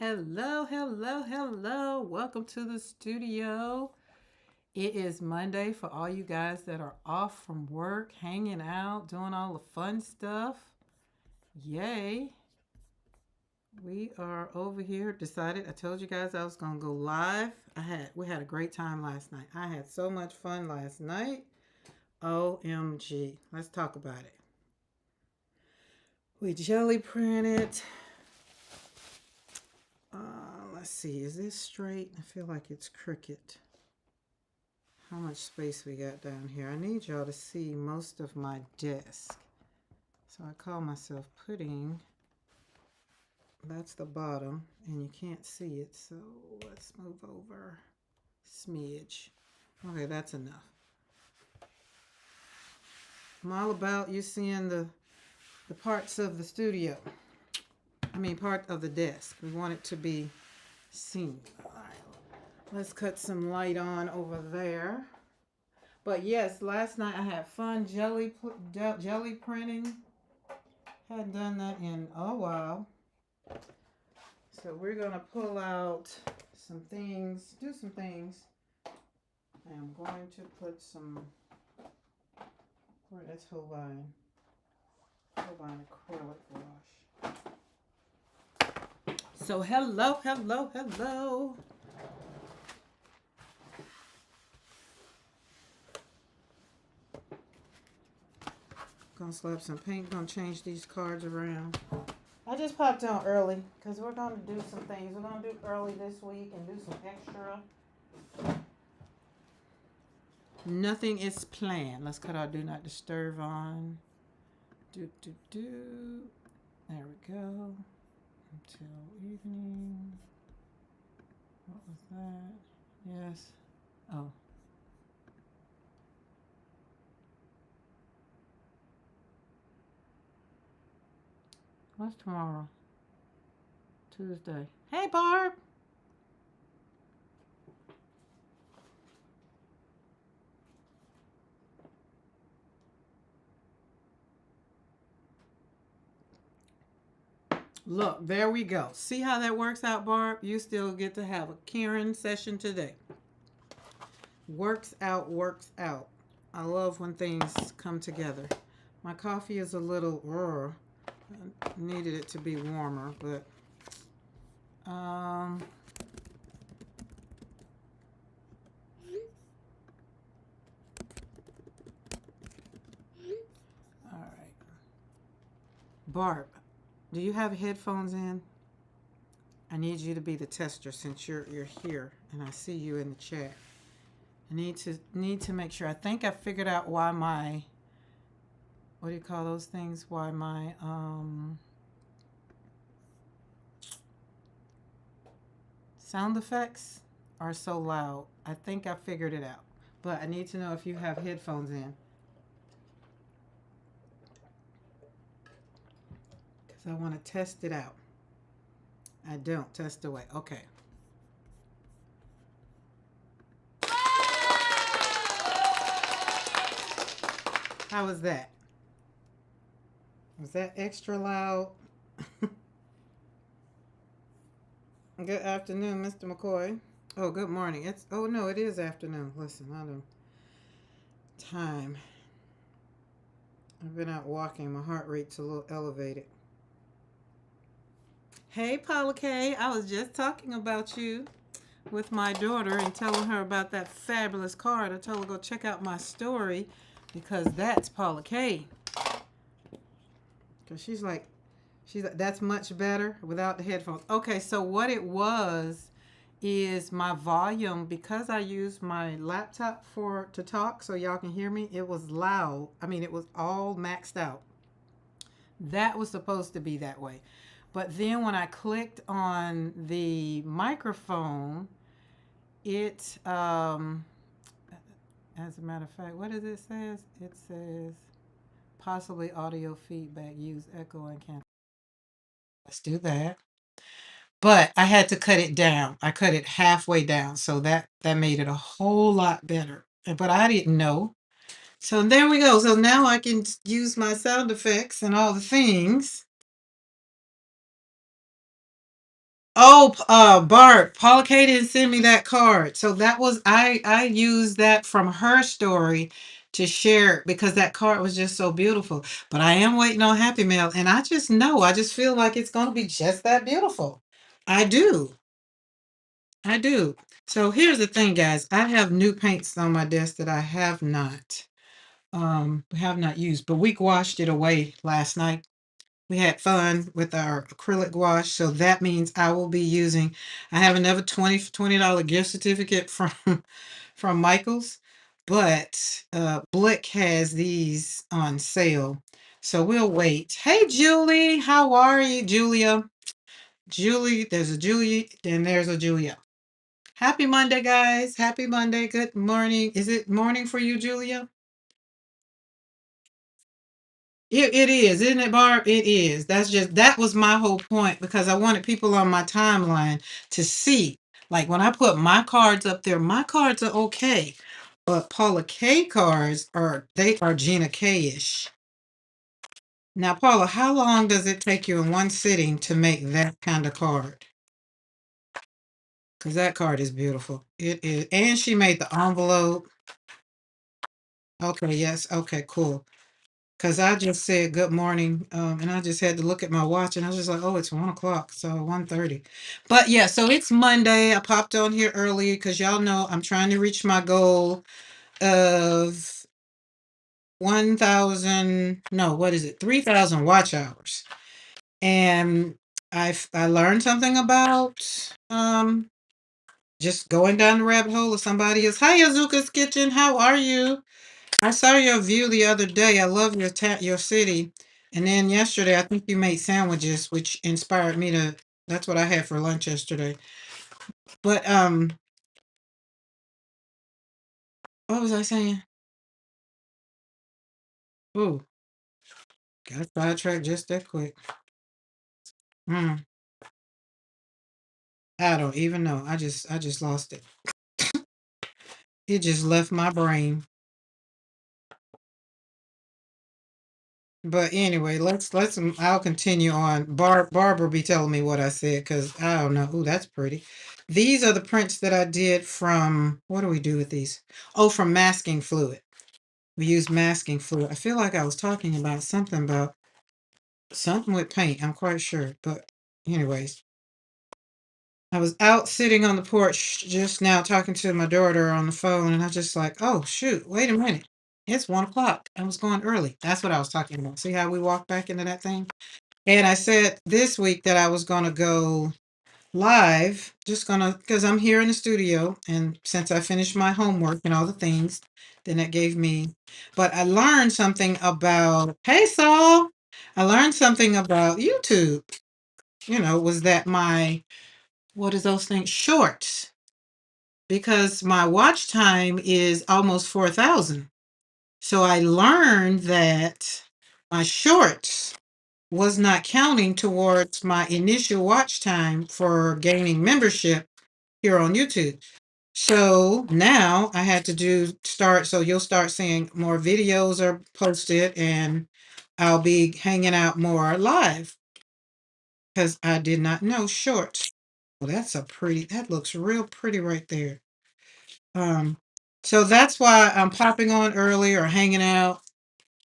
Hello, hello, hello. Welcome to the studio. It is Monday for all you guys that are off from work, hanging out, doing all the fun stuff. Yay. We are over here. Decided I told you guys I was going to go live. We had a great time last night. I had so much fun last night. OMG. Let's talk about it. We jelly printed. Let's see. Is this straight? I feel like it's crooked. How much space we got down here. I need y'all to see most of my desk. So I call myself pudding. That's the bottom, and you can't see it, so let's move over. Smidge. Okay, that's enough. I'm all about you seeing the parts of the studio. Part of the desk. We want it to be seen. All right, let's cut some light on over there. But yes, last night I had fun jelly printing. Hadn't done that in a while. So we're going to pull out some things, do some things. I'm going to put some, where that's Holbein acrylic wash. So hello, hello, hello. Gonna slap some paint, gonna change these cards around. I just popped on early because we're gonna do some things. We're gonna do early this week and do some extra. Nothing is planned. Let's cut our do not disturb on. There we go. Until evening. What was that? Yes. Oh. What's tomorrow? Tuesday. Hey, Barb. Look, there we go. See how that works out, Barb? You still get to have a Karen session today. Works out, works out. I love when things come together. My coffee is a little, I needed it to be warmer, but all right. Barb, do you have headphones in? I need you to be the tester since you're here and I see you in the chat. I need to make sure. I think I figured out why my, what do you call those things? Why my sound effects are so loud. I think I figured it out. But I need to know if you have headphones in. Because I want to test it out. I don't. Test away. Okay. How was that? Was that extra loud? Good afternoon, Mr. McCoy. Oh, good morning. No, it is afternoon. Listen, I don't. Time. I've been out walking. My heart rate's a little elevated. Hey, Paula K. I was just talking about you with my daughter and telling her about that fabulous card. I told her go check out my story because that's Paula K. Because she's like, that's much better without the headphones. Okay, so what it was is my volume, because I use my laptop to talk so y'all can hear me, it was loud. It was all maxed out. That was supposed to be that way. But then when I clicked on the microphone, it, as a matter of fact, what does it say? It says possibly audio feedback, use echo and cancel. Let's do that. But I had to cut it down. I cut it halfway down, so that made it a whole lot better. But I didn't know. So there we go. So now I can use my sound effects and all the things. Oh, Barb, Paula K didn't send me that card. So that was I used that from her story to share because that card was just so beautiful. But I am waiting on Happy Mail and I just know, I just feel like it's going to be just that beautiful. I do. I do. So here's the thing, guys. I have new paints on my desk that I have not used, but we washed it away last night. We had fun with our acrylic wash, so that means I will be using. I have another $20 gift certificate from from Michaels, but Blick has these on sale, so we'll wait. Hey, Julie, how are you, Julia? Julie, there's a Julie, then there's a Julia. Happy Monday, guys. Happy Monday. Good morning. Is it morning for you, Julia? It is, isn't it, Barb? It is. That was my whole point because I wanted people on my timeline to see. Like when I put my cards up there, my cards are okay. But Paula K cards are Gina K-ish. Now, Paula, how long does it take you in one sitting to make that kind of card? Because that card is beautiful. It is. And she made the envelope. Okay, yes. Okay, cool. Because I just said good morning, and I just had to look at my watch, and I was just like, oh, it's 1 o'clock, so 1:30. But yeah, so it's Monday. I popped on here early because y'all know I'm trying to reach my goal of 1,000. No, what is it? 3,000 watch hours. And I learned something about just going down the rabbit hole of somebody else. Hi, Azuka's Kitchen. How are you? I saw your view the other day. I love your city. And then yesterday, I think you made sandwiches, which inspired me to. That's what I had for lunch yesterday. But what was I saying? Ooh, got sidetracked just that quick. Hmm, I don't even know. I just lost it. It just left my brain. But anyway, I'll continue on. Barbara be telling me what I said because I don't know. Ooh, that's pretty. These are the prints that I did from. What do we do with these? Oh, from masking fluid. We use masking fluid. I feel like I was talking about something with paint. I'm quite sure. But anyways, I was out sitting on the porch just now talking to my daughter on the phone, and I was just like, oh shoot, wait a minute. It's 1 o'clock. I was going early. That's what I was talking about. See how we walked back into that thing? And I said this week that I was gonna go live, just gonna because I'm here in the studio, and since I finished my homework and all the things, then it gave me. But I learned something about. Hey, Saul. I learned something about YouTube. Was that my what is those things shorts? Because my watch time is almost 4,000. So I learned that my shorts was not counting towards my initial watch time for gaining membership here on YouTube. So now I had to so you'll start seeing more videos are posted and I'll be hanging out more live because I did not know shorts. Well, that looks real pretty right there. Um, so that's why I'm popping on early or hanging out.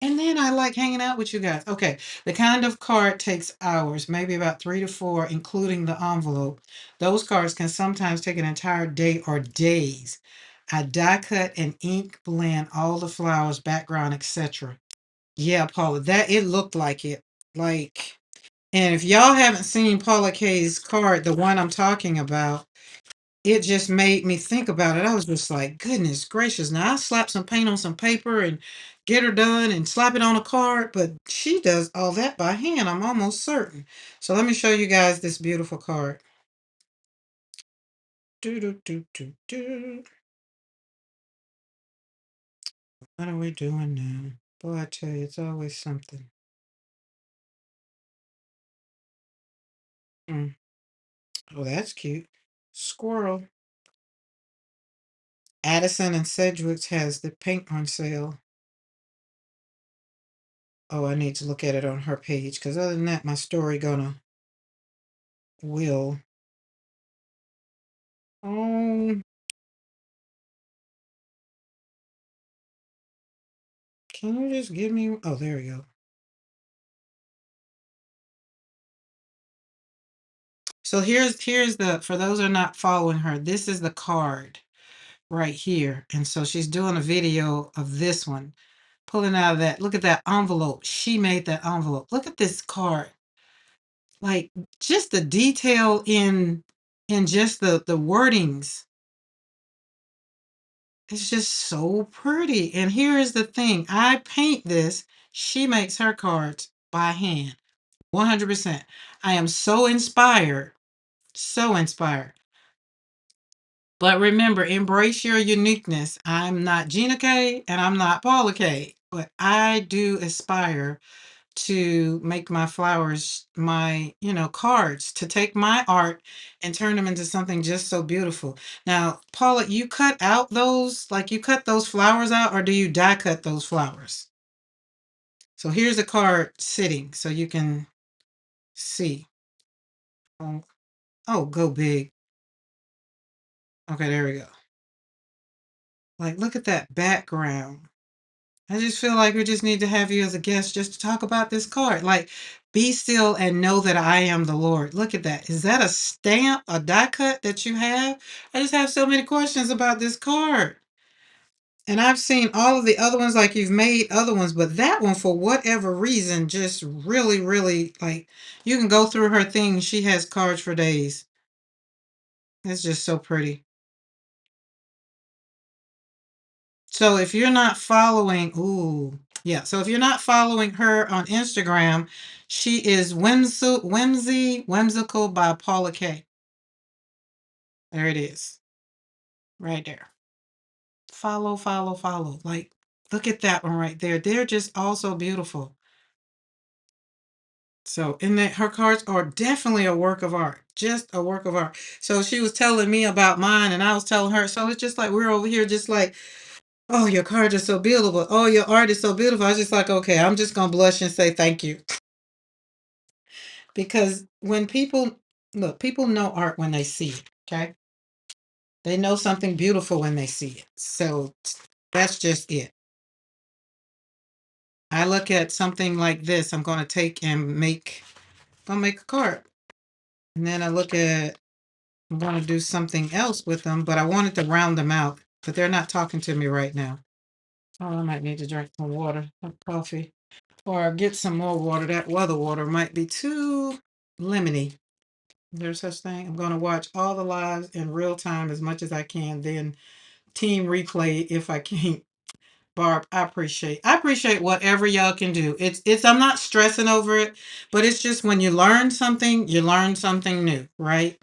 And then I like hanging out with you guys. Okay, the kind of card takes hours, maybe about 3 to 4, including the envelope. Those cards can sometimes take an entire day or days. I die cut and ink blend all the flowers, background, etc. Yeah, Paula, that it looked like it. Like, and if y'all haven't seen Paula K's card, the one I'm talking about, it just made me think about it. I was just like, goodness gracious. Now I slap some paint on some paper and get her done and slap it on a card, but she does all that by hand, I'm almost certain. So let me show you guys this beautiful card. Do, do, do, do, do. What are we doing now? Boy, I tell you, it's always something. Mm. Oh, that's cute. Squirrel. Addison and Sedgwick's has the paint on sale. Oh, I need to look at it on her page because other than that, my story will. Um, can you just give me? Oh, there we go. So here's the for those who are not following her. This is the card right here, and so she's doing a video of this one, pulling out of that. Look at that envelope. She made that envelope. Look at this card. Like just the detail in just the wordings. It's just so pretty. And here is the thing. I paint this. She makes her cards by hand. 100%. I am so inspired. So inspired. But remember, embrace your uniqueness. I'm not Gina K and I'm not Paula K, but I do aspire to make my flowers my, cards, to take my art and turn them into something just so beautiful. Now, Paula, you cut out those, like you cut those flowers out, or do you die cut those flowers? So here's a card sitting so you can see. Oh, oh, go big. Okay, there we go. Like, look at that background. I just feel like we just need to have you as a guest just to talk about this card. Like, be still and know that I am the Lord. Look at that. Is that a stamp, a die cut that you have? I just have so many questions about this card. And I've seen all of the other ones, like you've made other ones, but that one, for whatever reason, just really, really, like, you can go through her thing. She has cards for days. It's just so pretty. So if you're not following, ooh, yeah. So if you're not following her on Instagram, she is whimsical by Paula K. There it is, right there. Follow, follow, follow. Like, look at that one right there. They're just all so beautiful. So, and that her cards are definitely a work of art, just a work of art. So she was telling me about mine, and I was telling her. So it's just like we're over here, just like, oh, your cards are so beautiful. Oh, your art is so beautiful. I was just like, okay, I'm just gonna blush and say thank you. Because when people look, people know art when they see it. Okay. They know something beautiful when they see it. So that's just it. I look at something like this, I'm gonna take and make a card. And then I look at I'm gonna do something else with them, but I wanted to round them out. But they're not talking to me right now. Oh, I might need to drink some water, some coffee. Or get some more water. That weather water might be too lemony. There's such thing. I'm going to watch all the lives in real time as much as I can, then team replay if I can. Barb, I appreciate whatever y'all can do. It's I'm not stressing over it, but it's just when you learn something new, right?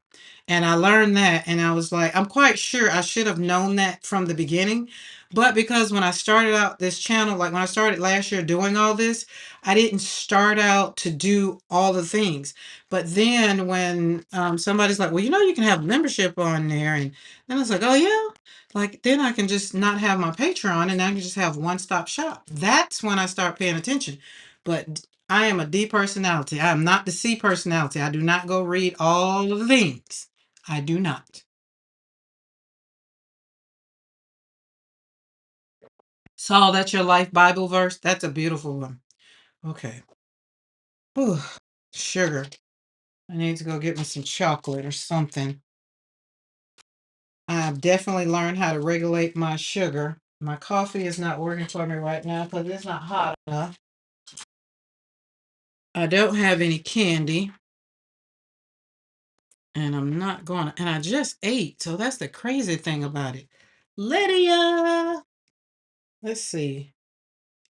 And I learned that and I was like, I'm quite sure I should have known that from the beginning. But because when I started out this channel, like when I started last year doing all this, I didn't start out to do all the things. But then when somebody's like, well, you can have membership on there. And then I was like, oh, yeah. Like then I can just not have my Patreon and I can just have one stop shop. That's when I start paying attention. But I am a D personality. I am not the C personality. I do not go read all of the things. I do not. Saul, that's your life Bible verse. That's a beautiful one. Okay. Whew. Sugar. I need to go get me some chocolate or something. I've definitely learned how to regulate my sugar. My coffee is not working for me right now because it's not hot enough. I don't have any candy. And I'm not going to, and I just ate. So that's the crazy thing about it. Lydia. Let's see.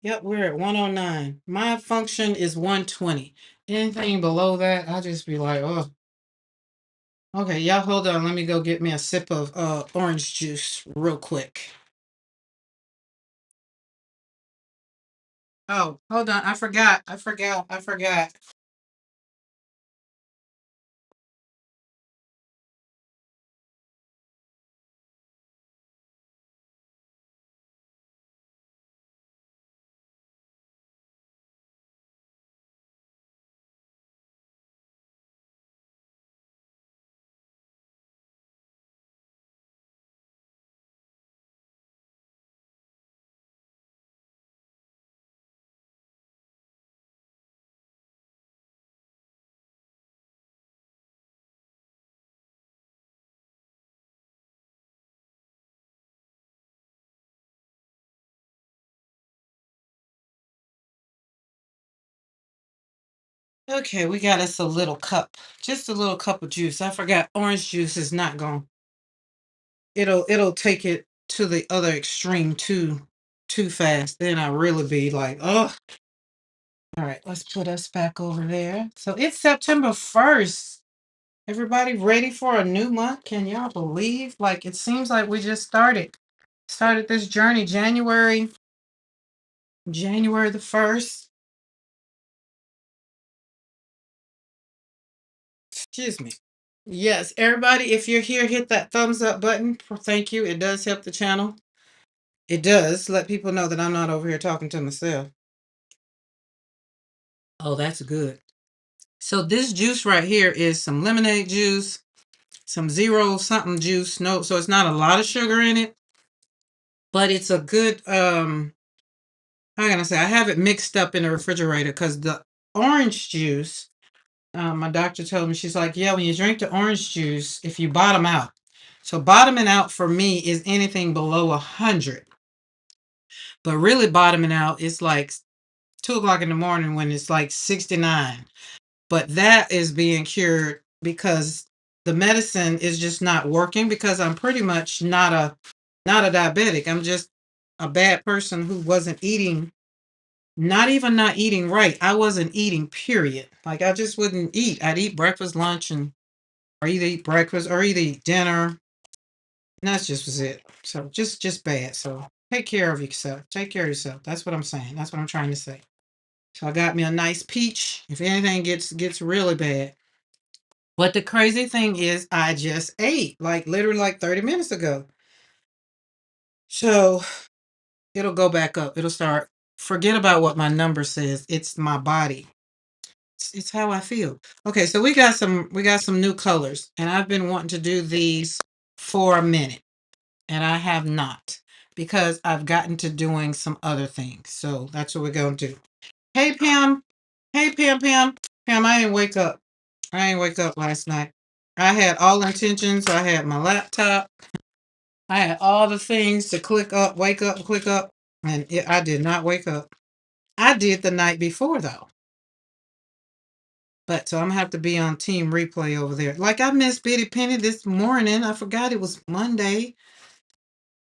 Yep, we're at 109. My function is 120. Anything below that, I'll just be like, oh, okay, y'all hold on. Let me go get me a sip of orange juice real quick. Oh, hold on. I forgot. Okay, we got us a little cup. Just a little cup of juice. I forgot orange juice is not going. It'll take it to the other extreme too fast. Then I really be like, oh. All right, let's put us back over there. So it's September 1st. Everybody ready for a new month? Can y'all believe? Like it seems like we just started this journey January the 1st. Excuse me. Yes, everybody, if you're here, hit that thumbs up button. Thank you. It does help the channel. It does let people know that I'm not over here talking to myself. Oh, that's good. So this juice right here is some lemonade juice, some zero something juice. No, so it's not a lot of sugar in it, but it's a good how can I say? I have it mixed up in the refrigerator because the orange juice, my doctor told me, she's like, yeah, when you drink the orange juice, if you bottom out. So bottoming out for me is anything below 100. But really bottoming out is like 2 o'clock in the morning when it's like 69. But that is being cured because the medicine is just not working because I'm pretty much not a diabetic. I'm just a bad person who wasn't eating, not even not eating right. I wasn't eating, period. Like I just wouldn't eat. I'd eat breakfast, lunch, and or either eat breakfast or either eat dinner. And that's just was it. So just bad. So take care of yourself. Take care of yourself. That's what I'm saying. That's what I'm trying to say. So I got me a nice peach. If anything gets really bad. But the crazy thing is I just ate like literally like 30 minutes ago. So it'll go back up. It'll start. Forget about what my number says. It's my body. It's how I feel. Okay, so we got some new colors, and I've been wanting to do these for a minute, and I have not because I've gotten to doing some other things. So that's what we're going to do. Hey Pam, hey Pam, Pam. I didn't wake up. I didn't wake up last night. I had all intentions. I had my laptop. I had all the things to click up, wake up, click up, and I did not wake up. I did the night before though. But so I'm gonna have to be on team replay over there. Like I missed Bitty Penny this morning. I forgot it was Monday.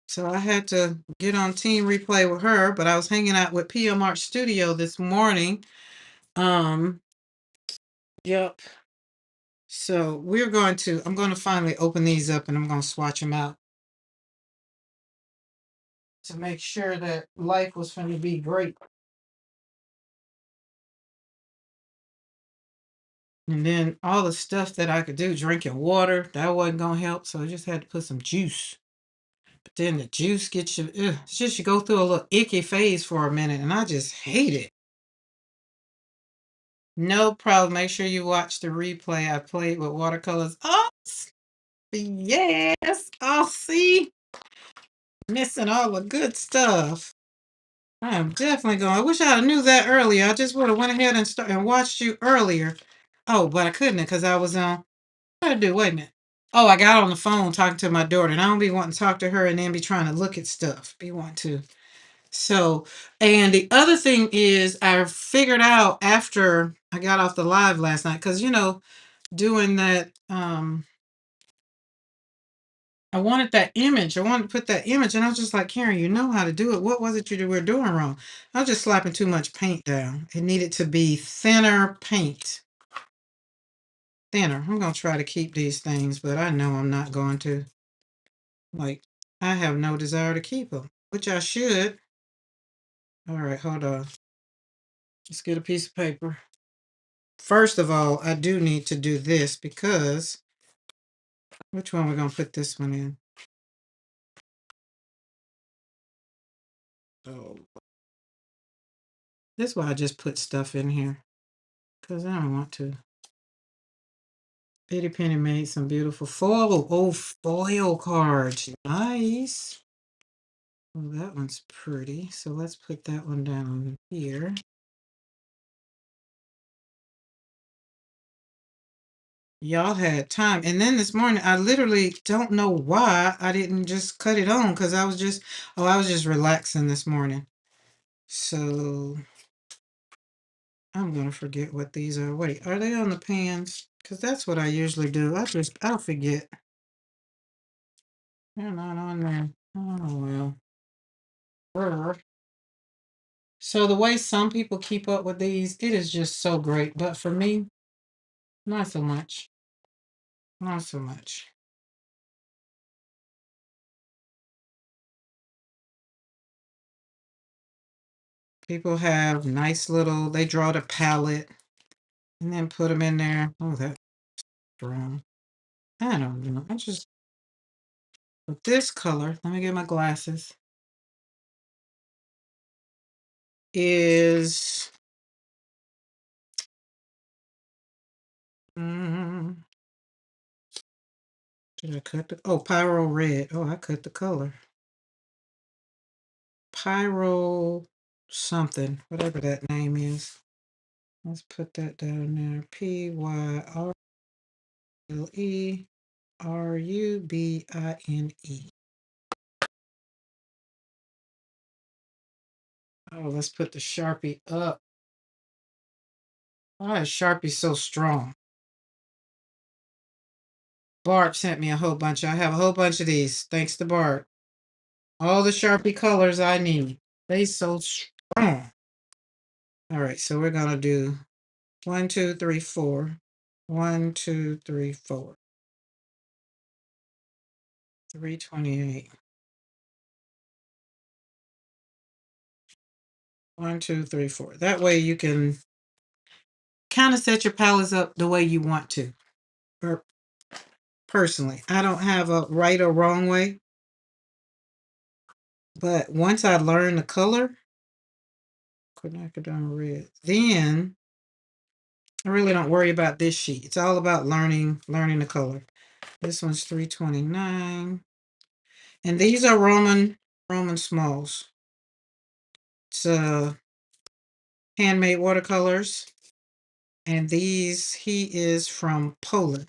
So I had to get on team replay with her, but I was hanging out with PM Art Studio this morning. Um, yep. So I'm going to finally open these up and I'm going to swatch them out to make sure that life was going to be great. And then all the stuff that I could do, drinking water, that wasn't going to help. So I just had to put some juice. But then the juice gets you, it's just you go through a little icky phase for a minute, and I just hate it. No problem. Make sure you watch the replay. I played with watercolors. Oh, yes. Oh, see, missing all the good stuff. I am definitely going. I wish I knew that earlier. I just would have went ahead and watched you earlier. Oh, but I couldn't because I was on. What did I do? Wait a minute. Oh, I got on the phone talking to my daughter, and I don't be wanting to talk to her and then be trying to look at stuff. Be wanting to. So, and the other thing is, I figured out after I got off the live last night, because doing that, I wanted that image. I wanted to put that image, and I was just like, Karen, you know how to do it. What was it you were doing wrong? I was just slapping too much paint down. It needed to be thinner paint. Thinner. I'm gonna try to keep these things, but I know I'm not going to. Like, I have no desire to keep them, which I should. All right, hold on. Let's get a piece of paper. First of all, I do need to do this because which one we're gonna put this one in? Oh, this is why I just put stuff in here because I don't want to. Bitty Penny made some beautiful foil cards. Nice. Well, that one's pretty. So let's put that one down here. Y'all had time. And then this morning, I literally don't know why I didn't just cut it on because I was just relaxing this morning. So I'm gonna forget what these are. Wait, are they on the pans? Because that's what I usually do. I'll forget. They're not on there. Oh well. Brr. So the way some people keep up with these, it is just so great. But for me, not so much. Not so much. People have nice little, they draw the palette and then put them in there. Oh, that's strong. I don't know. I just, with this color, let me get my glasses, is, mm, did I cut the, oh, Pyro Red. Oh, I cut the color. Pyro something, whatever that name is. Let's put that down there. Pyrrubine. Oh, let's put the Sharpie up. Why is Sharpie so strong? Barb sent me a whole bunch. I have a whole bunch of these. Thanks to Barb. All the Sharpie colors I need. They so strong. All right, so we're gonna do 1, 2, 3, 4. 1, 2, 3, 4. 328. 1, 2, 3, 4. That way you can kind of set your palettes up the way you want to. Or personally, I don't have a right or wrong way. But once I learn the color, quinacridone red, then I really don't worry about this sheet. It's all about learning the color. This one's 329. And these are Roman smalls. It's handmade watercolors. And these, he is from Poland.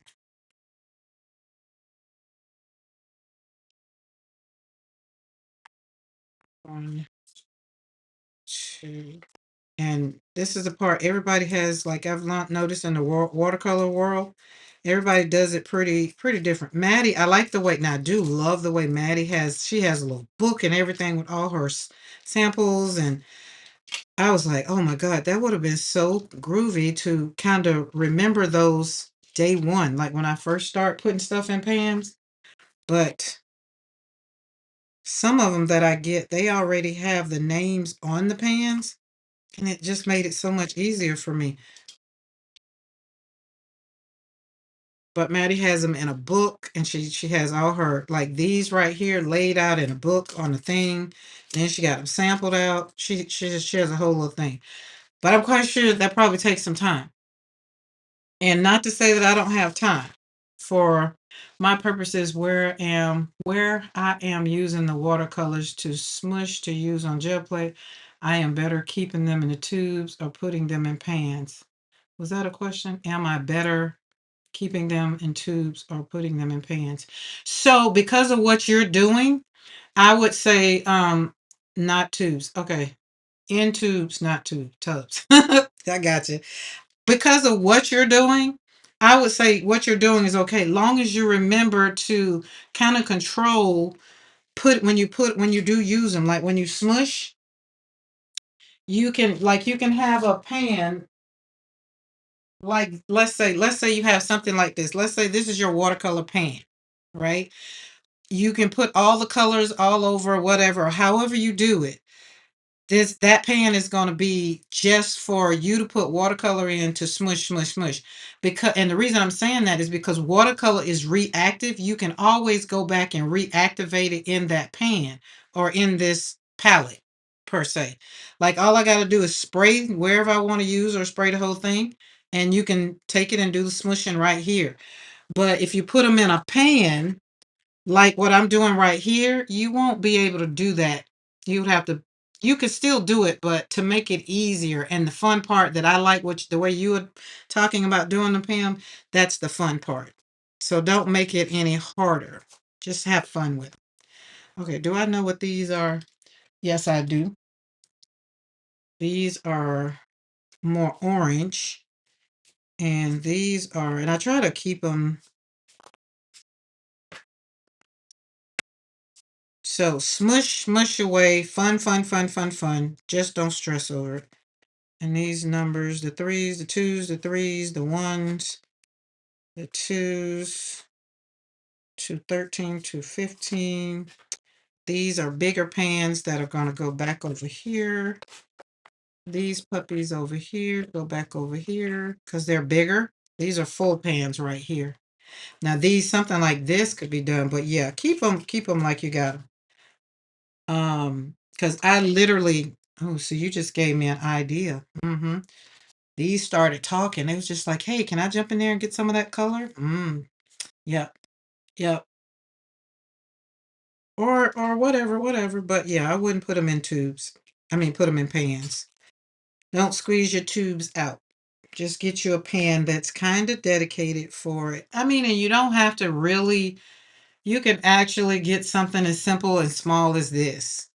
1, 2. And this is the part everybody has, like I've noticed in the watercolor world, everybody does it pretty different. Maddie, I like the way, now I do love the way Maddie she has a little book and everything with all her samples. And I was like, oh my God, that would have been so groovy to kind of remember those day one, like when I first start putting stuff in pans. But some of them that I get, they already have the names on the pans. And it just made it so much easier for me. But Maddie has them in a book, and she has all her, like these right here, laid out in a book on the thing. Then she got them sampled out. She has a whole little thing. But I'm quite sure that probably takes some time. And not to say that I don't have time. For my purposes, where I am using the watercolors to smush to use on gel plate, I am better keeping them in the tubes or putting them in pans. Was that a question? Am I better keeping them in tubes or putting them in pans? So because of what you're doing, I would say not tubes. Okay. In tubes, not tubs. I got you. Because of what you're doing, I would say what you're doing is okay. Long as you remember to kind of control when you do use them, like when you smush, you can have a pan, like let's say you have something like this. Let's say this is your watercolor pan, right? You can put all the colors all over, whatever, however you do it. That pan is going to be just for you to put watercolor in to smush, smush, smush. And the reason I'm saying that is because watercolor is reactive. You can always go back and reactivate it in that pan or in this palette per se. Like all I got to do is spray wherever I want to use or spray the whole thing, and you can take it and do the smushing right here. But if you put them in a pan, like what I'm doing right here, you won't be able to do that. You would have to, you could still do it, but to make it easier. And the fun part that I like, which the way you were talking about doing the Pam, that's the fun part. So don't make it any harder. Just have fun with it. Okay, do I know what these are? Yes, I do. These are more orange. And these are, and I try to keep them so smush, smush away, fun, fun, fun, fun, fun. Just don't stress over it. And these numbers, the threes, the twos, the threes, the ones, the twos, 213, 215. These are bigger pans that are going to go back over here. These puppies over here go back over here because they're bigger. These are full pans right here. Now these, something like this could be done, but yeah, keep them like you got them. Because I literally, oh, so you just gave me an idea. These started talking. It was just like, hey, can I jump in there and get some of that color? Yep, yep. Or whatever, whatever. But yeah, I wouldn't put them in tubes. I mean, put them in pans. Don't squeeze your tubes out. Just get you a pan that's kind of dedicated for it. I mean, and you don't have to really, you can actually get something as simple and small as this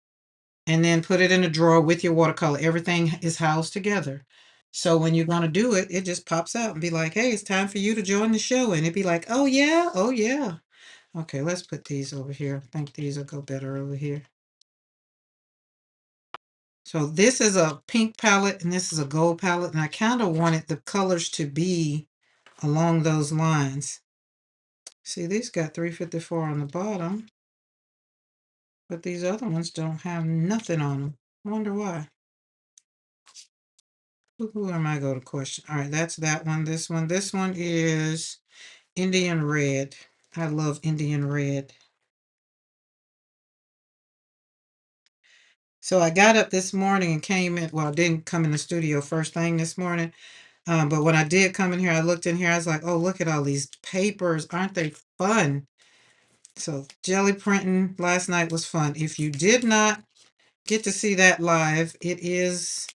and then put it in a drawer with your watercolor. Everything is housed together. So when you're going to do it, it just pops out and be like, hey, it's time for you to join the show. And it'd be like, oh, yeah, oh, yeah. Okay, let's put these over here. I think these will go better over here. So this is a pink palette and this is a gold palette. And I kind of wanted the colors to be along those lines. See, these got 354 on the bottom, but these other ones don't have nothing on them. I wonder why. Who am I going to question? All right, that's that one. This one. This one is Indian red. I love Indian red. So I got up this morning and came in. Well, I didn't come in the studio first thing this morning. But when I did come in here, I looked in here. I was like, oh, look at all these papers. Aren't they fun? So jelly printing last night was fun. If you did not get to see that live, it is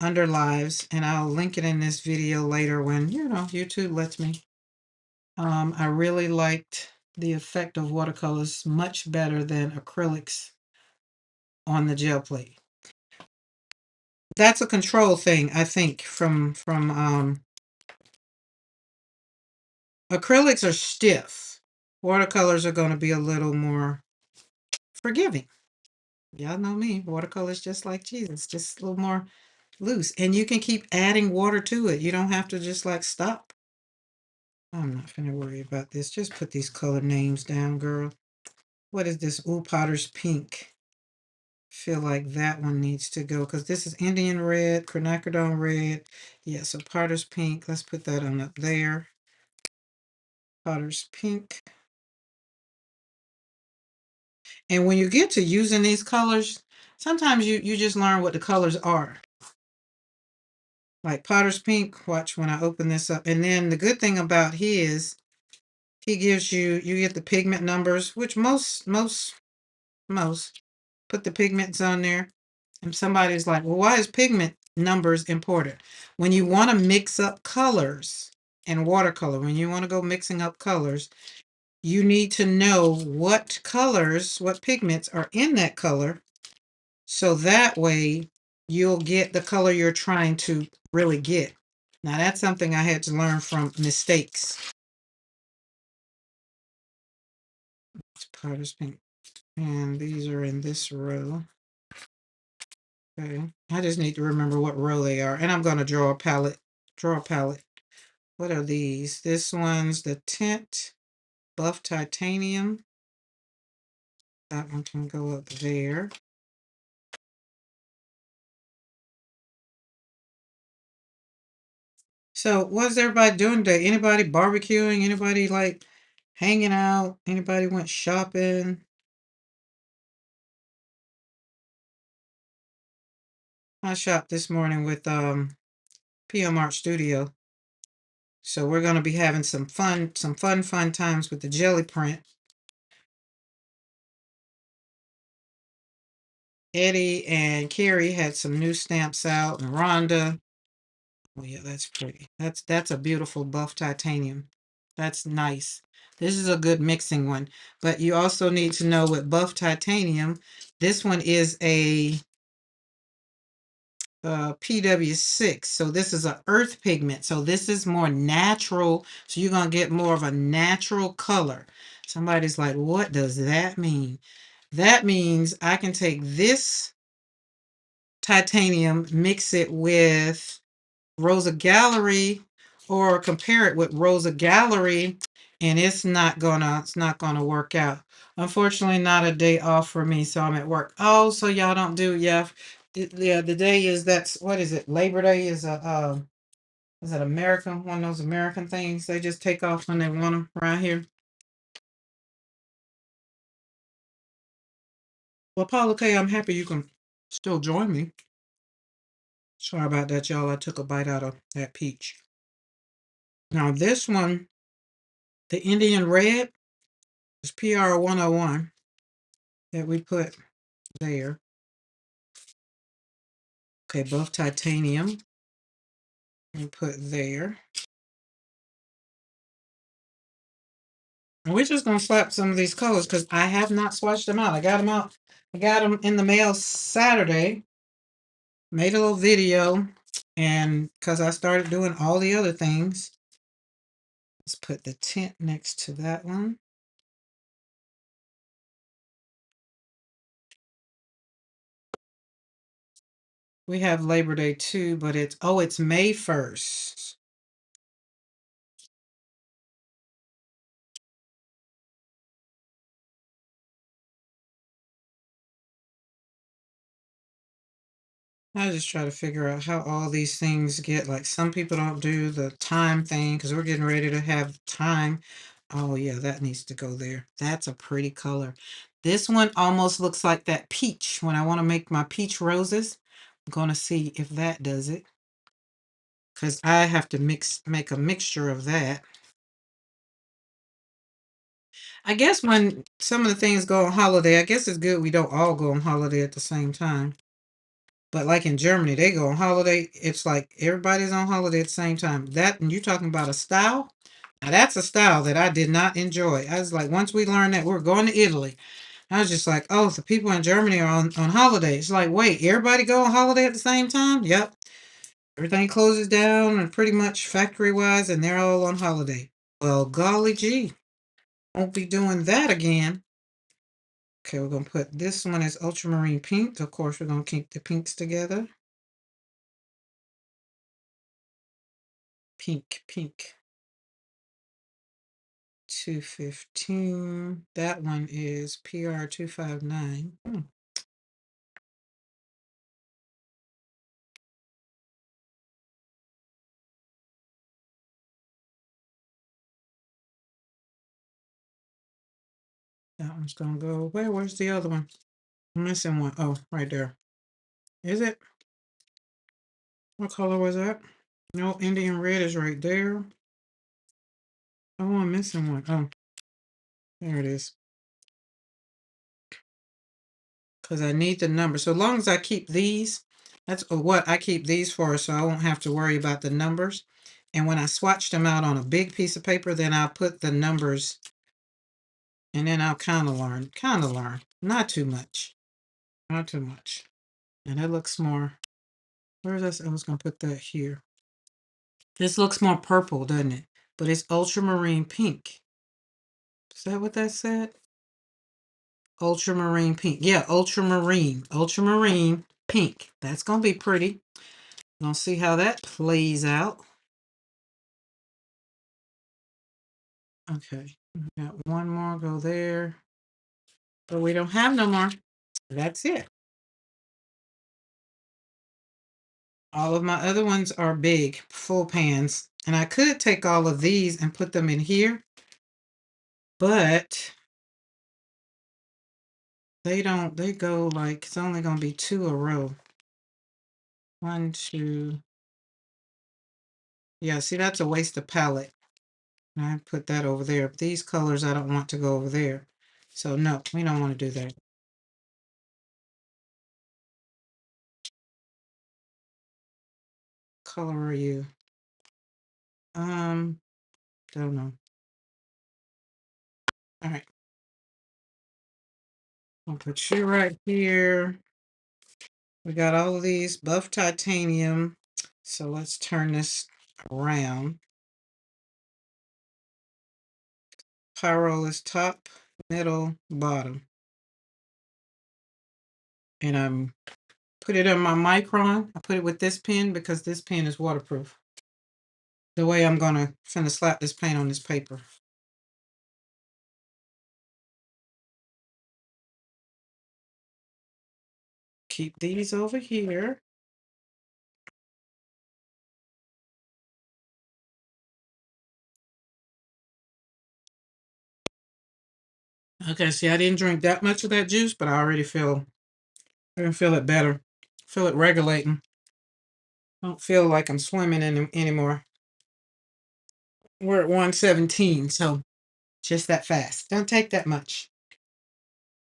under lives. And I'll link it in this video later when, YouTube lets me. I really liked the effect of watercolors much better than acrylics on the gel plate. That's a control thing, I think, from acrylics are stiff. Watercolors are going to be a little more forgiving. Y'all know me. Watercolors just like Jesus, just a little more loose. And you can keep adding water to it. You don't have to just like stop. I'm not going to worry about this. Just put these color names down, girl. What is this? Ooh, Potter's Pink. Feel like that one needs to go because this is Indian red, quinacridone red. Yeah, so Potter's Pink. Let's put that on up there. Potter's Pink. And when you get to using these colors, sometimes you just learn what the colors are. Like Potter's Pink, watch when I open this up. And then the good thing about his, he gives you get the pigment numbers, which most put the pigments on there. And somebody's like, well, why is pigment numbers important? When you want to mix up colors and watercolor, when you want to go mixing up colors, you need to know what colors, what pigments are in that color. So that way you'll get the color you're trying to really get. Now that's something I had to learn from mistakes. It's Potter's Pink. And these are in this row. Okay. I just need to remember what row they are. And I'm going to draw a palette. Draw a palette. What are these? This one's the tint buff titanium. That one can go up there. So what's everybody doing today? Anybody barbecuing? Anybody like hanging out? Anybody went shopping? I shopped this morning with PM Art Studio. So we're going to be having some fun times with the jelly print. Eddie and Carrie had some new stamps out, and Rhonda. Oh yeah, that's pretty. That's a beautiful buff titanium. That's nice. This is a good mixing one. But you also need to know with buff titanium, this one is a PW6. So this is an earth pigment. So this is more natural. So you're going to get more of a natural color. Somebody's like, what does that mean? That means I can take this titanium, mix it with Rosa Gallery, or compare it with Rosa Gallery, and it's not gonna work out. Unfortunately, not a day off for me, so I'm at work. Oh, so y'all don't do, yeah. Yeah, the day is, that's, what is it? Labor Day is a is it American, one of those American things they just take off when they want them around here? Well, Paula K, I'm happy you can still join me. Sorry about that, y'all. I took a bite out of that peach. Now this one, the Indian red, is PR 101 that we put there. Okay, both titanium we put there. And we're just gonna slap some of these colors because I have not swatched them out. I got them out. I got them in the mail Saturday. Made a little video, and because I started doing all the other things, let's put the tint next to that one. We have Labor Day too, but it's May 1st. I just try to figure out how all these things get, like some people don't do the time thing because we're getting ready to have time. Oh yeah, that needs to go there. That's a pretty color. This one almost looks like that peach when I want to make my peach roses. I'm gonna see if that does it because I have to make a mixture of that. I guess when some of the things go on holiday, I guess it's good we don't all go on holiday at the same time. But like in Germany, they go on holiday. It's like everybody's on holiday at the same time. That, and you're talking about a style. Now that's a style that I did not enjoy. I was like, once we learned that we're going to Italy, I was just like, oh, the people in Germany are on holiday. It's like, wait, everybody go on holiday at the same time? Yep. Everything closes down and pretty much factory wise, and they're all on holiday. Well, golly gee, won't be doing that again. Okay, we're gonna put this one as ultramarine pink. Of course, we're gonna keep the pinks together. Pink, pink. 215. That one is PR 259. That one's gonna go. Where's the other one? I'm missing one. Oh, right there. Is it? What color was that? No, Indian red is right there. Oh, I'm missing one. Oh, there it is. Because I need the number. So long as I keep these, that's what I keep these for, so I won't have to worry about the numbers. And when I swatch them out on a big piece of paper, then I'll put the numbers, and then I'll kind of learn. Not too much. Not too much. And it looks more, where is this? I was going to put that here. This looks more purple, doesn't it? But it's ultramarine pink. Is that what that said? Ultramarine pink. Yeah, ultramarine. Ultramarine pink. That's going to be pretty. Gonna see how that plays out. Okay, we got one more, go there. But we don't have no more. That's it. All of my other ones are big, full pans. And I could take all of these and put them in here, but they go like, it's only gonna be 2 a row. 1, 2. Yeah, see, that's a waste of palette. And I put that over there. But these colors I don't want to go over there. So no, we don't want to do that. Color are you? Don't know. All right. I'll put you right here. We got all of these buff titanium. So let's turn this around. Pyro is top, middle, bottom. And I'm put it on my micron. I put it with this pen because this pen is waterproof. The way I'm gonna slap this paint on this paper. Keep these over here. Okay, see, I didn't drink that much of that juice, but I already I can feel it better. Feel it regulating. I don't feel like I'm swimming anymore. We're at 117, so just that fast. Don't take that much.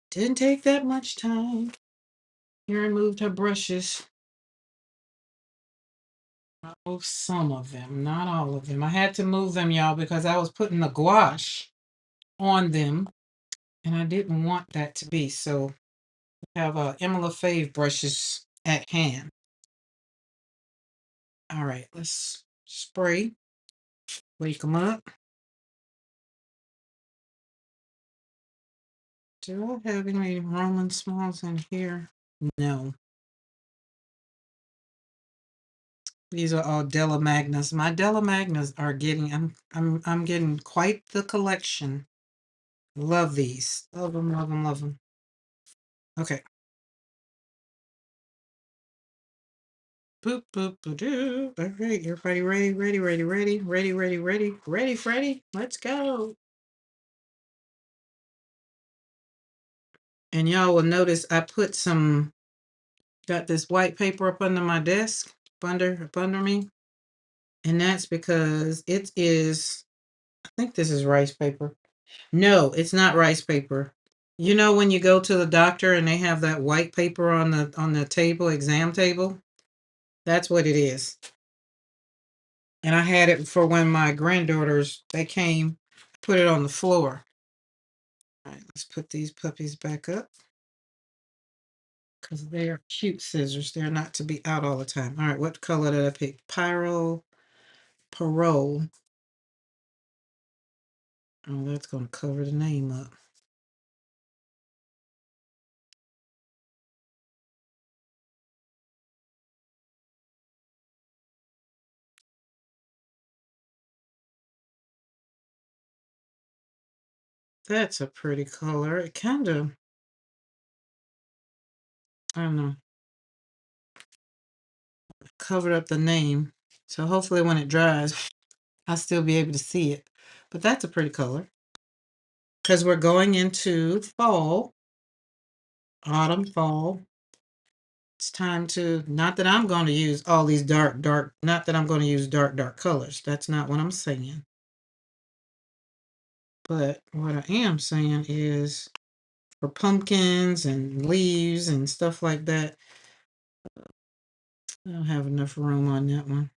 Didn't take that much time. Here I moved her brushes. Oh, some of them, not all of them. I had to move them, y'all, because I was putting the gouache on them, and I didn't want that to be. So I have Emma Fave brushes at hand. All right, let's spray. Wake them up. Do I have any Roman smalls in here? No. These are all Della Magnas. My Della Magnas are getting. I'm getting quite the collection. Love these. Love them. Love them. Love them. Okay. Boop boop boop doo. All right, everybody ready? Ready? Ready? Ready? Ready? Ready? Ready? Ready, Freddy? Let's go. And y'all will notice I put some. Got this white paper up under my desk, up under me, and that's because it is. I think this is rice paper. No, it's not rice paper. You know when you go to the doctor and they have that white paper on the table, exam table? That's what it is. And I had it for when my granddaughters they came, put it on the floor. All right, let's put these puppies back up because they are cute scissors. They're not to be out all the time. All right, what color did I pick? Parole. Oh, that's going to cover the name up. That's a pretty color. It kind of, I don't know, covered up the name. So hopefully when it dries, I'll still be able to see it. But that's a pretty color. Because we're going into fall, autumn, fall. It's time to, not that I'm going to use all these dark, not that I'm going to use dark colors. That's not what I'm saying. But what I am saying is for pumpkins and leaves and stuff like that, I don't have enough room on that one.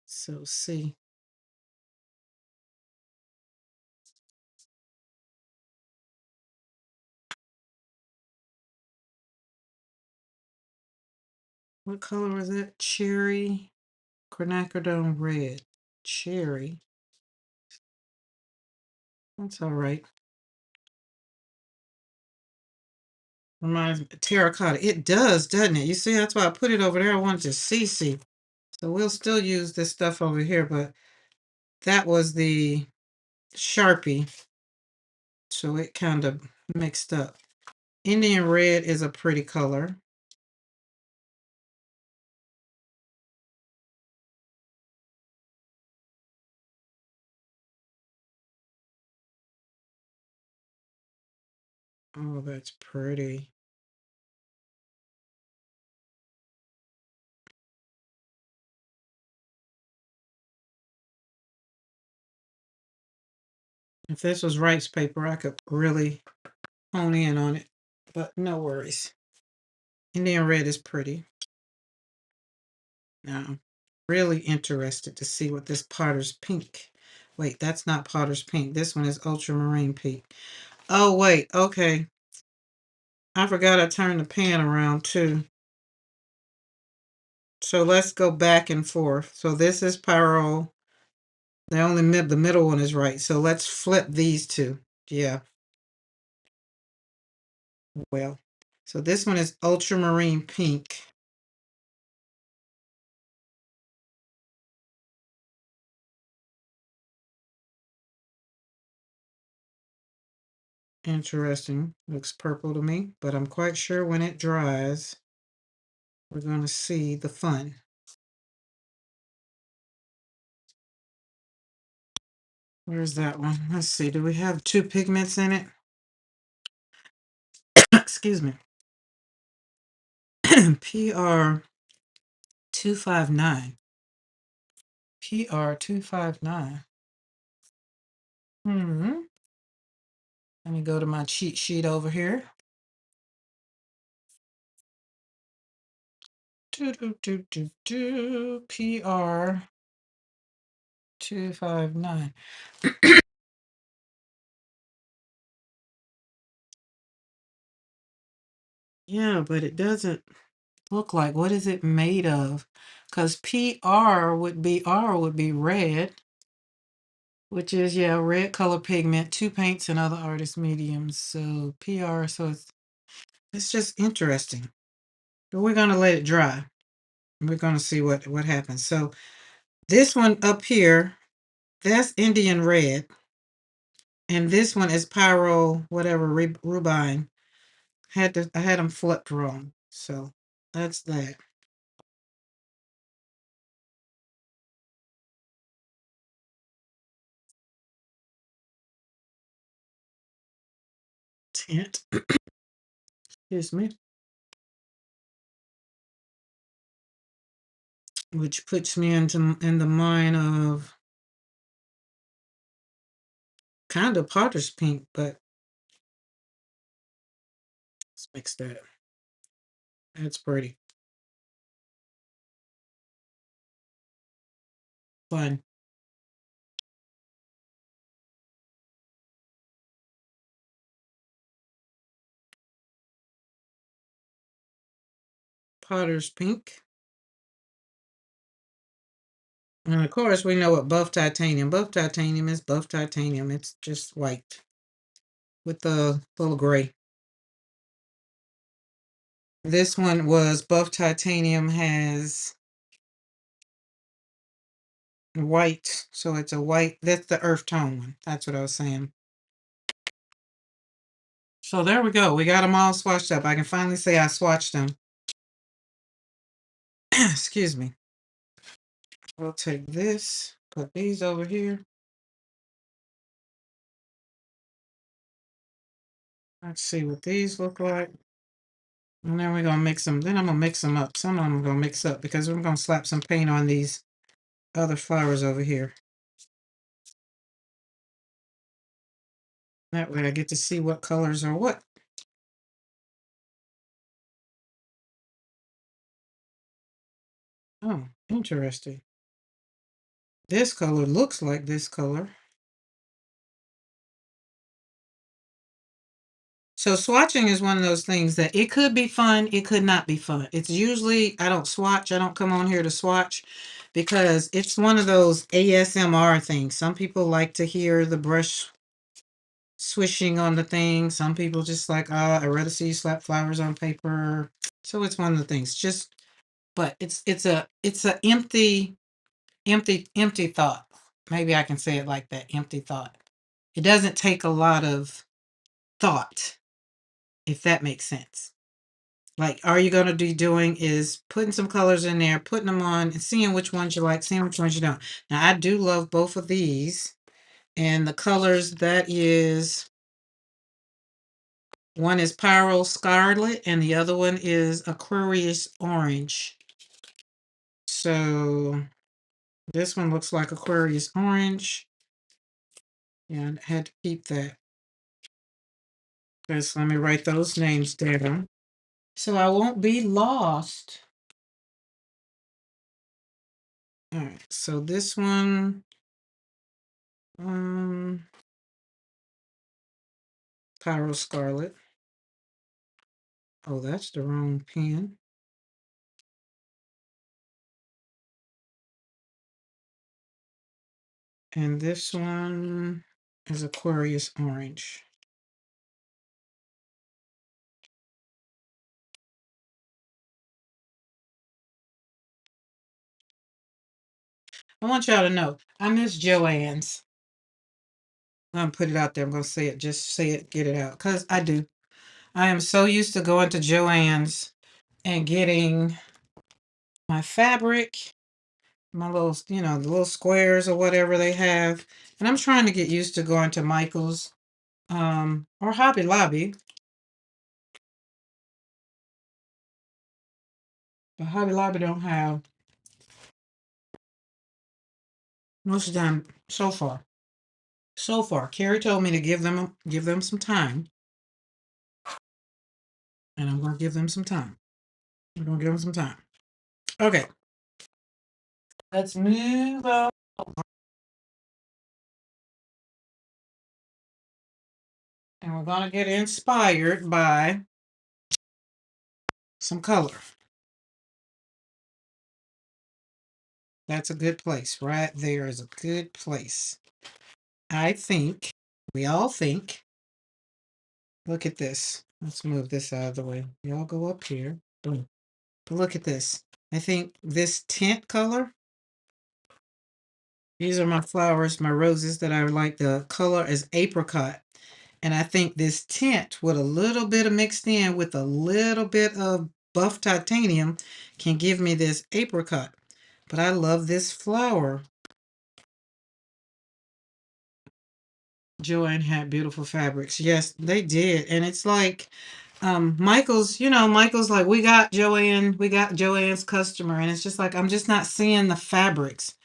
So see. What color was that? Cherry, quinacridone red. Cherry. That's all right. Reminds me terracotta. It does, doesn't it? You see, that's why I put it over there. I wanted to see. So we'll still use this stuff over here, but that was the Sharpie. So it kind of mixed up. Indian red is a pretty color. Oh, that's pretty. If this was rice paper, I could really hone in on it, but no worries. Indian red is pretty. Now, I'm really interested to see what this Potter's pink. Wait, that's not Potter's pink. This one is ultramarine pink. Oh, wait, okay. I forgot I turned the pan around too. So let's go back and forth. So this is Pyro. The middle one is right. So let's flip these two. Yeah. Well, so this one is ultramarine pink. Interesting. Looks purple to me, but I'm quite sure when it dries, we're going to see the fun. Where's that one? Let's see. Do we have two pigments in it? Excuse me. PR 259. PR 259. Hmm. Let me go to my cheat sheet over here. PR 259. Yeah, but it doesn't look like, what is it made of? Because PR would be, R would be red, which is, yeah, red color pigment, two paints and other artist mediums. So PR, so it's just interesting. But we're going to let it dry. We're going to see what happens. So this one up here, that's Indian red. And this one is Pyro, whatever, Rubine. I had them flipped wrong. So that's that. Tint. Excuse me. Which puts me in the mind of kind of Potter's pink, but let's mix that. That's pretty. Fun. Potter's pink. And of course, we know what buff titanium. Buff titanium is buff titanium. It's just white with the little gray. This one was buff titanium, has white. So it's a white. That's the earth tone one. That's what I was saying. So there we go. We got them all swatched up. I can finally say I swatched them. Excuse me. We'll take this, put these over here. Let's see what these look like. And then we're going to mix them. Then I'm going to mix them up. Some of them I'm going to mix up because we're going to slap some paint on these other flowers over here. That way I get to see what colors are what. Oh, interesting. This color looks like this color. So swatching is one of those things that it could be fun, it could not be fun. It's usually, I don't swatch, I don't come on here to swatch because it's one of those ASMR things. Some people like to hear the brush swishing on the thing. Some people just like, I'd rather see you slap flowers on paper. So it's one of the things. Just, but it's a empty thought. Maybe I can say it like that, empty thought. It doesn't take a lot of thought, if that makes sense. Like, all you're going to be doing is putting some colors in there, putting them on, and seeing which ones you like, seeing which ones you don't. Now, I do love both of these. And the colors, that is, one is Pyro Scarlet, and the other one is Aquarius Orange. So, this one looks like Aquarius Orange. Yeah, I had to keep that. Just let me write those names down so I won't be lost. All right, so this one, Pyro Scarlet. Oh, that's the wrong pen. And this one is Aquarius Orange. I want y'all to know, I miss Joann's. I'm gonna put it out there. I'm gonna say it, just say it, get it out. Because I do. I am so used to going to Joann's and getting my fabric, my little, the little squares or whatever they have. And I'm trying to get used to going to Michael's or Hobby Lobby. But Hobby Lobby don't have most of the time so far. So far. Carrie told me to give them some time. And I'm gonna give them some time. I'm gonna give them some time. Okay. Let's move on. And we're gonna get inspired by some color. That's a good place. Right there is a good place. I think, we all think, look at this. Let's move this out of the way. Y'all go up here. Boom. But look at this. I think this tint color, these are my flowers, my roses that I like. The color is apricot. And I think this tint with a little bit of mixed in with a little bit of buff titanium can give me this apricot. But I love this flower. Joanne had beautiful fabrics. Yes, they did. And it's like Michael's, Michael's like, we got Joanne's customer. And it's just like, I'm just not seeing the fabrics.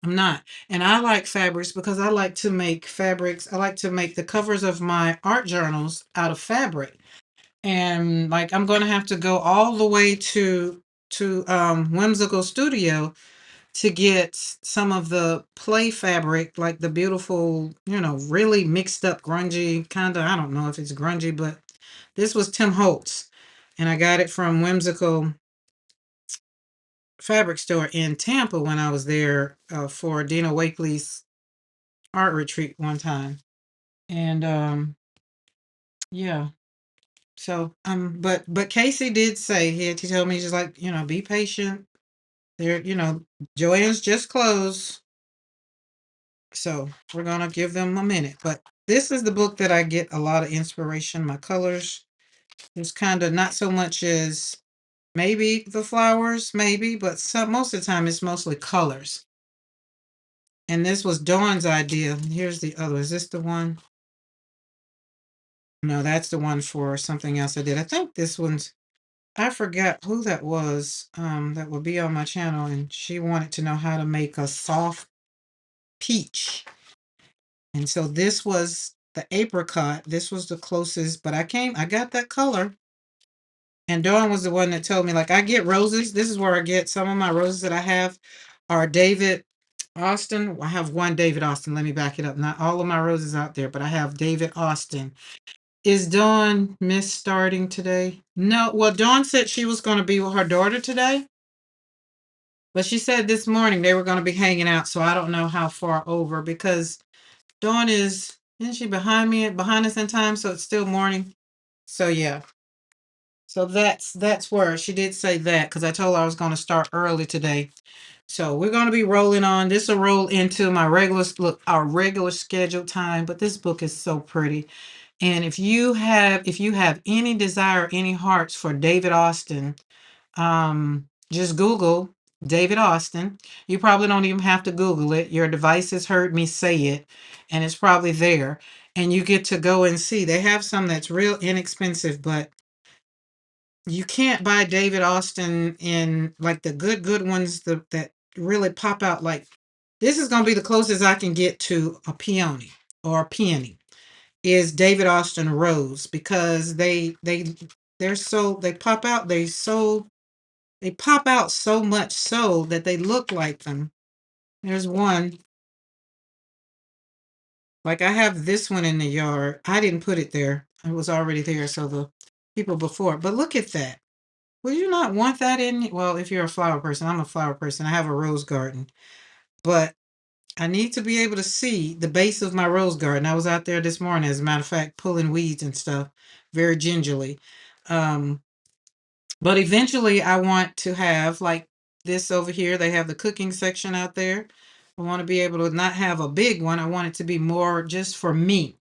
I'm not. And I like fabrics because I like to make fabrics. I like to make the covers of my art journals out of fabric. And like I'm going to have to go all the way to Whimsical Studio to get some of the play fabric, like the beautiful, really mixed up grungy kind of, I don't know if it's grungy, but this was Tim Holtz and I got it from Whimsical Fabric Store in Tampa when I was there for Dina Wakely's art retreat one time. And yeah. So but Casey did say he told me, just like, be patient. There, Joanne's just closed. So we're gonna give them a minute. But this is the book that I get a lot of inspiration. My colors. It's kind of not so much as maybe the flowers, maybe, but most of the time it's mostly colors. And this was Dawn's idea. Here's the other. Is this the one? No, that's the one for something else I did. I think this one's, I forgot who that was, that will be on my channel, and she wanted to know how to make a soft peach. And so this was the apricot. This was the closest, but I got that color. And Dawn was the one that told me, like, I get roses. This is where I get some of my roses that I have are David Austin. I have one David Austin. Let me back it up. Not all of my roses out there, but I have David Austin. Is Dawn miss starting today? No. Well, Dawn said she was going to be with her daughter today. But she said this morning they were going to be hanging out. So I don't know how far over because Dawn isn't she behind us in time? So it's still morning. So yeah. So that's where she did say that because I told her I was going to start early today. So we're going to be rolling on. This will roll into my our regular scheduled time. But this book is so pretty. And if you have any desire, any hearts for David Austin, just Google David Austin. You probably don't even have to Google it. Your device has heard me say it, and it's probably there. And you get to go and see. They have some that's real inexpensive, but you can't buy David Austin in like the good ones that really pop out. Like this is going to be the closest I can get to a peony or a peony is David Austin Rose because they pop out. They pop out so much so that they look like them. There's one. Like I have this one in the yard. I didn't put it there. It was already there. So people before. But look at that. Would you not want that in? Well, if you're a flower person, I'm a flower person. I have a rose garden, but I need to be able to see the base of my rose garden. I was out there this morning, as a matter of fact, pulling weeds and stuff very gingerly. Um, but eventually, I want to have like this over here. They have the cooking section out there. I want to be able to not have a big one. I want it to be more just for me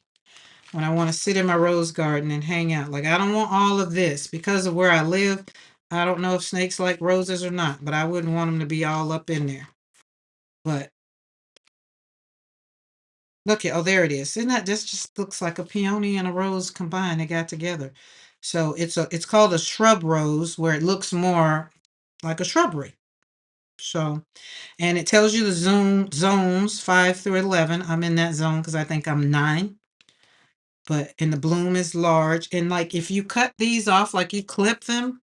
when I want to sit in my rose garden and hang out. Like, I don't want all of this because of where I live. I don't know if snakes like roses or not, but I wouldn't want them to be all up in there. But look at, oh, there it is. Isn't that just looks like a peony and a rose combined? They got together. So it's called a shrub rose, where it looks more like a shrubbery. So, and it tells you the zones 5 through 11. I'm in that zone because I think I'm 9. But and the bloom is large. And like if you cut these off, like you clip them,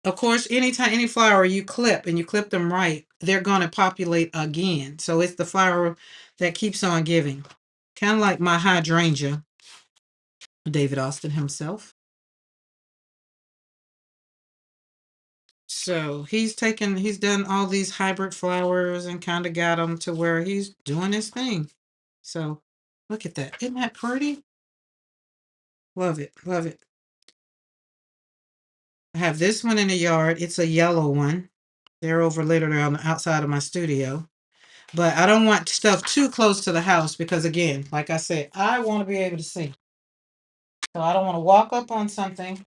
of course, anytime any flower you clip and you clip them right, they're gonna populate again. So it's the flower that keeps on giving. Kind of like my hydrangea, David Austin himself. So he's done all these hybrid flowers and kind of got them to where he's doing his thing. So look at that. Isn't that pretty? Love it. Love it. I have this one in the yard. It's a yellow one. They're over literally on the outside of my studio. But I don't want stuff too close to the house because, again, like I said, I want to be able to see. So I don't want to walk up on something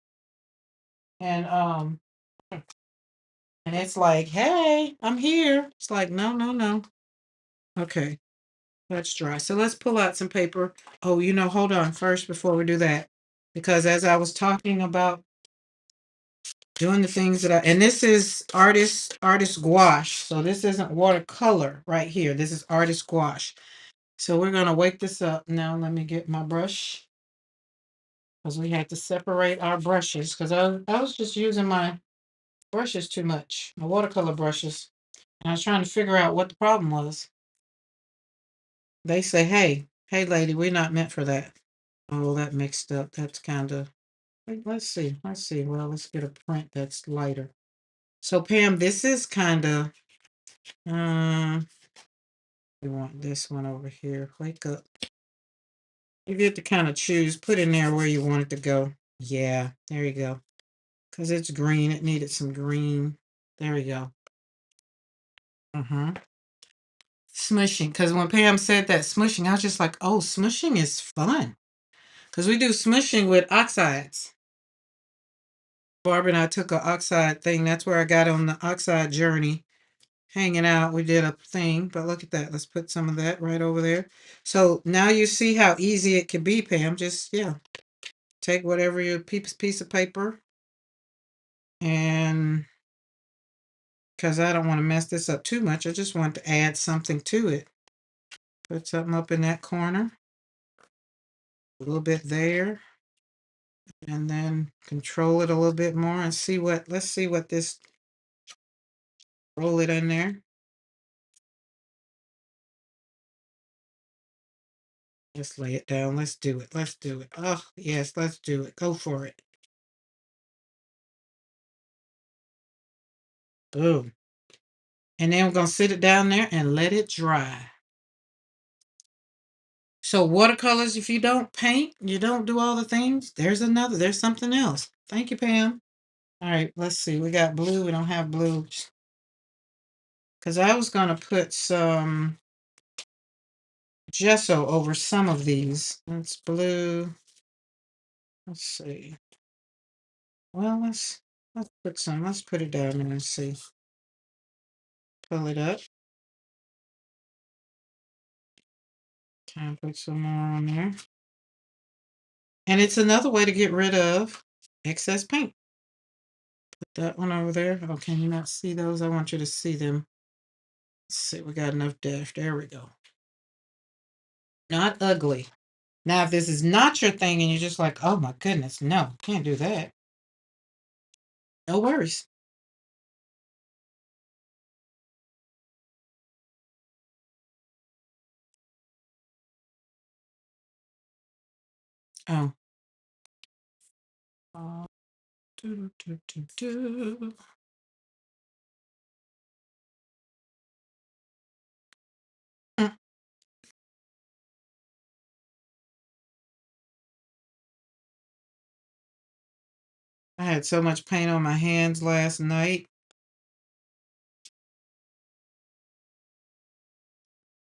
and it's like, hey, I'm here. It's like, no, no, no. Okay, that's dry. So let's pull out some paper. Oh, hold on first before we do that. Because as I was talking about doing the things that and this is artist gouache. So this isn't watercolor right here. This is artist gouache. So we're gonna wake this up now. Let me get my brush because we had to separate our brushes because I was just using my brushes too much, my watercolor brushes. And I was trying to figure out what the problem was. They say, hey lady, we're not meant for that. Oh, that mixed up. That's kind of, let's see. Well, let's get a print that's lighter. So Pam, this is kind of, we want this one over here. Wake up. You get to kind of choose, put in there where you want it to go. Yeah, there you go. Because it's green. It needed some green. There we go. Smushing. Because when Pam said that smushing, I was just like, oh, smushing is fun. Because we do smushing with oxides. Barbara and I took an oxide thing. That's where I got on the oxide journey. Hanging out, we did a thing. But look at that. Let's put some of that right over there. So now you see how easy it can be, Pam. Just, yeah. Take whatever your piece of paper. And because I don't want to mess this up too much, I just want to add something to it. Put something up in that corner. A little bit there. And then control it a little bit more and let's see what this, roll it in there. Let's lay it down. Let's do it. Let's do it. Oh, yes, let's do it. Go for it. Boom. And then we're going to sit it down there and let it dry. So watercolors, if you don't paint, you don't do all the things, there's something else. Thank you, Pam. All right, let's see. We got blue. We don't have blue. Because I was going to put some gesso over some of these. That's blue. Let's see. Well, let's put it down there and see. Pull it up. Time to put some more on there. And it's another way to get rid of excess paint. Put that one over there. Oh, can you not see those? I want you to see them. Let's see, we got enough dash. There we go. Not ugly. Now, if this is not your thing and you're just like, oh my goodness, no, can't do that. No worries. Oh. Do, do, do, do. Mm. I had so much paint on my hands last night.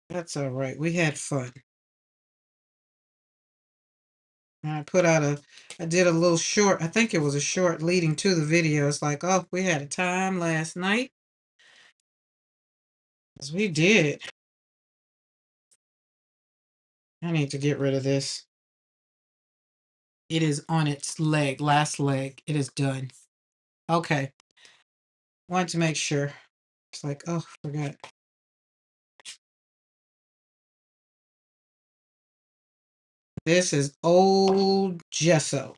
That's all right. We had fun. And I did a little short, I think it was a short leading to the video. It's like, oh, we had a time last night. Yes, we did. I need to get rid of this. It is on its last leg. It is done. Okay. Wanted to make sure. It's like, oh, forgot. This is old gesso.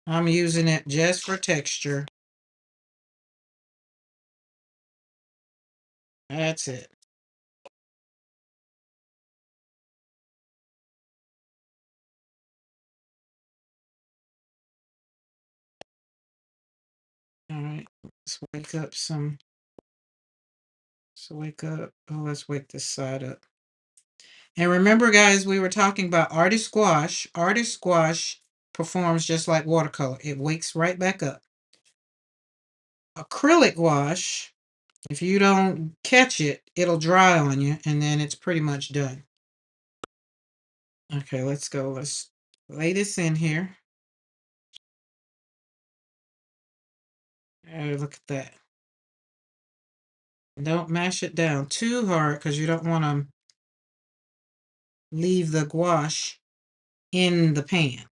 I'm using it just for texture. That's it. All right. Let's wake up some. So wake up. Oh, let's wake this side up. And remember, guys, we were talking about artist gouache. Artist gouache performs just like watercolor. It wakes right back up. Acrylic gouache, if you don't catch it, it'll dry on you, and then it's pretty much done. Okay, let's go. Let's lay this in here. Oh, look at that. Don't mash it down too hard because you don't want to leave the gouache in the pan.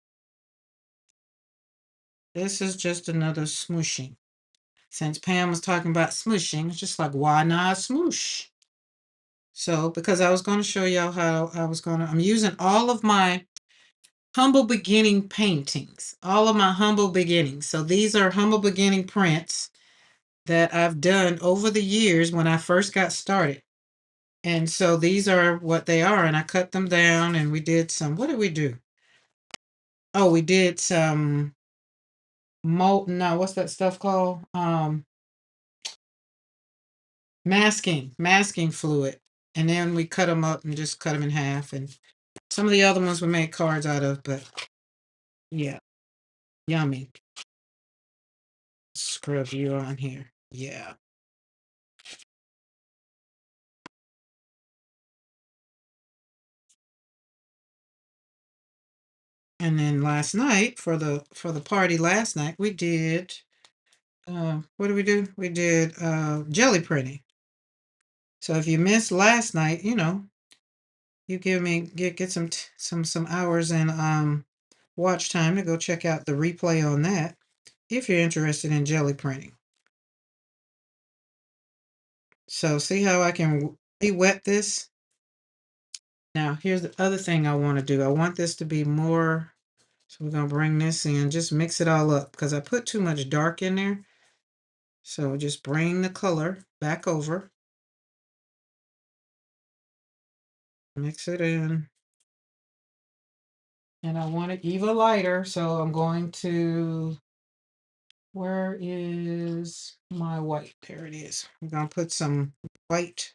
This is just another smooshing. Since Pam was talking about smooshing, it's just like, why not smoosh? So, because I was going to show y'all how I'm using all of my humble beginning paintings, all of my humble beginnings. So these are humble beginning prints that I've done over the years when I first got started. And so these are what they are. And I cut them down and we did some, what did we do? Oh, we did some molten, no, what's that stuff called? Masking fluid. And then we cut them up and just cut them in half. And some of the other ones we made cards out of, but yeah, yummy. Scrub you on here. Yeah. And then last night for the party last night we did what did we do? We did jelly printing. So if you missed last night, you know, you get some hours and watch time to go check out the replay on that if you're interested in jelly printing. So see how I can re-wet this? Now here's the other thing I want to do. I want this to be more, so we're going to bring this in, just mix it all up because I put too much dark in there. So just bring the color back over, mix it in. And I want it even lighter, so I'm going to, where is my white? There it is. I'm going to put some white.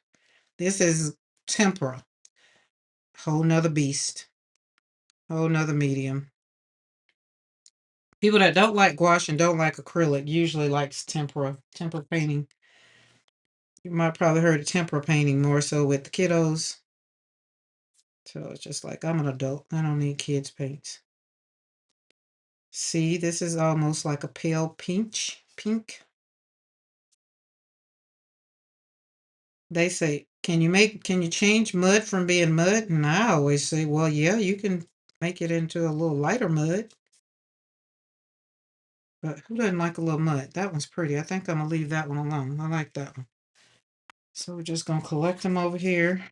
This is tempera, whole nother beast, whole nother medium. People that don't like gouache and don't like acrylic usually likes tempera painting. You might probably heard of tempera painting more so with the kiddos. So it's just like, I'm an adult. I don't need kids' paints. See, this is almost like a pale pink. They say, can you change mud from being mud? And I always say, well, yeah, you can make it into a little lighter mud. But who doesn't like a little mud? That one's pretty. I think I'm going to leave that one alone. I like that one. So we're just going to collect them over here.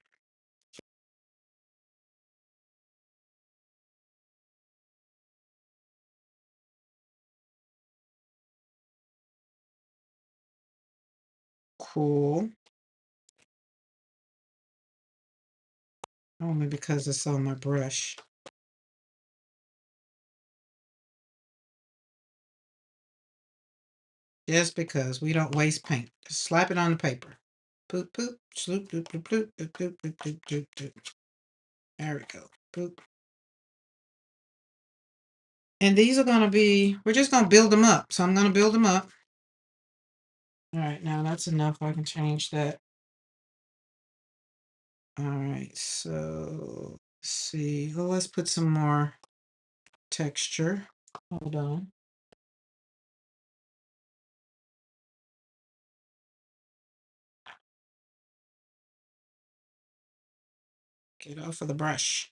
Cool. Only because it's on my brush. Just because we don't waste paint. Just slap it on the paper. Poop, poop, sloop, doop, doop, doop, doop, doop, doop, doop, doop, doop. There we go. Poop. And these are going to be, we're just going to build them up. So I'm going to build them up. All right, now that's enough. I can change that. All right, so let's see. Well, let's put some more texture. Hold on. Get off of the brush.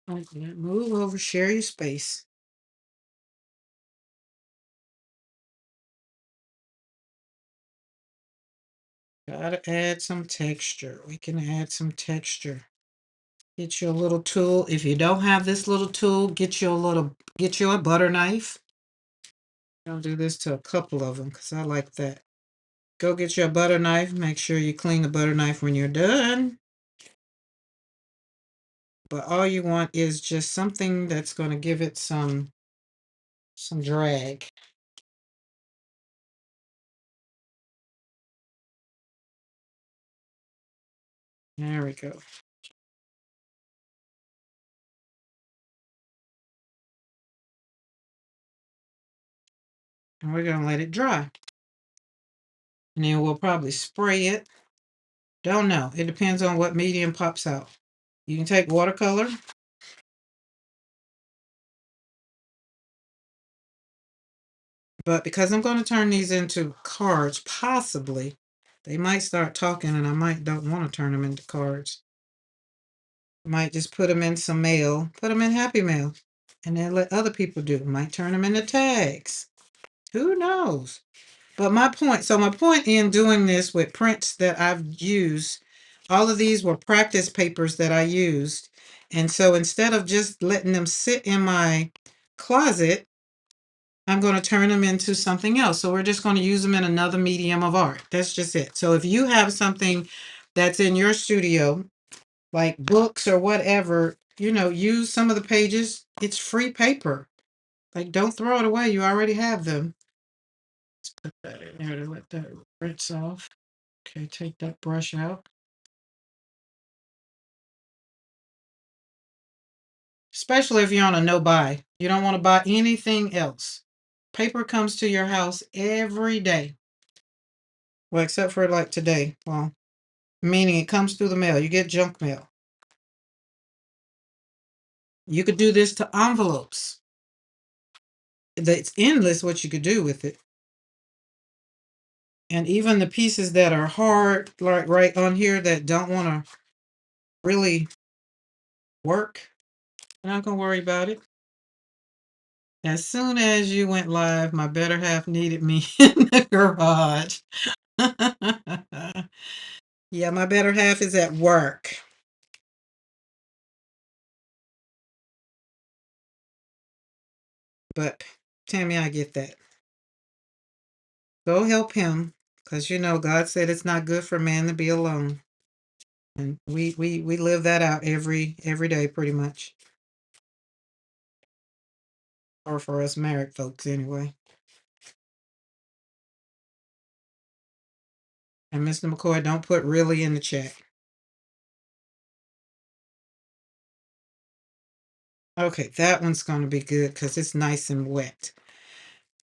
Okay, move over, share your space. Gotta add some texture. We can add some texture. Get you a little tool. If you don't have this little tool, get you a butter knife. I'll do this to a couple of them because I like that. Go get your butter knife. Make sure you clean the butter knife when you're done. But all you want is just something that's going to give it some drag. There we go. And we're going to let it dry. And then we'll probably spray it. Don't know. It depends on what medium pops out. You can take watercolor. But because I'm going to turn these into cards, possibly, they might start talking and I might don't want to turn them into cards. I might just put them in some mail, put them in Happy Mail, and then let other people do. Might turn them into tags. Who knows? But my point in doing this with prints that I've used, all of these were practice papers that I used. And so instead of just letting them sit in my closet, I'm going to turn them into something else. So we're just going to use them in another medium of art. That's just it. So if you have something that's in your studio, like books or whatever, use some of the pages. It's free paper. Like, don't throw it away. You already have them. Let's put that in there to let that rinse off. Okay, take that brush out. Especially if you're on a no buy. You don't want to buy anything else. Paper comes to your house every day. Well, except for like today. Well, meaning it comes through the mail. You get junk mail. You could do this to envelopes. It's endless what you could do with it. And even the pieces that are hard, like right on here, that don't want to really work, I'm not going to worry about it. As soon as you went live, my better half needed me in the garage. Yeah, my better half is at work. But Tammy, I get that. Go help him, because God said it's not good for man to be alone. And we live that out every day pretty much. Or for us married folks anyway. And Mr. McCoy, don't put really in the chat. Okay, that one's going to be good because it's nice and wet.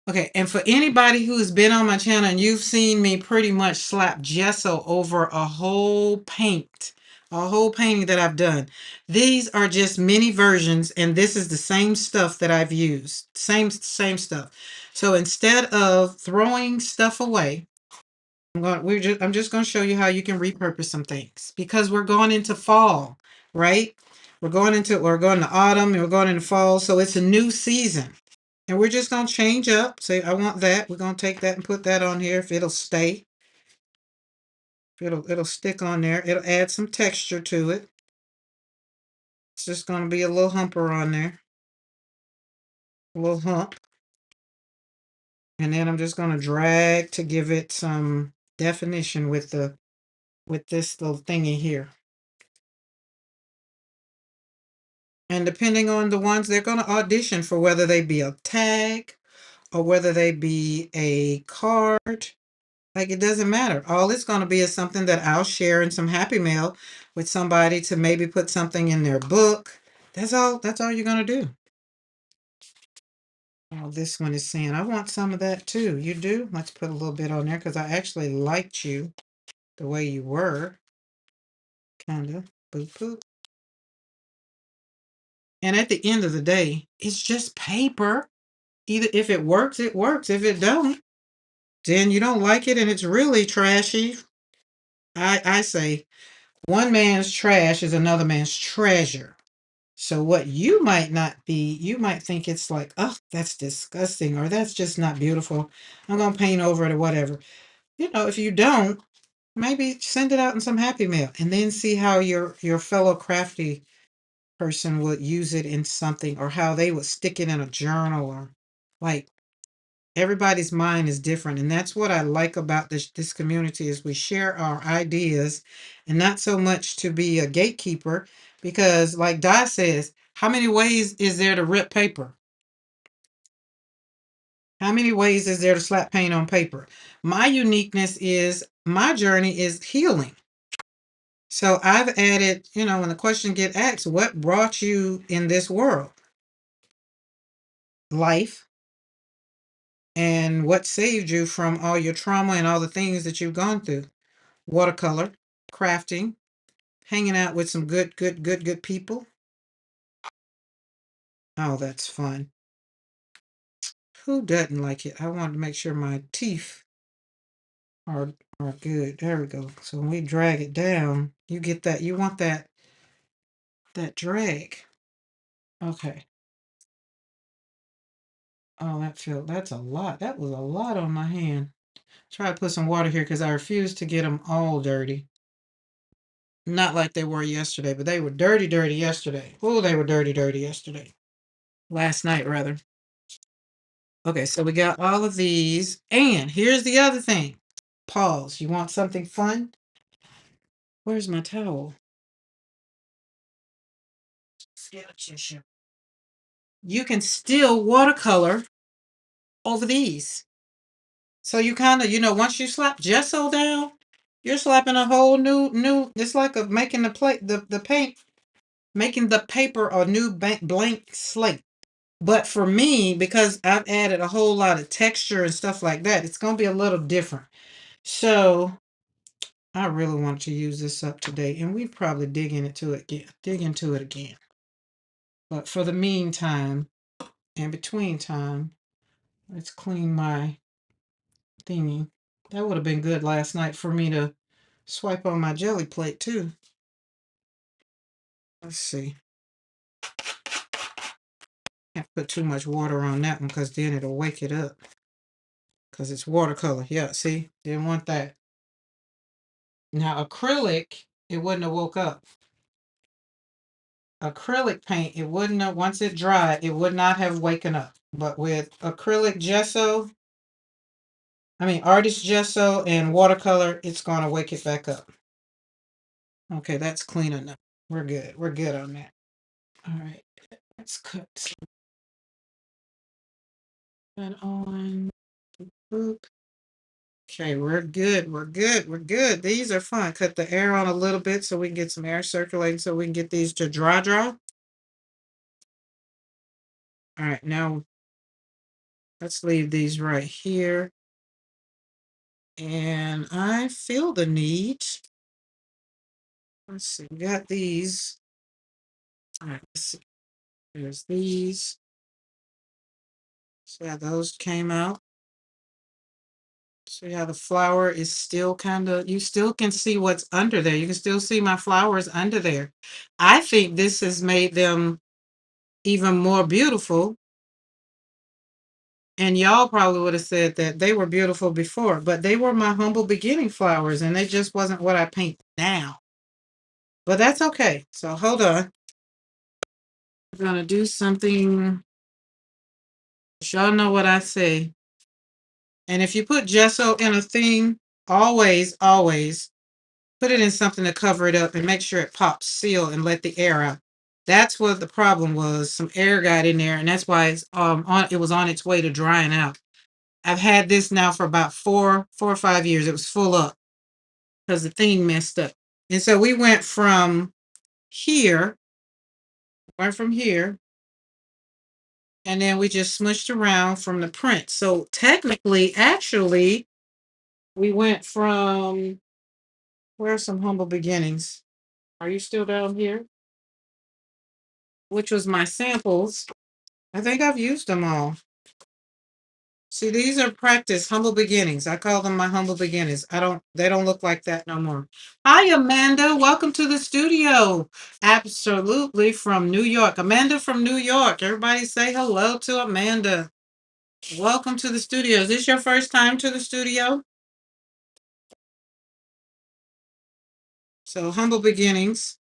Okay, and for anybody who's been on my channel and you've seen me pretty much slap gesso over a whole painting that I've done. These are just mini versions, and this is the same stuff that I've used. Same stuff. So instead of throwing stuff away, I'm just going to show you how you can repurpose some things because we're going into fall, right? We're going to autumn and we're going into fall, so it's a new season. And we're just going to change up. Say, I want that. We're going to take that and put that on here if it'll stay. It'll stick on there. It'll add some texture to it. It's just going to be a little humper on there. A little hump. And then I'm just going to drag to give it some definition with this little thingy here. And depending on the ones, they're going to audition for whether they be a tag or whether they be a card. Like it doesn't matter. All it's going to be is something that I'll share in some happy mail with somebody to maybe put something in their book. That's all. That's all you're going to do. Oh, this one is saying, I want some of that too. You do? Let's put a little bit on there because I actually liked you the way you were. Kind of. Boop, boop. And at the end of the day, it's just paper. Either if it works, it works. If it don't, then you don't like it and it's really trashy. I say one man's trash is another man's treasure. So what you might not be, you might think it's like, oh, that's disgusting, or that's just not beautiful. I'm gonna paint over it or whatever. If you don't, maybe send it out in some happy mail and then see how your fellow crafty person would use it in something, or how they would stick it in a journal, or like everybody's mind is different. And that's what I like about this community is we share our ideas, and not so much to be a gatekeeper, because like Di says, how many ways is there to rip paper? How many ways is there to slap paint on paper? My uniqueness is my journey is healing. So I've added, when the question get asked, what brought you in this world? Life. And what saved you from all your trauma and all the things that you've gone through? Watercolor, crafting, hanging out with some good people. Oh, that's fun. Who doesn't like it? I wanted to make sure my teeth are good. There we go. So when we drag it down, you get that. You want that drag. Okay. Oh, that's a lot. That was a lot on my hand. Try to put some water here because I refuse to get them all dirty. Not like they were yesterday, but they were dirty, dirty yesterday. Oh, they were dirty, dirty yesterday. Last night, rather. Okay, so we got all of these. And here's the other thing. Pause. You want something fun? Where's my towel? You can still watercolor over these. So you kind of, once you slap gesso down, you're slapping a whole new. It's like making the paint, making the paper a new blank slate. But for me, because I've added a whole lot of texture and stuff like that, it's going to be a little different. So I really want to use this up today, and we probably dig into it again. But for the meantime, and between time, let's clean my thingy. That would have been good last night for me to swipe on my jelly plate too. Let's see. Can't put too much water on that one because then it'll wake it up. Because it's watercolor. Yeah, see? Didn't want that. Now acrylic, it wouldn't have woke up. Acrylic paint, it wouldn't have, once it dried, it would not have waken up. But with acrylic gesso, artist gesso and watercolor, it's going to wake it back up. Okay, that's clean enough. We're good. We're good on that. All right, let's cut that on. Boop. Okay, we're good. We're good. We're good. These are fun. Cut the air on a little bit so we can get some air circulating so we can get these to dry. All right, now let's leave these right here. And I feel the need. Let's see, we got these. All right, let's see. There's these. So yeah, those came out. So yeah, the flower is still you still can see what's under there. You can still see my flowers under there. I think this has made them even more beautiful. And y'all probably would have said that they were beautiful before, but they were my humble beginning flowers, and they just wasn't what I paint now. But that's okay. So hold on. I'm gonna do something. Y'all know what I say. And if you put gesso in a thing, always put it in something to cover it up and make sure it pops, seal, and let the air out. That's what the problem was. Some air got in there, and that's why it was on its way to drying out. I've had this now for about 4 or 5 years. It was full up because the thing messed up. And so we here, went from here, and then we just smushed around from the print. So technically, actually, we went from where's some humble beginnings? Are you still down here? Which was my samples. I think I've used them all. See, these are practice humble beginnings. I call them my humble beginnings. They don't look like that no more. Hi, Amanda. Welcome to the studio. Absolutely from New York. Amanda from New York. Everybody say hello to Amanda. Welcome to the studio. Is this your first time to the studio? So, humble beginnings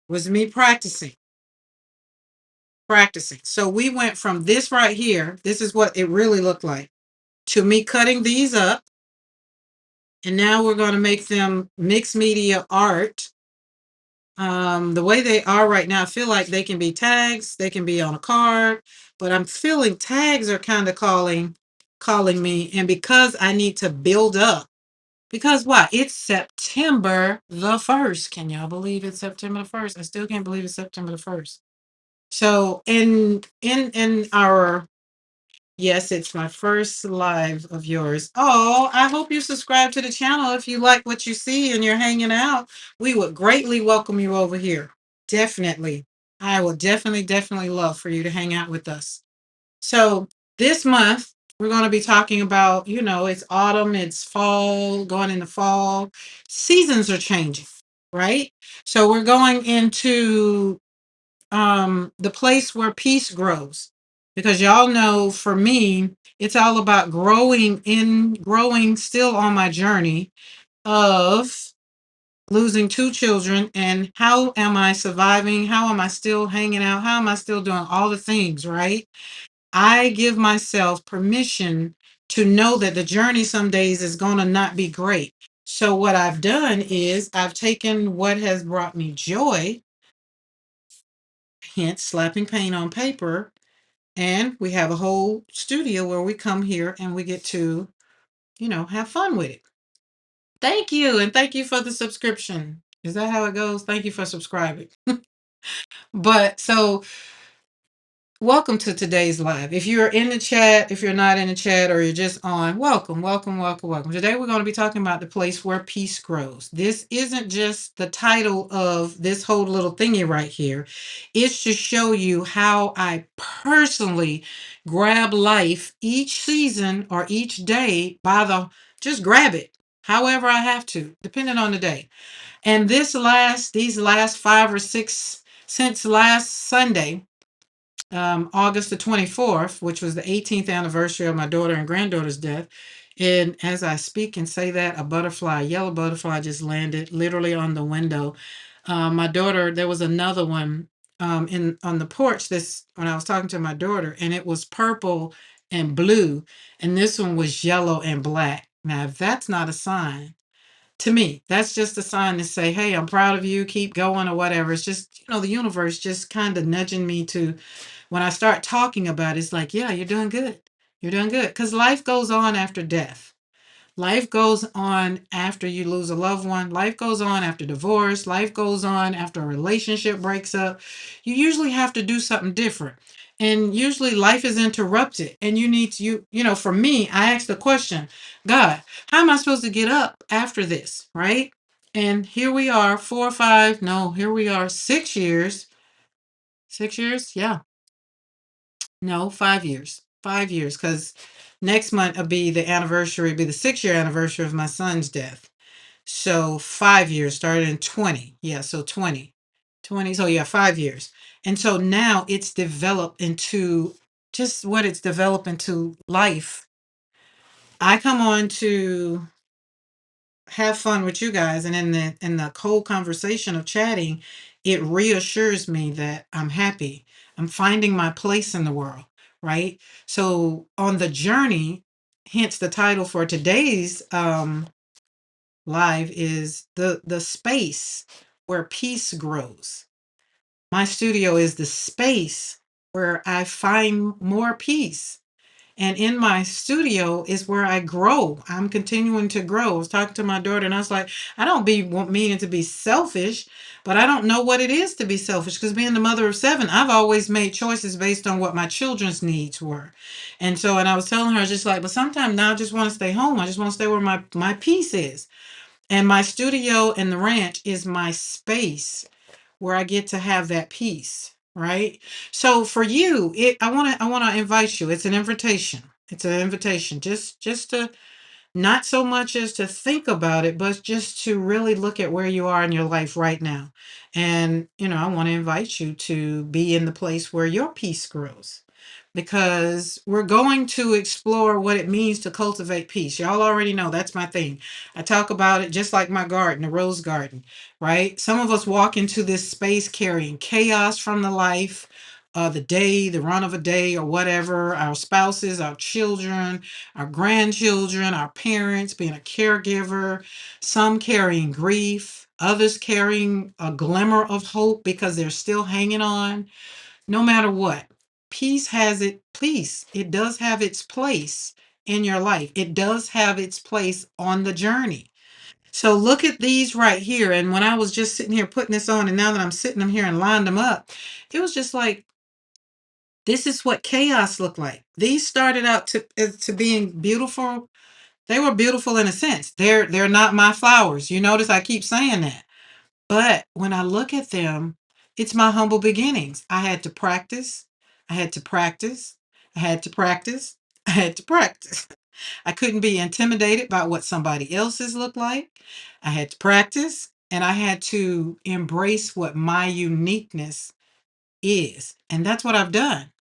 was me practicing. So, we went from this right here. This is what it really looked like to me cutting these up. And now we're going to make them mixed media art. The way they are right now, I feel like they can be tags, they can be on a card, but I'm feeling tags are kind of calling me. And because I need to build up, because why? It's September the 1st. Can y'all believe it's September the 1st? I still can't believe it's September the 1st. So in our yes, it's my first live of yours. Oh, I hope you subscribe to the channel if you like what you see and you're hanging out. We would greatly welcome you over here. Definitely. I would definitely love for you to hang out with us. So this month, we're going to be talking about, it's autumn, it's fall, going into fall. Seasons are changing, right? So we're going into the place where peace grows, because y'all know for me it's all about growing still on my journey of losing 2 children, and how am I surviving, how am I still hanging out, how am I still doing all the things, right? I give myself permission to know that the journey some days is going to not be great. So what I've done is I've taken what has brought me joy, hence slapping paint on paper. And we have a whole studio where we come here and we get to, have fun with it. Thank you. And thank you for the subscription. Is that how it goes? Thank you for subscribing. But so welcome to today's live. If you're in the chat, if you're not in the chat, or you're just on, welcome. Today we're going to be talking about the place where peace grows. This isn't just the title of this whole little thingy right here. It's to show you how I personally grab life each season or each day just grab it however I have to, depending on the day. And these last 5 or 6 since last Sunday, August the 24th, which was the 18th anniversary of my daughter and granddaughter's death. And as I speak and say that, a yellow butterfly just landed literally on the window. My daughter, there was another one on the porch when I was talking to my daughter, and it was purple and blue, and this one was yellow and black. Now, if that's not a sign, to me, that's just a sign to say, hey, I'm proud of you, keep going, or whatever. It's just, the universe just kind of nudging me to, when I start talking about it, it's like, yeah, you're doing good. You're doing good. Because life goes on after death. Life goes on after you lose a loved one. Life goes on after divorce. Life goes on after a relationship breaks up. You usually have to do something different. And usually life is interrupted. And you need to, for me, I asked the question, God, how am I supposed to get up after this? Right? And here we are, 4 or 5, no, here we are, 6 years. 6 years? Yeah. No, 5 years. 5 years, because next month will be the 6 year anniversary of my son's death. So 5 years started in 20. Yeah, so 20. So yeah, 5 years. And so now it's developed into just what it's developed into life. I come on to have fun with you guys, and in the whole conversation of chatting, it reassures me that I'm happy. I'm finding my place in the world, right? So on the journey, hence the title for today's live is the space where peace grows. My studio is the space where I find more peace. And in my studio is where I grow. I'm continuing to grow. I was talking to my daughter and I was like, I don't be meaning to be selfish, but I don't know what it is to be selfish because being the mother of seven, I've always made choices based on what my children's needs were. And so, and I was telling her, I was just like, but sometimes now I just want to stay home. I just want to stay where my peace is. And my studio and the ranch is my space where I get to have that peace, right? So for you, I want to invite you. It's an invitation. It's an invitation just to not so much as to think about it, but just to really look at where you are in your life right now. And, I want to invite you to be in the place where your peace grows because we're going to explore what it means to cultivate peace. Y'all already know that's my thing. I talk about it just like my garden, the rose garden, right? Some of us walk into this space carrying chaos from the life, the day, the run of a day, or whatever, our spouses, our children, our grandchildren, our parents, being a caregiver, some carrying grief, others carrying a glimmer of hope because they're still hanging on. No matter what, peace, it does have its place in your life. It does have its place on the journey. So look at these right here. And when I was just sitting here putting this on, and now that I'm sitting them here and lined them up, it was just like, this is what chaos looked like. These started out to being beautiful. They were beautiful in a sense. They're not my flowers. You notice I keep saying that. But when I look at them, it's my humble beginnings. I had to practice. I had to practice. I had to practice. I had to practice. I couldn't be intimidated by what somebody else's looked like. I had to practice and I had to embrace what my uniqueness is. And that's what I've done.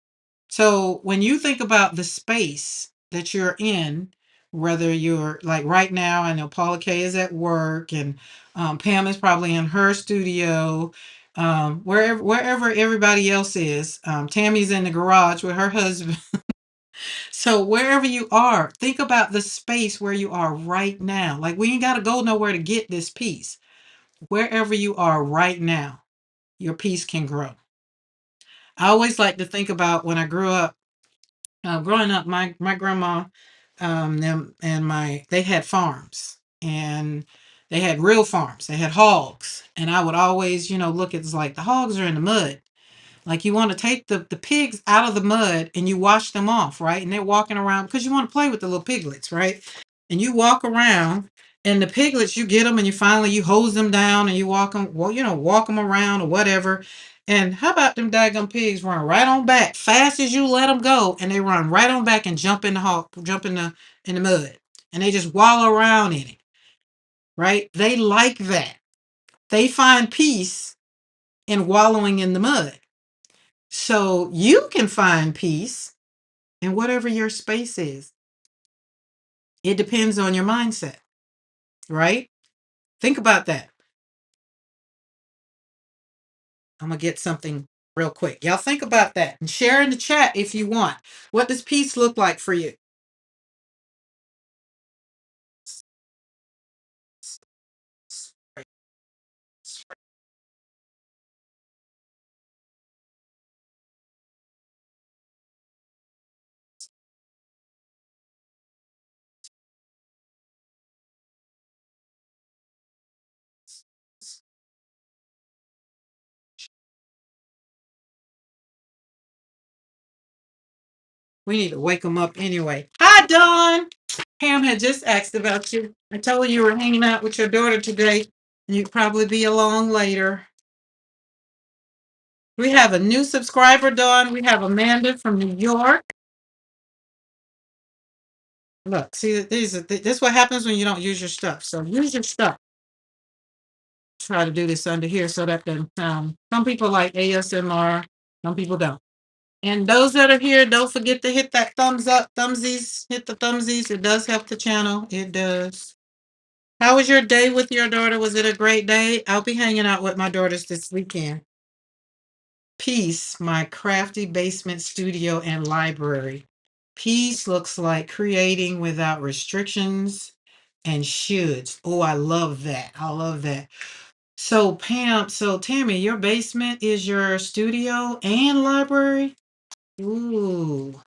So when you think about the space that you're in, whether you're like right now, I know Paula K is at work and Pam is probably in her studio, wherever everybody else is. Tammy's in the garage with her husband. So wherever you are, think about the space where you are right now. Like we ain't got to go nowhere to get this peace. Wherever you are right now, your peace can grow. I always like to think about when I grew up. Growing up, my grandma, them and they had farms and they had real farms. They had hogs, and I would always, look at it's like the hogs are in the mud. Like you want to take the pigs out of the mud and you wash them off, right? And they're walking around because you want to play with the little piglets, right? And you walk around and the piglets, you get them and you hose them down and you walk them, well, walk them around or whatever. And how about them daggum pigs run right on back, fast as you let them go, and they run right on back and jump in the mud, and they just wallow around in it, right? They like that. They find peace in wallowing in the mud. So you can find peace in whatever your space is. It depends on your mindset, right? Think about that. I'm going to get something real quick. Y'all think about that and share in the chat if you want. What does peace look like for you? We need to wake them up anyway. Hi, Dawn. Pam had just asked about you. I told her you were hanging out with your daughter today, and you'd probably be along later. We have a new subscriber, Dawn. We have Amanda from New York. Look, see, this is what happens when you don't use your stuff. So use your stuff. Try to do this under here so that the some people like ASMR, some people don't. And those that are here, don't forget to hit that thumbs up, thumbsies, hit the thumbsies. It does help the channel. It does. How was your day with your daughter? Was it a great day? I'll be hanging out with my daughters this weekend. Peace, my crafty basement studio and library. Peace looks like creating without restrictions and shoulds. Oh, I love that. I love that. So Pam, so Tammy, your basement is your studio and library? Ooh.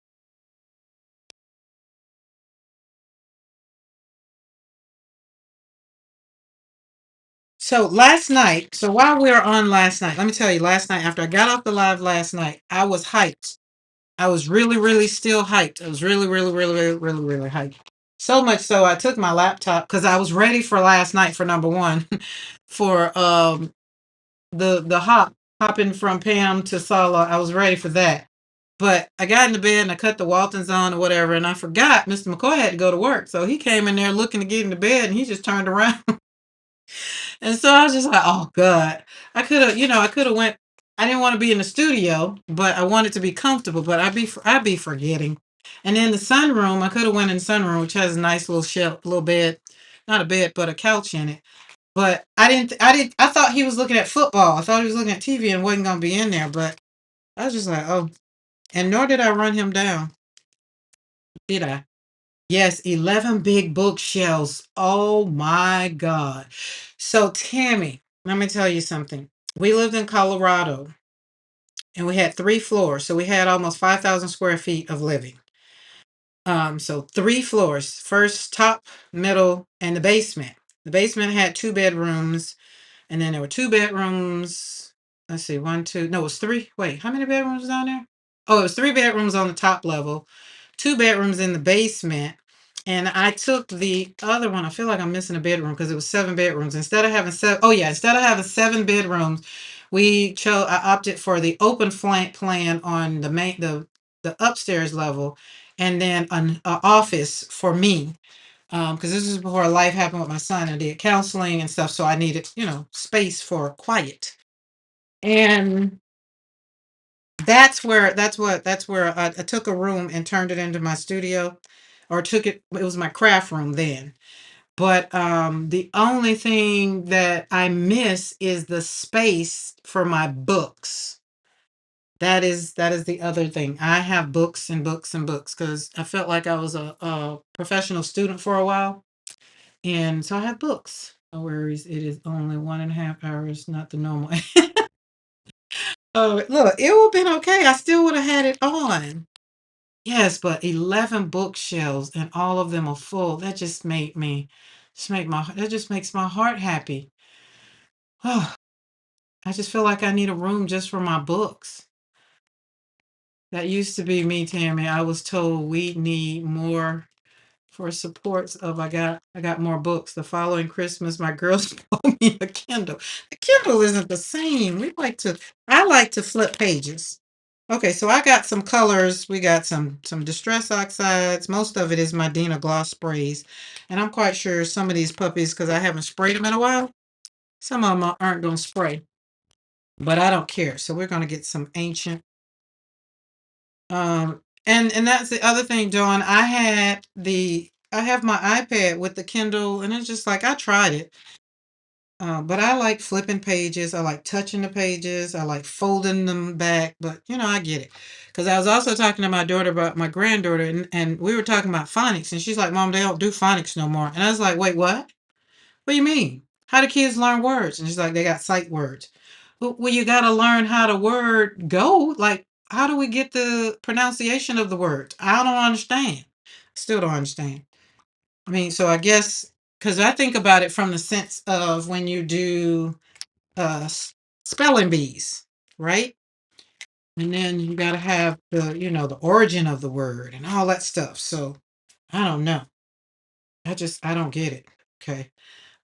So last night, so while we were on last night, let me tell you, last night, after I got off the live last night, I was hyped. I was really, really still hyped. I was really, really, really, really, really, really hyped. So much so I took my laptop because I was ready for last night for number one, for the hopping from Pam to Sala. I was ready for that. But I got into bed and I cut the Waltons on or whatever, and I forgot Mr. McCoy had to go to work. So he came in there looking to get into bed and he just turned around. And so I was just like, oh God. I could have, I could have went. I didn't want to be in the studio, but I wanted to be comfortable, but I'd be forgetting. And then the sunroom, I could have went in the sunroom, which has a nice little shelf, little bed, not a bed, but a couch in it. But I thought he was looking at football. I thought he was looking at TV and wasn't going to be in there. But I was just like, oh, and nor did I run him down, did I? Yes, 11 big bookshelves. Oh my God. So, Tammy, let me tell you something. We lived in Colorado and we had 3 floors. So, we had almost 5,000 square feet of living. So 3 floors, first, top, middle, and the basement. The basement had 2 bedrooms. And then there were 2 bedrooms. Let's see, one, two. No, it was three. Wait, how many bedrooms down there? Oh, it was 3 bedrooms on the top level, 2 bedrooms in the basement. And I took the other one. I feel like I'm missing a bedroom because it was 7 bedrooms. Instead of having seven, oh yeah, instead of having 7 bedrooms, we chose. I opted for the open flank plan on the upstairs level, and then an office for me, because this is before life happened with my son. I did counseling and stuff, so I needed, space for quiet. And that's where I took a room and turned it into my studio, or took it. It was my craft room then. But the only thing that I miss is the space for my books. That is the other thing. I have books and books and books because I felt like I was a professional student for a while. And so I have books. No worries. It is only 1.5 hours, not the normal. Oh, look, it would have been okay. I still would have had it on. Yes, but 11 bookshelves and all of them are full. That just that just makes my heart happy. Oh, I just feel like I need a room just for my books. That used to be me, Tammy. I was told we need more for supports of I got more books. The following Christmas, my girls bought me a Kindle. The Kindle isn't the same. I like to flip pages. Okay, so I got some colors. We got some distress oxides. Most of it is my Dina gloss sprays. And I'm quite sure some of these puppies, because I haven't sprayed them in a while, some of them aren't going to spray. But I don't care. So we're going to get some ancient. And that's the other thing, Dawn. I have my iPad with the Kindle, and it's just like I tried it. But I like flipping pages. I like touching the pages. I like folding them back. But I get it. Because I was also talking to my daughter about my granddaughter, and we were talking about phonics, and she's like, "Mom, they don't do phonics no more." And I was like, "Wait, what? What do you mean? How do kids learn words?" And she's like, "They got sight words." Well, you got to learn how the word go. Like, how do we get the pronunciation of the words? I don't understand. Still don't understand. I mean, so I guess because I think about it from the sense of when you do spelling bees, right? And then you got to have the origin of the word and all that stuff. So I don't know. I don't get it. Okay.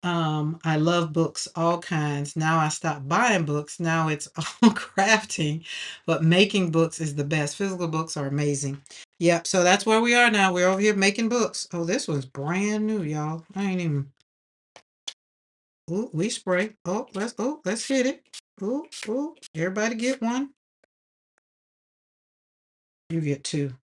I love books, all kinds. Now I stopped buying books. Now it's all crafting, but making books is the best. Physical books are amazing. Yep. So that's where we are now. We're over here making books. Oh, this was brand new, y'all. I ain't even. Oh, we spray. Let's hit it. Oh, everybody get one. You get two.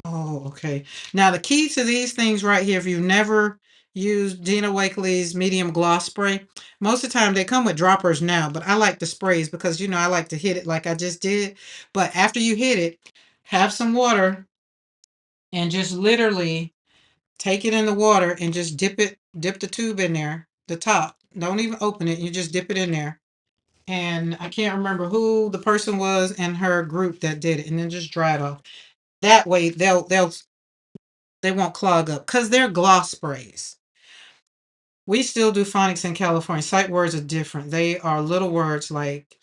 Oh, okay. Now the key to these things right here, if you've never used Gina Wakely's medium gloss spray, most of the time they come with droppers now, but I like the sprays because I like to hit it like I just did. But after you hit it, have some water and just literally take it in the water and just dip the tube in there, the top, Don't even open it. You just dip it in there. And I can't remember who the person was in her group that did it, and then just dry it off. That way they won't clog up because they're gloss sprays. We still do phonics in California. Sight words are different. They are little words like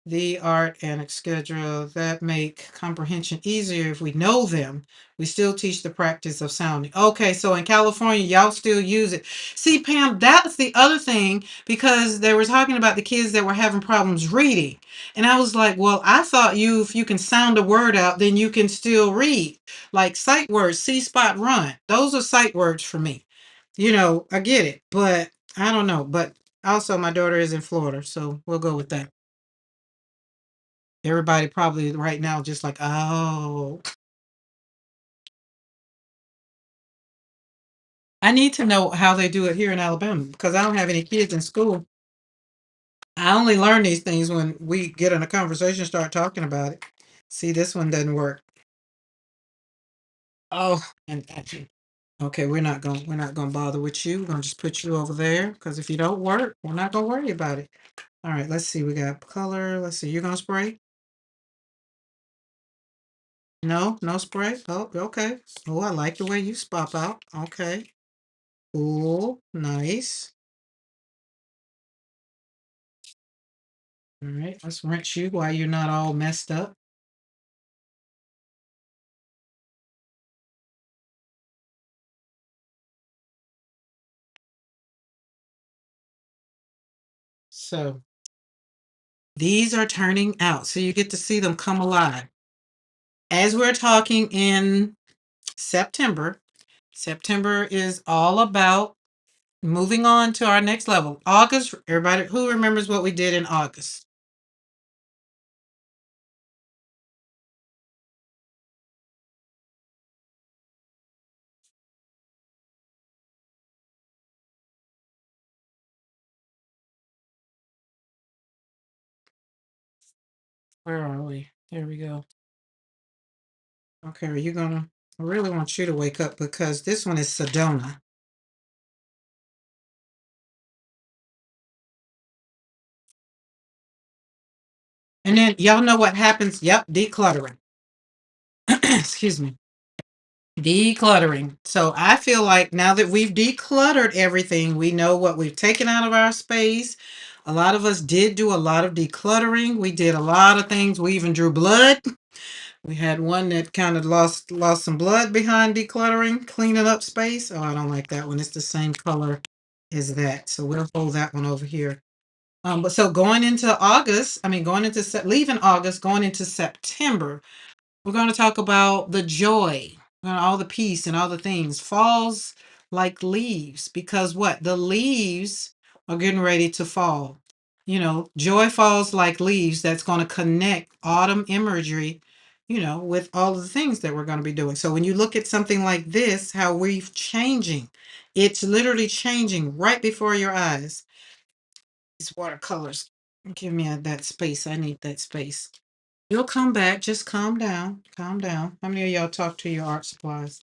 the, art, and etc. that make comprehension easier if we know them. We still teach the practice of sounding. Okay, so in California, y'all still use it. See, Pam, that's the other thing because they were talking about the kids that were having problems reading. And I was like, well, I thought if you can sound a word out, then you can still read. Like sight words, see, spot, run. Those are sight words for me. I get it, but I don't know. But also, my daughter is in Florida, so we'll go with that. Everybody probably right now just like, oh, I need to know how they do it here in Alabama because I don't have any kids in school. I only learn these things when we get in a conversation, start talking about it. See, this one doesn't work. Oh, and actually, okay, we're not gonna bother with you. We're gonna just put you over there because if you don't work, we're not gonna worry about it. All right, let's see. We got color. Let's see. You're gonna spray? No, no spray. Oh, okay. Oh, I like the way you spop out. Okay. Cool. Nice. All right. Let's rinse you while you're not all messed up. So these are turning out. So you get to see them come alive. As we're talking in September, September is all about moving on to our next level. August, everybody who remembers what we did in August? Where are we? There we go. Okay, are you gonna? I really want you to wake up because this one is Sedona. And then y'all know what happens? Yep, decluttering. Excuse me. Decluttering. So I feel like now that we've decluttered everything, we know what we've taken out of our space. A lot of us did do a lot of decluttering. We did a lot of things. We even drew blood. We had one that kind of lost some blood behind decluttering, cleaning up space. Oh, I don't like that one. It's the same color as that. So we'll hold that one over here. But so going into August, I mean, leaving August, going into September, we're going to talk about the joy, all the peace and all the things. Falls like leaves because what? The leaves are getting ready to fall. Joy falls like leaves. That's going to connect autumn imagery, with all of the things that we're going to be doing. So when you look at something like this, how we're changing, it's literally changing right before your eyes. These watercolors. Give me that space. I need that space. You'll come back. Just calm down. Calm down. How many of y'all talk to your art supplies?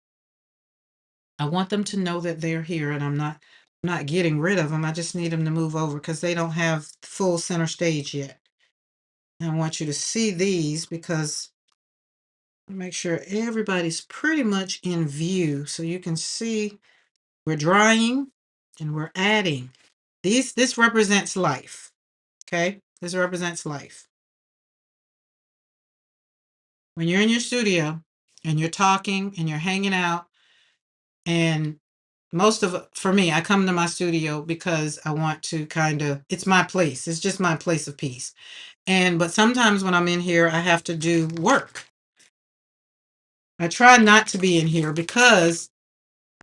I want them to know that they're here and I'm not getting rid of them. I just need them to move over because they don't have full center stage yet. And I want you to see these because make sure everybody's pretty much in view so you can see we're drying and we're adding. This represents life. Okay? This represents life. When you're in your studio and you're talking and you're hanging out, and for me, I come to my studio because I want to it's my place. It's just my place of peace. But sometimes when I'm in here, I have to do work. I try not to be in here because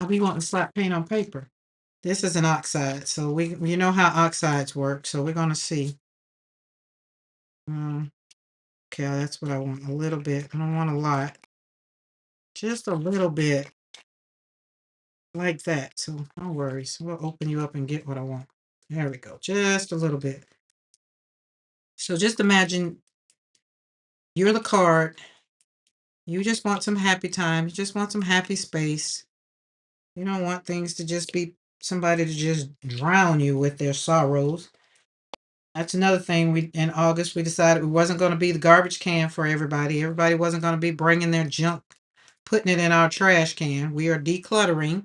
I'll be wanting to slap paint on paper. This is an oxide, so you know how oxides work. So we're gonna see. Okay, that's what I want. A little bit. I don't want a lot. Just a little bit. Like that. So no worries. We'll open you up and get what I want. There we go. Just a little bit. So just imagine you're the card. You just want some happy time. You just want some happy space. You don't want things to just be somebody to just drown you with their sorrows. That's another thing. We in August we decided we wasn't going to be the garbage can for everybody. Everybody wasn't going to be bringing their junk, putting it in our trash can. We are decluttering.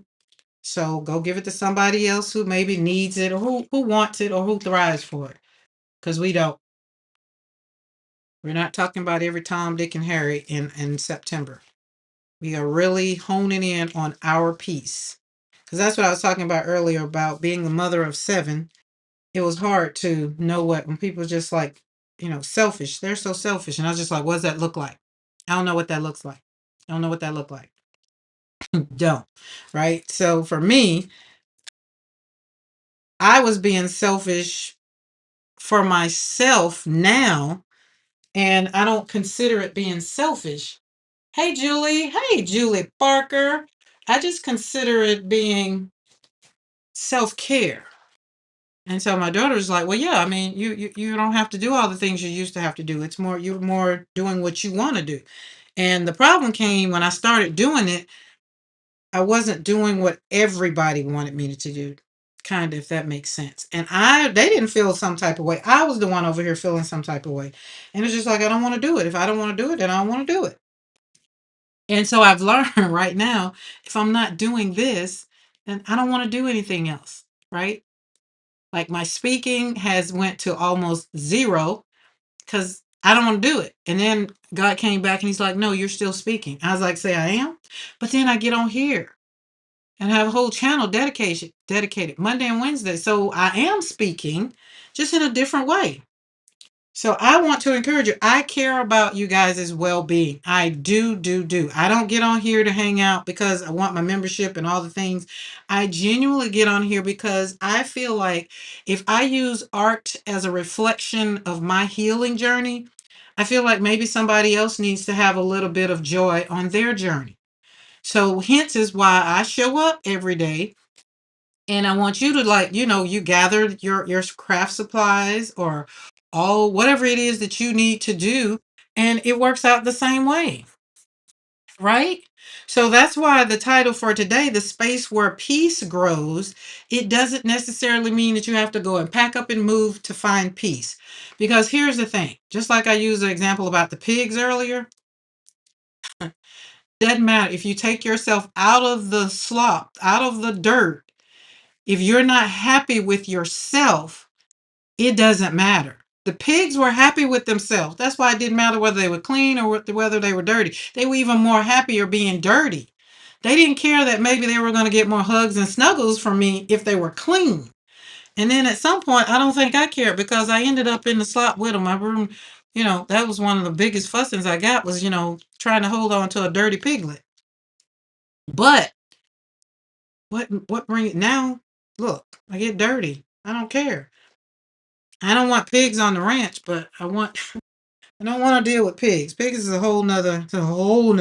So go give it to somebody else who maybe needs it or who wants it or who thrives for it. Because we don't. We're not talking about every Tom, Dick, and Harry in September. We are really honing in on our piece. Because that's what I was talking about earlier about being the mother of seven. It was hard to know what when people just like, selfish. They're so selfish. And I was just like, what does that look like? I don't know what that looks like. I don't know what that looked like. Don't. Right. So for me, I was being selfish for myself now, and I don't consider it being selfish. Hey, Julie Parker. I just consider it being self care. And so my daughter's like, well, yeah, I mean, you don't have to do all the things you used to have to do. It's more, you're more doing what you want to do. And the problem came when I started doing it, I wasn't doing what everybody wanted me to do, kind of, if that makes sense. And they didn't feel some type of way. I was the one over here feeling some type of way. And it's just like, I don't want to do it. If I don't want to do it, then I don't want to do it. And so I've learned right now, if I'm not doing this, then I don't want to do anything else. Right. Like my speaking has went to almost zero because I don't want to do it. And then God came back and he's like, no, you're still speaking. I was like, say I am. But then I get on here and have a whole channel dedicated Monday and Wednesday. So I am speaking just in a different way. So I want to encourage you. I care about you guys' well-being. I do. I don't get on here to hang out because I want my membership and all the things. I genuinely get on here because I feel like if I use art as a reflection of my healing journey, I feel like maybe somebody else needs to have a little bit of joy on their journey. So hence is why I show up every day. And I want you to, like, you gather your craft supplies or all whatever it is that you need to do, and it works out the same way, right? So that's why the title for today, The Space Where Peace Grows, it doesn't necessarily mean that you have to go and pack up and move to find peace. Because here's the thing, just like I used the example about the pigs earlier, doesn't matter if you take yourself out of the slop, out of the dirt. If you're not happy with yourself, it doesn't matter. The pigs were happy with themselves. That's why it didn't matter whether they were clean or whether they were dirty. They were even more happier being dirty. They didn't care that maybe they were going to get more hugs and snuggles from me if they were clean. And then at some point, I don't think I cared because I ended up in the slop with them. My room, that was one of the biggest fussings I got was, trying to hold on to a dirty piglet. But what bring it now? Look, I get dirty. I don't care. I don't want pigs on the ranch, but I don't want to deal with pigs. Pigs is a whole nother thing. Don't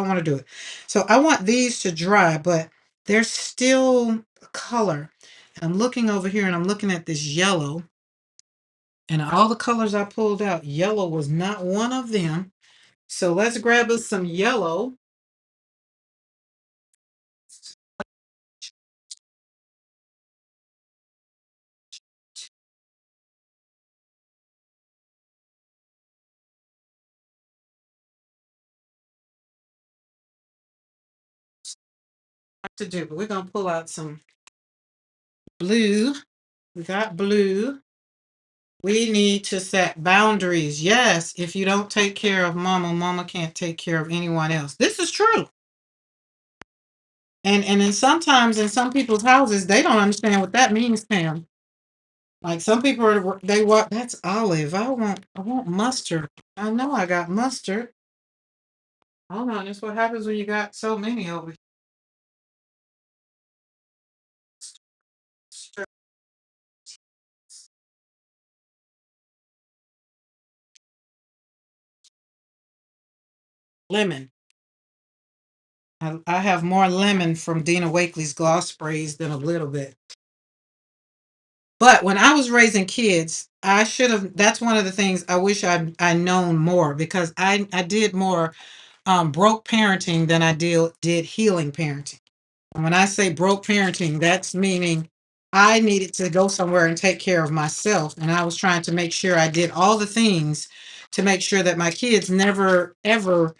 want to do it. So I want these to dry, but there's still a color. I'm looking over here and I'm looking at this yellow, and all the colors I pulled out, yellow was not one of them. So let's grab us some yellow. To do, but we're gonna pull out some blue. We got blue. We need to set boundaries. Yes, if you don't take care of mama, mama can't take care of anyone else. This is true. And then sometimes in some people's houses, they don't understand what that means, Pam. Like some people they want that's olive. I want mustard. I know I got mustard. Hold on, that's what happens when you got so many over here. Lemon. I have more lemon from Dina Wakley's gloss sprays than a little bit. But when I was raising kids, I should have. That's one of the things I wish I known more because I did more broke parenting than I did healing parenting. When I say broke parenting, that's meaning I needed to go somewhere and take care of myself. And I was trying to make sure I did all the things to make sure that my kids never, ever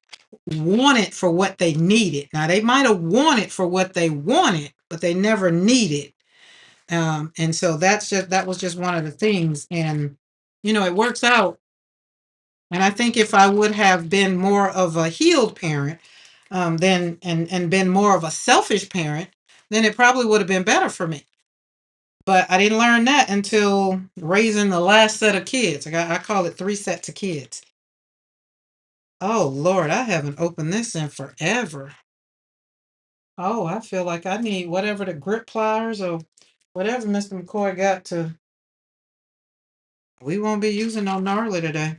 wanted for what they needed. Now, they might have wanted for what they wanted, but they never needed. And so that was just one of the things. And, it works out. And I think if I would have been more of a healed parent, then and been more of a selfish parent, then it probably would have been better for me. But I didn't learn that until raising the last set of kids. I call it 3 sets of kids. Oh Lord, I haven't opened this in forever. Oh, I feel like I need whatever the grip pliers or whatever Mr. McCoy got to. We won't be using no gnarly today.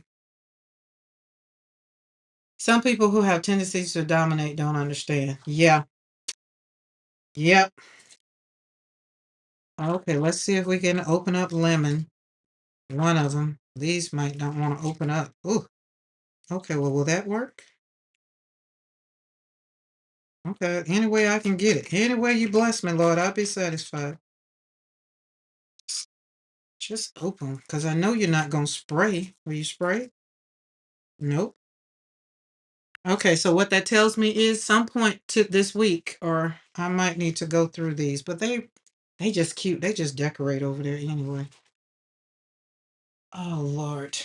Some people who have tendencies to dominate don't understand. Yeah. Yep. Okay, let's see if we can open up lemon. One of them. These might not want to open up. Ooh. Okay, well, will that work? Okay, any way I can get it. Any way you bless me, Lord, I'll be satisfied. Just open, because I know you're not going to spray. Will you spray? Nope. Okay, so what that tells me is some point to this week, or I might need to go through these, but they just cute. They just decorate over there anyway. Oh, Lord.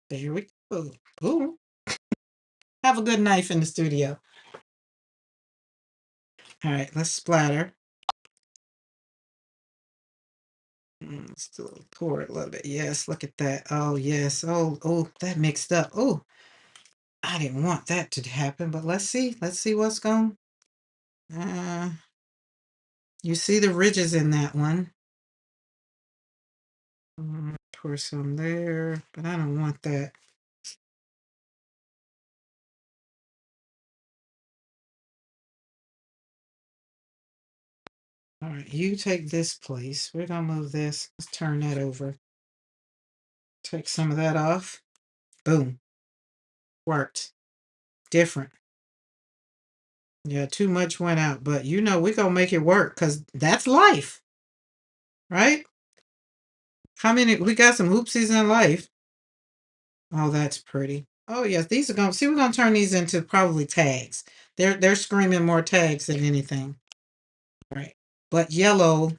There we go. Ooh. Have a good knife in the studio. All right, let's splatter. Still pour it a little bit. Yes, look at that. Oh, yes. Oh, that mixed up. Oh, I didn't want that to happen, but let's see. Let's see what's going. Uh, you see the ridges in that one. Pour some there, but I don't want that. All right, you take this place. We're gonna move this. Let's turn that over. Take some of that off. Boom. Worked. Different. Yeah, too much went out, but we're gonna make it work because that's life, right? How many we got some oopsies in life? Oh, that's pretty. Oh yes, these are gonna see we're gonna turn these into probably tags. They're screaming more tags than anything. Right. But yellow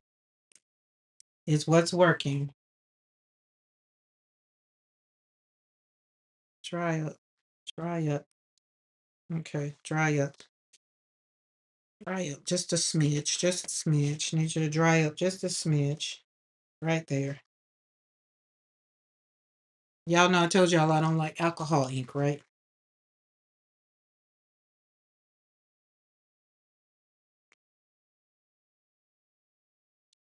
is what's working. Dry up. Dry up. Okay, dry up. Dry up just a smidge. Just a smidge. Need you to dry up just a smidge. Right there. Y'all know I told y'all I don't like alcohol ink, right?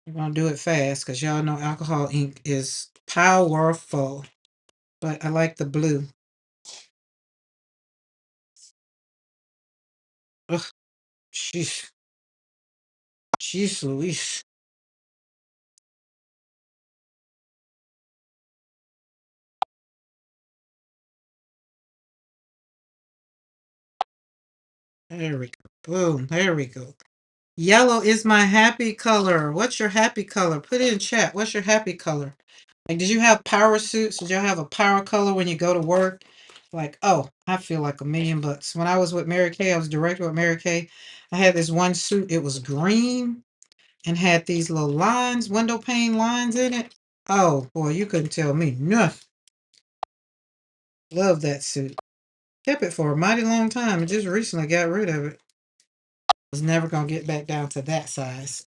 We're gonna do it fast because y'all know alcohol ink is powerful. But I like the blue. Ugh, jeez. Jeez Louise. There we go. Boom. There we go. Yellow is my happy color. What's your happy color? Put it in chat. What's your happy color? Like, did you have power suits? Did y'all have a power color when you go to work? Like, oh, I feel like $1,000,000. When I was with Mary Kay, I was director with Mary Kay. I had this one suit. It was green and had these little lines, window pane lines in it. Oh boy, you couldn't tell me nothing. Love that suit. Kept it for a mighty long time and just recently got rid of it. Was never gonna get back down to that size.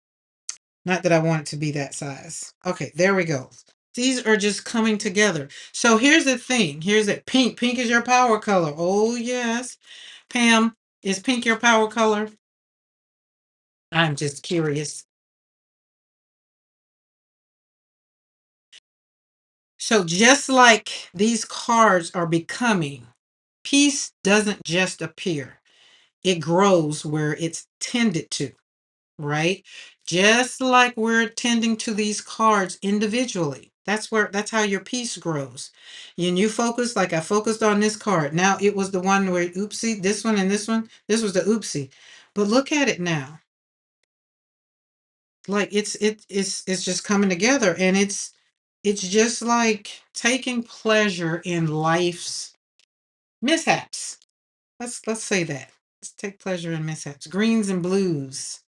Not that I want it to be that size. Okay, there we go. These are just coming together. So here's the thing. Here's it. Pink. Pink is your power color. Oh, yes. Pam, is pink your power color? I'm just curious. So just like these cards are becoming, peace doesn't just appear. It grows where it's tended to, right? Just like we're tending to these cards individually. That's how your piece grows. And you focus, like I focused on this card. Now it was the one where oopsie, this one and this one, this was the oopsie. But look at it now. Like it's just coming together, and it's just like taking pleasure in life's mishaps. Let's say that. Let's take pleasure in mishaps. Greens and blues.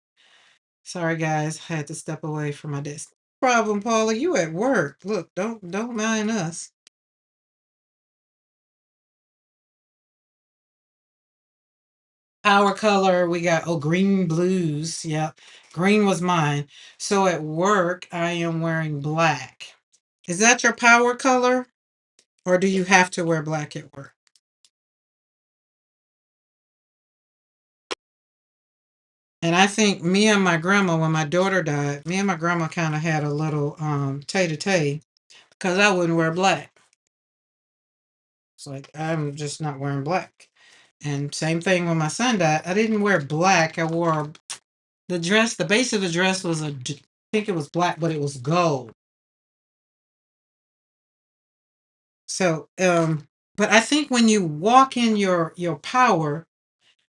Sorry guys, I had to step away from my desk. Problem, Paula, you at work. Look, don't mind us. Our color, we got green blues. Yep. Green was mine. So at work, I am wearing black. Is that your power color? Or do you have to wear black at work? And I think me and my grandma, when my daughter died, me and my grandma kind of had a little tay-to-tay because I wouldn't wear black. It's like I'm just not wearing black. And same thing when my son died. I didn't wear black. I wore the dress. The base of the dress was I think it was black, but it was gold. So, but I think when you walk in your power,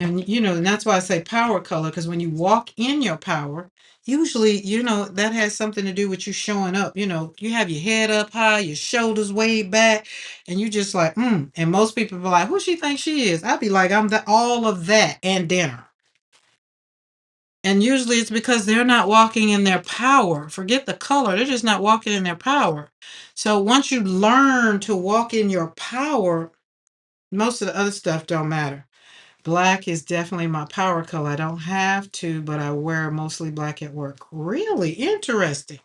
and and that's why I say power color, because when you walk in your power, usually, that has something to do with you showing up. You have your head up high, your shoulders way back, and you just like, And most people be like, who she thinks she is? I'd be like, I'm all of that and dinner. And usually it's because they're not walking in their power. Forget the color, they're just not walking in their power. So once you learn to walk in your power, most of the other stuff don't matter. Black is definitely my power color. I don't have to, but I wear mostly black at work. Really interesting.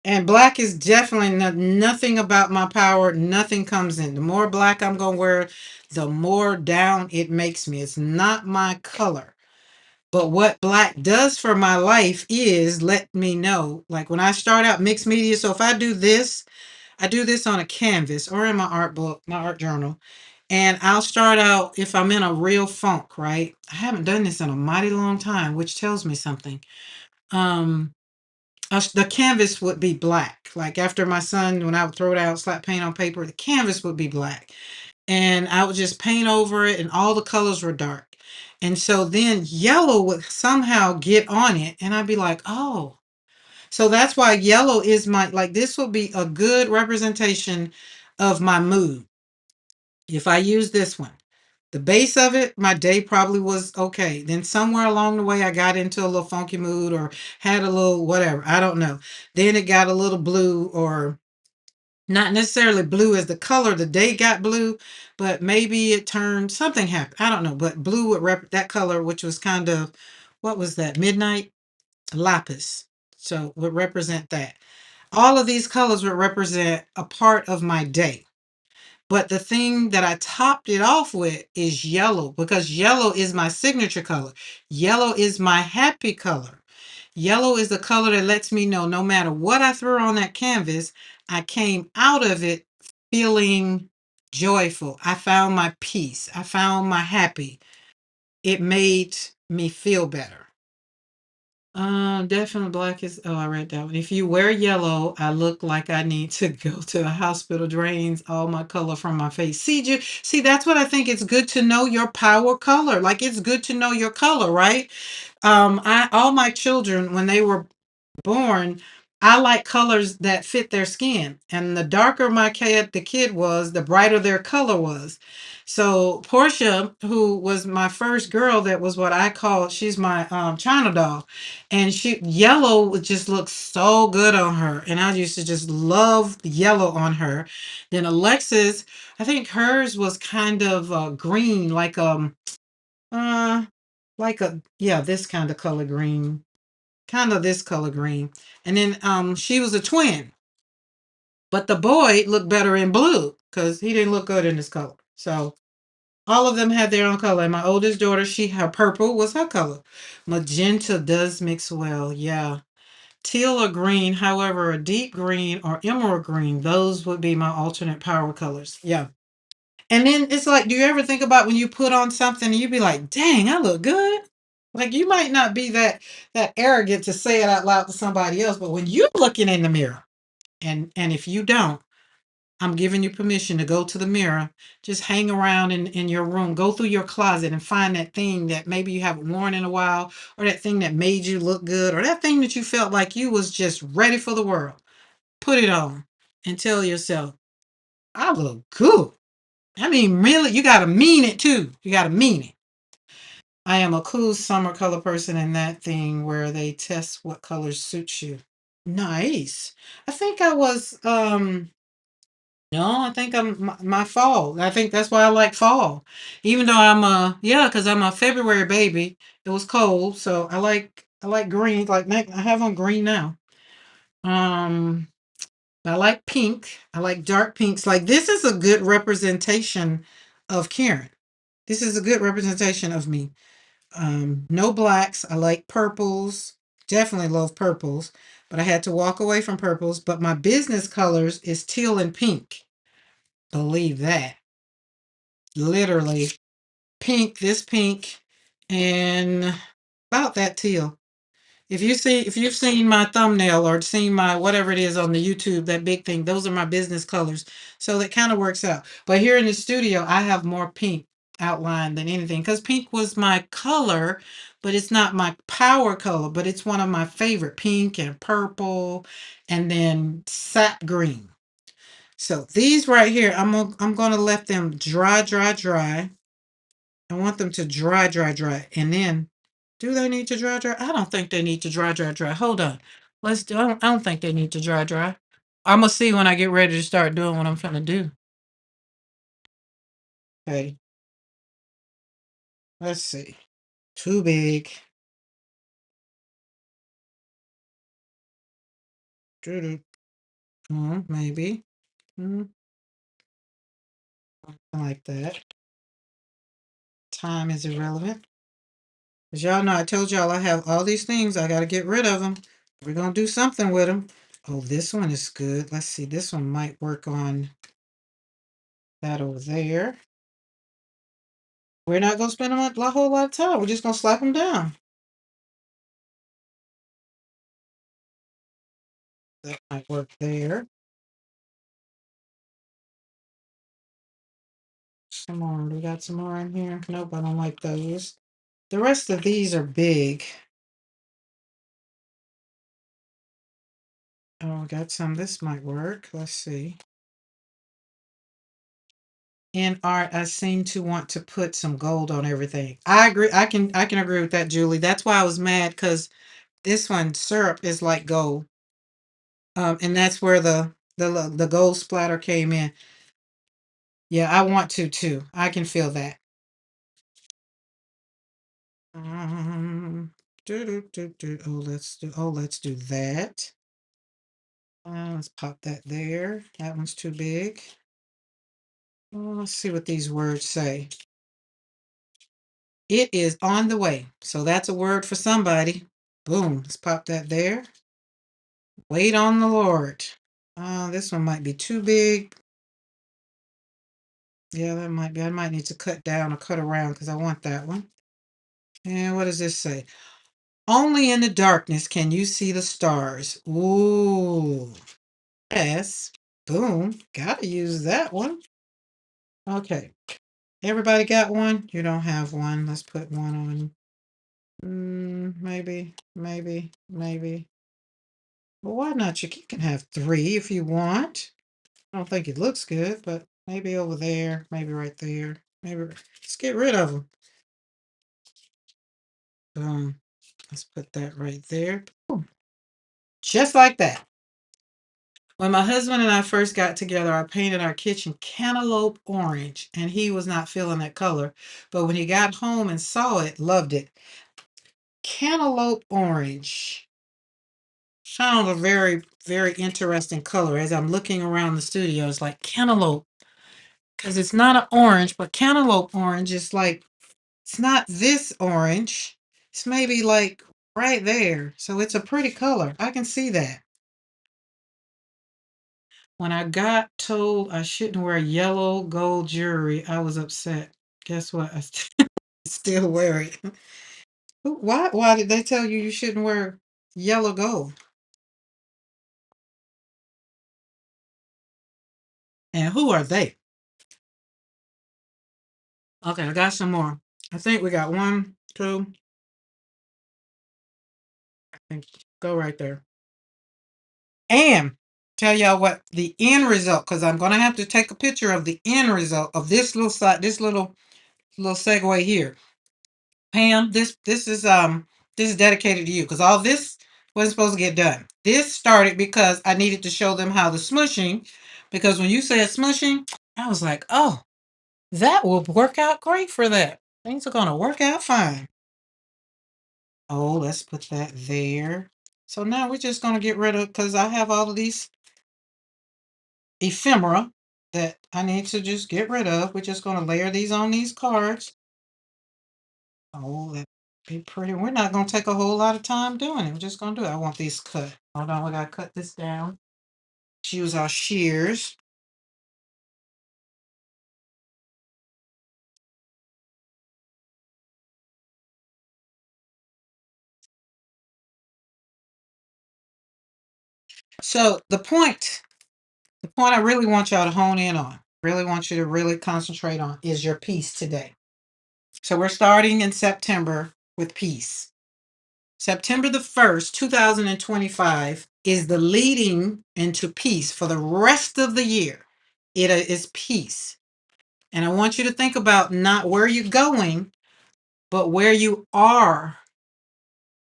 And black is definitely nothing about my power. Nothing comes in. The more black I'm going to wear, the more down it makes me. It's not my color. But what black does for my life is let me know. Like when I start out mixed media, so if I do this on a canvas or in my art book, my art journal. And I'll start out if I'm in a real funk, right? I haven't done this in a mighty long time, which tells me something. Um, the canvas would be black. Like after my son, when I would throw it out, slap paint on paper, the canvas would be black. And I would just paint over it, and all the colors were dark. And so then yellow would somehow get on it, and I'd be like, oh. So that's why yellow is like this will be a good representation of my mood if I use this one. The base of it, my day probably was okay. Then somewhere along the way, I got into a little funky mood or had a little whatever. I don't know. Then it got a little blue, or not necessarily blue as the color. The day got blue, but maybe it turned, something happened. I don't know. But blue would that color, which was kind of, what was that? Midnight lapis. So would represent that. All of these colors would represent a part of my day. But the thing that I topped it off with is yellow, because yellow is my signature color. Yellow is my happy color. Yellow is the color that lets me know no matter what I threw on that canvas, I came out of it feeling joyful. I found my peace. I found my happy. It made me feel better. Definitely black is. Oh, I read that one. If you wear yellow, I look like I need to go to the hospital. Drains all my color from my face. See, that's what I think. It's good to know your power color. Like it's good to know your color, right? All my children when they were born, I like colors that fit their skin. And the darker the kid was, the brighter their color was. So Portia, who was my first girl, that was what I call, she's my China doll. And yellow would just look so good on her. And I used to just love yellow on her. Then Alexis, I think hers was kind of green, uh like a, yeah, this kind of color green, kind of this color green. And then she was a twin, but the boy looked better in blue because he didn't look good in this color. So all of them had their own color. And my oldest daughter, her purple was her color. Magenta does mix well, yeah. Teal or green, however, a deep green or emerald green, those would be my alternate power colors. Yeah. And then it's like, do you ever think about when you put on something and you be like, dang, I look good? Like you might not be that arrogant to say it out loud to somebody else, but when you're looking in the mirror, and if you don't, I'm giving you permission to go to the mirror, just hang around in your room, go through your closet and find that thing that maybe you haven't worn in a while, or that thing that made you look good, or that thing that you felt like you was just ready for the world. Put it on and tell yourself, I look good. I mean, really, you got to mean it too. You got to mean it. I am a cool summer color person in that thing where they test what colors suit you. Nice. I think I was no, I think I'm my fall. I think that's why I like fall. Even though I'm a yeah, because I'm a February baby. It was cold, so I like green. Like I have on green now. Um, I like pink. I like dark pinks. Like this is a good representation of Karen. This is a good representation of me. No blacks. I like purples. Definitely love purples, but I had to walk away from purples. But my business colors is teal and pink. Believe that. Literally pink, this pink, and about that teal. If you've seen my thumbnail or seen my whatever it is on the YouTube, that big thing, those are my business colors. So that kind of works out. But here in the studio, I have more pink outline than anything because pink was my color, but it's not my power color, but it's one of my favorite, pink and purple, and then sap green. So these right here, I'm gonna let them dry, dry, dry. I want them to dry, dry, dry. And then, do they need to dry, dry? I don't think they need to dry, dry, dry. Hold on. Let's do, I don't think they need to dry, dry. I'm gonna see when I get ready to start doing what I'm gonna do. Okay, let's see. Too big. Doo-doo. Maybe. Mm, like that. Time is irrelevant. As y'all know, I told y'all I have all these things. I got to get rid of them. We're going to do something with them. Oh, this one is good. Let's see. This one might work on that over there. We're not going to spend a whole lot of time. We're just going to slap them down. That might work there. Some more. We got some more in here. Nope, I don't like those. The rest of these are big. Oh, we got some. This might work. Let's see. In art, I seem to want to put some gold on everything. I agree. I can agree with that, Julie. That's why I was mad because this one syrup is like gold. And that's where the gold splatter came in. Yeah, I want to too. I can feel that. Um, let's do that. Let's pop that there. That one's too big. Let's see what these words say. It is on the way. So that's a word for somebody. Boom. Let's pop that there. Wait on the Lord. This one might be too big. Yeah, that might be. I might need to cut down or cut around because I want that one. And what does this say? Only in the darkness can you see the stars. Ooh. Yes. Boom. Gotta use that one. Okay. Everybody got one? You don't have one. Let's put one on. Maybe, maybe, maybe. Well, why not? You can have three if you want. I don't think it looks good, but maybe over there, maybe right there. Maybe let's get rid of them. Let's put that right there. Boom. Just like that. When my husband and I first got together, I painted our kitchen cantaloupe orange, and he was not feeling that color. But when he got home and saw it, loved it. Cantaloupe orange. Found a very, very interesting color as I'm looking around the studio. It's like cantaloupe because it's not an orange, but cantaloupe orange is like, it's not this orange. It's maybe like right there. So it's a pretty color. I can see that. When I got told I shouldn't wear yellow gold jewelry, I was upset. Guess what? I still wear it. Why did they tell you you shouldn't wear yellow gold? And who are they? Okay, I got some more. I think we got one, two. I think go right there. And tell y'all what the end result, because I'm gonna have to take a picture of the end result of this little side, this little segue here. Pam, this is dedicated to you because all this wasn't supposed to get done. This started because I needed to show them how the smushing, because when you said smushing, I was like, oh, that will work out great for that. Things are gonna work out fine. Oh, let's put that there. So now we're just gonna get rid of, because I have all of these ephemera that I need to just get rid of. We're just gonna layer these on these cards. Oh, that be pretty. We're not gonna take a whole lot of time doing it. We're just gonna do it. I want these cut. Hold on, we gotta cut this down. Let's use our shears. So the point I really want y'all to hone in on, really want you to really concentrate on is your piece today. So we're starting in September with peace. September the 1st, 2025 is the leading into peace for the rest of the year. It is peace. And I want you to think about not where you're going, but where you are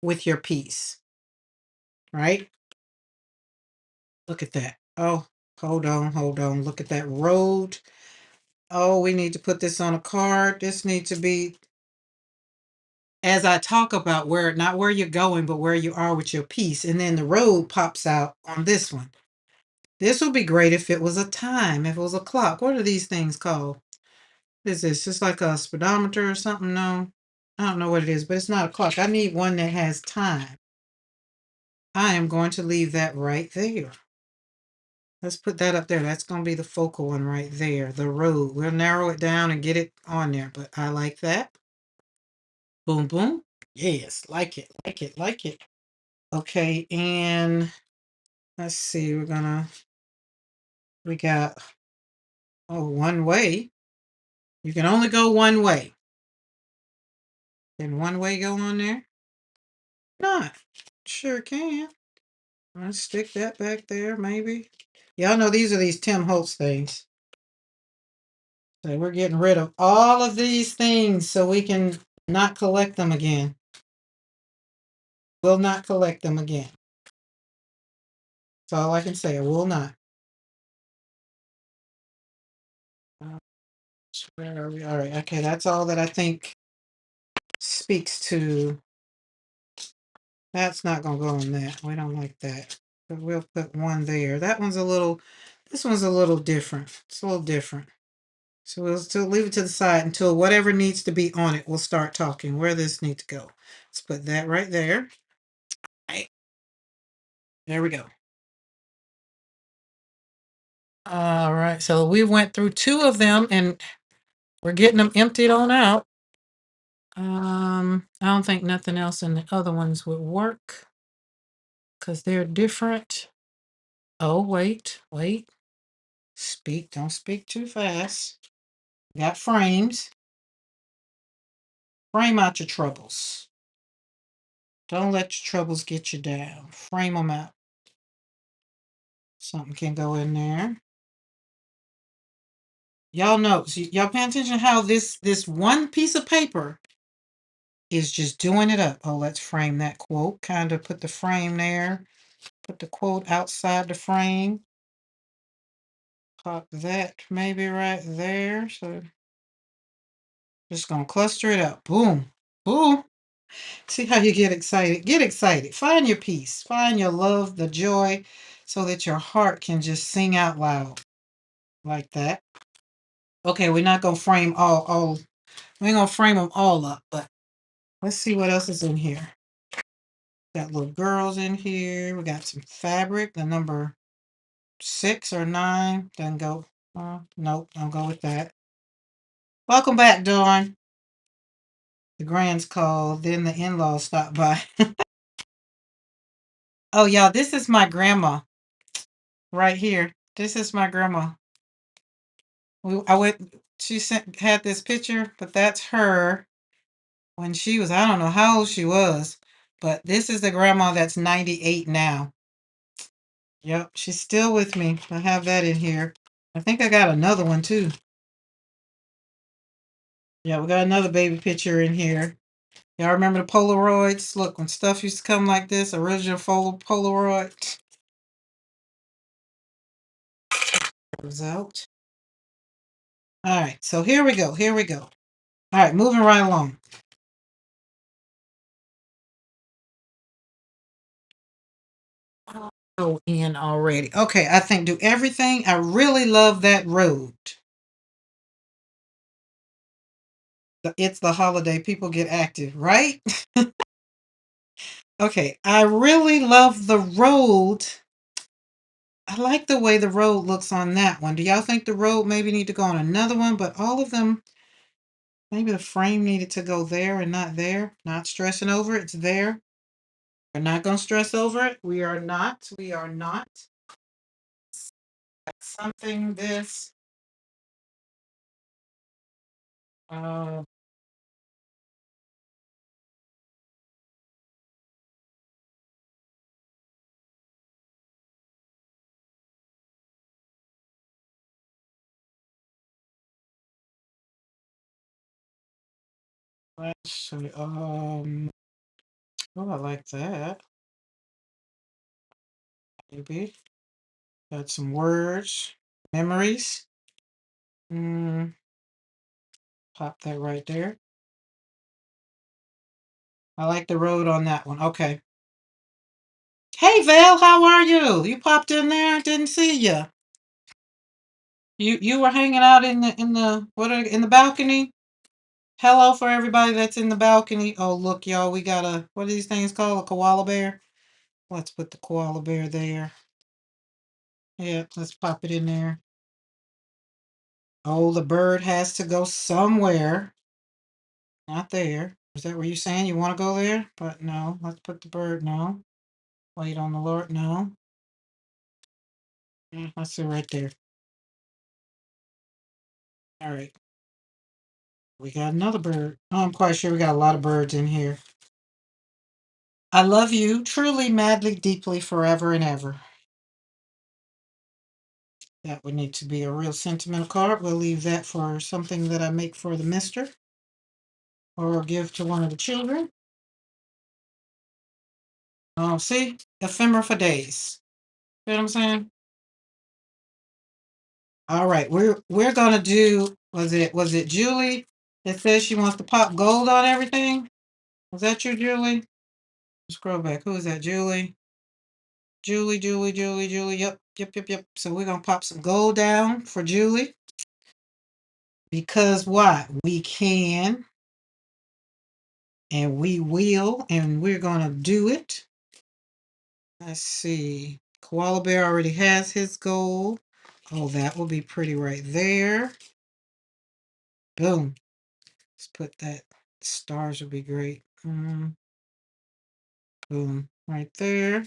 with your peace, right? Look at that. Oh, hold on. Look at that road. Oh, we need to put this on a card. This needs to be, as I talk about where, not where you're going, but where you are with your peace. And then the road pops out on this one. This would be great if it was a time, if it was a clock. What are these things called? What is this? Just like a speedometer or something? No, I don't know what it is, but it's not a clock. I need one that has time. I am going to leave that right there. Let's put that up there. That's going to be the focal one right there. The road. We'll narrow it down and get it on there, but I like that. Boom, boom. Yes, like it, like it, like it. Okay, and let's see. We got, oh, one way. You can only go one way. Can one way go on there? Not. Sure can. Let's stick that back there, maybe. Y'all know these are these Tim Holtz things. So we're getting rid of all of these things so we can not collect them again. Will not collect them again. That's all I can say. I will not. Where are we? All right. Okay. That's all that I think speaks to. That's not going to go on that. We don't like that. But we'll put one there. That one's a little, this one's a little different. It's a little different. So we'll still leave it to the side until whatever needs to be on it, we'll start talking where this needs to go. Let's put that right there. Right. There we go. All right. So we went through two of them and we're getting them emptied on out. I don't think nothing else in the other ones would work because they're different. Oh, wait. Don't speak too fast. Got frames. Frame out your troubles. Don't let your troubles get you down. Frame them out. Something can go in there. Y'all know, y'all paying attention how this one piece of paper is just doing it up. Oh, let's frame that quote. Kind of put the frame there. Put the quote outside the frame. Pop that maybe right there. So just gonna cluster it up. Boom. Boom. See how you get excited. Get excited. Find your peace. Find your love, the joy, so that your heart can just sing out loud like that. Okay, we're not gonna frame all we ain't gonna frame them all up, but let's see what else is in here. Got little girls in here. We got some fabric, the number 6 or 9. Doesn't go. Nope, don't go with that. Welcome back, Dawn. The grands called, then the in-laws stopped by. Oh, y'all, this is my grandma right here. This is my grandma. I went, she had this picture, but that's her when she was, I don't know how old she was, but this is the grandma that's 98 now. Yep, she's still with me. I have that in here. I think I got another one too. Yeah, we got another baby picture in here. Y'all remember the Polaroids? Look, when stuff used to come like this, original Polaroid. Goes out. All right, so here we go. Here we go. All right, moving right along. Oh, in already. Okay, I think do everything. I really love that road. It's the holiday. People get active, right? Okay, I really love the road. I like the way the road looks on that one. Do y'all think the road maybe need to go on another one? But all of them, maybe the frame needed to go there and not there. Not stressing over it. It's there. We're not going to stress over it. We are not. We are not. Something this. Uh, let's see. Oh, I like that. Maybe. Got some words. Memories. Mm, pop that right there. I like the road on that one. Okay. Hey Val, how are you? You popped in there, didn't see you. You were hanging out in the in the balcony. Hello for everybody that's in the balcony. Oh look, y'all, we got a what are these things called? A koala bear. Let's put the koala bear there. Yeah, let's pop it in there. Oh, the bird has to go somewhere. Not there. Is that what you're saying? You want to go there? But no, let's put the bird. No. Wait on the Lord. No. Let's sit right there. All right. We got another bird. Oh, I'm quite sure we got a lot of birds in here. I love you truly, madly, deeply, forever and ever. That would need to be a real sentimental card. We'll leave that for something that I make for the mister or give to one of the children. Oh, see? Ephemera for days. You know what I'm saying? All right, we're gonna do was it Julie that says she wants to pop gold on everything? Was that you, Julie? Scroll back. Who is that? Julie. Julie. Yep. So we're gonna pop some gold down for Julie. Because what? We can and we will, and we're gonna do it. Let's see. Koala Bear already has his gold. Oh, that will be pretty right there. Boom. Let's put that. Stars would be great. Boom. Right there.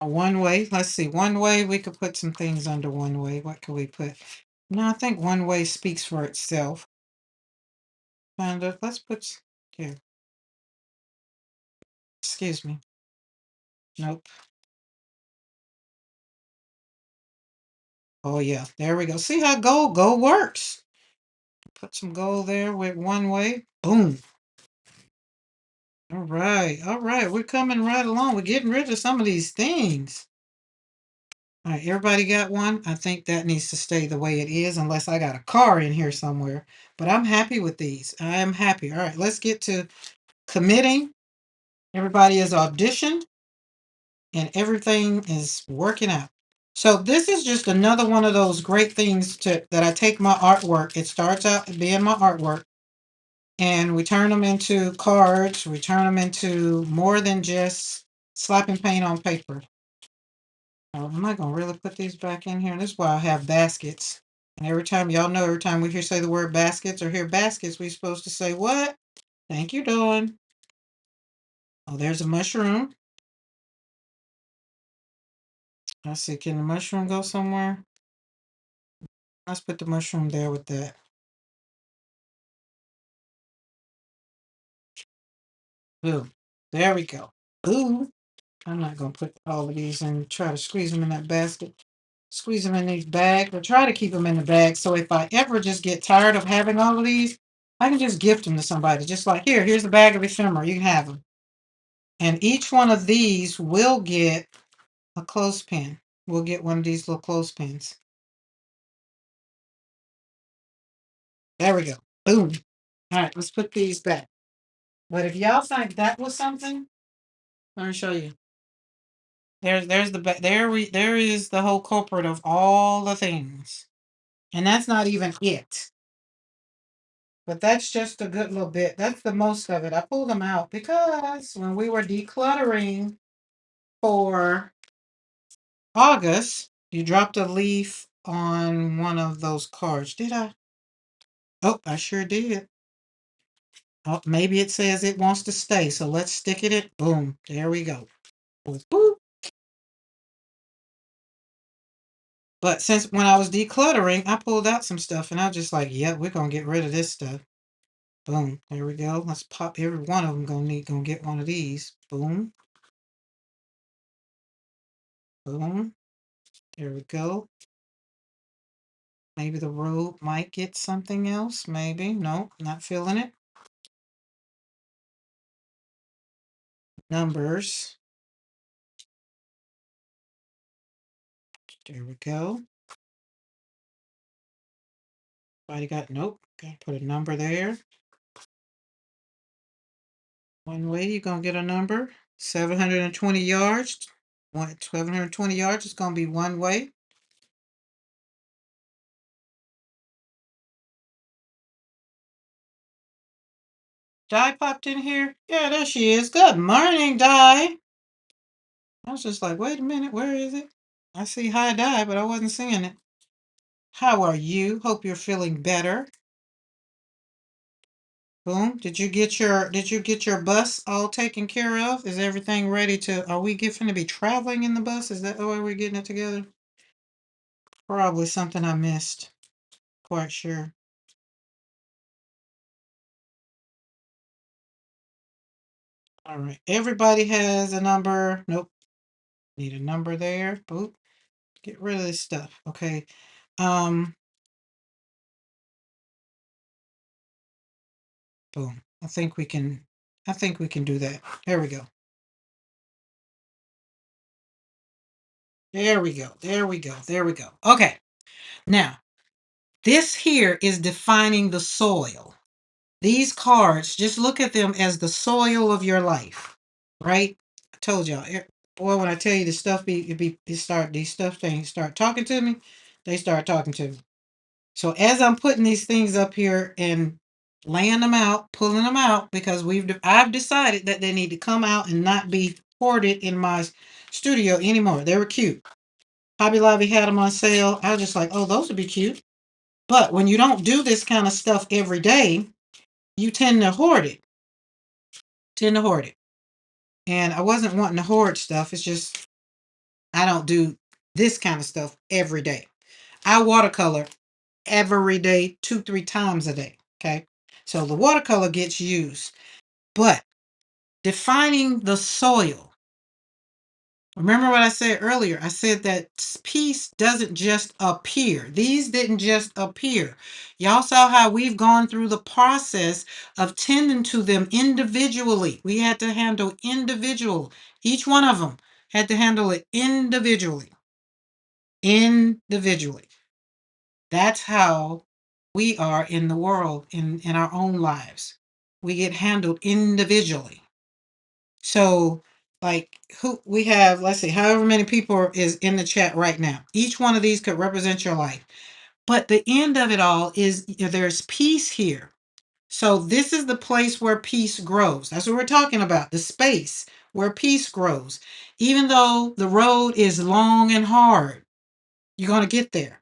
A one way. Let's see. One way. We could put some things under one way. What could we put? No, I think one way speaks for itself. And let's put here. Excuse me. Nope. Oh yeah. There we go. See how gold works. Put some gold there with one way. Boom. All right. All right. We're coming right along. We're getting rid of some of these things. All right, everybody got one? I think that needs to stay the way it is unless I got a car in here somewhere. But I'm happy with these. I am happy. All right, let's get to committing. Everybody is auditioned and everything is working out. So this is just another one of those great things that I take my artwork. It starts out being my artwork and we turn them into cards. We turn them into more than just slapping paint on paper. Oh, am I going to really put these back in here? This is why I have baskets. And every time, y'all know, every time we hear say the word baskets or hear baskets, we're supposed to say what? Thank you, Dawn. Oh, there's a mushroom. Let's see, can the mushroom go somewhere? Let's put the mushroom there with that. Boom. There we go. Ooh. I'm not going to put all of these and try to squeeze them in that basket. Squeeze them in these bags or try to keep them in the bag. So if I ever just get tired of having all of these, I can just gift them to somebody. Just like, here's a bag of ephemera. You can have them. And each one of these will get a clothespin. We'll get one of these little clothespins. There we go. Boom. All right, let's put these back. But if y'all think that was something, let me show you. There's the there is the whole culprit of all the things. And that's not even it. But that's just a good little bit. That's the most of it. I pulled them out because when we were decluttering for August, you dropped a leaf on one of those cards. Did I? Oh, I sure did. Oh, maybe it says it wants to stay. So let's stick it in. Boom. There we go. Boop, boop. But since when I was decluttering, I pulled out some stuff and I was just like, yep, we're going to get rid of this stuff. Boom. There we go. Let's pop every one of them. Gonna get one of these. Boom. Boom. There we go. Maybe the road might get something else. Maybe. No, not feeling it. Numbers. There we go. Somebody got, nope. Gotta put a number there. One way you're gonna get a number. 720 yards. 720 yards is gonna be one way. Di popped in here. Yeah, there she is. Good morning, Di. I was just like, wait a minute, where is it? I see hi Di, but I wasn't seeing it. How are you? Hope you're feeling better. Boom. Did you get your bus all taken care of? Is everything ready to are we getting to be traveling in the bus? Is that the way we're getting it together? Probably something I missed. Quite sure. All right. Everybody has a number. Nope. Need a number there. Boop. Get rid of this stuff. Okay. Um, boom. I think we can do that. There we go. There we go. There we go. There we go. Okay. Now, this here is defining the soil. These cards, just look at them as the soil of your life, right? I told y'all, boy, when I tell you the stuff these stuff things start talking to me, they start talking to me. So as I'm putting these things up here and laying them out, pulling them out, because I've decided that they need to come out and not be hoarded in my studio anymore. They were cute. Hobby Lobby had them on sale. I was just like, oh, those would be cute. But when you don't do this kind of stuff every day, you tend to hoard it. And I wasn't wanting to hoard stuff. It's just I don't do this kind of stuff every day. I watercolor every day, 2-3 times a day. Okay. So the watercolor gets used. But defining the soil. Remember what I said earlier? I said that peace doesn't just appear. These didn't just appear. Y'all saw how we've gone through the process of tending to them individually. We had to handle individual. Each one of them had to handle it individually. Individually. That's how we are in the world, in our own lives. We get handled individually. So, like, who we have, let's see, however many people is in the chat right now. Each one of these could represent your life. But the end of it all is there's peace here. So this is the place where peace grows. That's what we're talking about, the space where peace grows. Even though the road is long and hard, you're going to get there.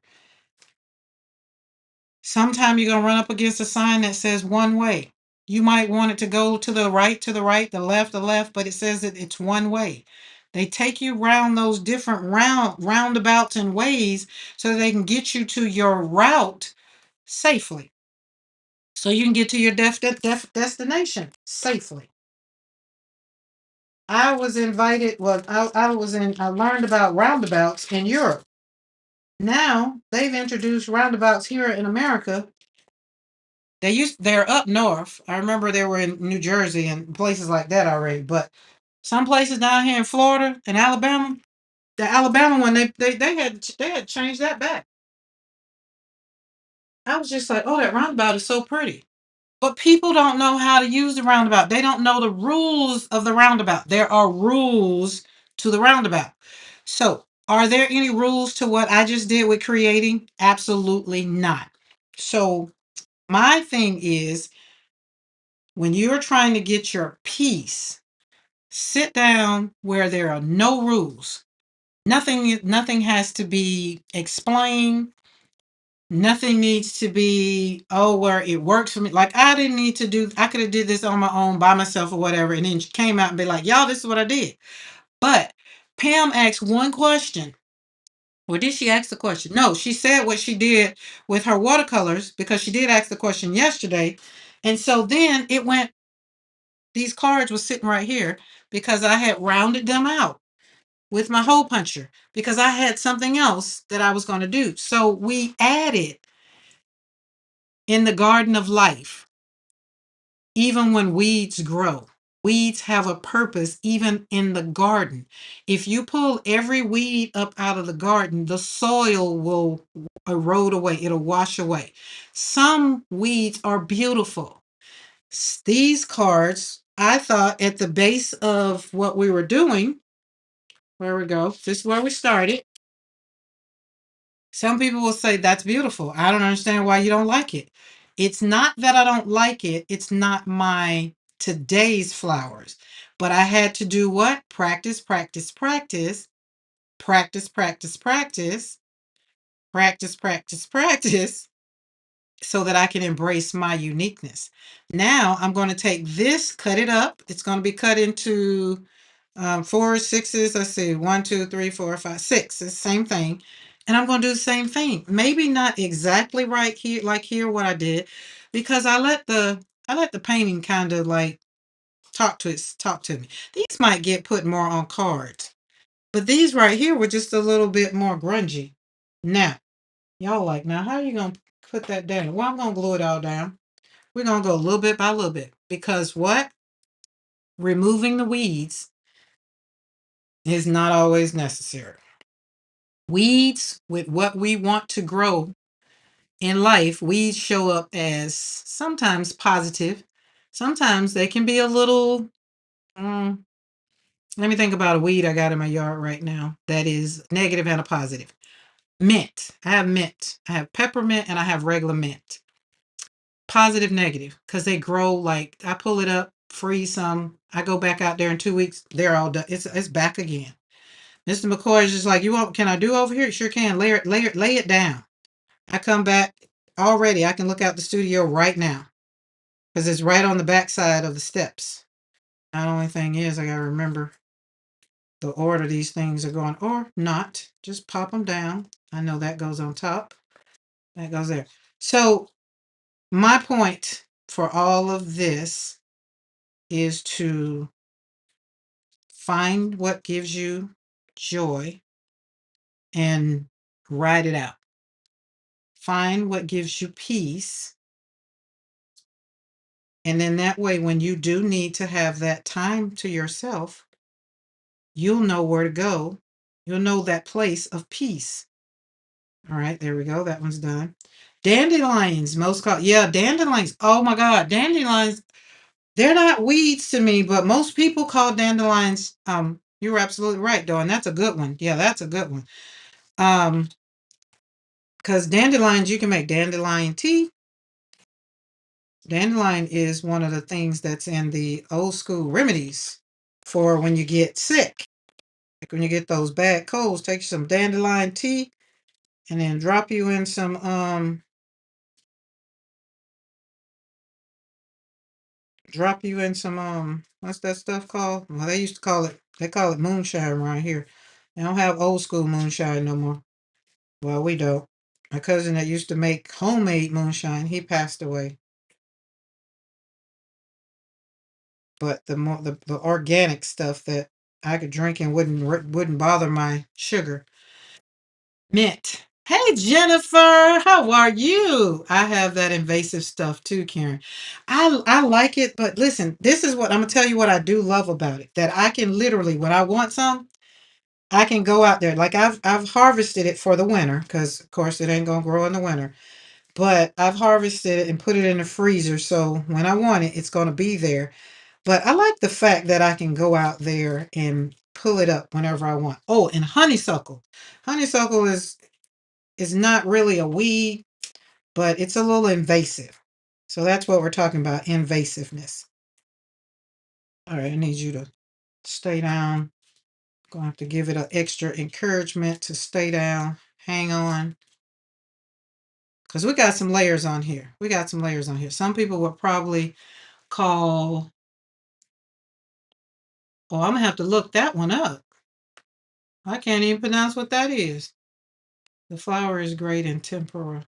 Sometime you're going to run up against a sign that says one way. You might want it to go to the right, the left, but it says that it's one way. They take you around those different roundabouts and ways so they can get you to your route safely. So you can get to your destination safely. I was invited, well, I learned about roundabouts in Europe. Now they've introduced roundabouts here in America. They're up north. I remember they were in New Jersey and places like that already. But some places down here in Florida and Alabama, the Alabama one, they had changed that back. I was just like, oh, that roundabout is so pretty. But people don't know how to use the roundabout. They don't know the rules of the roundabout. There are rules to the roundabout. So, are there any rules to what I just did with creating? Absolutely not. So, my thing is when you're trying to get your peace, sit down where there are no rules. Nothing has to be explained. Nothing needs to be, oh, where it works for me. Like I didn't need to do, I could have did this on my own by myself or whatever, and then came out and be like, y'all, this is what I did. But Pam asked one question. Or did she ask the question? No, she said what she did with her watercolors because she did ask the question yesterday. And so then it went, these cards were sitting right here because I had rounded them out with my hole puncher because I had something else that I was going to do. So we added in the garden of life, even when weeds grow. Weeds have a purpose even in the garden. If you pull every weed up out of the garden, the soil will erode away, it'll wash away. Some weeds are beautiful. These cards, I thought at the base of what we were doing, where we go, this is where we started. Some people will say, that's beautiful. I don't understand why you don't like it. It's not that I don't like it. It's not my today's flowers. But I had to do what? Practice, practice, practice, practice, practice, practice, practice, practice, practice, so that I can embrace my uniqueness. Now I'm going to take this, cut it up. It's going to be cut into four, sixes. Let's see, 1, 2, 3, 4, 5, 6. It's the same thing. And I'm going to do the same thing. Maybe not exactly right here, like here, what I did, because I let the painting kind of like talk to me. These might get put more on cards, but these right here were just a little bit more grungy. Now, y'all like, now how are you going to put that down? Well, I'm going to glue it all down. We're going to go a little bit by little bit because what? Removing the weeds is not always necessary. Weeds, with what we want to grow in life, weeds show up as sometimes positive. Sometimes they can be a little, let me think about a weed I got in my yard right now that is negative and a positive. Mint. I have mint. I have peppermint and I have regular mint. Positive, negative, because they grow like I pull it up, freeze some. I go back out there in 2 weeks. They're all done. It's back again. Mr. McCoy is just like, you want? Can I do over here? Sure can. Lay it down. I come back already. I can look out the studio right now because it's right on the backside of the steps. The only thing is, I gotta remember the order these things are going, or not. Just pop them down. I know that goes on top. That goes there. So my point for all of this is to find what gives you joy and write it out. Find what gives you peace. And then that way, when you do need to have that time to yourself, you'll know where to go. You'll know that place of peace. All right, there we go. That one's done. Dandelions, yeah, dandelions. Oh my God, dandelions. They're not weeds to me, but most people call dandelions. You're absolutely right, Dawn. That's a good one. Yeah, that's a good one. Because dandelions, you can make dandelion tea. Dandelion is one of the things that's in the old school remedies for when you get sick. Like when you get those bad colds, take some dandelion tea and then drop you in some drop you in some what's that stuff called? Well, they call it moonshine around here. They don't have old school moonshine no more. Well, we don't. My cousin that used to make homemade moonshine, he passed away. But the organic stuff that I could drink and wouldn't bother my sugar. Mint. Hey Jennifer, how are you? I have that invasive stuff too, Karen. I like it, but listen, this is what I'm gonna tell you what I do love about it. That I can literally, when I want some, I can go out there. Like I've harvested it for the winter, because of course it ain't gonna grow in the winter. But I've harvested it and put it in the freezer, so when I want it, it's gonna be there. But I like the fact that I can go out there and pull it up whenever I want. Oh, and honeysuckle. Honeysuckle is not really a weed, but it's a little invasive. So that's what we're talking about, invasiveness. All right, I need you to stay down. Gonna have to give it an extra encouragement to stay down. Hang on. Because we got some layers on here. We got some layers on here. Some people would probably call, oh, I'm gonna have to look that one up. I can't even pronounce what that is. The flower is great in tempura.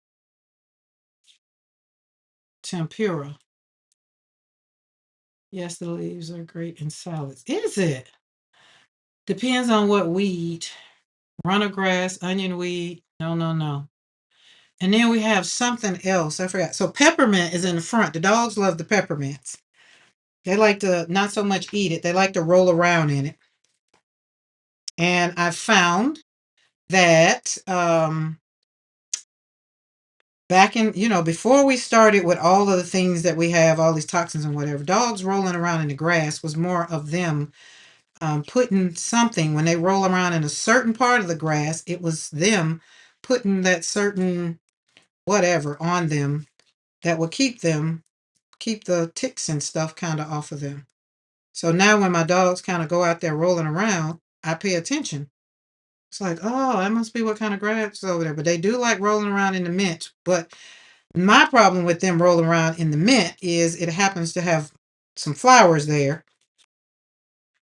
Tempura. Yes, the leaves are great in salads. Is it? Depends on what weed. Runner grass, onion weed. No, no, no. And then we have something else. I forgot. So peppermint is in the front. The dogs love the peppermints. They like to not so much eat it. They like to roll around in it. And I found that back in, before we started with all of the things that we have, all these toxins and whatever, dogs rolling around in the grass was more of them putting something, when they roll around in a certain part of the grass, it was them putting that certain whatever on them that would keep the ticks and stuff kind of off of them. So now when my dogs kind of go out there rolling around, I pay attention. It's like, oh, that must be what kind of grass is over there. But they do like rolling around in the mint. But my problem with them rolling around in the mint is it happens to have some flowers there.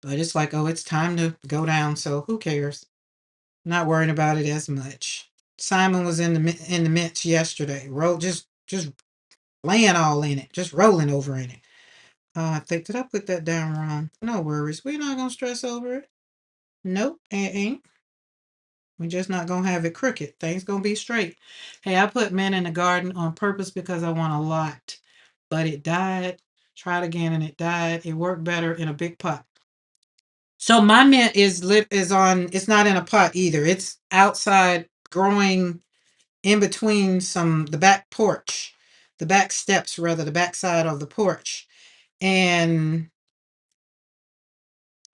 But it's like, oh, it's time to go down. So who cares? Not worrying about it as much. Simon was in the mint yesterday. Just laying all in it, just rolling over in it. I think, did I put that down wrong? No worries. We're not going to stress over it. Nope, it ain't. We're just not going to have it crooked. Things going to be straight. Hey, I put mint in the garden on purpose because I want a lot. But it died. Tried again and it died. It worked better in a big pot. So my mint is on, it's not in a pot either. It's outside growing in between the back porch, the back steps, rather, the back side of the porch. And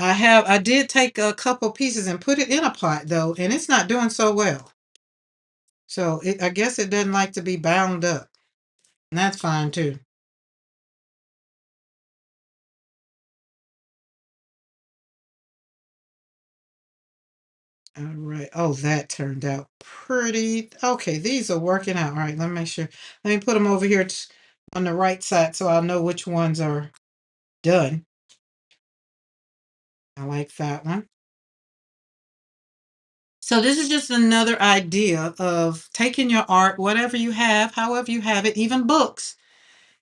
I did take a couple pieces and put it in a pot though, and it's not doing so well. So I guess it doesn't like to be bound up. And that's fine too. All right. Oh, that turned out pretty. Okay, these are working out. All right, let me make sure. Let me put them over here on the right side so I'll know which ones are done. I like that one. So this is just another idea of taking your art, whatever you have, however you have it, even books.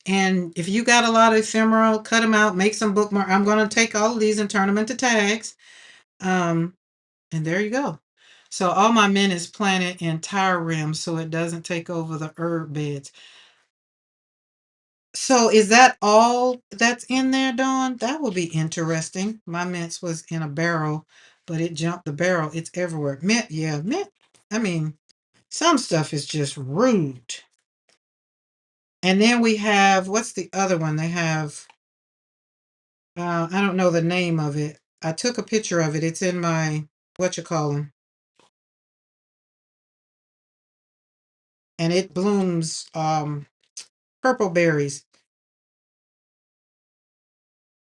And if you got a lot of ephemeral, cut them out, make some bookmark. I'm going to take all of these and turn them into tags. And there you go. So all my mint is planted in tire rims so it doesn't take over the herb beds. So is that all that's in there, Dawn? That would be interesting. My mints was in a barrel, but it jumped the barrel. It's everywhere. Mint, yeah, mint. I mean, some stuff is just rude. And then we have, what's the other one? They have, I don't know the name of it. I took a picture of it. It's in my, what you call them. And it blooms purple berries.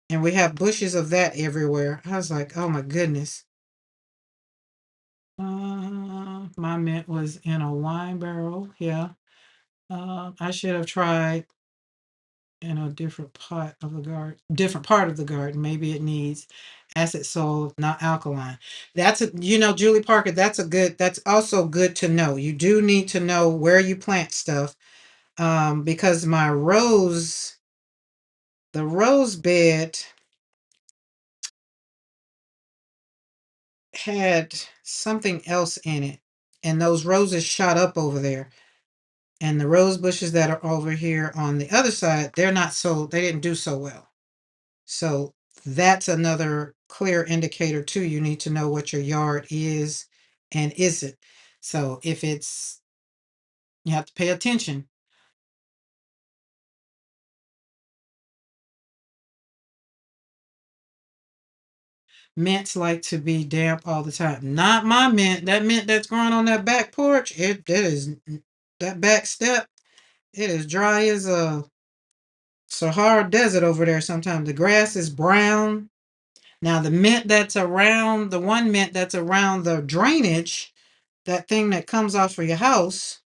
And we have bushes of that everywhere. I was like, oh my goodness. My mint was in a wine barrel. Yeah. I should have tried in a different part of the garden, different part of the garden. Maybe it needs acid soil, not alkaline. That's a, Julie Parker, that's also good to know. You do need to know where you plant stuff. Because the rose bed had something else in it, and those roses shot up over there. And the rose bushes that are over here on the other side, they didn't do so well. So that's another clear indicator too. You need to know what your yard is and isn't. So if it's, you have to pay attention. Mints like to be damp all the time. Not my mint. That mint that's growing on that back porch, it is that back step. It is dry as a Sahara desert over there. Sometimes the grass is brown. Now the mint that's around the one mint that's around the drainage, that thing that comes off for your house.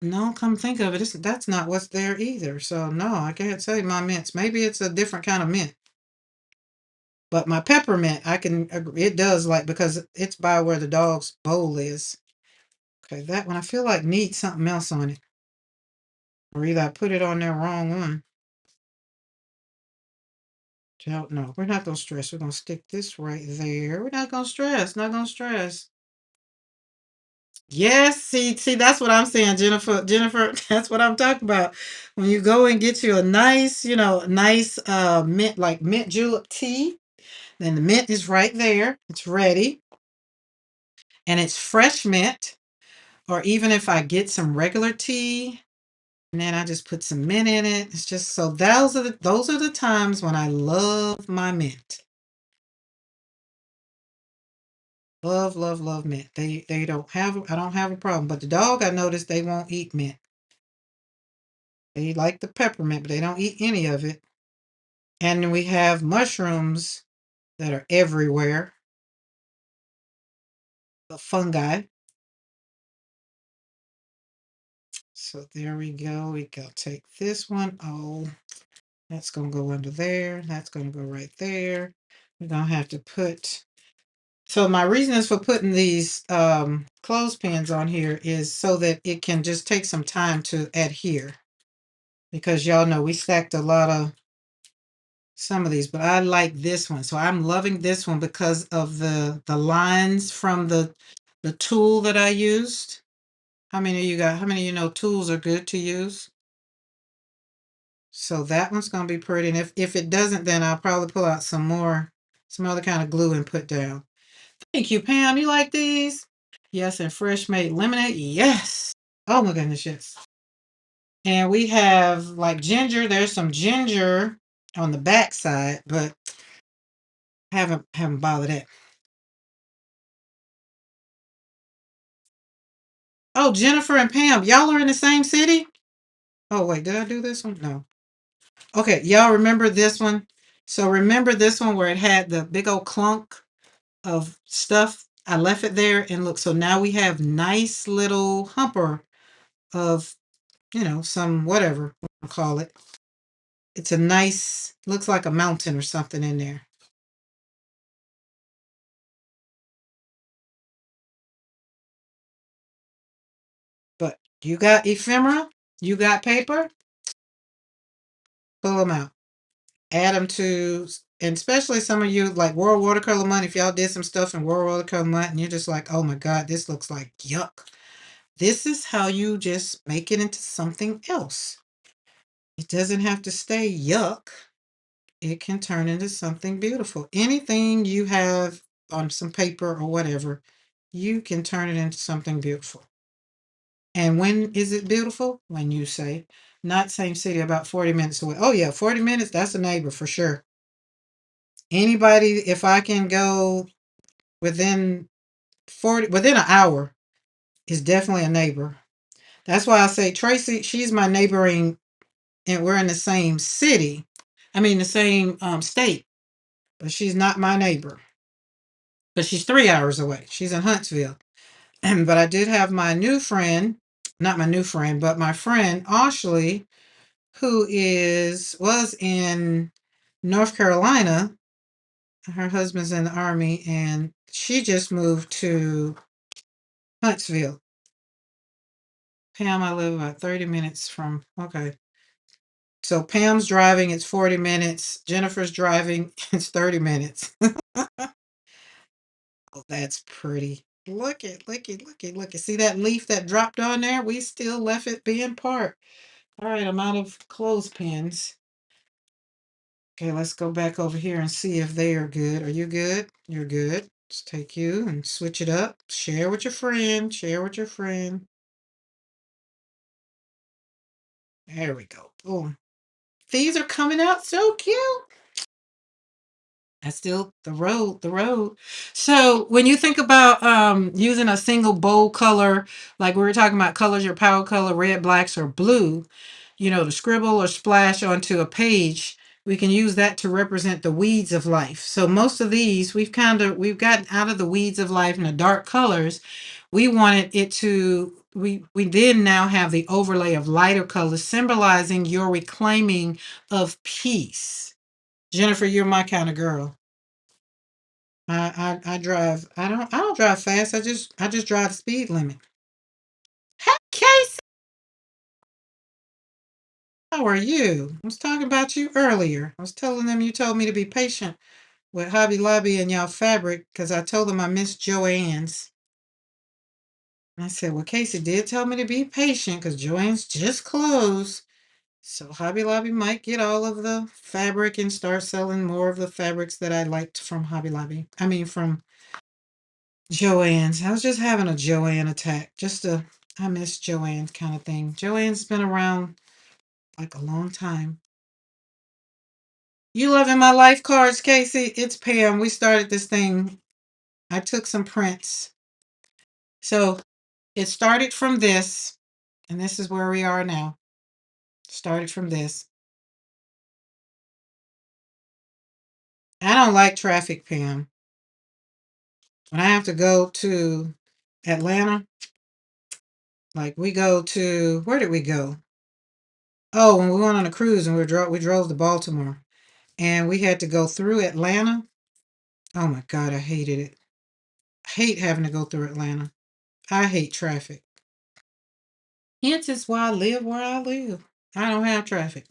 No, come think of it, that's not what's there either. So no, I can't say my mints. Maybe it's a different kind of mint. But my peppermint, I can agree, it does like because it's by where the dog's bowl is. Okay, that one I feel like needs something else on it. Or either I put it on there wrong one. No, we're not gonna stress. We're gonna stick this right there. We're not gonna stress, not gonna stress. Yes, see, that's what I'm saying, Jennifer. Jennifer, that's what I'm talking about. When you go and get you a nice, nice mint, like mint julep tea, then the mint is right there. It's ready. And it's fresh mint. Or even if I get some regular tea, and then I just put some mint in it. It's just so those are the times when I love my mint. Love, love, love mint. They don't have I don't have a problem. But the dog, I noticed they won't eat mint. They like the peppermint, but they don't eat any of it. And then we have mushrooms that are everywhere. The fungi. So there we go. We go take this one. Oh, that's gonna go under there. That's gonna go right there. We're gonna have to put. So my reason is for putting these clothespins on here is so that it can just take some time to adhere. Because y'all know we stacked a lot of some of these, but I like this one. So I'm loving this one because of the lines from the tool that I used. How many of you got? How many of you know tools are good to use? So that one's gonna be pretty. And if it doesn't, then I'll probably pull out some other kind of glue and put down. Thank you, Pam. You like these? Yes, and fresh made lemonade. Yes. Oh my goodness, yes. And we have like ginger. There's some ginger on the back side, but haven't bothered it. Oh, Jennifer and Pam, y'all are in the same city? Oh, wait, did I do this one? No. Okay, y'all remember this one? So remember this one where it had the big old clunk of stuff? I left it there and look, so now we have nice little humper of, some whatever we'll call it. It's a nice, looks like a mountain or something in there. But you got ephemera? You got paper? Pull them out. Add them to, and especially some of you like World Watercolor Month, if y'all did some stuff in World Watercolor Month and you're just like, oh my God, this looks like yuck. This is how you just make it into something else. It doesn't have to stay yuck. It can turn into something beautiful. Anything you have on some paper or whatever, you can turn it into something beautiful. And when is it beautiful? When you say, not same city, about 40 minutes away. Oh yeah, 40 minutes, that's a neighbor for sure. Anybody, if I can go within within an hour, is definitely a neighbor. That's why I say Tracy, she's my neighboring, and we're in the same city. I mean, the same state, but she's not my neighbor. But she's 3 hours away. She's in Huntsville. But I did have my new friend. not my new friend, but my friend Ashley, who was in North Carolina. Her husband's in the army, and she just moved to Huntsville. Pam, I live about 30 minutes from. Okay. So Pam's driving, it's 40 minutes. Jennifer's driving, it's 30 minutes. Oh, that's pretty. Look it. See that leaf that dropped on there? We still left it being part. All right, I'm out of clothespins. Okay, let's go back over here and see if they are good. Are you good? You're good. Let's take you and switch it up. Share with your friend. Share with your friend. There we go. Boom. These are coming out so cute. That's still the road. So when you think about using a single bold color, like we were talking about colors, your power color, red, blacks, or blue, to scribble or splash onto a page, we can use that to represent the weeds of life. So most of these, we've gotten out of the weeds of life and the dark colors. We wanted it to, we then now have the overlay of lighter colors symbolizing your reclaiming of peace. Jennifer, you're my kind of girl. I drive. I don't drive fast. I just drive the speed limit. Hey, Casey, how are you? I was talking about you earlier. I was telling them you told me to be patient with Hobby Lobby and y'all fabric because I told them I missed Joann's. And I said, well, Casey did tell me to be patient because Joann's just closed. So Hobby Lobby might get all of the fabric and start selling more of the fabrics that I liked from Hobby Lobby. I mean, from Joann's. I was just having a Joanne attack. I miss Joanne kind of thing. Joanne's been around like a long time. You loving my life cards, Casey? It's Pam. We started this thing. I took some prints. So it started from this, and this is where we are now. Started from this. I don't like traffic, Pam. When I have to go to Atlanta, like we go to, where did we go? Oh, when we went on a cruise and we drove to Baltimore. And we had to go through Atlanta. Oh my God, I hated it. I hate having to go through Atlanta. I hate traffic. Hence is why I live where I live. I don't have traffic.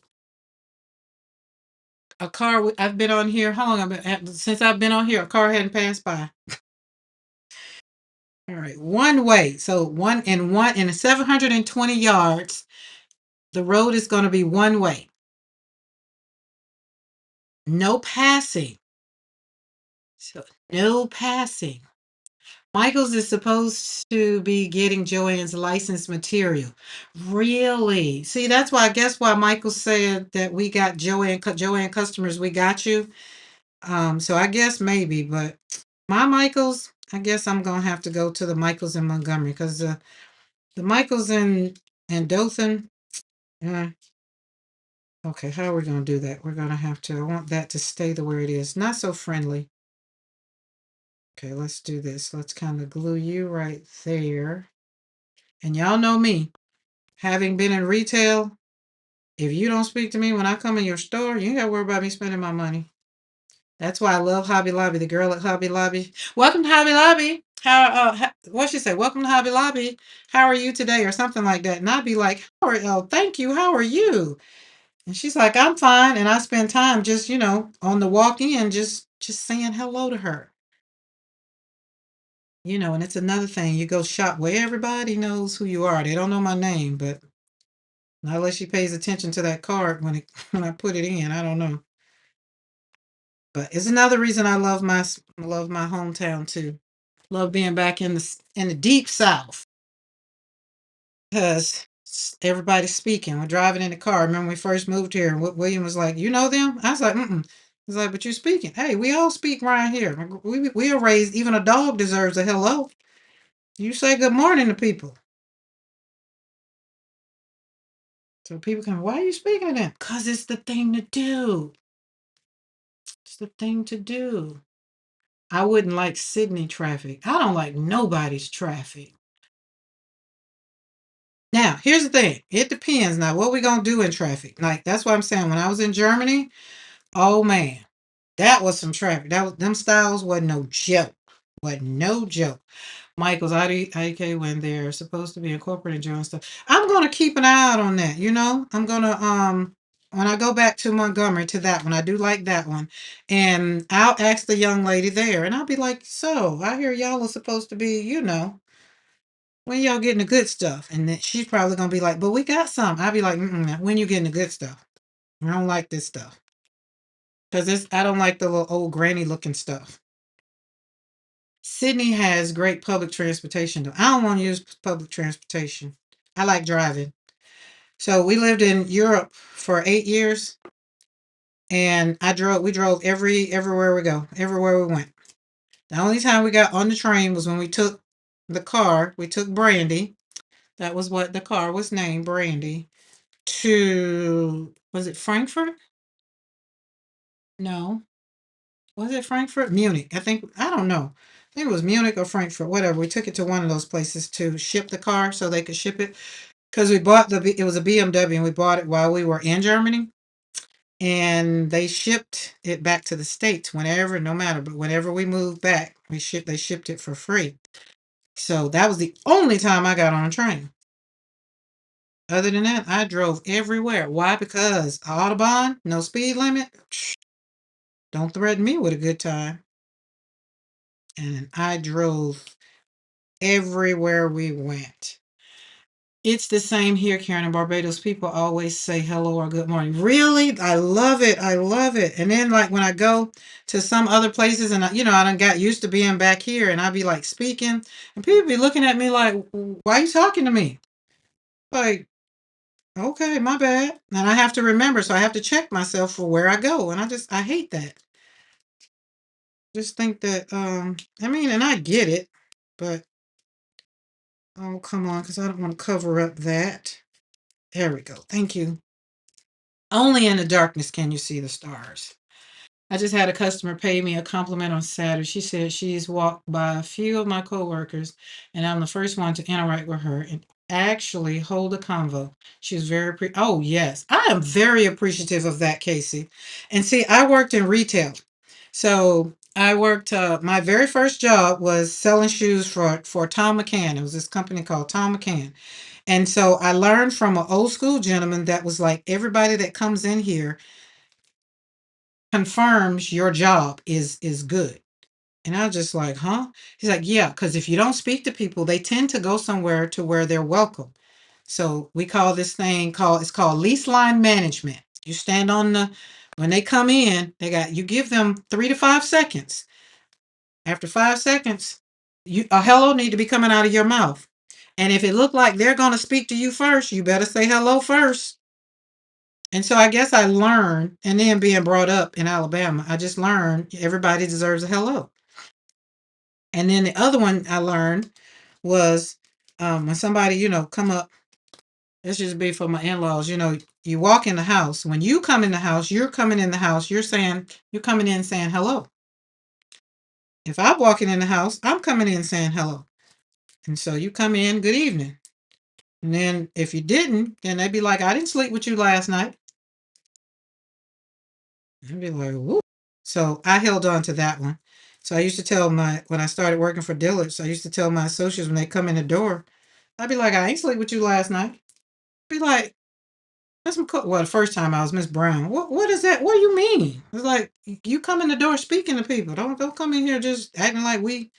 I've been on here. How long since I've been on here? A car hadn't passed by. All right, one way. So one in 720 yards, the road is going to be one way. No passing. So no passing. Michael's is supposed to be getting Joanne's licensed material. Really? See, that's why I guess why Michael said that we got Joanne customers, we got you. So I guess maybe, but my Michaels, I guess I'm gonna have to go to the Michaels in Montgomery because the Michaels in Dothan. Uh, okay, how are we gonna do that? We're gonna have to. I want that to stay the way it is. Not so friendly. Okay, let's do this. Let's kind of glue you right there. And y'all know me. Having been in retail, if you don't speak to me when I come in your store, you ain't got to worry about me spending my money. That's why I love Hobby Lobby. The girl at Hobby Lobby. Welcome to Hobby Lobby. What she say? Welcome to Hobby Lobby. How are you today, or something like that? And I'd be like, thank you. How are you? And she's like, I'm fine. And I spend time just on the walk in, just saying hello to her. And it's another thing. You go shop where everybody knows who you are. They don't know my name, but not unless she pays attention to that card when I put it in. I don't know. But it's another reason I love my hometown too. Love being back in the deep South because everybody's speaking. We're driving in the car. Remember when we first moved here, and William was like, "You know them?" I was like, "Mm." He's like, "But you're speaking." Hey, we all speak right here. We are raised. Even a dog deserves a hello. You say good morning to people, so people can. Why are you speaking to them? Cause it's the thing to do. It's the thing to do. I wouldn't like Sydney traffic. I don't like nobody's traffic. Now, here's the thing. It depends. Now, what we gonna do in traffic? Like that's what I'm saying. When I was in Germany, oh man, that was some traffic. That was them styles wasn't no joke. Wasn't no joke. Michael's IDK when they're supposed to be incorporating Jones stuff. I'm gonna keep an eye out on that. I'm gonna when I go back to Montgomery to that one, I do like that one, and I'll ask the young lady there, and I'll be like, "So I hear y'all are supposed to be, when y'all getting the good stuff?" And then she's probably gonna be like, "But we got some." I'll be like, "When you getting the good stuff? I don't like this stuff because I don't like the little old granny looking stuff." Sydney has great public transportation though. I don't want to use public transportation. I like driving. So we lived in Europe for 8 years, and we drove everywhere we go, everywhere we went. The only time we got on the train was when we took the car. We took Brandy. That was what the car was named, Brandy. To was it Frankfurt? No. Was it Frankfurt? Munich. I don't know. I think it was Munich or Frankfurt, whatever. We took it to one of those places to ship the car so they could ship it. Because it was a BMW and we bought it while we were in Germany. And they shipped it back to the States whenever, no matter, but whenever we moved back, they shipped it for free. So that was the only time I got on a train. Other than that, I drove everywhere. Why? Because Autobahn, no speed limit. Don't threaten me with a good time. And I drove everywhere we went. It's the same here, Karen. In Barbados, people always say hello or good morning. Really? I love it. I love it. And then, like, when I go to some other places and, I done got used to being back here and I be like speaking, and people be looking at me like, why are you talking to me? Like, okay, my bad. And I have to remember, so I have to check myself for where I go. And I hate that. Just think that, and I get it, but, oh, come on, because I don't want to cover up that. There we go. Thank you. Only in the darkness can you see the stars. I just had a customer pay me a compliment on Saturday. She said she's walked by a few of my coworkers, and I'm the first one to interact with her and actually hold a convo. She was oh yes, I am very appreciative of that, Casey. And see, I worked in retail, so I worked. My very first job was selling shoes for Tom McCann. It was this company called Tom McCann. And so I learned from an old school gentleman that was like, everybody that comes in here confirms your job is good. And I was just like, huh? He's like, yeah, because if you don't speak to people, they tend to go somewhere to where they're welcome. So we call this thing it's called lease line management. You stand on when they come in, you give them 3 to 5 seconds. After 5 seconds, a hello need to be coming out of your mouth. And if it looked like they're going to speak to you first, you better say hello first. And so I guess I learned, and then being brought up in Alabama, I just learned everybody deserves a hello. And then the other one I learned was when somebody, come up, this just be for my in-laws, you walk in the house. When you come in the house, you're coming in the house, you're coming in saying hello. If I'm walking in the house, I'm coming in saying hello. And so you come in, good evening. And then if you didn't, then they'd be like, I didn't sleep with you last night. I'd be like, whoop. So I held on to that one. So I used to tell when I started working for Dillard's, I used to tell my associates when they come in the door, I'd be like, I ain't sleep with you last night. Be like, that's my well, the first time I was Miss Brown. What is that? What do you mean? It's like, you come in the door speaking to people. Don't come in here just acting like we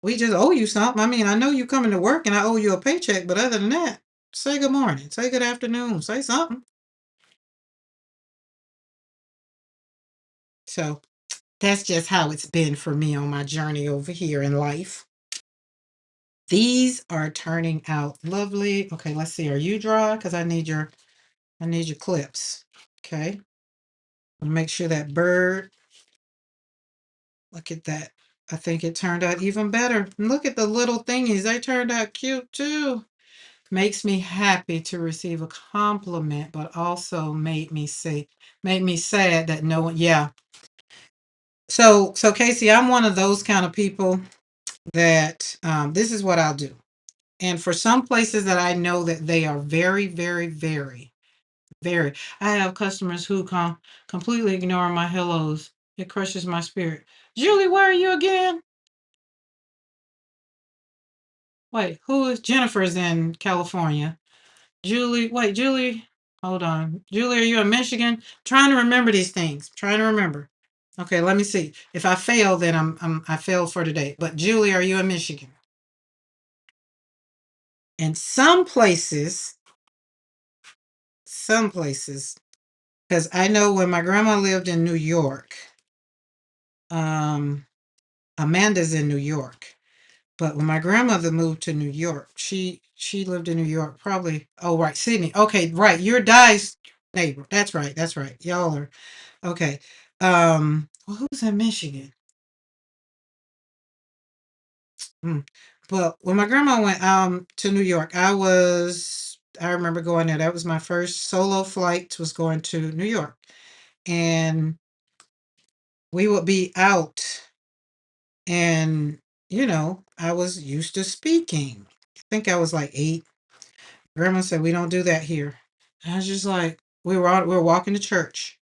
just owe you something. I mean, I know you coming to work and I owe you a paycheck, but other than that, say good morning, say good afternoon, say something. So that's just how it's been for me on my journey over here in life. These are turning out lovely. Okay, let's see. Are you dry? Because I need your clips. Okay. Make sure that bird. Look at that. I think it turned out even better. Look at the little thingies. They turned out cute too. Makes me happy to receive a compliment, but also made me sad that no one, yeah. So Casey, I'm one of those kind of people that this is what I'll do. And for some places that I know that they are very, very, very, very. I have customers who completely ignore my hellos. It crushes my spirit. Julie, where are you again? Wait, who is Jennifer's in California? Julie, wait, Julie, hold on. Julie, are you in Michigan? Trying to remember these things. Trying to remember. Okay, let me see. If I fail, then I failed for today. But Julie, are you in Michigan? And some places, because I know when my grandma lived in New York, um, Amanda's in New York. But when my grandmother moved to New York, she lived in New York, probably. Oh, right, Sydney. Okay, right. You're Di's neighbor. That's right. That's right. Y'all are okay. Well, who's in Michigan? Hmm. Well, when my grandma went to New York, I remember going there. That was my first solo flight, was going to New York. And we would be out, and I was used to speaking. I think I was like 8. Grandma said, "We don't do that here." And I was just like, we were walking to church,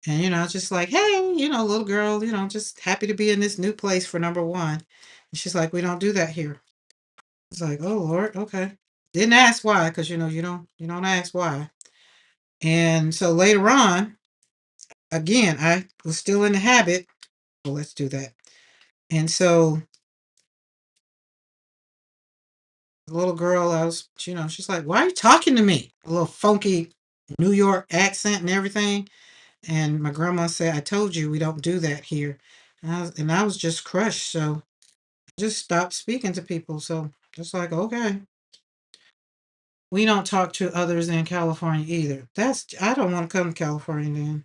and I was just like, "Hey, little girl, just happy to be in this new place for number one." And she's like, "We don't do that here." It's like, "Oh Lord, okay." Didn't ask why, because you don't ask why. And so later on, again, I was still in the habit. Well, let's do that. And so the little girl, she's like, "Why are you talking to me?" A little funky New York accent and everything. And my grandma said, "I told you we don't do that here." And I was just crushed. So I just stopped speaking to people. So just like, okay. We don't talk to others in California either. I don't want to come to California then.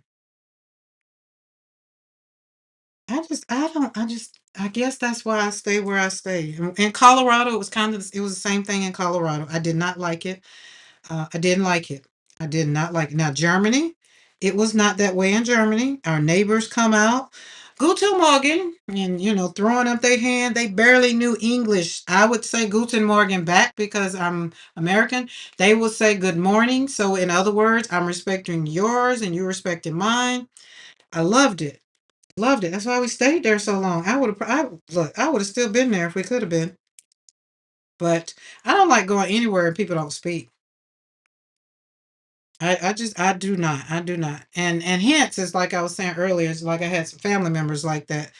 I guess that's why I stay where I stay. In Colorado, it was the same thing in Colorado. I did not like it. I didn't like it. I did not like it. Now, Germany, it was not that way in Germany. Our neighbors come out, Guten Morgen, and, throwing up their hand. They barely knew English. I would say Guten Morgen back because I'm American. They would say good morning. So, in other words, I'm respecting yours and you're respecting mine. I loved it. Loved it. That's why we stayed there so long. I would have still been there if we could have been. But I don't like going anywhere and people don't speak. I do not. I do not. And hence, it's like I was saying earlier, it's like I had some family members like that,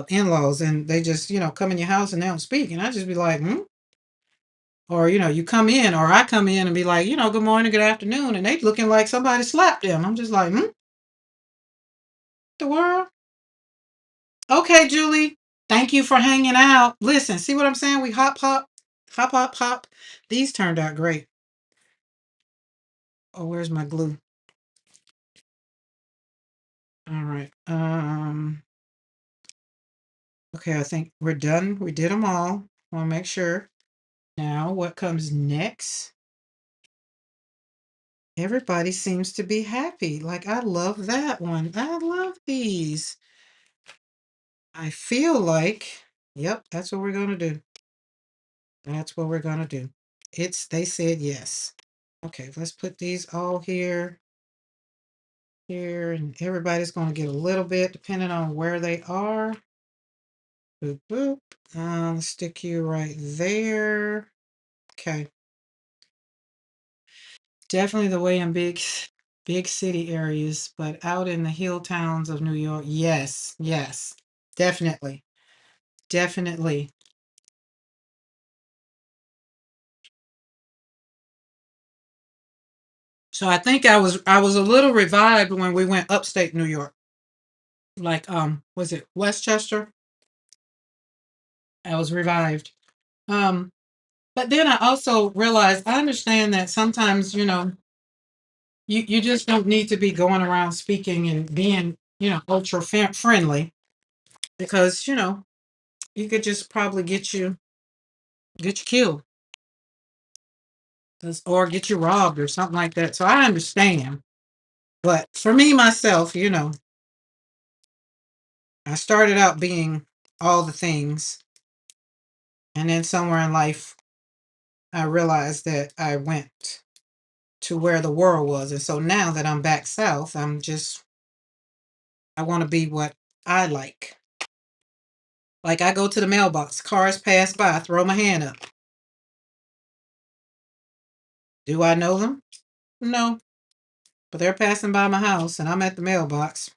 in-laws, and they just, come in your house and they don't speak. And I just be like, hmm? Or, you come in, or I come in and be like, good morning, good afternoon, and they looking like somebody slapped them. I'm just like, the world? Okay, Julie. Thank you for hanging out. Listen, see what I'm saying? We hop, hop, hop, hop, hop. These turned out great. Oh, where's my glue? All right. Okay, I think we're done. We did them all. Want to make sure. Now, what comes next? Everybody seems to be happy. Like, I love that one. I love these. I feel like, yep, that's what we're going to do. That's what we're going to do. They said yes. Okay, let's put these all here, here, and everybody's going to get a little bit depending on where they are. Boop, boop. Stick you right there. Okay. Definitely the way in big city areas, but out in the hill towns of New York, yes, yes, definitely, definitely. So I think I was a little revived when we went upstate New York, like was it Westchester? I was revived. Um, but then I also realized I understand that sometimes you just don't need to be going around speaking and being ultra friendly because you could just probably get you killed or get you robbed or something like that. So I understand. But for me, myself, I started out being all the things. And then somewhere in life, I realized that I went to where the world was. And so now that I'm back south, I want to be what I like. Like I go to the mailbox, cars pass by, I throw my hand up. Do I know them? No, but they're passing by my house and I'm at the mailbox.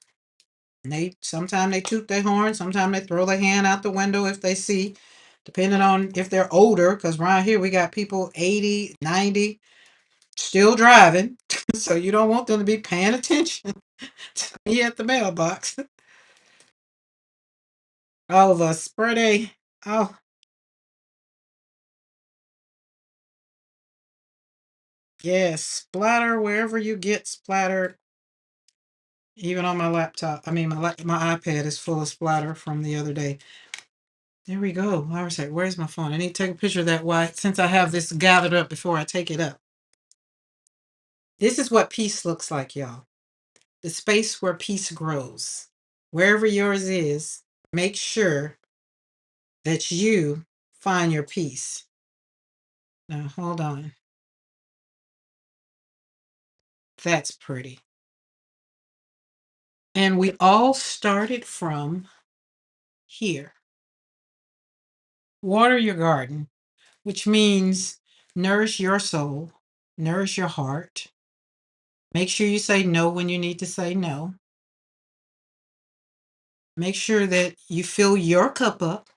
And they sometimes they toot their horn, sometimes they throw their hand out the window if they see, depending on if they're older, because around here we got people 80, 90 still driving. So you don't want them to be paying attention to me at the mailbox. All of us spread. Oh, yes, splatter wherever you get splatter. Even on my laptop, I mean my iPad is full of splatter from the other day. There we go. I was like, where's my phone? I need to take a picture of that. Why? Since I have this gathered up before I take it up. This is what peace looks like, y'all. The space where peace grows. Wherever yours is, make sure that you find your peace. Now, hold on. That's pretty. And we all started from here. Water your garden, which means nourish your soul, nourish your heart. Make sure you say no when you need to say no. Make sure that you fill your cup up.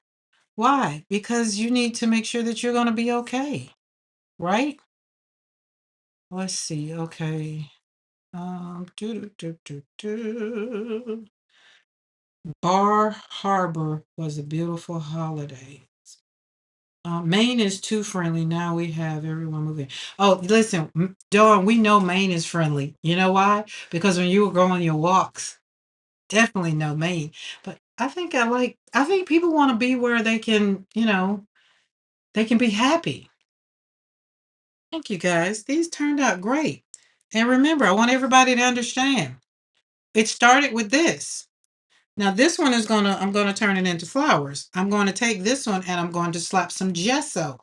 Why? Because you need to make sure that you're going to be okay, right? Let's see. Okay. Do, do, do, do, do. Bar Harbor was a beautiful holiday. Maine is too friendly. Now we have everyone moving. Oh, listen, Dawn, we know Maine is friendly. You know why? Because when you were going on your walks, definitely know Maine. But I think people want to be where they can, they can be happy. Thank you guys. These turned out great. And remember, I want everybody to understand. It started with this. Now this one I'm gonna turn it into flowers. I'm going to take this one and I'm going to slap some gesso.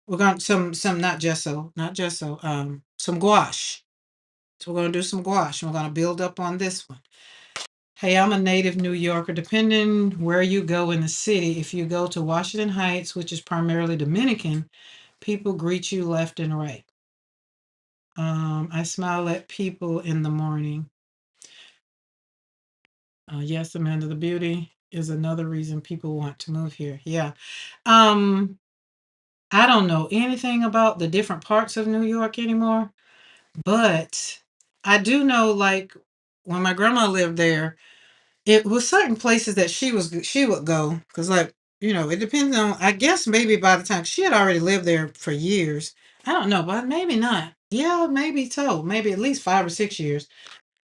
We're going some not gesso, some gouache. So we're gonna do some gouache. And we're gonna build up on this one. Hey, I'm a native New Yorker. Depending where you go in the city, if you go to Washington Heights, which is primarily Dominican, people greet you left and right. I smile at people in the morning. Yes, Amanda, the beauty is another reason people want to move here. Yeah. Um, I don't know anything about the different parts of New York anymore, but I do know, like, when my grandma lived there, it was certain places that she would go because, like, it depends on. I guess maybe by the time she had already lived there for years. I don't know, but maybe not. Yeah, maybe so. Maybe at least 5 or 6 years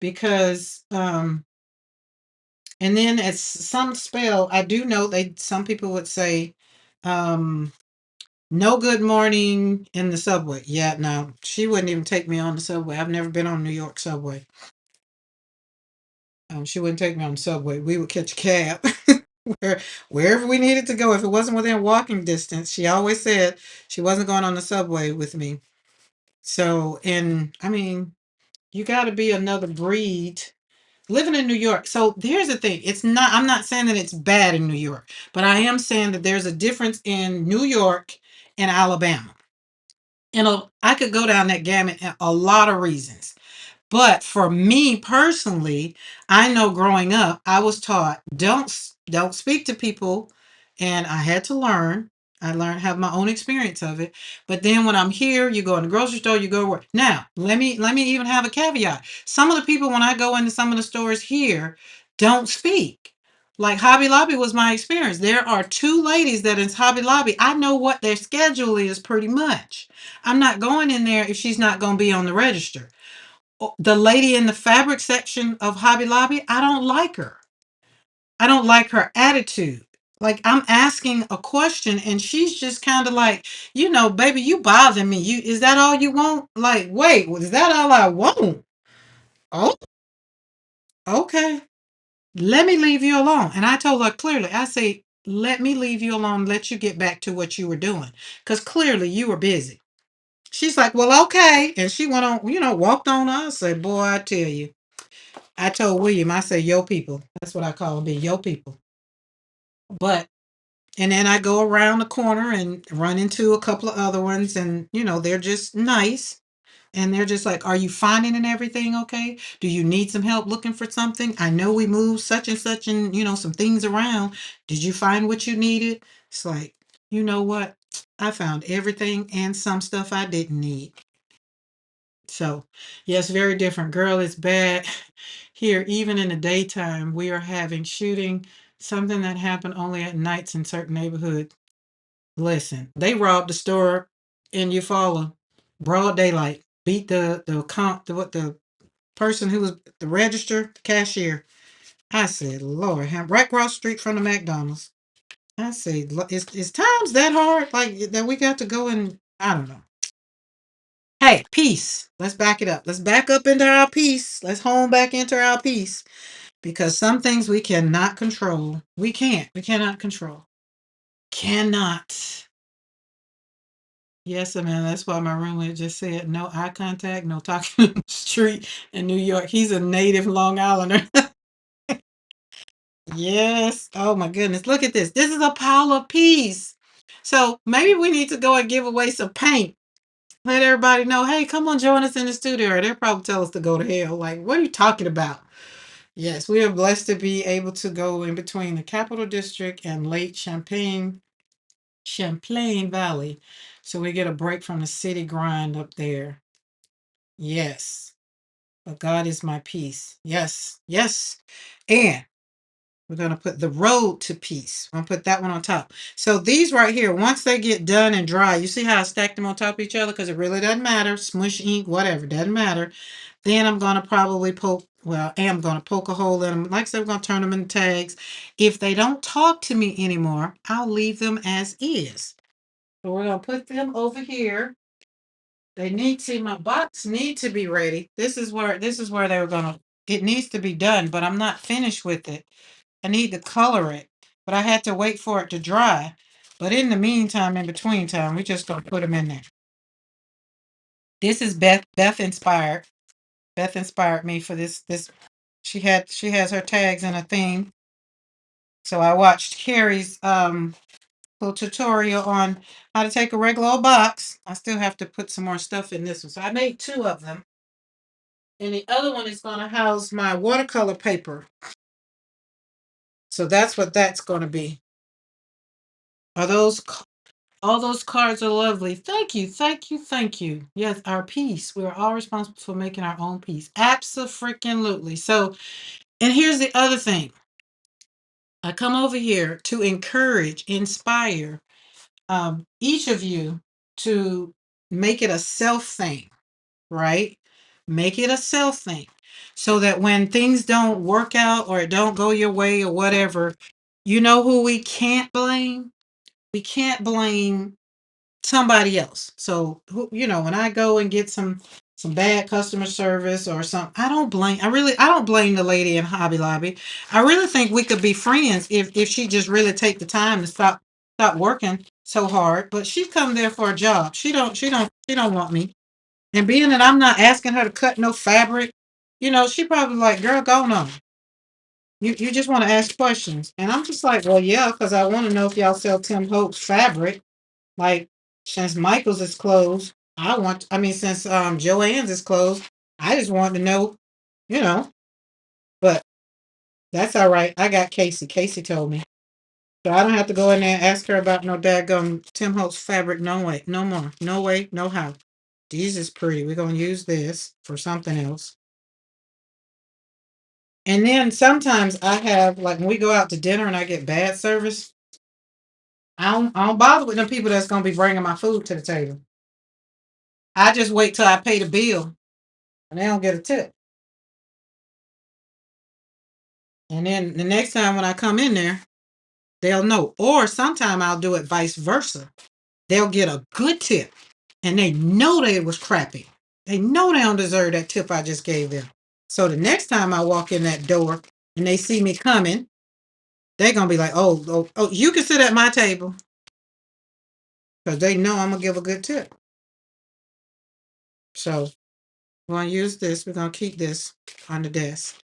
because and then it's some spell. I do know some people would say, um, no good morning in the subway. Yeah, no, she wouldn't even take me on the subway. I've never been on New York subway. She wouldn't take me on the subway. We would catch a cab wherever we needed to go. If it wasn't within walking distance, she always said she wasn't going on the subway with me. So, and I mean, you got to be another breed living in New York. So here's the thing. I'm not saying that it's bad in New York, but I am saying that there's a difference in New York and Alabama. I could go down that gamut and a lot of reasons. But for me personally, I know growing up, I was taught don't speak to people, and I had to learn. I learned have my own experience of it. But then when I'm here, you go in the grocery store, you go to work. Now, let me even have a caveat. Some of the people when I go into some of the stores here don't speak. Like Hobby Lobby was my experience. There are two ladies that in Hobby Lobby. I know what their schedule is pretty much. I'm not going in there if she's not going to be on the register. The lady in the fabric section of Hobby Lobby, I don't like her. I don't like her attitude. Like I'm asking a question and she's just kind of like, baby, you bother me. Is that all you want? Like, wait, is that all I want? Oh, okay. Let me leave you alone. And I told her clearly, I say, let me leave you alone, let you get back to what you were doing. Because clearly you were busy. She's like, well, okay. And she went on, walked on us. I said, boy, I tell you. I told William, I said, yo people. That's what I call them, be yo people. But, and then I go around the corner and run into a couple of other ones. And, they're just nice. And they're just like, are you finding and everything okay? Do you need some help looking for something? I know we moved such and such and, some things around. Did you find what you needed? It's like, you know what? I found everything and some stuff I didn't need. So, yes, very different. Girl, it's bad here. Even in the daytime, we are having shooting, something that happened only at nights in certain neighborhoods. Listen, they robbed the store in Eufaula, broad daylight. Beat the person who was the register cashier. I said, Lord, right across the street from the McDonald's. I said, is times that hard? Like that we got to go and I don't know. Hey, peace. Let's back it up. Let's back up into our peace. Let's home back into our peace. Because some things we cannot control. We can't. We cannot control. Cannot. Yes, man. That's why my roommate just said no eye contact, no talking in the street in New York. He's a native Long Islander. Yes. Oh my goodness. Look at this. This is a pile of peas. So maybe we need to go and give away some paint. Let everybody know, hey, come on, join us in the studio. Or they'll probably tell us to go to hell. Like, what are you talking about? Yes, we are blessed to be able to go in between the Capital District and Lake Champlain Valley. So we get a break from the city grind up there. Yes. But God is my peace. Yes. Yes. And we're going to put the road to peace. I'm going to put that one on top. So these right here, once they get done and dry, you see how I stacked them on top of each other? Because it really doesn't matter. Smush ink, whatever, doesn't matter. Then I'm going to probably am going to poke a hole in them. Like I said, we're going to turn them into tags. If they don't talk to me anymore, I'll leave them as is. So we're going to put them over here. They need to, my box need to be ready. This is where they were going to, it needs to be done, but I'm not finished with it. I need to color it, but I had to wait for it to dry. But in the meantime, in between time, we just gonna put them in there. This is Beth. Beth inspired. Beth inspired me for this. She has her tags and a theme. So I watched Carrie's little tutorial on how to take a regular old box. I still have to put some more stuff in this one. So I made two of them. And the other one is gonna house my watercolor paper. So that's what that's gonna be. Are those All those cards are lovely. Thank you, thank you, thank you. Yes, our peace. We are all responsible for making our own peace. Absolutely. So, and here's the other thing. I come over here to encourage, inspire each of you to make it a self thing, right? Make it a self thing so that when things don't work out or don't go your way or whatever, you know who we can't blame? We can't blame somebody else. So when I go and get some bad customer service or something, I don't blame the lady in Hobby Lobby. I really think we could be friends if she just really take the time to stop working so hard. But she's come there for a job. She don't want me. And being that I'm not asking her to cut no fabric, she probably like, girl, go on. You just want to ask questions. And I'm just like, well, yeah, because I want to know if y'all sell Tim Holtz fabric. Like, since Michael's is closed, since Joann's is closed, I just wanted to know, you know. But that's all right. I got Casey. Casey told me. So I don't have to go in there and ask her about no daggum Tim Holtz fabric. No way. No more. No way. No how. These is pretty. We're gonna use this for something else. And then sometimes I have, like, when we go out to dinner and I get bad service, I don't bother with them people that's gonna be bringing my food to the table. I just wait till I pay the bill and they don't get a tip. And then the next time when I come in there, they'll know. Or sometime I'll do it vice versa. They'll get a good tip and they know that it was crappy. They know they don't deserve that tip I just gave them. So the next time I walk in that door and they see me coming, They're gonna be like, oh, you can sit at my table because they know I'm gonna give a good tip. So we're gonna use this. We're gonna keep this on the desk.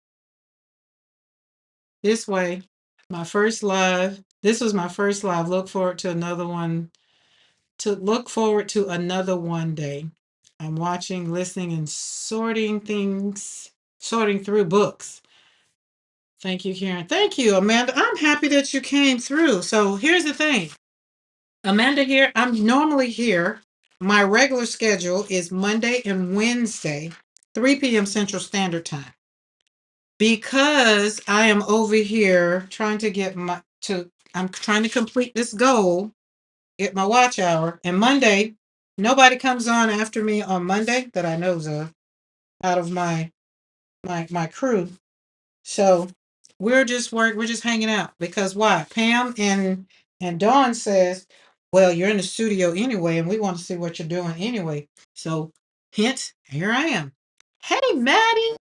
This way, my first live. This was my first live. Look forward to another one. To look forward to another one day. I'm watching, listening, and sorting things, sorting through books. Thank you, Karen. Thank you, Amanda. I'm happy that you came through. So here's the thing. Amanda here. I'm normally here. My regular schedule is Monday and Wednesday, 3 p.m. Central Standard Time. Because I am over here trying to I'm trying to complete this goal, get my watch hour. And Monday, nobody comes on after me on Monday that I knows of out of my crew. So we're just hanging out because why? Pam and Dawn says, well, you're in the studio anyway, and we want to see what you're doing anyway. So hence, here I am. Hey, Maddie.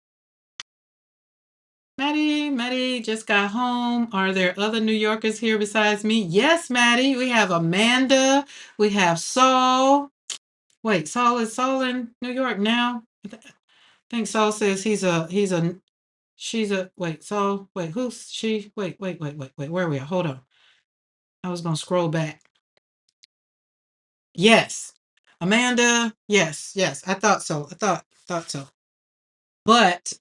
Maddie just got home. Are there other New Yorkers here besides me? Yes, Maddie. We have Amanda. We have Saul. Wait, Saul is Saul in New York now? I think Saul says she's a wait, Saul, wait, who's she? Wait. Where are we at? Hold on. I was gonna scroll back. Yes. Amanda. Yes. I thought so. I thought so. But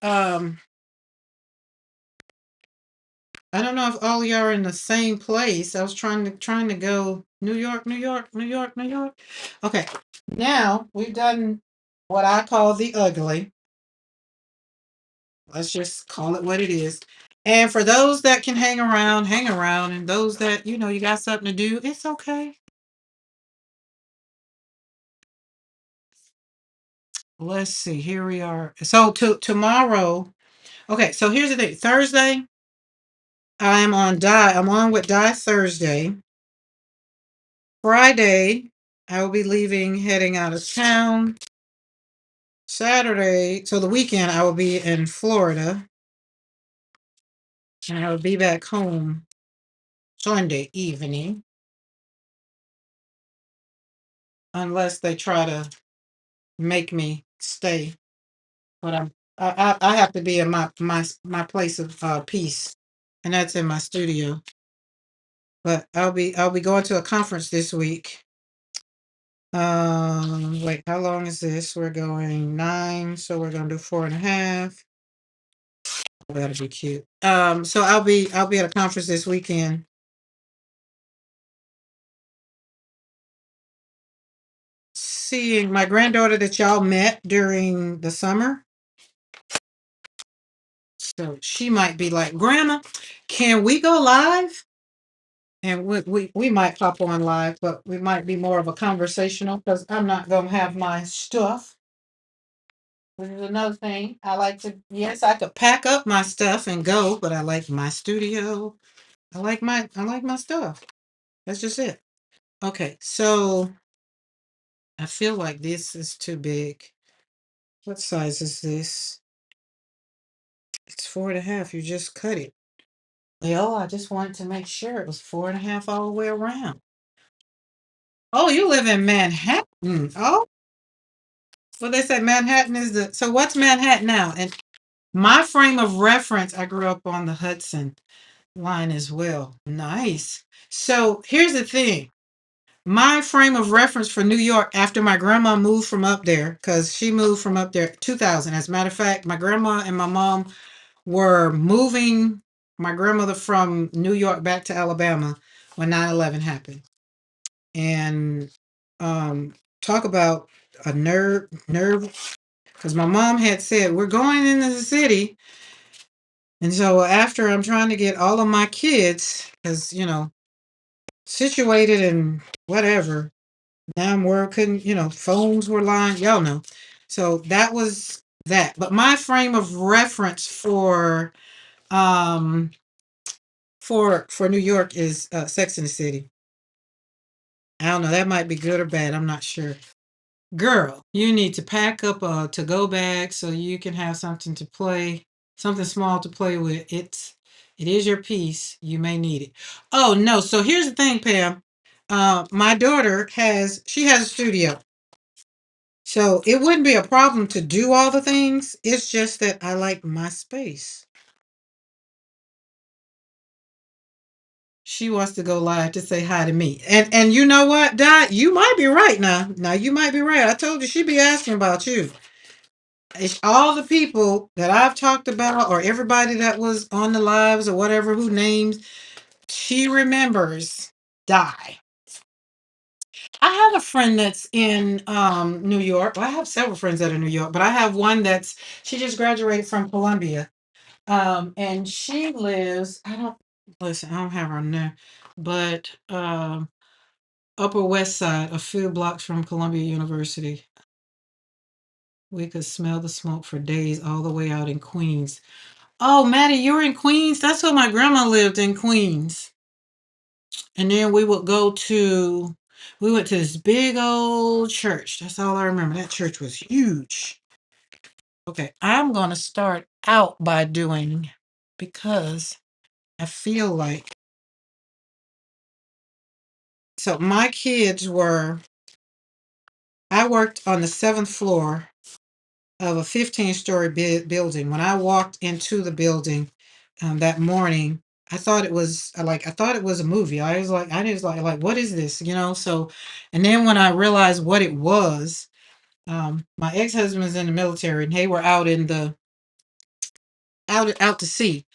I don't know if all y'all are in the same place. I was trying to go New York, New York, New York, New York. Okay. Now we've done what I call the ugly. Let's just call it what it is. And for those that can hang around. And those that, you got something to do, it's okay. Let's see. Here we are. So tomorrow. Okay, so here's the thing. Thursday, I'm on with Die Thursday. Friday, I will be leaving, heading out of town. Saturday, so the weekend, I will be in Florida. And I will be back home Sunday evening. Unless they try to make me stay. But I have to be in my place of peace. And that's in my studio. But I'll be going to a conference this week. Wait, how long is this? We're going 9, so we're gonna do 4.5. That'll be cute. So I'll be at a conference this weekend. Seeing my granddaughter that y'all met during the summer. So she might be like, Grandma, can we go live? And we might pop on live, but we might be more of a conversational because I'm not gonna have my stuff. Which is another thing. I like to, yes, I could pack up my stuff and go, but I like my studio. I like my stuff. That's just it. Okay, so I feel like this is too big. What size is this? It's 4.5. You just cut it. Well, I just wanted to make sure it was 4.5 all the way around. Oh, you live in Manhattan. Oh, well, they say Manhattan is so what's Manhattan now? And my frame of reference, I grew up on the Hudson line as well. Nice. So here's the thing. My frame of reference for New York after my grandma moved from up there, because she moved from up there 2000. As a matter of fact, my grandma and my mom were moving my grandmother from New York back to Alabama when 9/11 happened. And talk about a nerve, because my mom had said, we're going into the city. And so after I'm trying to get all of my kids, because, situated and whatever, damn world couldn't, phones were lying, y'all know. So that was that. But my frame of reference um for New York is Sex in the City. I don't know, that might be good or bad, I'm not sure. Girl, you need to pack up a to-go bag so you can have something to play something small to play with. It is your piece. You may need it. Oh no! So here's the thing, Pam. My daughter has a studio, so it wouldn't be a problem to do all the things. It's just that I like my space. She wants to go live to say hi to me. And you know what, Dot? You might be right now. Now you might be right. I told you she'd be asking about you. It's all the people that I've talked about or everybody that was on the lives or whatever who names she remembers die. I have a friend that's in New York. Well, I have several friends that are in New York, but I have one that's she just graduated from Columbia. And she lives, I don't listen, I don't have her there, but Upper West Side, a few blocks from Columbia University. We could smell the smoke for days all the way out in Queens. Oh, Maddie, you're in Queens? That's where my grandma lived, in Queens. And then we went to this big old church. That's all I remember. That church was huge. Okay, I'm going to start out by doing, because I feel like, so my kids were, I worked on the seventh floor of a 15-story building. When I walked into the building that morning, I thought it was a movie. I was like, what is this? So, and then when I realized what it was, my ex-husband was in the military and they were out to sea.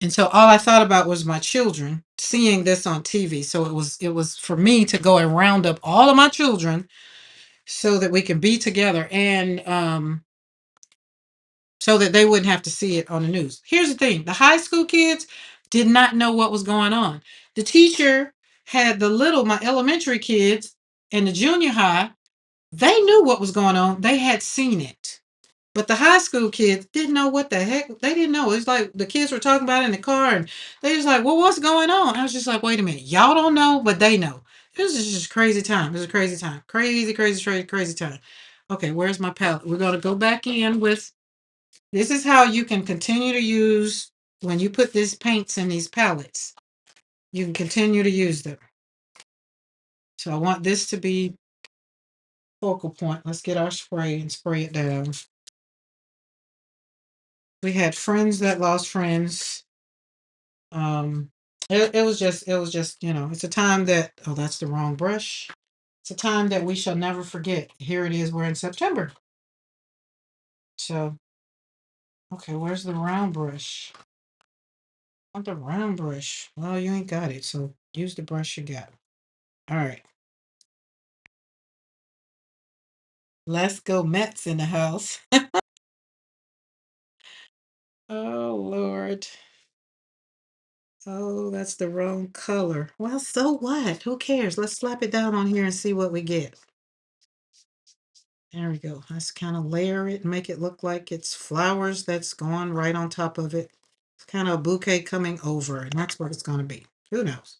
And so all I thought about was my children seeing this on TV. So it was for me to go and round up all of my children so that we can be together, and so that they wouldn't have to see it on the news. Here's the thing: the high school kids did not know what was going on. The teacher had my elementary kids and the junior high, they knew what was going on. They had seen it. But the high school kids didn't know what the heck. They didn't know. It's like the kids were talking about it in the car and they was like, well, what's going on? I was just like, wait a minute. Y'all don't know, but they know. It was just a crazy time. It was a crazy time. Crazy, crazy, crazy, crazy time. Okay, where's my palette? We're going to go back in with, this is how you can continue to use, when you put these paints in these palettes, you can continue to use them. So I want this to be focal point. Let's get our spray and spray it down. We had friends that lost friends. It was just, it's a time that, oh, that's the wrong brush. It's a time that we shall never forget. Here it is, we're in September. So, okay, where's the round brush? I want the round brush. Well, you ain't got it, so use the brush you got. All right. Let's go Mets in the house. Oh, Lord. Oh, that's the wrong color. Well, so what? Who cares? Let's slap it down on here and see what we get. There we go. Let's kind of layer it and make it look like it's flowers that's going right on top of it. It's kind of a bouquet coming over, and that's what it's going to be. Who knows?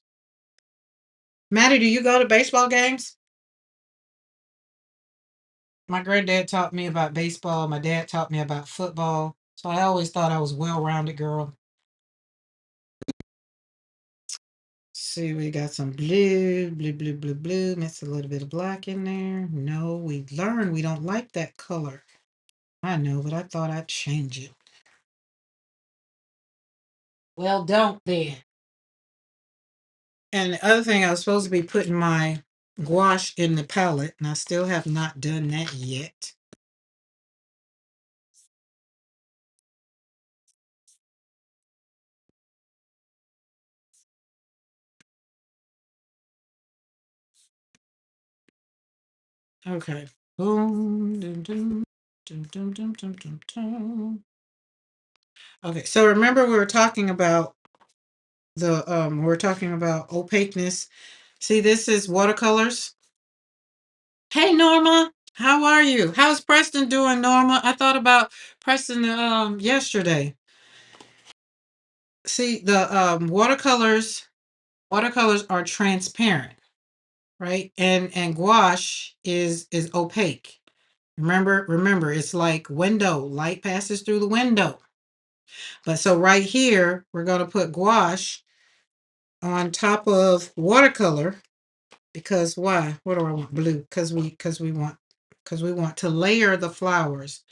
Maddie, do you go to baseball games? My granddad taught me about baseball. My dad taught me about football. So I always thought I was a well-rounded girl. See, we got some blue, blue, blue, blue, blue. Mix a little bit of black in there. No, we learned we don't like that color. I know, but I thought I'd change it. Well, don't then. And the other thing, I was supposed to be putting my gouache in the palette, and I still have not done that yet. Okay. Boom, dum, dum, dum, dum, dum, dum, dum, dum. Okay, so remember we were talking about opaqueness. See, this is watercolors. Hey Norma, how are you? How's Preston doing, Norma? I thought about Preston yesterday. See, the watercolors are transparent, right? And gouache is opaque. Remember, it's like window. Light passes through the window. But so right here, we're going to put gouache on top of watercolor because why? What do I want? Blue. Because we want to layer the flowers.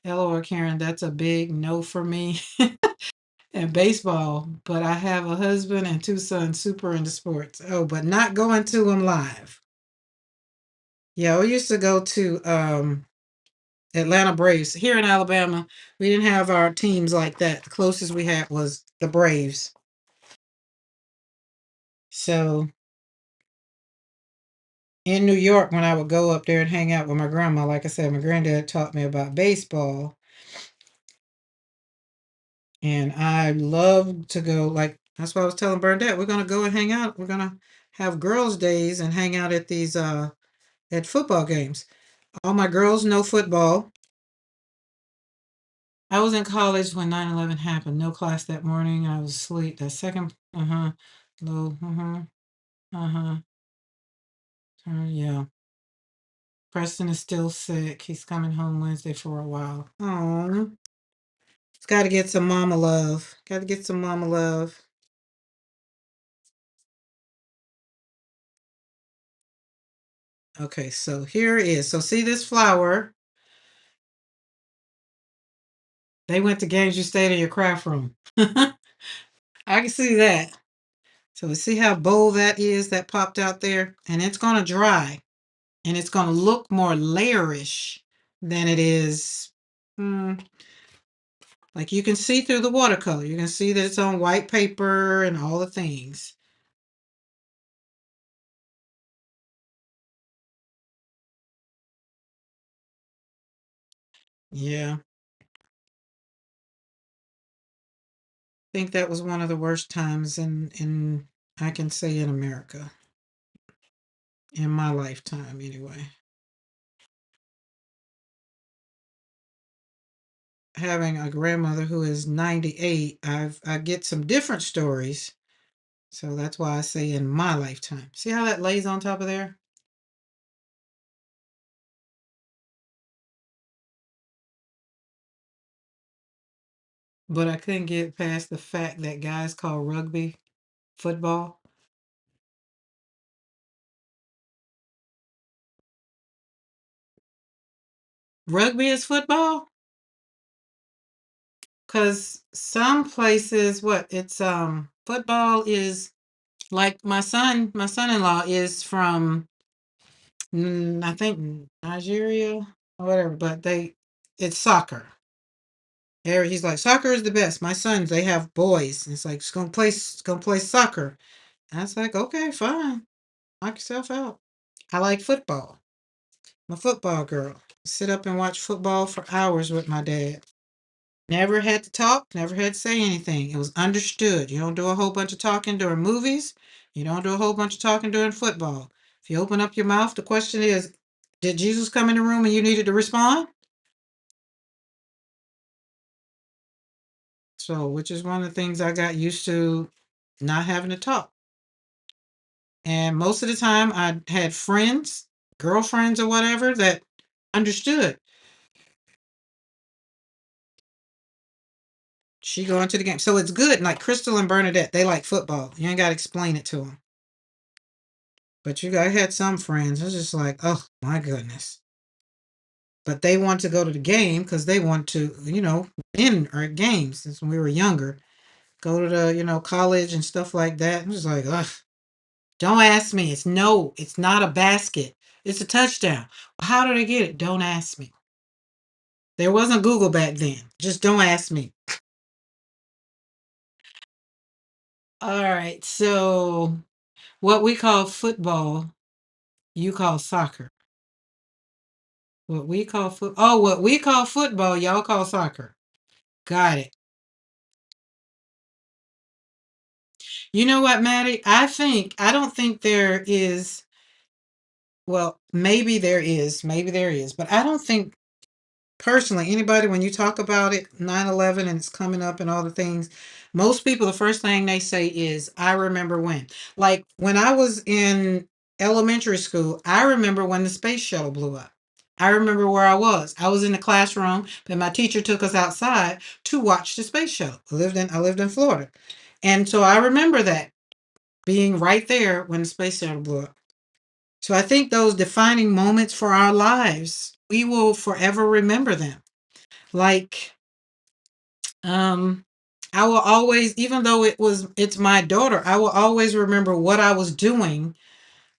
LOL, Karen, that's a big no for me. And baseball, but I have a husband and two sons super into sports. Oh, but not going to them live. Yeah, we used to go to Atlanta Braves. Here in Alabama, we didn't have our teams like that. The closest we had was the Braves. So in New York, when I would go up there and hang out with my grandma, like I said, my granddad taught me about baseball. And I love to go, like, that's why I was telling Bernadette, we're gonna go and hang out. We're gonna have girls' days and hang out at these at football games. All my girls know football. I was in college when 9/11 happened. No class that morning. I was asleep. That second, low, uh-huh. Yeah. Preston is still sick. He's coming home Wednesday for a while. Oh, it's got to get some mama love. Got to get some mama love. Okay, so here it is. So see this flower? They went to games. You stayed in your craft room. I can see that. So see how bold that is that popped out there? And it's going to dry. And it's going to look more layerish than it is. Like you can see through the watercolor. You can see that it's on white paper and all the things. Yeah. I think that was one of the worst times in I can say in America. In my lifetime anyway. Having a grandmother who is 98, I get some different stories. So that's why I say in my lifetime. See how that lays on top of there? But I couldn't get past the fact that guys call rugby football. Rugby is football? Because some places, what it's football is like my son-in-law is from I think Nigeria or whatever, but it's soccer. There he's like soccer is the best. My sons they have boys. And it's like it's gonna play soccer. And I was like okay fine, knock yourself out. I like football. I'm a football girl. Sit up and watch football for hours with my dad. Never had to talk, never had to say anything. It was understood. You don't do a whole bunch of talking during movies. You don't do a whole bunch of talking during football. If you open up your mouth, the question is, did Jesus come in the room and you needed to respond? So, which is one of the things I got used to not having to talk. And most of the time, I had friends, girlfriends, or whatever that understood. She going to the game. So it's good. Like Crystal and Bernadette, they like football. You ain't got to explain it to them. But I had some friends. It's just like, oh my goodness. But they want to go to the game because they want to, win our games since when we were younger. Go to the, college and stuff like that. I'm just like, ugh. Don't ask me. It's not a basket. It's a touchdown. How did I get it? Don't ask me. There wasn't Google back then. Just don't ask me. All right. So what we call football, you call soccer. What we call football, y'all call soccer. Got it. You know what, Maddie? I don't think there is, well, maybe there is, but I don't think personally anybody, when you talk about it, 9/11 and it's coming up and all the things, most people, the first thing they say is, I remember when. Like when I was in elementary school, I remember when the space shuttle blew up. I remember where I was. I was in the classroom, and my teacher took us outside to watch the space show. I lived in Florida. And so I remember that being right there when the space shuttle blew up. So I think those defining moments for our lives, we will forever remember them. Like, um, I will always, even though it's my daughter, I will always remember what I was doing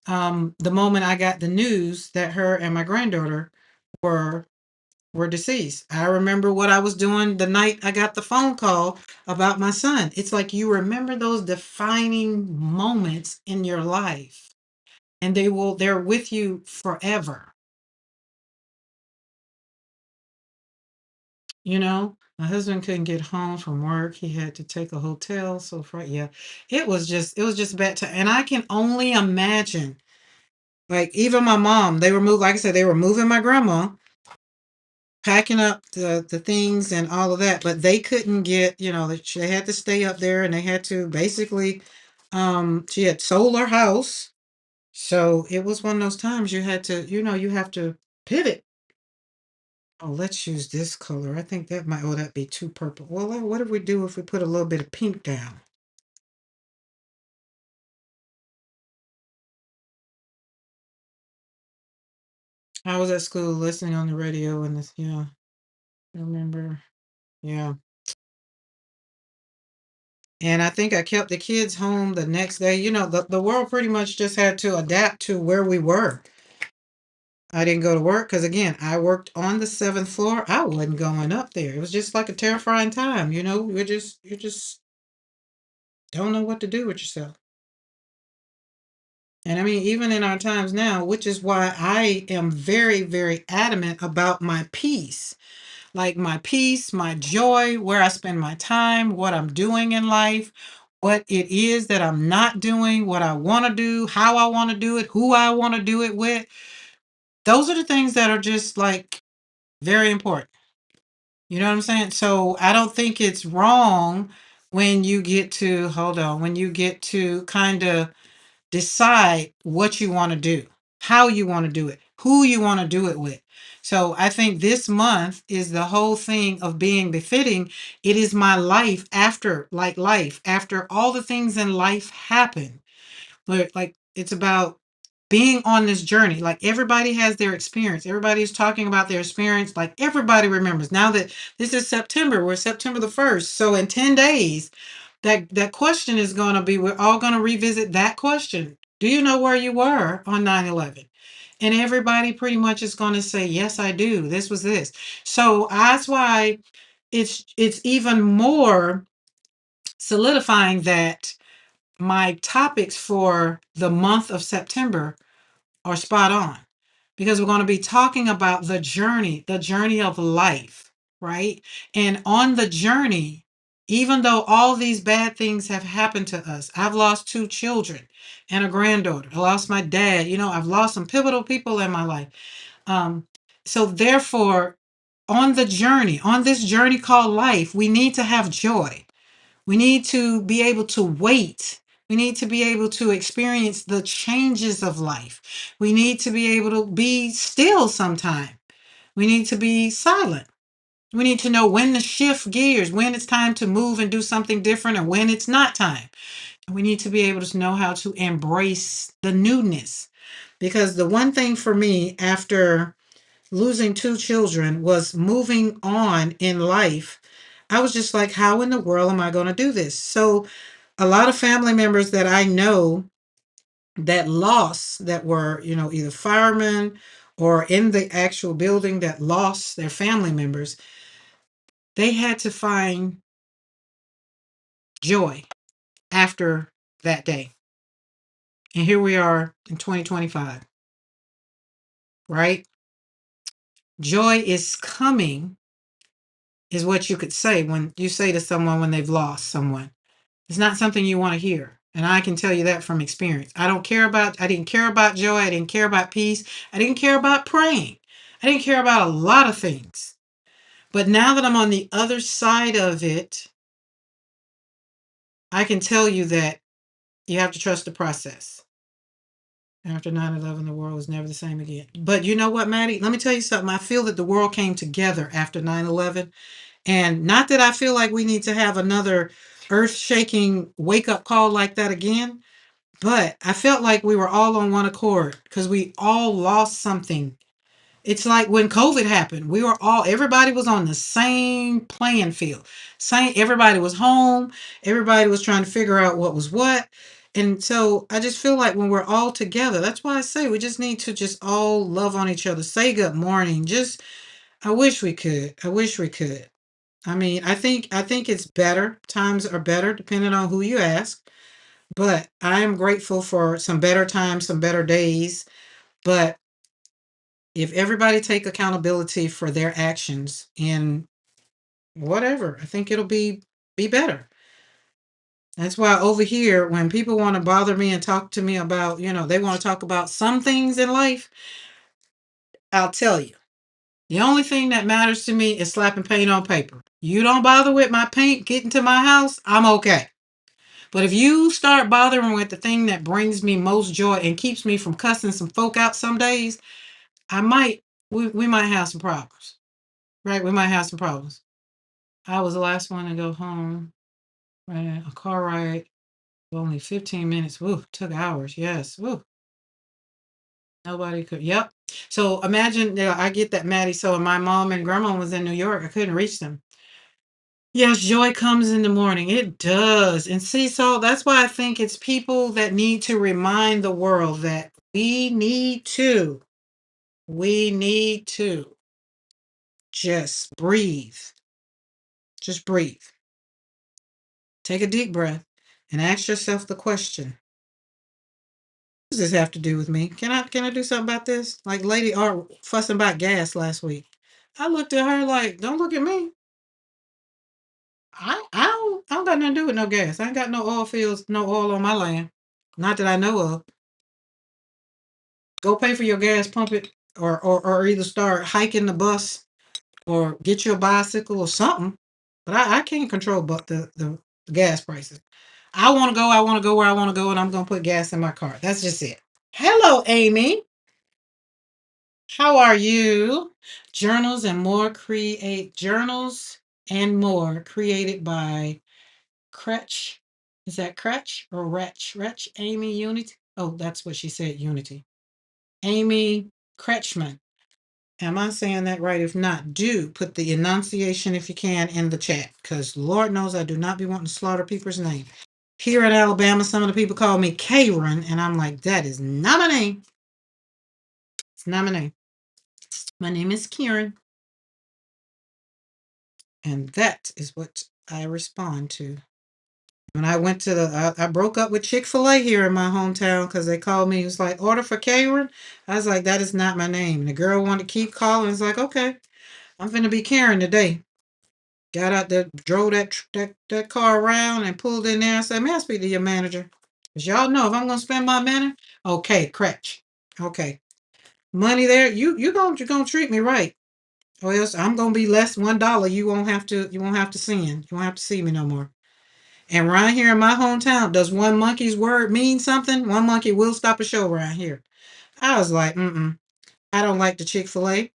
the moment I got the news that her and my granddaughter were were deceased. I remember what I was doing the night I got the phone call about my son. It's like you remember those defining moments in your life, and they're with you forever. My husband couldn't get home from work. He had to take a hotel. So yeah, it was just bad time. And I can only imagine, like, even my mom, like I said, they were moving my grandma, packing up the things and all of that, but they couldn't get, they had to stay up there, and they had to basically, she had sold her house. So it was one of those times you have to pivot. Oh, let's use this color. I think that'd be too purple. Well, what if we do if we put a little bit of pink down? I was at school listening on the radio, and yeah, I remember. Yeah. And I think I kept the kids home the next day. The world pretty much just had to adapt to where we were. I didn't go to work because, again, I worked on the seventh floor. I wasn't going up there. It was just like a terrifying time. You just don't know what to do with yourself. And I mean, even in our times now, which is why I am very, very adamant about my peace. Like my peace, my joy, where I spend my time, what I'm doing in life, what it is that I'm not doing, what I want to do, how I want to do it, who I want to do it with. Those are the things that are just like very important. You know what I'm saying? So I don't think it's wrong when you get to kind of decide what you want to do, how you want to do it, who you want to do it with. So I think this month is the whole thing of being befitting. It is my life after, like, life after all the things in life happen. Like it's about being on this journey. Like, everybody has their experience. Everybody's talking about their experience. Like, everybody remembers. Now that this is September, we're September the 1st. So in 10 days, that question is going to be, we're all going to revisit that question. Do you know where you were on 9/11? And everybody pretty much is going to say, yes, I do. This was this. So that's why it's even more solidifying that my topics for the month of September are spot on, because we're going to be talking about the journey of life, right? And on the journey, even though all these bad things have happened to us, I've lost two children and a granddaughter. I lost my dad. I've lost some pivotal people in my life. Um, so therefore, on this journey called life, we need to have joy. We need to be able to wait. We need to be able to experience the changes of life. We need to be able to be still sometime. We need to be silent. We need to know when to shift gears, when it's time to move and do something different, and when it's not time. We need to be able to know how to embrace the newness. Because the one thing for me after losing two children was moving on in life. I was just like, how in the world am I going to do this? So, a lot of family members that I know that were, either firemen or in the actual building that lost their family members, they had to find joy after that day. And here we are in 2025, right? Joy is coming, is what you could say when you say to someone when they've lost someone. It's not something you want to hear. And I can tell you that from experience. I didn't care about joy. I didn't care about peace. I didn't care about praying. I didn't care about a lot of things. But now that I'm on the other side of it, I can tell you that you have to trust the process. After 9/11, the world was never the same again. But you know what, Maddie? Let me tell you something. I feel that the world came together after 9/11. And not that I feel like we need to have another earth shaking wake up call like that again, but I felt like we were all on one accord because we all lost something. It's like when COVID happened, we were all, everybody was on the same playing field. Same, everybody was home, everybody was trying to figure out what was what. And so I just feel like when we're all together, that's why I say we just need to just all love on each other, say good morning. Just, I wish we could. I wish we could. I mean, I think it's better. Times are better depending on who you ask. But I am grateful for some better times, some better days. But if everybody take accountability for their actions in whatever, I think it'll be better. That's why over here, when people want to bother me and talk to me about, they want to talk about some things in life, I'll tell you. The only thing that matters to me is slapping paint on paper. You don't bother with my paint getting to my house, I'm okay. But if you start bothering with the thing that brings me most joy and keeps me from cussing some folk out some days, I might, we might have some problems, right? We might have some problems. I was the last one to go home. Right, a car ride, only 15 minutes. Woo, took hours. Yes. Woo. Nobody could. Yep. So imagine, I get that, Maddie. So when my mom and grandma was in New York, I couldn't reach them. Yes, joy comes in the morning. It does. And see, so that's why I think it's people that need to remind the world that we need to just breathe. Just breathe. Take a deep breath and ask yourself the question. What does this have to do with me? Can I do something about this? Like Lady Art fussing about gas last week. I looked at her like, don't look at me. I don't got nothing to do with no gas. I ain't got no oil fields, no oil on my land. Not that I know of. Go pay for your gas, pump it, or either start hiking the bus or get your bicycle or something. But I can't control but the gas prices. I want to go where I want to go, and I'm gonna put gas in my car. That's just it. Hello, Amy. How are you? Journals and more created by Cretch. Is that Cretch or Wretch? Wretch Amy Unity. Oh, that's what she said, Unity. Amy Kretschmann. Am I saying that right? If not, do put the enunciation if you can in the chat, because Lord knows I do not be wanting to slaughter people's name. Here in Alabama, some of the people call me Karen, and I'm like, that is not my name. It's not my name. My name is Karen. And that is what I respond to. When I went to I broke up with Chick-fil-A here in my hometown because they called me. It was like, order for Karen. I was like, that is not my name. And the girl wanted to keep calling. It's like, okay, I'm finna be Karen today. Got out there, drove that car around and pulled in there and said, may I speak to your manager? Because y'all know if I'm going to spend my money, okay, Cratch. Okay. Money there, you're gonna treat me right. Or else I'm gonna be less $1. You won't have to send. You won't have to see me no more. And right here in my hometown, does one monkey's word mean something? One monkey will stop a show around here. I was like, I don't like the Chick-fil-A.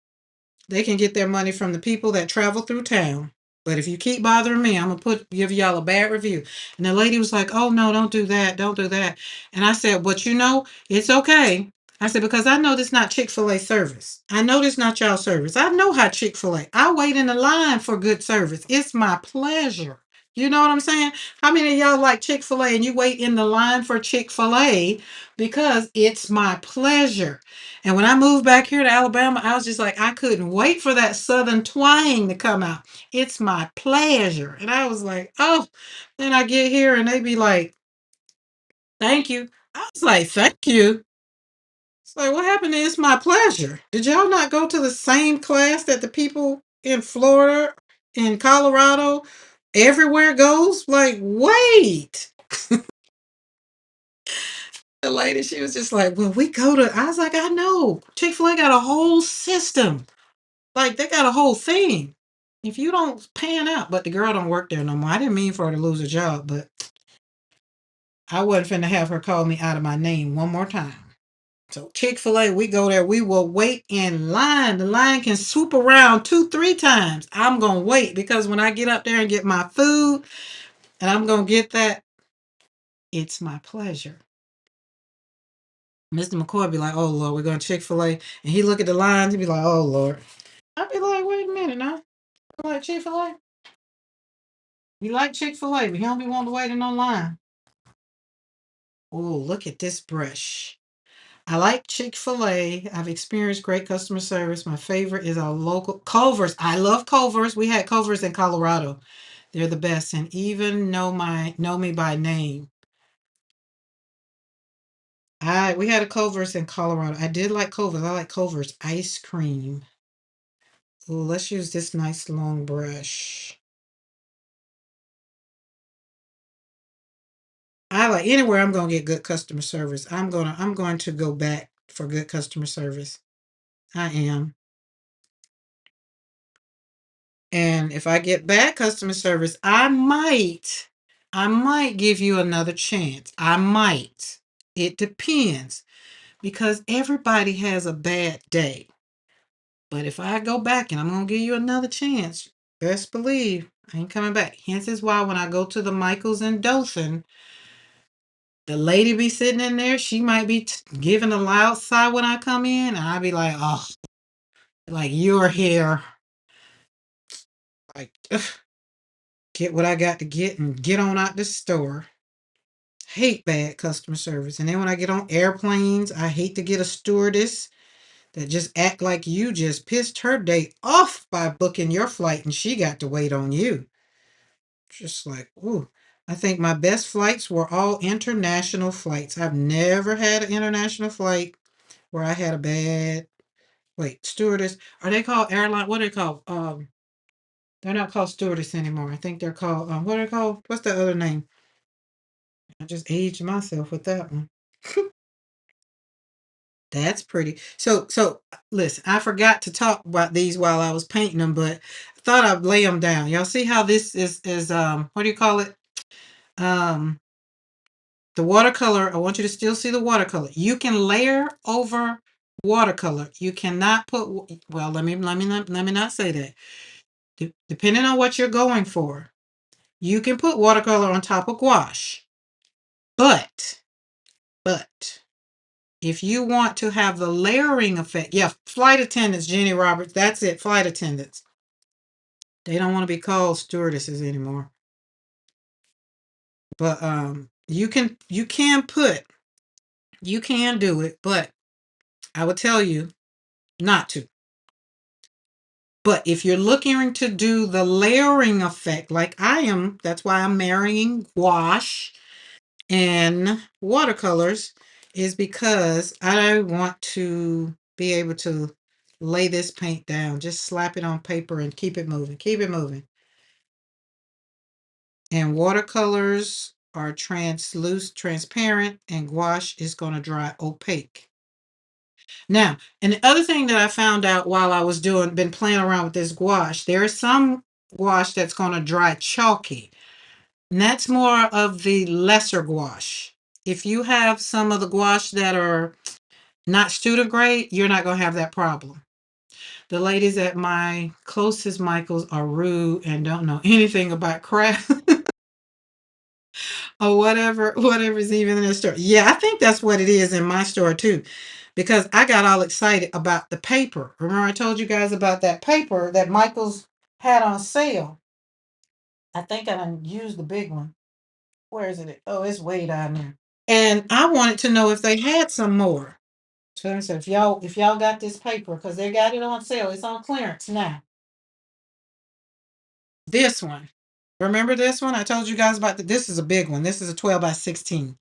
They can get their money from the people that travel through town. But if you keep bothering me, I'm gonna give y'all a bad review. And the lady was like, oh no, don't do that, don't do that. And I said, but it's okay. I said, because I know this not Chick-fil-A service. I know this not y'all service. I know how Chick-fil-A. I wait in the line for good service. It's my pleasure. You know what I'm saying? How many of y'all like Chick-fil-A and you wait in the line for Chick-fil-A because it's my pleasure? And when I moved back here to Alabama, I was just like, I couldn't wait for that Southern twang to come out. It's my pleasure. And I was like, oh, then I get here and they be like, thank you. I was like, thank you. It's like, what happened to it's my pleasure? Did y'all not go to the same class that the people in Florida, in Colorado, everywhere goes? Like, wait. The lady, she was just like, well, I was like, I know. Chick-fil-A got a whole system. Like, they got a whole thing. If you don't pan out, but the girl don't work there no more. I didn't mean for her to lose her job, but I wasn't finna have her call me out of my name one more time. So Chick-fil-A, we go there. We will wait in line. The line can swoop around 2, 3 times. I'm gonna wait because when I get up there and get my food, and I'm gonna get that, it's my pleasure. Mr. McCoy be like, "Oh Lord, we're going to Chick-fil-A," and he look at the lines. He be like, "Oh Lord." I be like, "Wait a minute now. You like Chick-fil-A? You like Chick-fil-A, but he don't be wanting to wait in no line." Oh, look at this brush. I like Chick-fil-A. I've experienced great customer service. My favorite is our local Culver's. I love Culver's. We had Culver's in Colorado. They're the best, and even know me by name. We had a Culver's in Colorado. I did like Culver's. I like Culver's ice cream. Ooh, let's use this nice long brush. I like anywhere I'm gonna get good customer service. I'm going to go back for good customer service. I am. And if I get bad customer service, I might give you another chance. I might. It depends because everybody has a bad day. But if I go back and I'm gonna give you another chance, best believe I ain't coming back. Hence is why when I go to the Michaels in Dothan, the lady be sitting in there, she might be giving a loud sigh when I come in, and I be like, oh, like you're here, like ugh, get what I got to get and get on out the store. Hate bad customer service. And then when I get on airplanes, I hate to get a stewardess that just act like you just pissed her day off by booking your flight and she got to wait on you. Just like, ooh. I think my best flights were all international flights. I've never had an international flight where I had a bad stewardess. Are they called airline? What are they called? They're not called stewardess anymore. I think they're called what are they called? What's the other name? I just aged myself with that one. That's pretty. So listen, I forgot to talk about these while I was painting them, but I thought I'd lay them down. Y'all see how this is what do you call it? Um the watercolor. I want you to still see the watercolor. You can layer over watercolor. You cannot put well, let me not say that. Depending on what you're going for, you can put watercolor on top of gouache. But if you want to have the layering effect, yeah, flight attendants, Jenny Roberts, that's it, flight attendants. They don't want to be called stewardesses anymore. But you can do it, but I would tell you not to. But if you're looking to do the layering effect, like I am, that's why I'm marrying gouache and watercolors, is because I want to be able to lay this paint down, just slap it on paper and keep it moving, keep it moving. And watercolors are transparent, and gouache is going to dry opaque. Now, and the other thing that I found out while I was been playing around with this gouache, there is some gouache that's going to dry chalky. And that's more of the lesser gouache. If you have some of the gouache that are not student grade, you're not going to have that problem. The ladies at my closest Michaels are rude and don't know anything about craft or whatever's even in the store. Yeah, I think that's what it is in my store too. Because I got all excited about the paper. Remember I told you guys about that paper that Michaels had on sale. I think I done used the big one. Where is it? Oh, it's way down there. And I wanted to know if they had some more. So I said, if y'all got this paper, because they got it on sale, it's on clearance now. This one. Remember this one? I told you guys about this is a big one. This is a 12 by 16.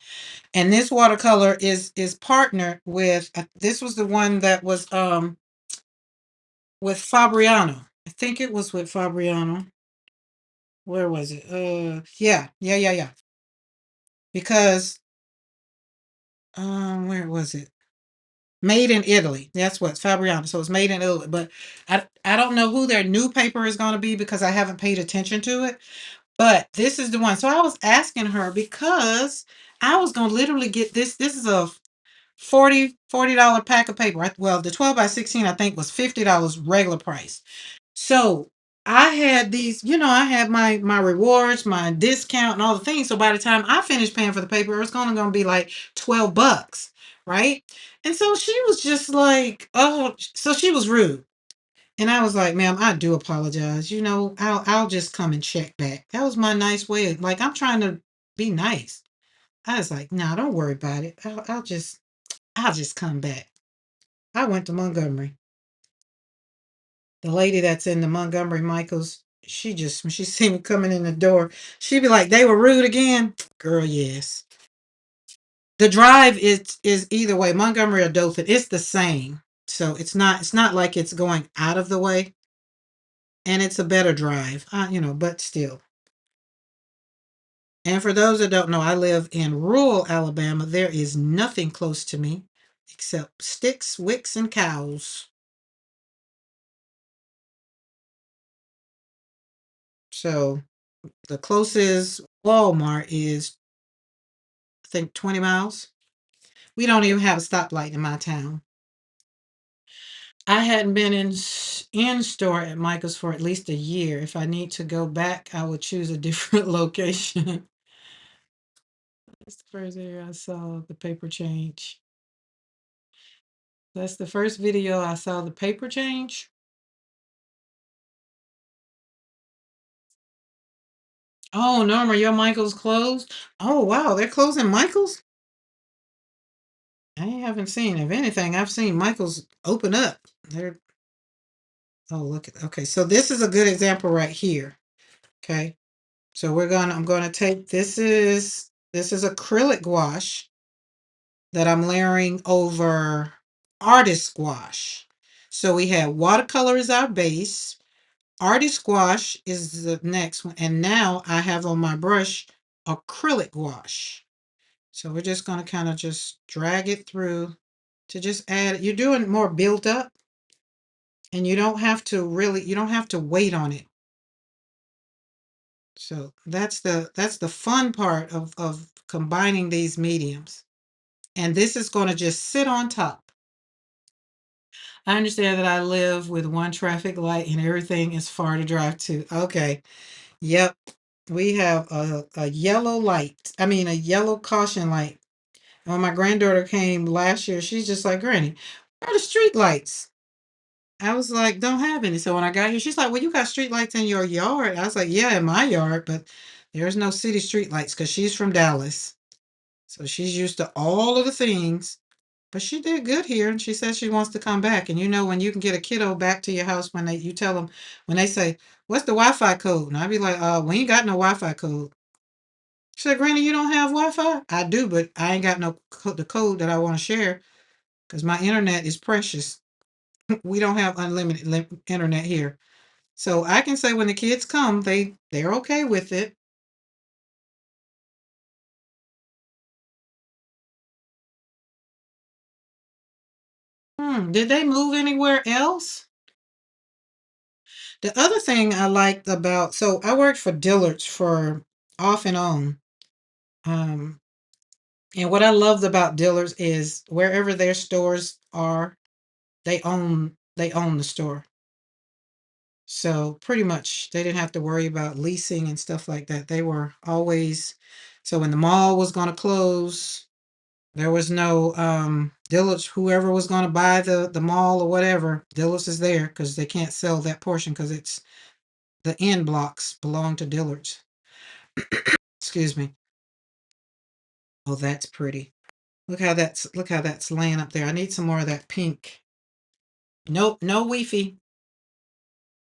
And this watercolor is partnered with this was the one that was with Fabriano. I think it was with Fabriano. Where was it? Yeah. Because where was it? Made in Italy. That's what Fabriano. So it's made in Italy. But I don't know who their new paper is going to be because I haven't paid attention to it. But this is the one. So I was asking her because I was going to literally get this. This is a $40 pack of paper. Well, the 12 by 16 I think was $50 regular price. So I had these, I had my rewards, my discount, and all the things. So by the time I finished paying for the paper, it was only going to be like $12, right? And so she was just like, oh, so she was rude. And I was like, ma'am, I do apologize. I'll just come and check back. That was my nice way of, like, I'm trying to be nice. I was like, no, don't worry about it. I'll just come back. I went to Montgomery. The lady that's in the Montgomery Michaels, when she see me coming in the door, she'd be like, they were rude again. Girl, yes. The drive is either way, Montgomery or Dothan, it's the same. So it's not like it's going out of the way, and it's a better drive. But still. And for those that don't know, I live in rural Alabama. There is nothing close to me except sticks, wicks, and cows. So the closest Walmart is, I think, 20 miles. We don't even have a stoplight in my town. I hadn't been in store at Michael's for at least a year. If I need to go back, I would choose a different location. That's the first area I saw the paper change. That's the first video I saw the paper change. Oh, Norma, your Michael's closed? Oh, wow, they're closing Michael's? I haven't seen. If anything, I've seen Michael's open up. They're Oh, look at, okay, so this is a good example right here. Okay. So I'm gonna take, this is acrylic gouache that I'm layering over artist gouache. So we have watercolor as our base, artist gouache is the next one, and now I have on my brush acrylic gouache. So we're just gonna kind of just drag it through to just add. You're doing more build up, and you don't have to wait on it. So that's the fun part of combining these mediums. And this is going to just sit on top. I understand that I live with one traffic light and everything is far to drive to. Okay. Yep. We have a yellow light. I mean, a yellow caution light. When my granddaughter came last year, she's just like, Granny, where are the street lights? I was like, don't have any. So when I got here, she's like, well, you got street lights in your yard. I was like, yeah, in my yard, but there's no city street lights because she's from Dallas. So she's used to all of the things, but she did good here. And she says she wants to come back. And when you can get a kiddo back to your house you tell them, when they say, what's the Wi-Fi code? And I'd be like, we ain't got no Wi-Fi code. She said, Granny, you don't have Wi-Fi? I do, but I ain't got the code that I want to share because my internet is precious. We don't have unlimited internet here. So I can say when the kids come, they're okay with it. Did they move anywhere else? The other thing I liked so I worked for Dillard's for off and on. Um, and what I loved about Dillard's is wherever their stores are, they own the store. So pretty much they didn't have to worry about leasing and stuff like that. They were always, so when the mall was going to close, there was no Dillard's, whoever was going to buy the mall or whatever, Dillard's is there because they can't sell that portion because it's the end blocks belong to Dillard's. Excuse me. Oh, that's pretty. Look how that's laying up there. I need some more of that pink. Nope, no Wi-Fi.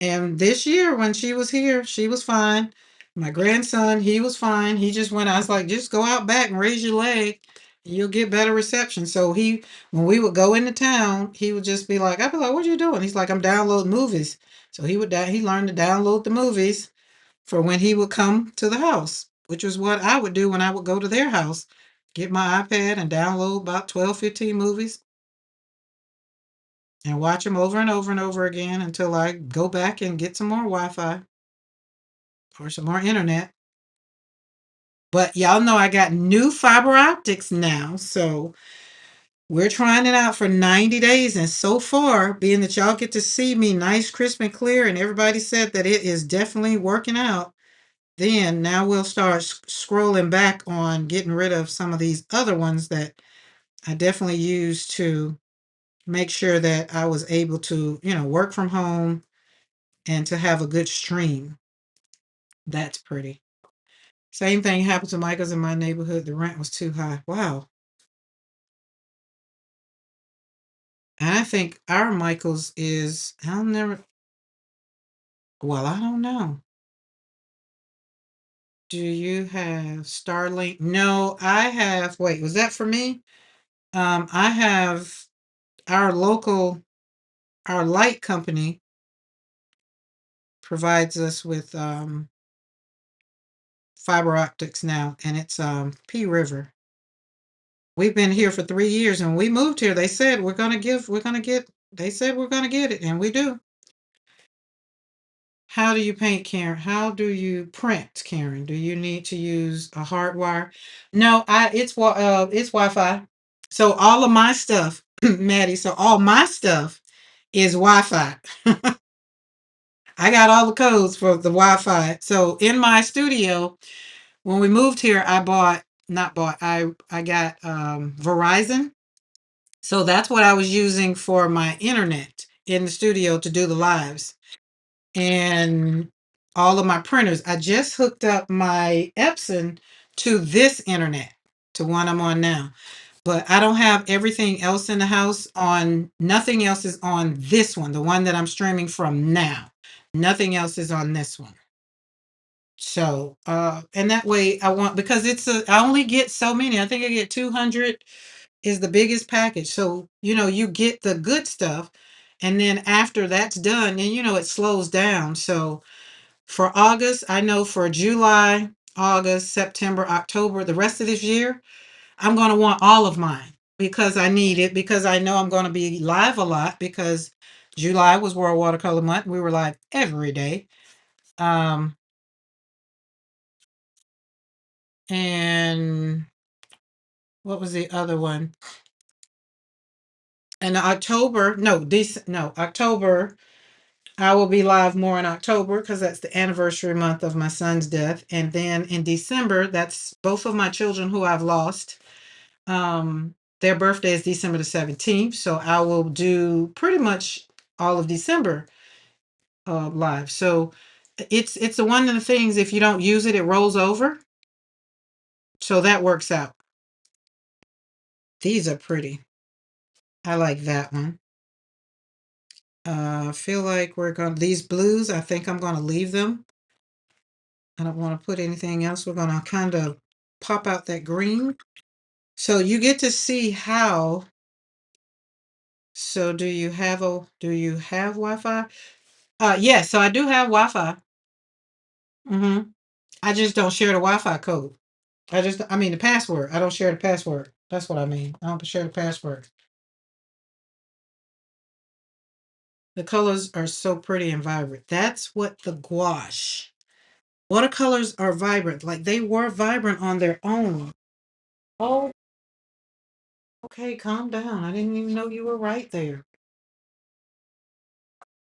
And this year when she was here, she was fine. My grandson, he was fine. He just went, I was like, just go out back and raise your leg. You'll get better reception. So when we would go into town, he would just be like, I'd be like, what are you doing? He's like, I'm downloading movies. So he learned to download the movies for when he would come to the house, which was what I would do when I would go to their house. Get my iPad and download about 12, 15 movies and watch them over and over and over again until I go back and get some more Wi-Fi or some more internet. But y'all know I got new fiber optics now. So We're trying it out for 90 days, and so far, being that y'all get to see me nice, crisp, and clear, and everybody said that it is definitely working out, then now we'll start scrolling back on getting rid of some of these other ones that I definitely used to make sure that I was able to, work from home and to have a good stream. That's pretty. Same thing happened to Michael's in my neighborhood. The rent was too high. Wow. And I think our Michael's is, I don't know. Do you have Starlink? No, I have, wait, was that for me? I have our local, our light company provides us with fiber optics now, and it's P River. We've been here for 3 years, and we moved here. They said they said we're gonna get it, and we do. How do you paint, Karen? How do you print, Karen? Do you need to use a hard wire? No, it's Wi-Fi. So all of my stuff, Maddie, so all my stuff is Wi-Fi. I got all the codes for the Wi-Fi. So in my studio, when we moved here, I got Verizon. So that's what I was using for my internet in the studio to do the lives. And all of my printers. I just hooked up my Epson to this internet, to one I'm on now. But I don't have everything else in the house on, nothing else is on this one, the one that I'm streaming from now. Nothing else is on this one. So, and that way because I only get so many. I think I get 200 is the biggest package. So, you get the good stuff. And then after that's done, then, it slows down. So for August, I know for July, August, September, October, the rest of this year, I'm going to want all of mine because I need it, because I know I'm going to be live a lot, because July was World Watercolor Month. We were live every day. And what was the other one? And October, no, October, I will be live more in October because that's the anniversary month of my son's death. And then in December, that's both of my children who I've lost. Their birthday is December the 17th. So I will do pretty much all of December live. So it's the one of the things, if you don't use it, it rolls over. So that works out. These are pretty. I like that one. I feel like these blues, I think I'm going to leave them. I don't want to put anything else. We're going to kind of pop out that green. So you get to see how. So do you have Wi-Fi? Yes, so I do have Wi-Fi. I just don't share the Wi-Fi code. I mean the password. I don't share the password. That's what I mean. I don't share the password. The colors are so pretty and vibrant. That's what the gouache. Watercolors are vibrant. Like they were vibrant on their own. Oh, okay, calm down. I didn't even know you were right there.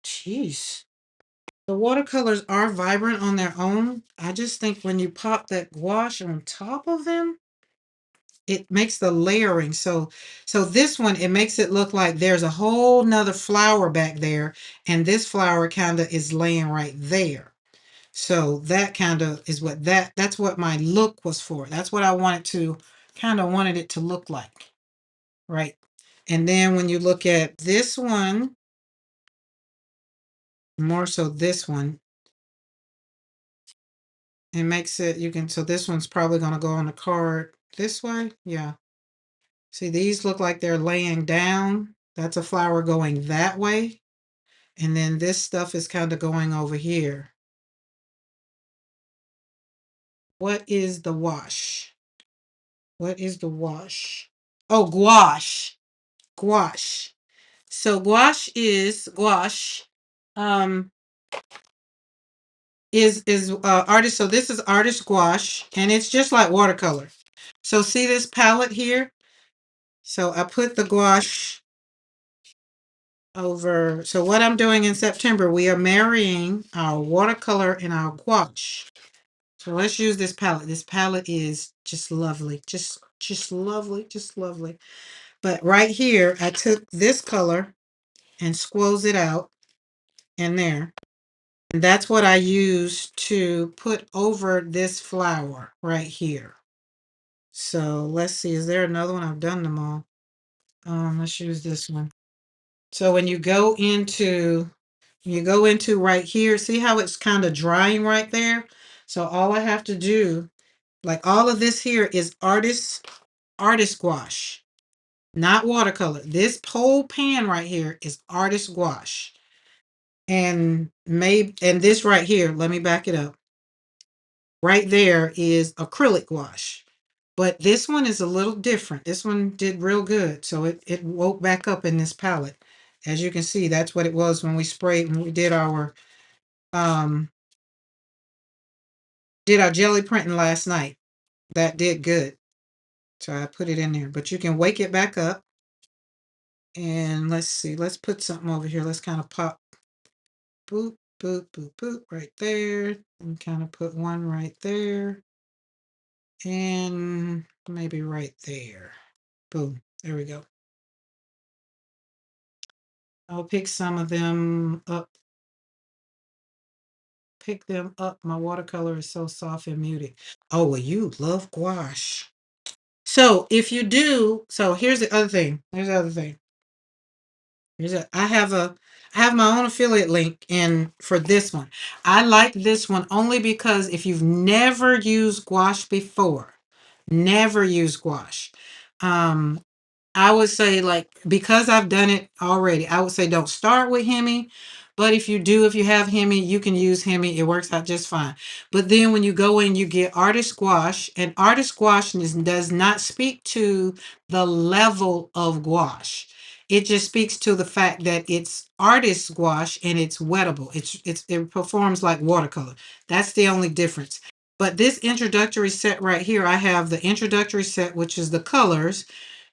Jeez. The watercolors are vibrant on their own. I just think when you pop that gouache on top of them, it makes the layering. So this one, it makes it look like there's a whole nother flower back there, and this flower kind of is laying right there. So that kind of is that's what my look was for. That's what I wanted it to look like. Right. And then when you look at this one, more so this one, it makes it, so this one's probably going to go on the card this way. Yeah. See, these look like they're laying down. That's a flower going that way. And then this stuff is kind of going over here. What is the wash? What is the wash? Oh, gouache. Gouache. So gouache um is artist. So this is artist gouache, and it's just like watercolor. So see this palette here? So I put the gouache over. So what I'm doing in September, we are marrying our watercolor and our gouache. So let's use this palette. This palette is just lovely. Just lovely. Just lovely. But right here, I took this color and squoze it out in there. And that's what I use to put over this flower right here. So let's see, is there another one? I've done them all. Let's use this one. So when you go into right here, see how it's kind of drying right there? So all I have to do, like all of this here is artist gouache, not watercolor. This whole pan right here is artist gouache. And this right here, let me back it up. Right there is acrylic gouache. But this one is a little different. This one did real good. So it woke back up in this palette. As you can see, that's what it was when we did our jelly printing last night. That did good. So I put it in there. But you can wake it back up. And let's see. Let's put something over here. Let's kind of pop. Boop, boop, boop, boop. Right there. And kind of put one right there. And maybe right there. Boom. There we go. I'll pick some of them up. Pick them up. My watercolor is so soft and muted. Oh, well, you love gouache. So if you do, so here's the other thing. Here's the other thing. I have my own affiliate link in for this one. I like this one only because if you've never used gouache before, never used gouache, um, I would say, like, because I've done it already, I would say don't start with Hemi. But if you have Hemi, you can use Hemi. It works out just fine. But then when you go in, you get artist gouache. And artist gouache does not speak to the level of gouache. It just speaks to the fact that it's artist gouache and it's wettable. It performs like watercolor. That's the only difference. But this introductory set right here, I have the introductory set, which is the colors.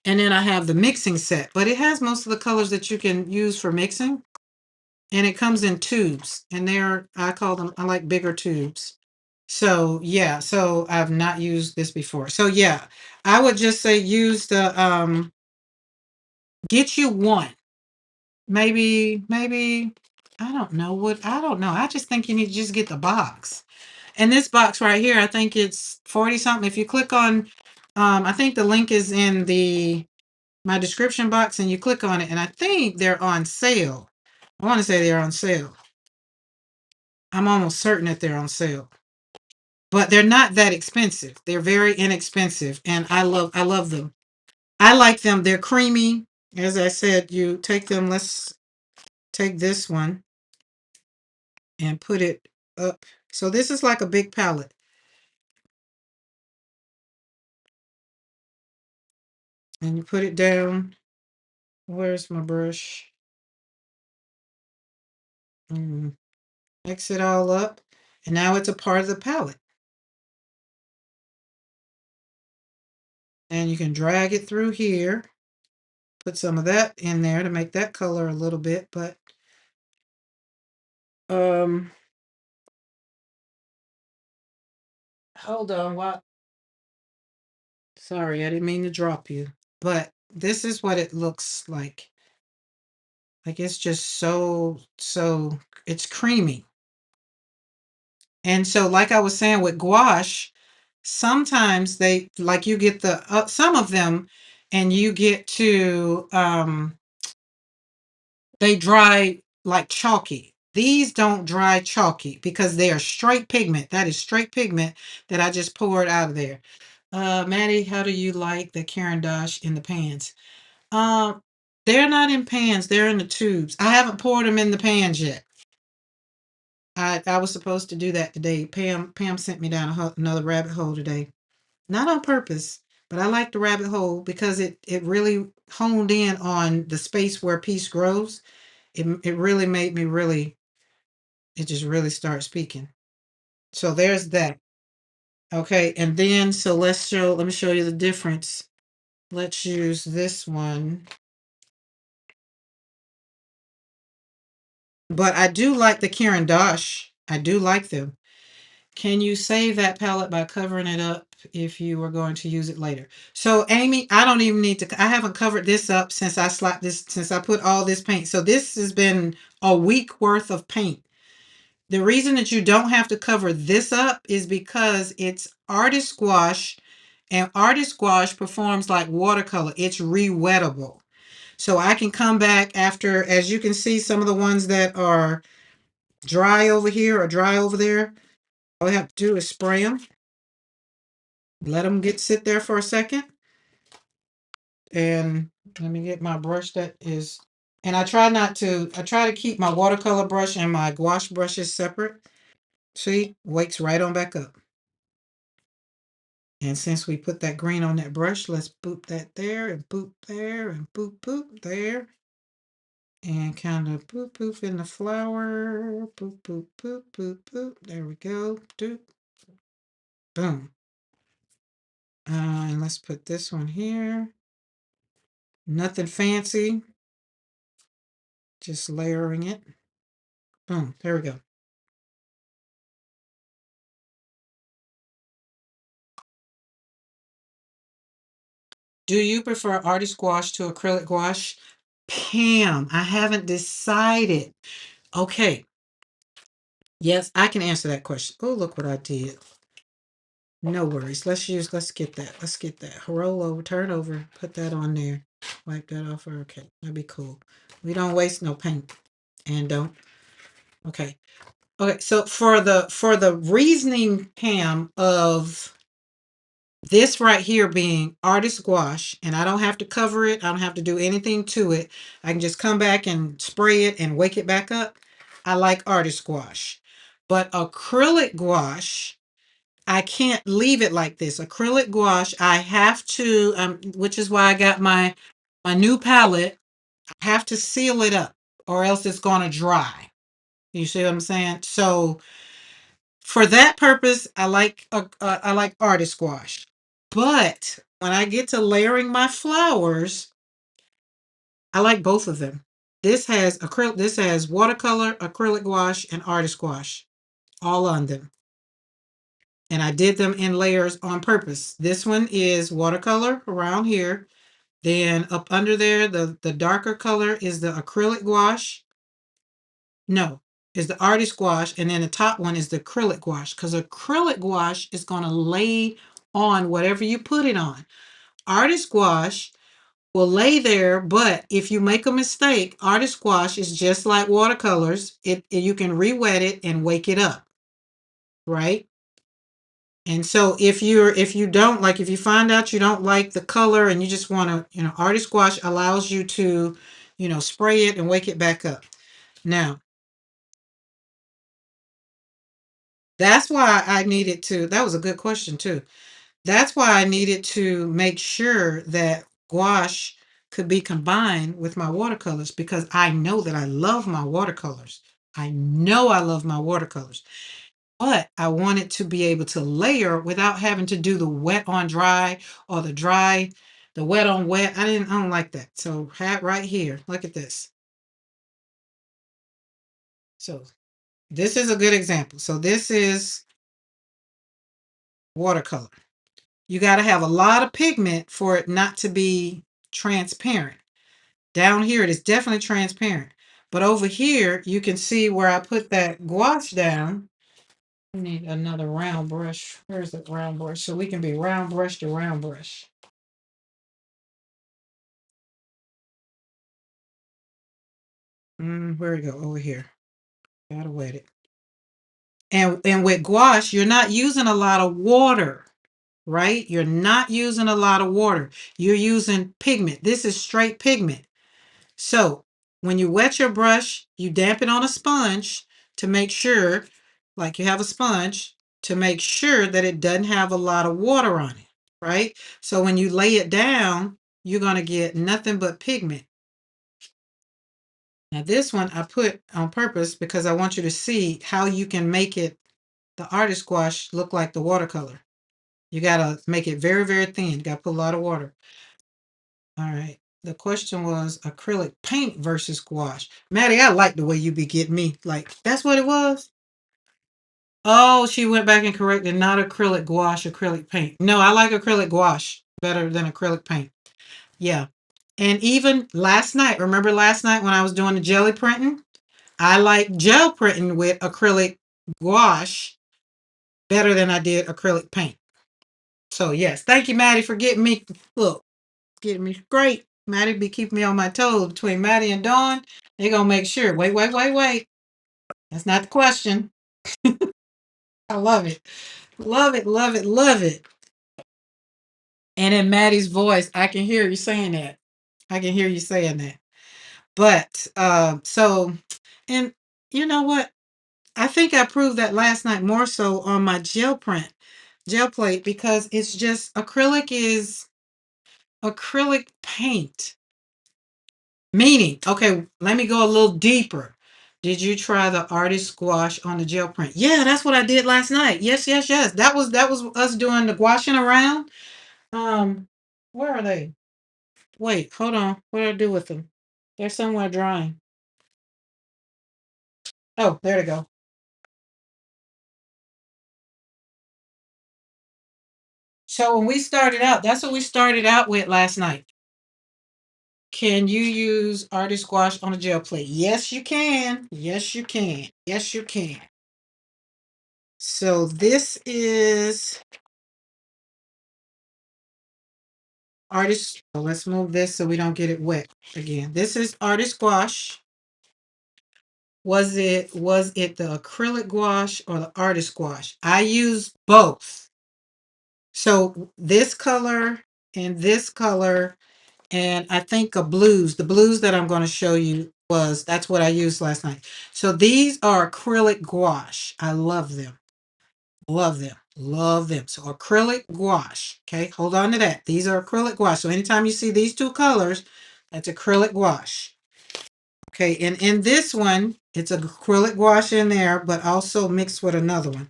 And then I have the mixing set, but it has most of the colors that you can use for mixing. And it comes in tubes. And I like bigger tubes. So yeah, so I've not used this before. So yeah, I would just say use get you one. Maybe, I don't know. I just think you need to just get the box. And this box right here, I think it's 40 something. If you click on, I think the link is in my description box and you click on it, and I think they're on sale. I want to say they're on sale. I'm almost certain that they're on sale. But they're not that expensive. They're very inexpensive, and I love them. I like them. They're creamy. As I said, you take them, let's take this one and put it up. So this is like a big palette. And you put it down. Where's my brush? Mix it all up. And now it's a part of the palette. And you can drag it through here. Put some of that in there to make that color a little bit, but hold on, what? Sorry, I didn't mean to drop you. But this is what it looks like. Like it's just so it's creamy. And so like I was saying with gouache, sometimes they like you get the some of them and you get to they dry like chalky. These don't dry chalky because they are straight pigment. That is straight pigment that I just poured out of there. Maddie, how do you like the Karen Dosh in the pans? Um, they're not in pans. They're in the tubes. I haven't poured them in the pans yet. I was supposed to do that today. Pam sent me down another rabbit hole today. Not on purpose, but I like the rabbit hole because it really honed in on the space where peace grows. It really made me it just really start speaking. So there's that. Okay, and then so let me show you the difference let's use this one. But I do like the Karen Dosh. I do like them. Can you save that palette by covering it up if you are going to use it later? So Amy, I don't even need to, I haven't covered this up since I slapped this, since I put all this paint. So this has been a week worth of paint. The reason that you don't have to cover this up is because it's artist gouache, and artist gouache performs like watercolor. It's re-wettable. So I can come back after, as you can see, some of the ones that are dry over here or dry over there. All I have to do is spray them, let them sit there for a second. And let me get my brush that is, and I try to keep my watercolor brush and my gouache brushes separate. See, wakes right on back up. And since we put that green on that brush, let's boop that there and boop there and boop boop there. And kind of boop boop in the flower. Boop boop boop boop boop. There we go. Doop. Boom. And let's put this one here. Nothing fancy. Just layering it. Boom. There we go. Do you prefer artist gouache to acrylic gouache? Pam, I haven't decided. Okay. Yes, I can answer that question. Oh, look what I did. No worries. Let's get that. Let's get that. Roll over, turn over, put that on there. Wipe that off. Okay, that'd be cool. We don't waste no paint. And don't. Okay. Okay, so for the reasoning, Pam, of this right here being artist gouache, and I don't have to cover it, I don't have to do anything to it. I can just come back and spray it and wake it back up. I like artist gouache. But acrylic gouache, I can't leave it like this. Acrylic gouache, I have to, which is why I got my new palette. I have to seal it up, or else it's going to dry. You see what I'm saying? So for that purpose, I like artist gouache. But when I get to layering my flowers, I like both of them. This has acrylic. This has watercolor, acrylic gouache, and artist gouache, all on them. And I did them in layers on purpose. This one is watercolor around here. Then up under there, the darker color is the acrylic gouache. No, is the artist gouache. And then the top one is the acrylic gouache. Because acrylic gouache is going to lay on whatever you put it on. Artist gouache will lay there, but if you make a mistake, artist gouache is just like watercolors. You can re-wet it and wake it up, right? And so if you don't like, if you find out you don't like the color and you just want to, artist gouache allows you to, spray it and wake it back up. Now, that's why I needed to, that was a good question too. That's why I needed to make sure that gouache could be combined with my watercolors, because I know that I love my watercolors. I know I love my watercolors. But I wanted to be able to layer without having to do the wet on dry or the wet on wet. I don't like that. So hat right here. Look at this. So this is a good example. So this is watercolor. You got to have a lot of pigment for it not to be transparent. Down here, it is definitely transparent. But over here, you can see where I put that gouache down. We need another round brush. Where's the round brush? So we can be round brush to round brush. Where we go? Over here. Gotta wet it. And with gouache, you're not using a lot of water, right? You're not using a lot of water. You're using pigment. This is straight pigment. So when you wet your brush, you damp it on a sponge to make sure, like you have a sponge, to make sure that it doesn't have a lot of water on it, right? So when you lay it down, you're going to get nothing but pigment. Now this one I put on purpose because I want you to see how you can make it, the artist gouache, look like the watercolor. You got to make it very, very thin. You got to put a lot of water. All right. The question was acrylic paint versus gouache. Maddie, I like the way you be getting me. Like, that's what it was? Oh, she went back and corrected, not acrylic gouache, acrylic paint. No, I like acrylic gouache better than acrylic paint. Yeah. And even last night, remember last night when I was doing the jelly printing? I like gel printing with acrylic gouache better than I did acrylic paint. So yes, thank you, Maddie, for getting me. Look, getting me straight. Maddie be keeping me on my toes. Between Maddie and Dawn, they gonna make sure. Wait, wait, wait, wait. That's not the question. I love it. Love it, love it, love it. And in Maddie's voice, I can hear you saying that. I can hear you saying that. But so and you know what? I think I proved that last night more so on my gel plate, because it's just acrylic paint. Meaning, okay, let me go a little deeper. Did you try the artist gouache on the gel print? Yeah, that's what I did last night. Yes, yes, yes. That was us doing the gouaching around. Um, where are they? Wait, hold on. What did I do with them? They're somewhere drying. Oh, there they go. So when we started out, that's what we started out with last night. Can you use artist gouache on a gel plate? Yes, you can. Yes, you can. Yes, you can. So this is artist. So let's move this so we don't get it wet again. This is artist gouache. Was it the acrylic gouache or the artist gouache? I use both. So this color and this color, and I think the blues that I'm going to show you that's what I used last night. So these are acrylic gouache. I love them. Love them. Love them. So acrylic gouache. Okay, hold on to that. These are acrylic gouache. So anytime you see these two colors, that's acrylic gouache. Okay, and in this one, it's acrylic gouache in there, but also mixed with another one.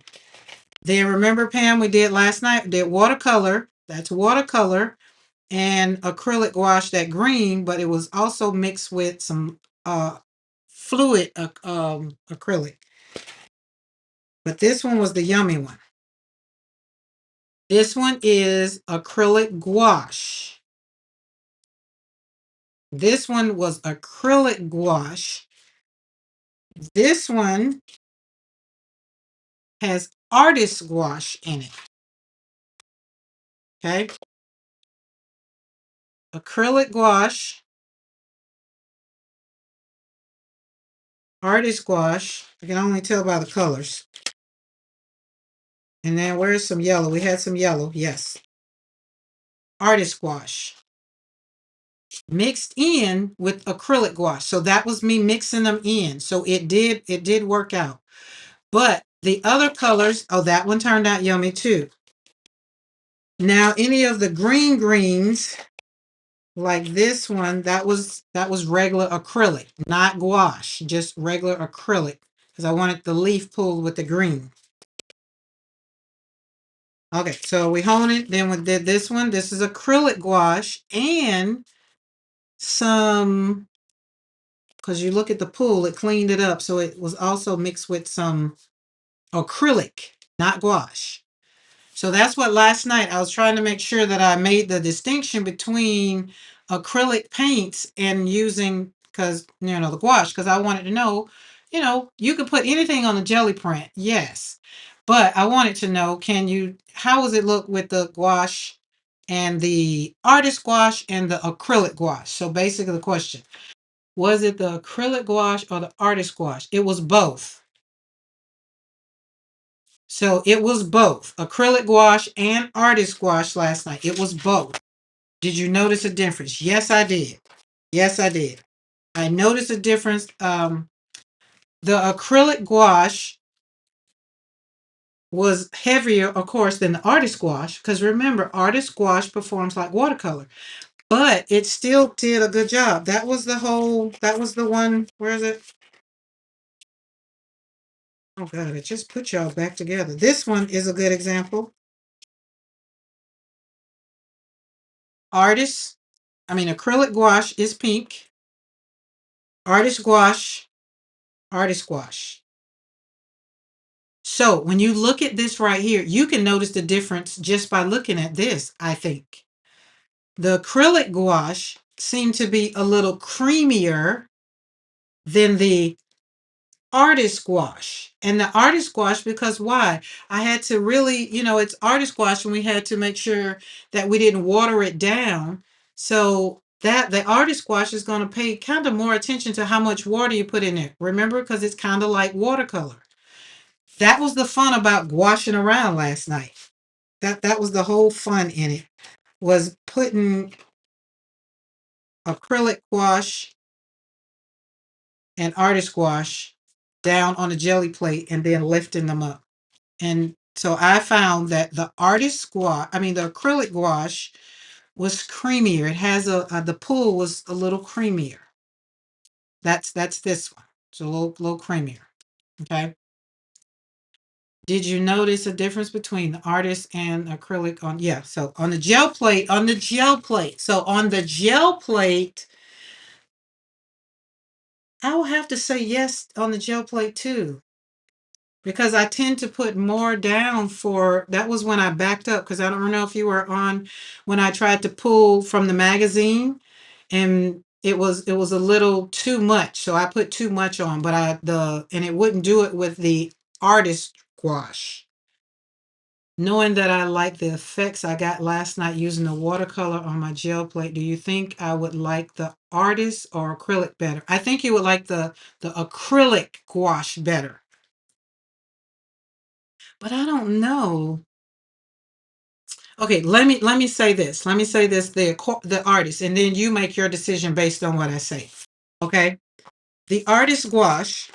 Then remember, Pam, we did last night, we did watercolor. That's watercolor and acrylic gouache, that green, but it was also mixed with some fluid acrylic. But this one was the yummy one. This one is acrylic gouache. This one was acrylic gouache. This one has artist gouache in it. Okay. Acrylic gouache, artist gouache. I can only tell by the colors. And then where's some yellow? We had some yellow. Yes. Artist gouache. Mixed in with acrylic gouache. So that was me mixing them in. So it did work out. But the other colors, oh, that one turned out yummy too. Now, any of the greens, like this one, that was regular acrylic, not gouache, just regular acrylic, because I wanted the leaf pulled with the green. Okay, so we honed it. Then we did this one. This is acrylic gouache and some, because you look at the pool, it cleaned it up. So it was also mixed with some acrylic, not gouache. So that's what last night I was trying to make sure that I made the distinction between acrylic paints and using, because, the gouache, because I wanted to know, you could put anything on the jelly print, yes. But I wanted to know, how does it look with the gouache and the artist gouache and the acrylic gouache? So basically the question, was it the acrylic gouache or the artist gouache? It was both. So it was both acrylic gouache and artist gouache last night. It was both. Did you notice a difference? Yes, I did. Yes, I did. I noticed a difference. The acrylic gouache was heavier, of course, than the artist gouache, because remember, artist gouache performs like watercolor, but it still did a good job. That was the one, where is it? Oh God, it just put y'all back together. This one is a good example. Artist Acrylic gouache is pink. Artist gouache, artist gouache. So when you look at this right here, you can notice the difference just by looking at this, I think. The acrylic gouache seemed to be a little creamier than the artist gouache. And the artist gouache, because why? I had to really, it's artist gouache, and we had to make sure that we didn't water it down. So that the artist gouache is going to pay kind of more attention to how much water you put in it. Remember, because it's kind of like watercolor. That was the fun about gouaching around last night. That was the whole fun in it, was putting acrylic gouache and artist gouache down on a jelly plate and then lifting them up. And so I found that the the acrylic gouache was creamier. It has the pool was a little creamier. That's this one. It's a little creamier. Okay. Did you notice a difference between the artist and acrylic on? Yeah. So on the gel plate, So on the gel plate, I will have to say yes on the gel plate too, because I tend to put more down for, that was when I backed up, because I don't know if you were on when I tried to pull from the magazine, and it was a little too much, so I put too much on, but and it wouldn't do it with the artist gouache. Knowing that I like the effects I got last night using the watercolor on my gel plate, do you think I would like the artist or acrylic better? I think you would like the acrylic gouache better. But I don't know. Okay, let me say this. Let me say this, the artist, and then you make your decision based on what I say. Okay? The artist gouache,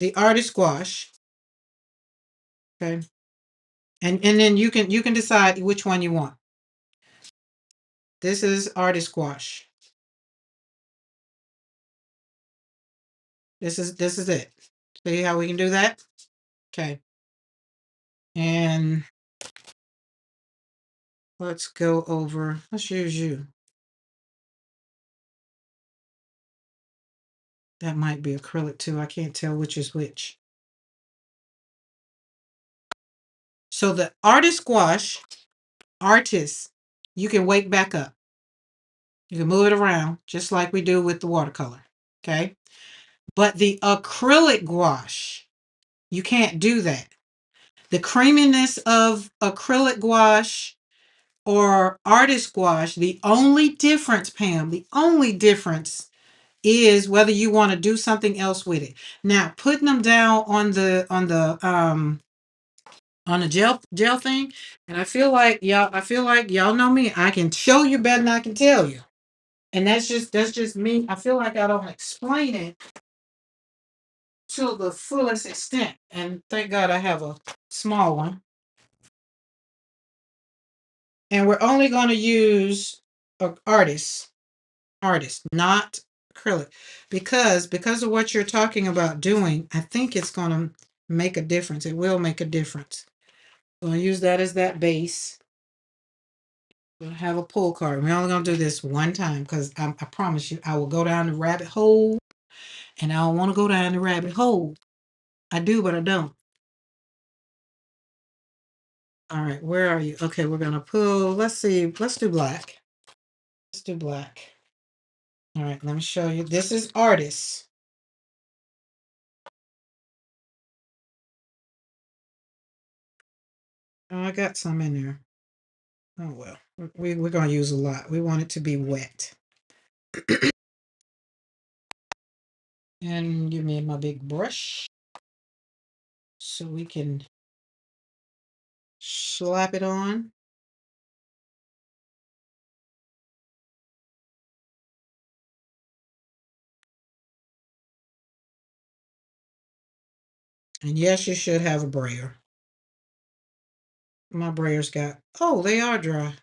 the artist gouache, okay? And then you can decide which one you want. This is artist gouache. This is it. See how we can do that? Okay. And let's use you. That might be acrylic too. I can't tell which is which. So the artist gouache, you can wake back up. You can move it around just like we do with the watercolor. Okay. But the acrylic gouache, you can't do that. The creaminess of acrylic gouache or artist gouache, the only difference, Pam, the only difference is whether you want to do something else with it. Now, putting them down on the gel thing, and I feel like y'all know me. I can show you better than I can tell you. And that's just me. I feel like I don't explain it to the fullest extent. And thank God I have a small one. And we're only going to use artists, not acrylic, because of what you're talking about doing. I think it's going to make a difference. It will make a difference. We're going to use that as that base. We'll have a pull card. We're only going to do this one time, because I promise you, I will go down the rabbit hole, and I don't want to go down the rabbit hole. I do, but I don't. All right, where are you? Okay, we're going to pull. Let's see. Let's do black. Let's do black. All right, let me show you. This is artists. Oh, I got some in there. Oh, well, we're going to use a lot. We want it to be wet. And give me my big brush so we can slap it on. And yes, you should have a brayer. My brayer's they are dry.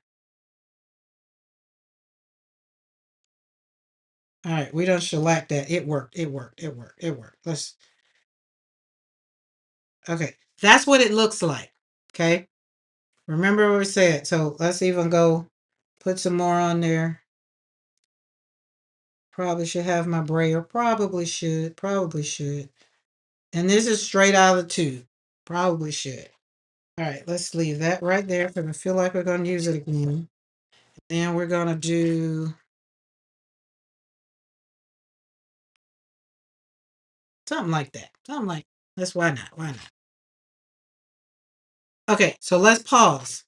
All right, we don't shellac that. It worked. Okay, that's what it looks like. Okay, remember what we said. So let's even go Put some more on there. Probably should have my brayer. Probably should. Probably should. And this is straight out of the tube. Probably should. All right, let's leave that right there because I feel like we're going to use it again. Then we're going to do something like that. Something like that's why not? Why not? Okay, so let's pause.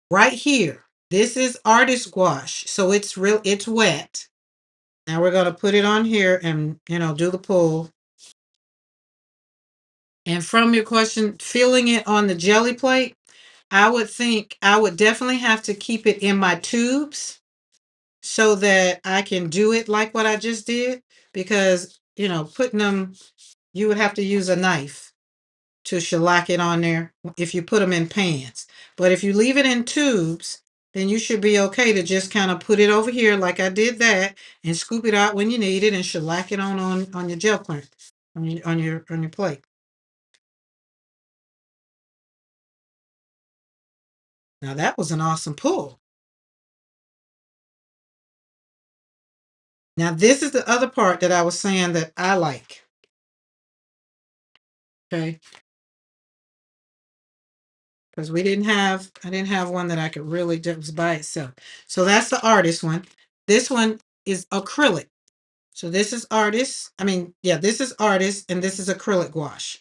Right here. This is artist gouache. So it's wet. Now we're going to put it on here and, do the pull. And from your question, filling it on the jelly plate, I would think I would definitely have to keep it in my tubes so that I can do it like what I just did. Because, putting them, you would have to use a knife to shellac it on there if you put them in pans. But if you leave it in tubes, then you should be okay to just kind of put it over here like I did that and scoop it out when you need it and shellac it on your gel print on your plate. Now that was an awesome pull. Now this is the other part that I was saying that I like. Okay. Because I didn't have one that I could really just by itself. So that's the artist one. This one is acrylic. So this is artist. I mean, yeah, this is artist and this is acrylic gouache.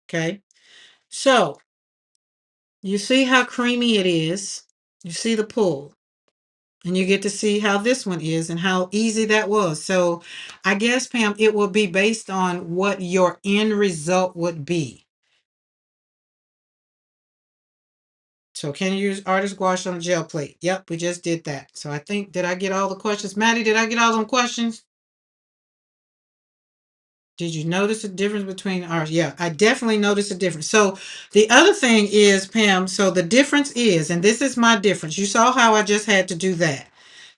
Okay. So you see how creamy it is. You see the pull. And you get to see how this one is and how easy that was. So I guess, Pam, it will be based on what your end result would be. So can you use artist gouache on a gel plate? Yep, we just did that. So I think, did I get all the questions? Maddie, did I get all them questions? Did you notice the difference between ours? Yeah, I definitely noticed a difference. So the other thing is, Pam, so the difference is, and this is my difference. You saw how I just had to do that.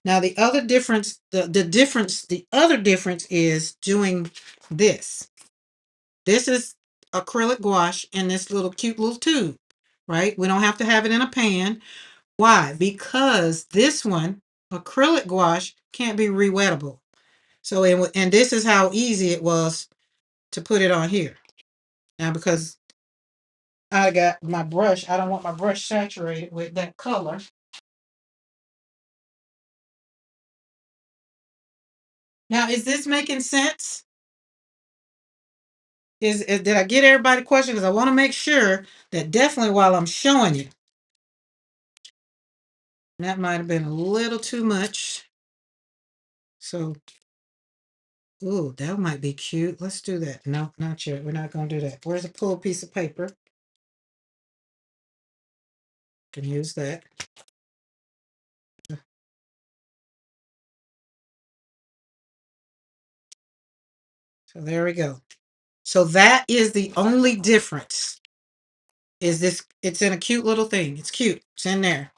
Now the other difference, the other difference is doing this. This is acrylic gouache in this little cute little tube, right? We don't have to have it in a pan. Why? Because this one, acrylic gouache, can't be rewettable. So, and this is how easy it was to put it on here. Now, because I got my brush, I don't want my brush saturated with that color. Now, is this making sense? Did I get everybody question? Because I want to make sure that definitely while I'm showing you, that might have been a little too much. So, ooh, that might be cute. Let's do that. No, not yet. We're not going to do that. Where's a pull piece of paper? Can use that. So there we go. So that is the only difference. Is this? It's in a cute little thing. It's cute. It's in there,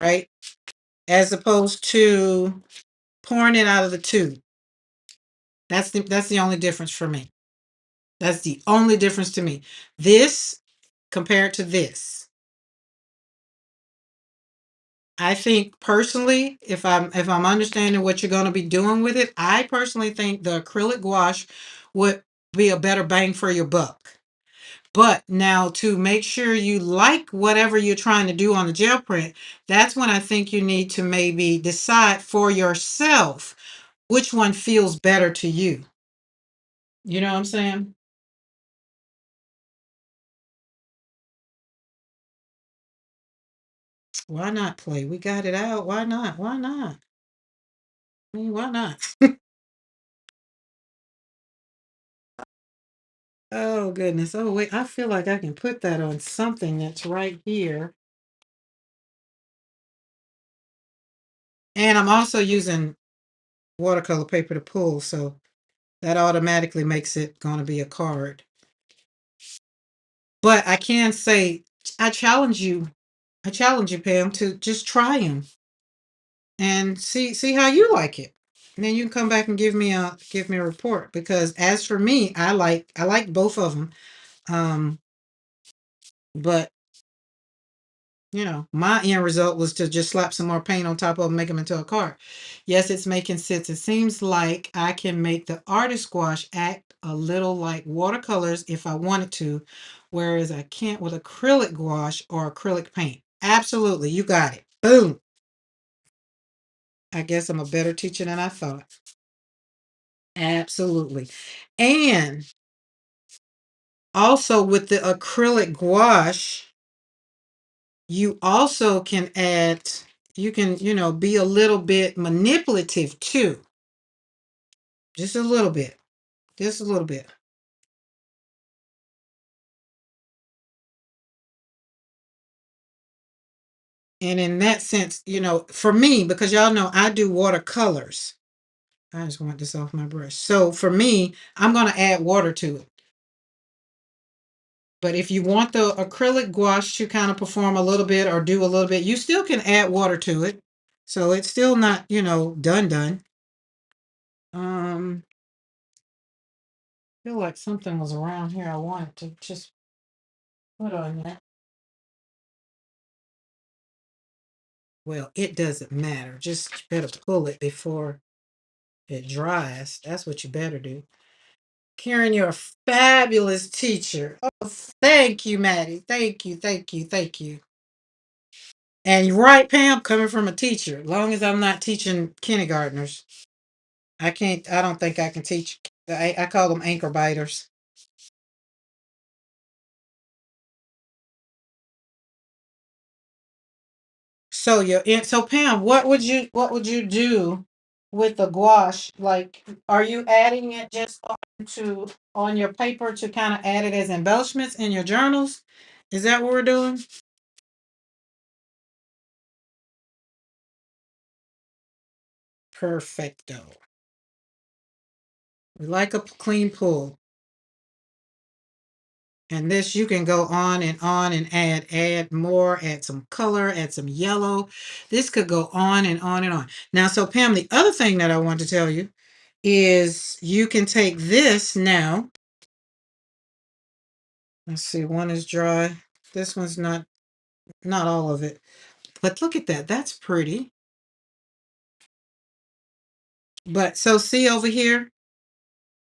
right? As opposed to pouring it out of the tube. That's the only difference for me. That's the only difference to me. This compared to this. I think personally, if I'm understanding what you're going to be doing with it, I personally think the acrylic gouache would be a better bang for your buck. But now to make sure you like whatever you're trying to do on the gel print, that's when I think you need to maybe decide for yourself which one feels better to you. You know what I'm saying? Why not play? We got it out. Why not? Why not? I mean, why not? Oh, goodness. Oh, wait. I feel like I can put that on something that's right here. And I'm also using watercolor paper to pull, so that automatically makes it going to be a card. But I can say, I challenge you. I challenge you, Pam, to just try them and see how you like it. And then you can come back and give me a report. Because as for me, I like both of them. But You know, my end result was to just slap some more paint on top of them, make them into a card. Yes, it's making sense. It seems like I can make the artist gouache act a little like watercolors if I wanted to, whereas I can't with acrylic gouache or acrylic paint. Absolutely, you got it. Boom. I guess I'm a better teacher than I thought. Absolutely. And also with the acrylic gouache, you also can add, you can, be a little bit manipulative too. Just a little bit. Just a little bit. And in that sense, for me, because y'all know I do watercolors. I just want this off my brush. So for me, I'm going to add water to it. But if you want the acrylic gouache to kind of perform a little bit or do a little bit, you still can add water to it. So it's still not, done. Feel like something was around here I wanted to just put on that. Well, it doesn't matter. Just better pull it before it dries. That's what you better do. Karen, you're a fabulous teacher. Oh, thank you, Maddie. Thank you, thank you, thank you. And you're right, Pam, coming from a teacher. As long as I'm not teaching kindergartners, I don't think I can teach. I call them anchor biters. So Pam, what would you do with the gouache? Like, are you adding it just on your paper to kind of add it as embellishments in your journals? Is that what we're doing? Perfecto. We like a clean pull. And this you can go on and add more, add some color, add some yellow. This could go on and on and on. Now, so Pam, the other thing that I want to tell you is you can take this now. Let's see, one is dry. This one's not all of it. But look at that. That's pretty. But so see over here,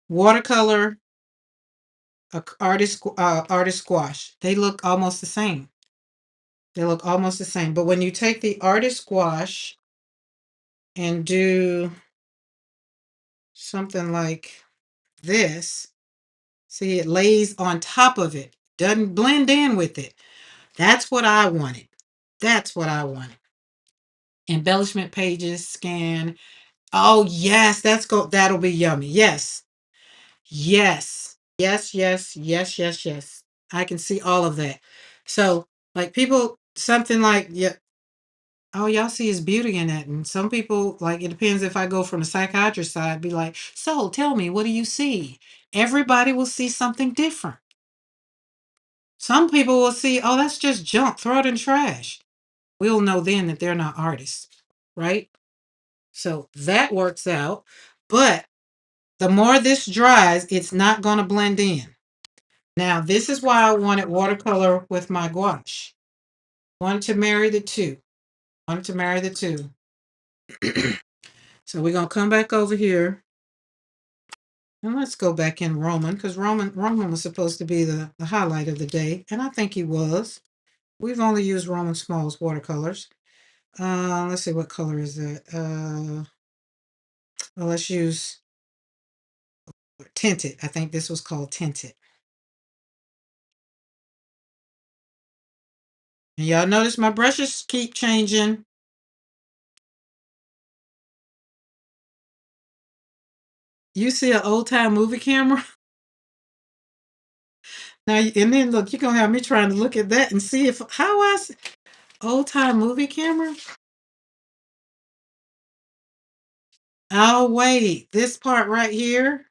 watercolor, artist gouache. They look almost the same. They look almost the same. But when you take the artist gouache and do something like this, see, it lays on top of it, doesn't blend in with it. That's what I wanted. That's what I wanted. Embellishment pages, scan. Oh, yes, that'll be yummy. Yes. Yes. Yes, yes, yes, yes, yes. I can see all of that. So, like people, something like, yeah, oh, y'all see his beauty in it. And some people, like, it depends if I go from the psychiatrist side, be like, so tell me, what do you see? Everybody will see something different. Some people will see, oh, that's just junk, throw it in trash. We'll know then that they're not artists, right? So that works out. But the more this dries, it's not going to blend in. Now, this is why I wanted watercolor with my gouache. Wanted to marry the two. Wanted to marry the two. So we're going to come back over here. And let's go back in Roman, because Roman was supposed to be the highlight of the day. And I think he was. We've only used Roman Smalls watercolors. Let's see, what color is that? Well, let's use tinted. I think this was called tinted. And y'all notice my brushes keep changing. You see an old time movie camera? Now, and then look, you're gonna have me trying to look at that and see if how old time movie camera. Oh wait, this part right here.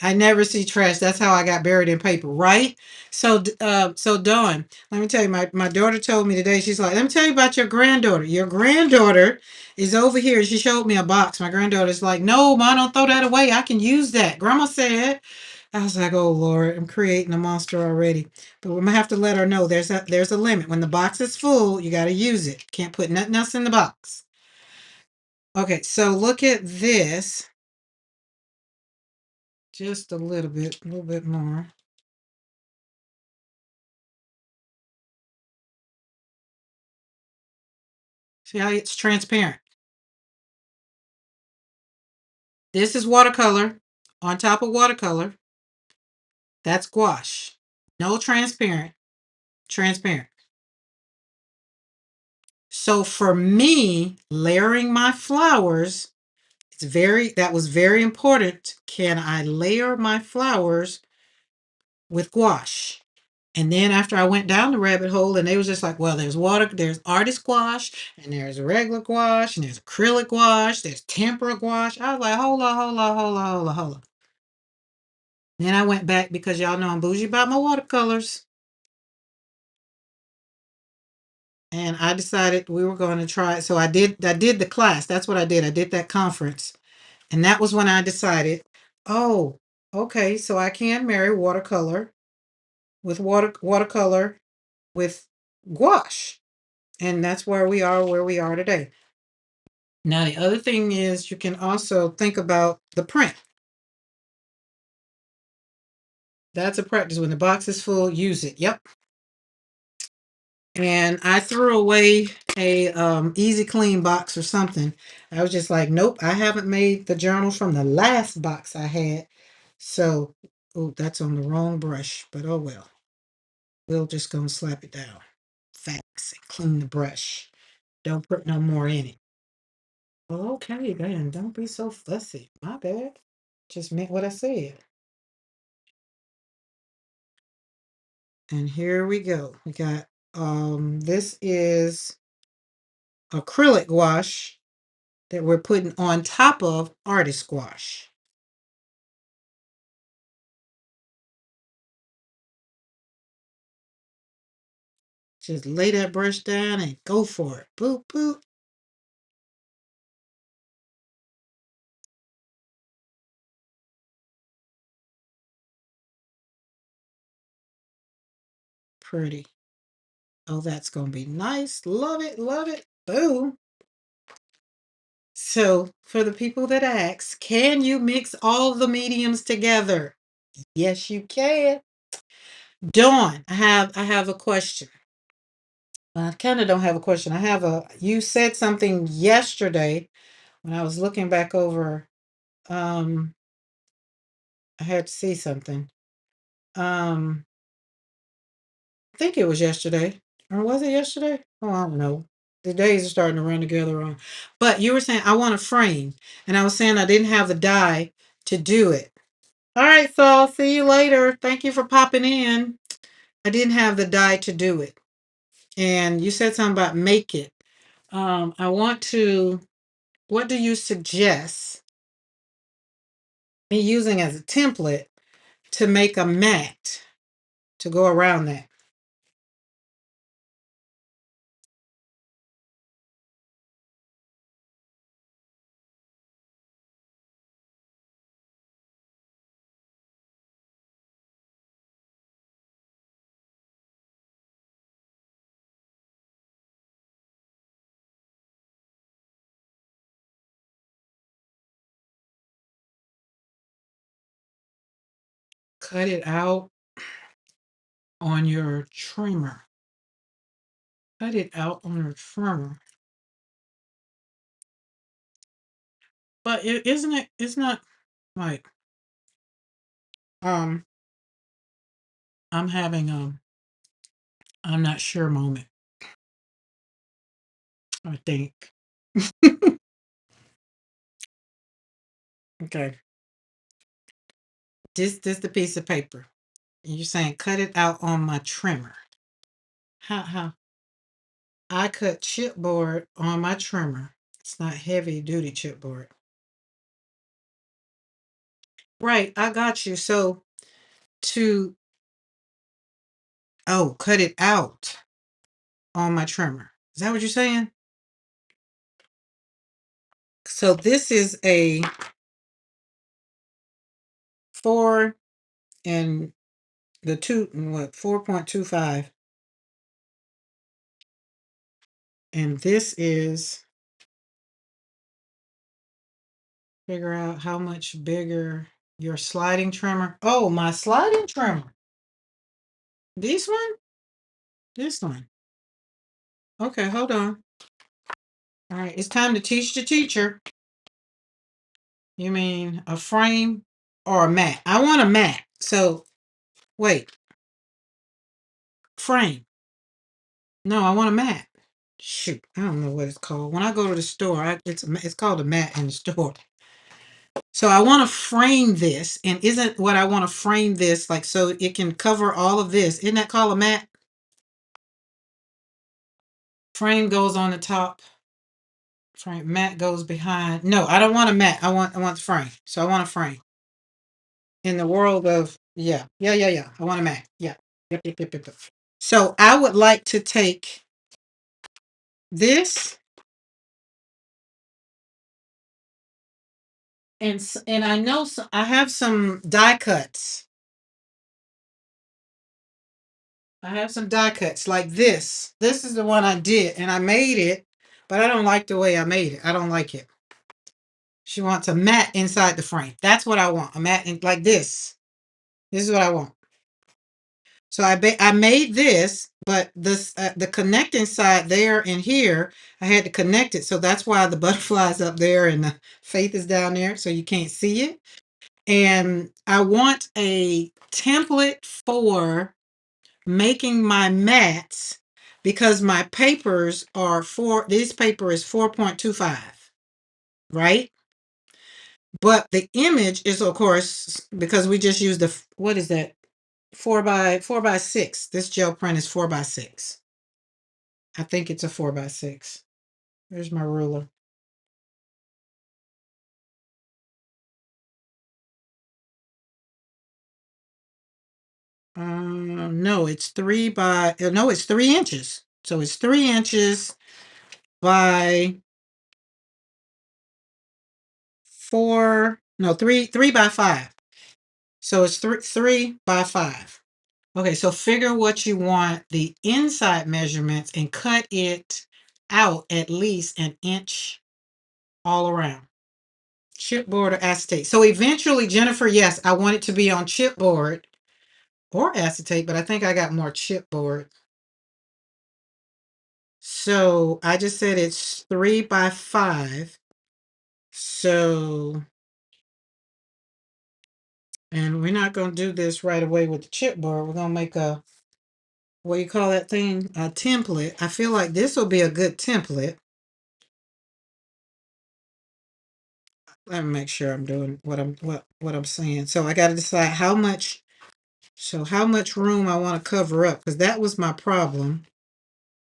I never see trash. That's how I got buried in paper, right? So Dawn, let me tell you, my daughter told me today. She's like, let me tell you about your granddaughter. Your granddaughter is over here. She showed me a box. My granddaughter's like, no, Ma, don't throw that away. I can use that. Grandma said. I was like, oh Lord, I'm creating a monster already. But we're gonna have to let her know there's a limit. When the box is full, you gotta use it. Can't put nothing else in the box. Okay, so look at this. Just a little bit more. See how it's transparent? This is watercolor. On top of watercolor, that's gouache. No transparent, transparent. So for me, layering my flowers, that was very important. Can I layer my flowers with gouache? And then after I went down the rabbit hole, and they was just like, well, there's artist gouache, and there's regular gouache, and there's acrylic gouache, there's tempera gouache. I was like, hold on, hold on, hold on, hold on, hold on. Then I went back because y'all know I'm bougie about my watercolors. And I decided we were going to try it. So I did the class. That's what I did. I did that conference. And that was when I decided, oh, okay, so I can marry watercolor with watercolor with gouache. And that's where we are today. Now the other thing is you can also think about the print. That's a practice. When the box is full, use it. Yep. And I threw away a easy clean box or something. I was just like, nope, I haven't made the journal from the last box I had. So, oh, that's on the wrong brush, but oh well. We'll just gonna slap it down. Facts and clean the brush. Don't put no more in it. Well, okay, then don't be so fussy. My bad. Just meant what I said. And here we go. We got this is acrylic gouache that we're putting on top of artist gouache. Just lay that brush down and go for it. Boop, boop. Pretty. Oh, that's going to be nice. Love it, love it. Boom. So, for the people that ask, can you mix all the mediums together? Yes, you can. Dawn, I have a question. I kind of don't have a question. You said something yesterday when I was looking back over, um, I had to see something. I think it was yesterday. Or was it yesterday? Oh, I don't know. The days are starting to run together on. But you were saying I want a frame. And I was saying I didn't have the die to do it. All right, so I'll see you later. Thank you for popping in. I didn't have the die to do it. And you said something about make it. I want to, what do you suggest me using as a template to make a mat to go around that? Cut it out on your trimmer. Cut it out on your trimmer. But isn't it? It's not like um. I'm having I'm not sure moment. I think. Okay. This the piece of paper. And you're saying cut it out on my trimmer. How? I cut chipboard on my trimmer. It's not heavy duty chipboard. Right. I got you. So to cut it out on my trimmer. Is that what you're saying? So this is a 4 and the 4.25. And this is, figure out how much bigger your sliding trimmer. Oh, my sliding trimmer. This one? This one. Okay, hold on. All right, it's time to teach the teacher. You mean a frame or a mat? I want a mat. So, wait, frame. No, I want a mat. Shoot, I don't know what it's called. When I go to the store, it's called a mat in the store. So I want to frame this, and isn't what I want to frame this like so it can cover all of this? Isn't that called a mat? Frame goes on the top. Frame mat goes behind. No, I don't want a mat. I want the frame. So I want a frame. In the world of yeah. I want a mat. Yeah. Yep. So I would like to take this and I know I have some die cuts. I have some die cuts like this. This is the one I did, and I made it, but I don't like the way I made it. I don't like it. She wants a mat inside the frame. That's what I want. A mat like this. This is what I want. So I made this, but this the connecting side there and here, I had to connect it. So that's why the butterfly's up there and the faith is down there, so you can't see it. And I want a template for making my mats because my papers are this paper is 4.25, right? But the image is, of course, because we just used what is that? 4 by 6. This gel print is 4 by 6. I think it's a 4 by 6. There's my ruler. No, it's 3 inches. So it's 3 inches by 4. No, 3 by 5. So it's 3 by 5. Okay, so figure what you want the inside measurements and cut it out at least an inch all around. Chipboard or acetate. So eventually, Jennifer, yes, I want it to be on chipboard or acetate, but I think I got more chipboard. So I just said it's 3 by 5. So, and we're not going to do this right away with the chipboard. We're going to make what you call that thing? A template. I feel like this will be a good template. Let me make sure I'm doing what I'm saying. So I got to decide how much room I want to cover up because that was my problem.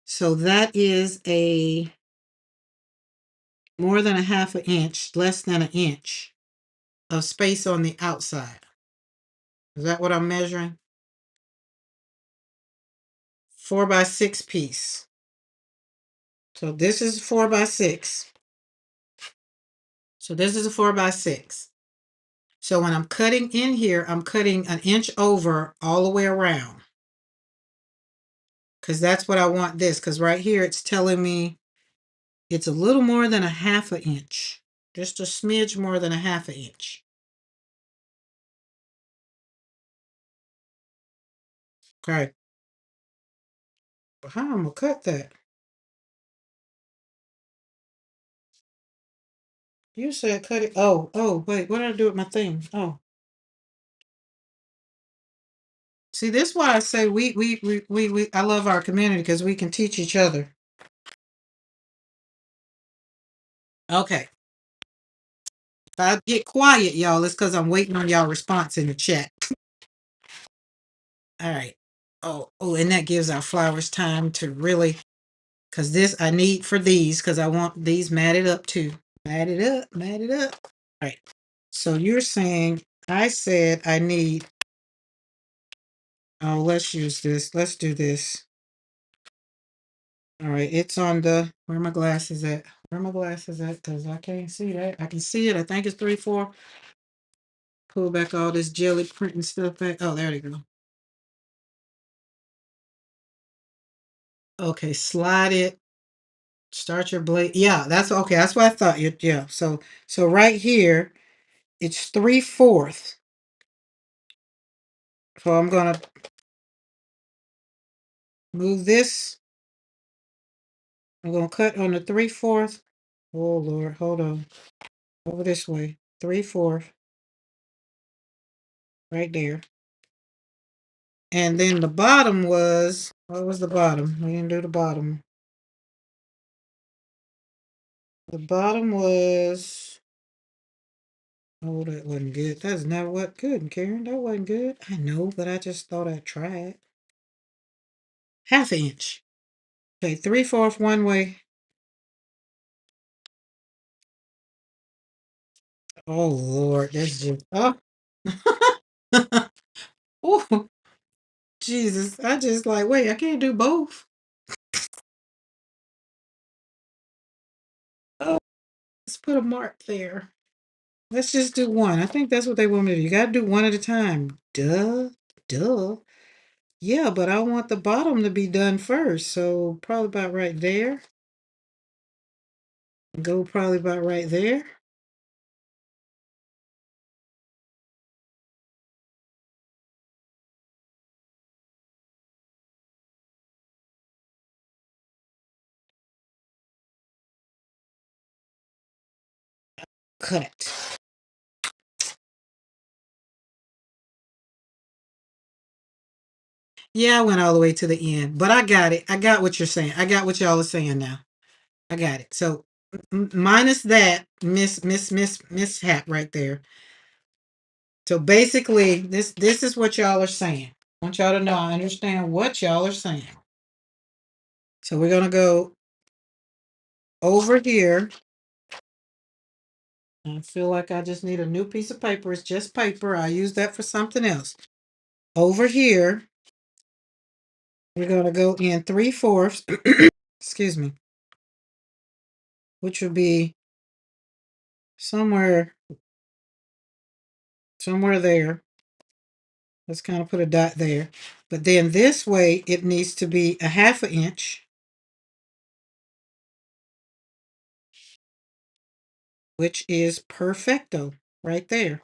So that is a more than a half an inch, less than an inch of space on the outside. Is that what I'm measuring? 4 by 6 piece. So this is 4 by 6. So this is a 4 by 6. So when I'm cutting in here, I'm cutting an inch over all the way around. Because that's what I want this. Because right here it's telling me it's a little more than a half an inch. Just a smidge more than a half an inch. Okay. But how am I going to cut that? You said cut it. Oh, wait. What did I do with my thing? Oh. See, this is why I say I love our community because we can teach each other. Okay. If I get quiet, y'all, it's because I'm waiting on y'all response in the chat. All right. Oh, and that gives our flowers time to really, because this I need for these because I want these matted up too. Matted up. All right. So you're saying, I said I need, let's use this. Let's do this. All right. It's on where are my glasses at? Where are my glasses at? Because I can't see that. I can see it. I think it's 3, 4. pull back all this jelly printing stuff back. Oh, there they go. Okay, slide it. Start your blade. Yeah, that's okay. That's what I thought. Yeah. So right here, it's 3/4. So I'm gonna move this. I'm gonna cut on the 3/4. Oh Lord, hold on. Over this way. 3/4. Right there. And then the bottom was, what was the bottom? We didn't do the bottom. The bottom was, oh, that wasn't good. That's not what good, Karen. That wasn't good. I know, but I just thought I'd try it. 1/2 inch. Okay, 3/4 one way. Oh Lord, that's just oh Jesus. I just like, wait, I can't do both. Oh, let's put a mark there. Let's just do one. I think that's what they want me to do. You gotta do one at a time. Duh. Duh. Yeah, but I want the bottom to be done first. So probably about right there. Go probably about right there. Cut. Yeah, I went all the way to the end, but I got it. I got what you're saying. I got what y'all are saying now. I got it. So minus that mishap right there. So basically, this is what y'all are saying. I want y'all to know I understand what y'all are saying. So we're gonna go over here. I feel like I just need a new piece of paper. It's just paper. I use that for something else. Over here, we're gonna go in 3/4. Excuse me, which would be somewhere there. Let's kind of put a dot there. But then this way, it needs to be a 1/2 inch, which is perfecto right there.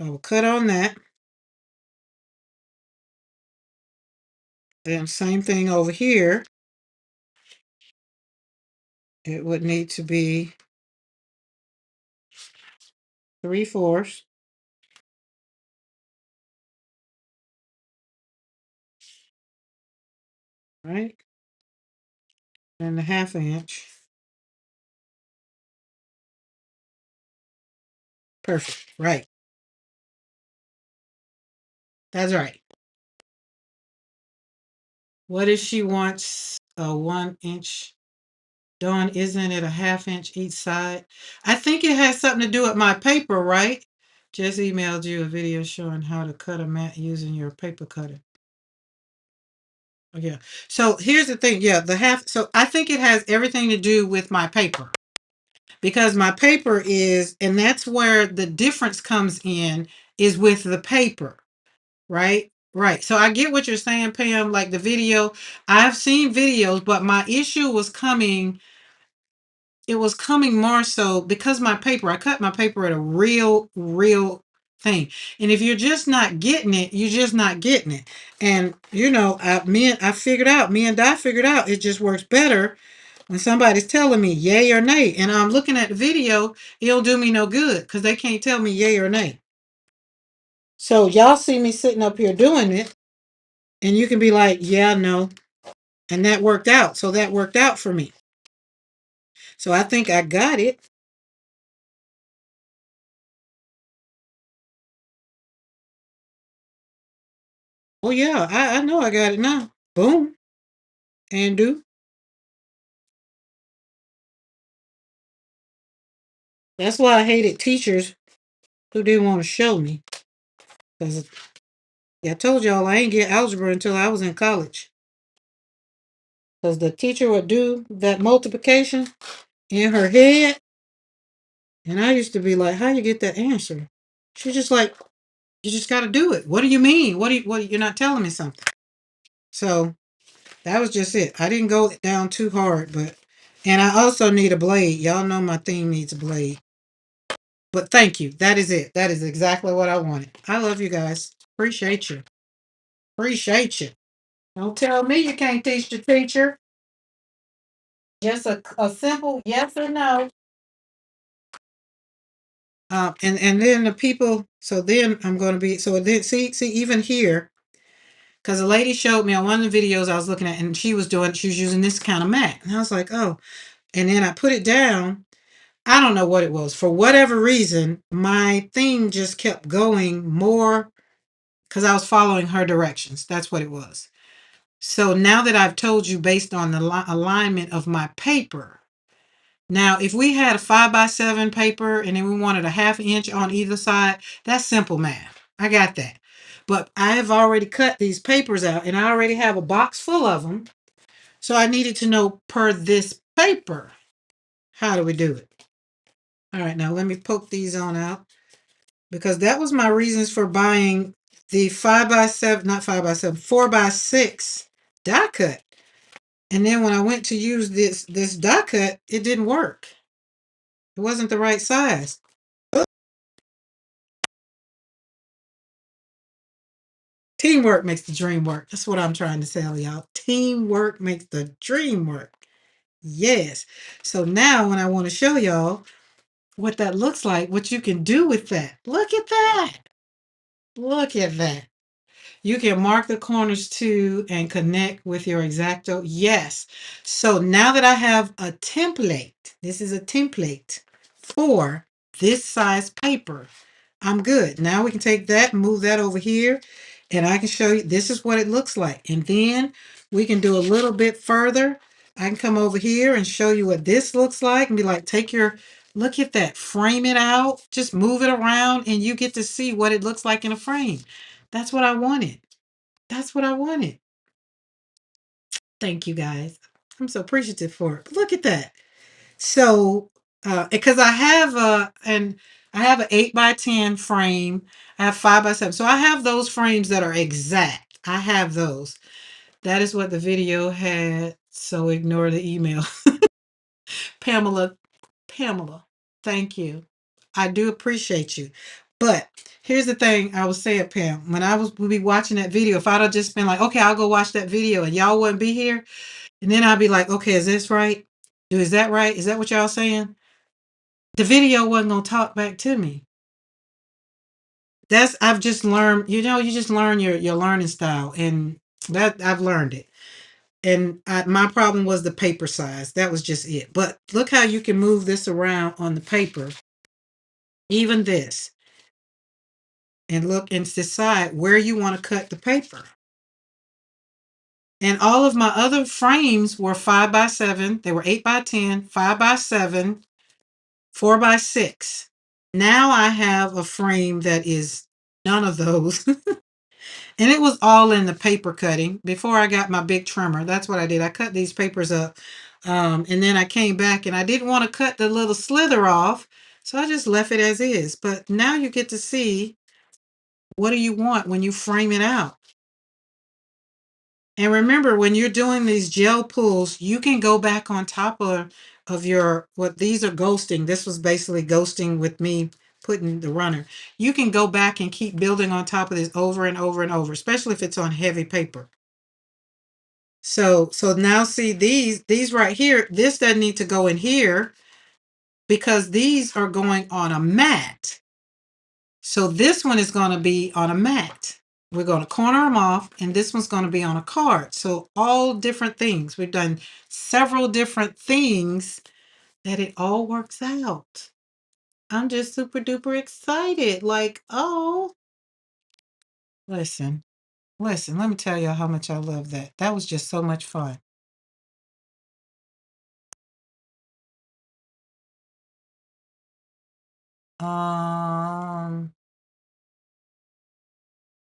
I will cut on that. Then same thing over here. It would need to be 3/4. Right? And a 1/2 inch. Perfect. Right. That's right. What if she wants a 1 inch? Dawn, isn't it a 1/2 inch each side? I think it has something to do with my paper, right? Just emailed you a video showing how to cut a mat using your paper cutter. Oh, yeah. So here's the thing. Yeah, the half. So I think it has everything to do with my paper because my paper is, and that's where the difference comes in, is with the paper. Right? Right. So I get what you're saying, Pam. Like the video, I've seen videos, but my issue was coming, it was coming more so because my paper, I cut my paper at a real thing. And if you're just not getting it, you're just not getting it. And you know, I figured out, me and Di figured out it just works better when somebody's telling me yay or nay. And I'm looking at the video, it'll do me no good because they can't tell me yay or nay. So y'all see me sitting up here doing it. And you can be like, yeah, no. And that worked out. So that worked out for me. So I think I got it. Oh, yeah, I know I got it now. Boom. And do. That's why I hated teachers who didn't want to show me. Because I told y'all I ain't get algebra until I was in college. Because the teacher would do that multiplication in her head. And I used to be like, how you get that answer? She's just like, you just got to do it. What do you mean? You're not telling me something. So that was just it. I didn't go down too hard, and I also need a blade. Y'all know my theme needs a blade. But thank you. That is it. That is exactly what I wanted. I love you guys. Appreciate you. Appreciate you. Don't tell me you can't teach the teacher. Just a simple yes or no. And then the people. So then I'm going to be. So then see even here, because a lady showed me on one of the videos I was looking at, and she was using this kind of mat, and I was like, oh. And then I put it down. I don't know what it was. For whatever reason, my thing just kept going more because I was following her directions. That's what it was. So now that I've told you based on the alignment of my paper, now if we had a 5x7 paper and then we wanted a ½ inch on either side, that's simple math. I got that. But I have already cut these papers out and I already have a box full of them. So I needed to know per this paper, how do we do it? All right, now let me poke these on out because that was my reasons for buying the 5x7, not 5x7, 4x6 die cut. And then when I went to use this die cut, it didn't work. It wasn't the right size. Teamwork makes the dream work. That's what I'm trying to tell y'all. Teamwork makes the dream work. Yes. So now when I want to show y'all what that looks like, what you can do with that. Look at that. Look at that. You can mark the corners too and connect with your X-Acto. Yes. So now that I have a template, this is a template for this size paper, I'm good. Now we can take that, move that over here, and I can show you this is what it looks like. And then we can do a little bit further. I can come over here and show you what this looks like and be like, look at that, frame it out, just move it around, and you get to see what it looks like in a frame. That's what I wanted. That's what I wanted. Thank you guys. I'm so appreciative for it. Look at that. So, because I have an 8x10 frame. I have 5x7. So I have those frames that are exact. I have those. That is what the video had. So ignore the email. Pamela, Pamela, thank you. I do appreciate you. But here's the thing I was saying, Pam, when I would be watching that video, if I'd have just been like, okay, I'll go watch that video and y'all wouldn't be here, and then I'd be like, okay, is this right? Is that right? Is that what y'all saying? The video wasn't gonna talk back to me. I've just learned, you just learn your learning style, and that I've learned it. And my problem was the paper size. That was just it. But look how you can move this around on the paper, even this, and look and decide where you want to cut the paper. And all of my other frames were 5x7. They were 8x10, 5x7, 4x6. Now I have a frame that is none of those. And it was all in the paper cutting before I got my big trimmer. That's what I did. I cut these papers up. And then I came back and I didn't want to cut the little slither off. So I just left it as is. But now you get to see what do you want when you frame it out. And remember, when you're doing these gel pulls, you can go back on top of what these are ghosting. This was basically ghosting with me putting the runner. You can go back and keep building on top of this over and over and over, especially if it's on heavy paper. So now see these right here, this doesn't need to go in here because these are going on a mat. So this one is going to be on a mat. We're going to corner them off, and this one's going to be on a card. So all different things. We've done several different things that it all works out. I'm just super duper excited. Like, oh, listen, let me tell y'all how much I love that. That was just so much fun. Um,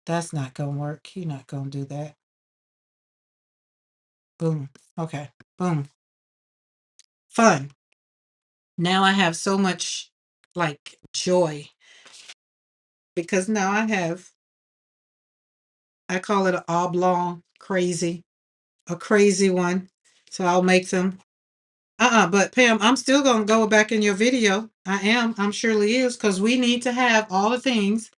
that's not gonna work. You're not gonna do that. Boom. Okay. Boom. Fun. Now I have so much like joy because now I call it an oblong a crazy one. So I'll make them. But Pam, I'm still gonna go back in your video. I'm surely is, because we need to have all the things.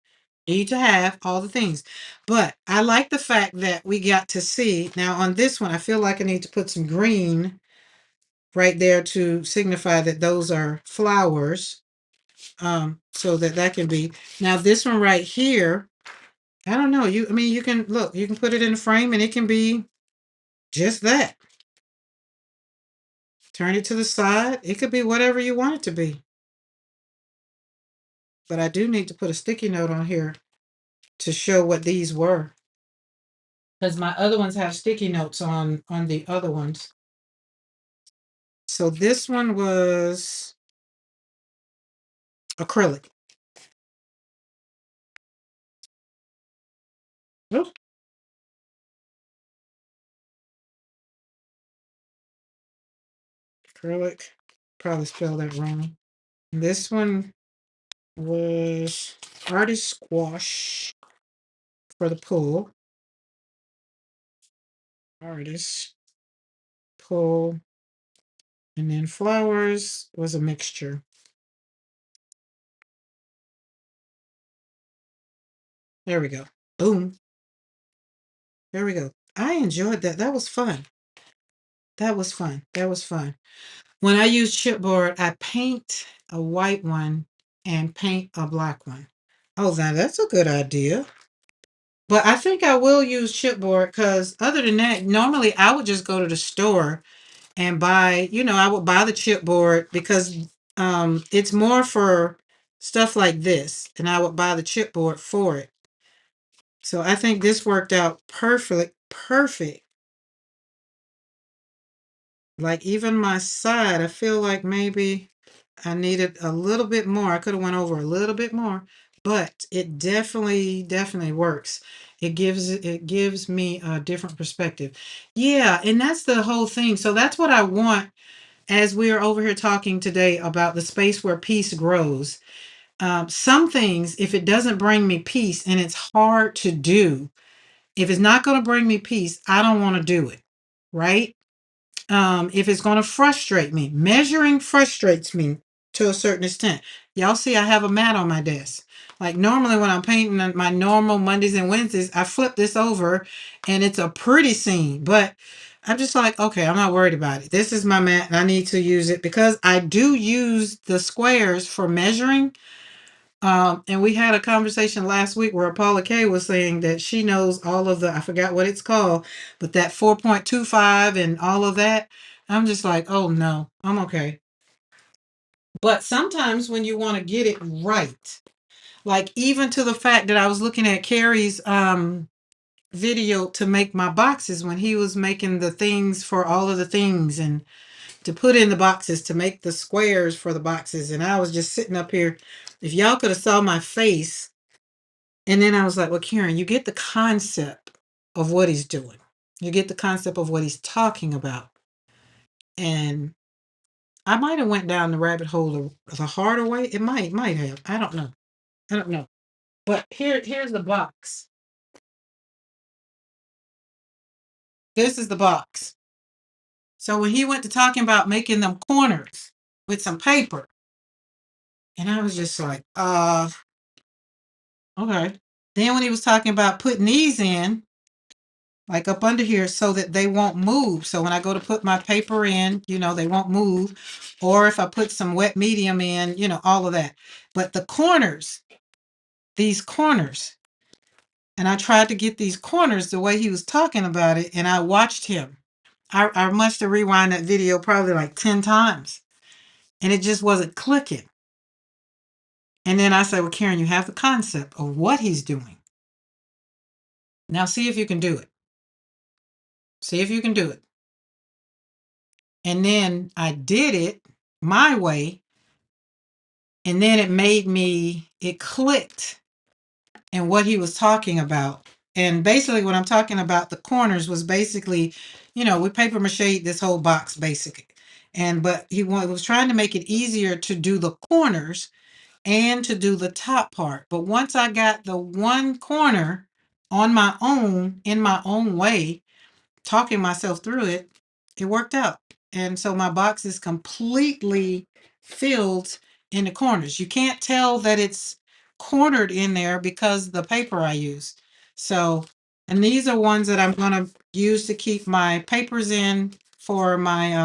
Need to have all the things. But I like the fact that we got to see now on this one. I feel like I need to put some green right there to signify that those are flowers. So that can be. Now this one right here, I don't know. I mean, you can look, you can put it in a frame and it can be just that. Turn it to the side. It could be whatever you want it to be. But I do need to put a sticky note on here to show what these were. Because my other ones have sticky notes on the other ones. So this one was acrylic. Oop, acrylic. Probably spelled that wrong. This one was artist squash for the pool. Artist pool. And then flowers was a mixture. There we go. Boom. There we go. I enjoyed that. That was fun. That was fun. That was fun. When I use chipboard, I paint a white one and paint a black one. Oh, now that's a good idea. But I think I will use chipboard because other than that, normally I would just go to the store and buy, I would buy the chipboard because it's more for stuff like this, and I would buy the chipboard for it. So I think this worked out perfect. Like even my side, I feel like maybe I needed a little bit more. I could have went over a little bit more, but it definitely works. It gives me a different perspective. Yeah, and that's the whole thing. So that's what I want as we are over here talking today about the space where peace grows. Some things, if it doesn't bring me peace and it's hard to do, if it's not going to bring me peace, I don't want to do it. Right? If it's going to frustrate me, measuring frustrates me to a certain extent. Y'all see, I have a mat on my desk. Like normally when I'm painting on my normal Mondays and Wednesdays, I flip this over and it's a pretty scene. But I'm just like, okay, I'm not worried about it. This is my mat and I need to use it because I do use the squares for measuring. And we had a conversation last week where Paula K was saying that she knows all of I forgot what it's called, but that 4.25 and all of that. I'm just like, oh no, I'm okay. But sometimes when you want to get it right, like even to the fact that I was looking at Carrie's video to make my boxes when he was making the things for all of the things and to put in the boxes to make the squares for the boxes. And I was just sitting up here. If y'all could have saw my face. And then I was like, well, Karen, you get the concept of what he's doing. You get the concept of what he's talking about. And I might have went down the rabbit hole the harder way. It might have. I don't know. I don't know. But here's the box. This is the box. So when he went to talking about making them corners with some paper, and I was just like, okay. Then when he was talking about putting these in, like up under here so that they won't move. So when I go to put my paper in, they won't move. Or if I put some wet medium in, all of that. But the corners, these corners, and I tried to get these corners the way he was talking about it, and I watched him. I must have rewind that video probably like 10 times, and it just wasn't clicking. And then I said, well, Karen, you have the concept of what he's doing. Now see if you can do it. See if you can do it. And then I did it my way. And then it clicked in what he was talking about. And basically what I'm talking about, the corners was basically, we paper mache this whole box basically. But he was trying to make it easier to do the corners. and to do the top part. But once I got the one corner on my own, in my own way, talking myself through it, it worked out. And so my box is completely filled in the corners. You can't tell that it's cornered in there because the paper I use. So, and these are ones that I'm going to use to keep my papers in for my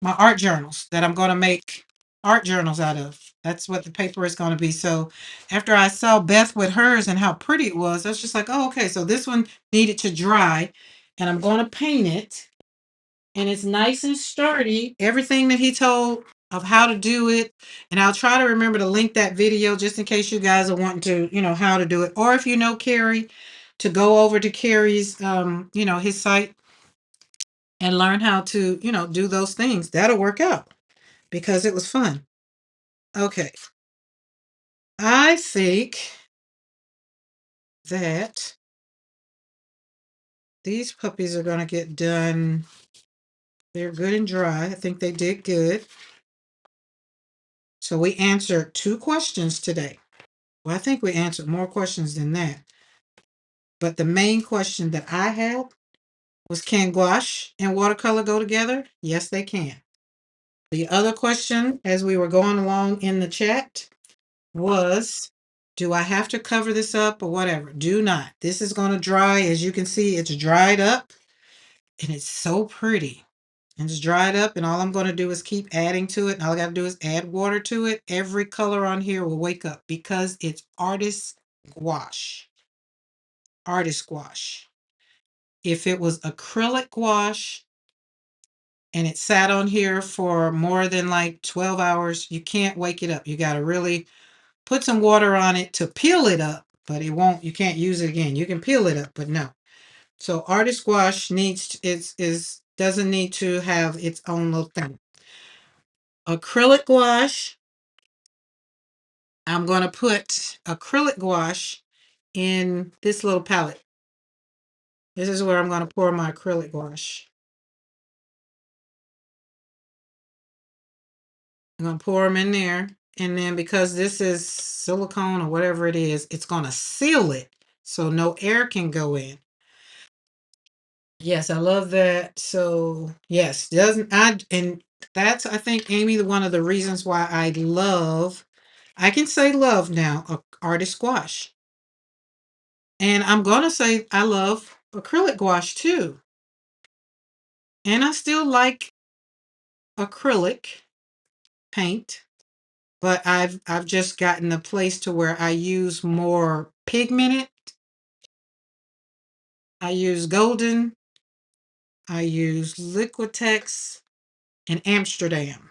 art journals that I'm going to make art journals out of. That's what the paper is going to be. So after I saw Beth with hers and how pretty it was, I was just like, oh, okay, so this one needed to dry and I'm going to paint it. And it's nice and sturdy. Everything that he told of how to do it. And I'll try to remember to link that video just in case you guys are wanting to, how to do it. Or if you know Carrie, to go over to Carrie's, his site and learn how to, do those things. That'll work out because it was fun. Okay. I think that these puppies are going to get done. They're good and dry. I think they did good. So we answered 2 questions today. Well, I think we answered more questions than that. But the main question that I had was, can gouache and watercolor go together? Yes, they can. The other question, as we were going along in the chat, was, do I have to cover this up or whatever? Do not. This is going to dry. As you can see, it's dried up and it's so pretty. And it's dried up, and all I'm going to do is keep adding to it. And all I got to do is add water to it. Every color on here will wake up because it's artist gouache. Artist gouache. If it was acrylic gouache and it sat on here for more than like 12 hours, you can't wake it up. You got to really put some water on it to peel it up, but you can't use it again. You can peel it up, but no. So artist gouache doesn't need to have its own little thing. Acrylic gouache, I'm going to put acrylic gouache in this little palette. This is where I'm going to pour my acrylic gouache. I'm going to pour them in there. And then because this is silicone or whatever it is, it's going to seal it so no air can go in. Yes, I love that. So yes, and that's, I think, Amy, one of the reasons why I can say love now, artist gouache. And I'm going to say I love acrylic gouache too. And I still like acrylic paint, but I've just gotten a place to where I use more pigmented. I use Golden, I use Liquitex and Amsterdam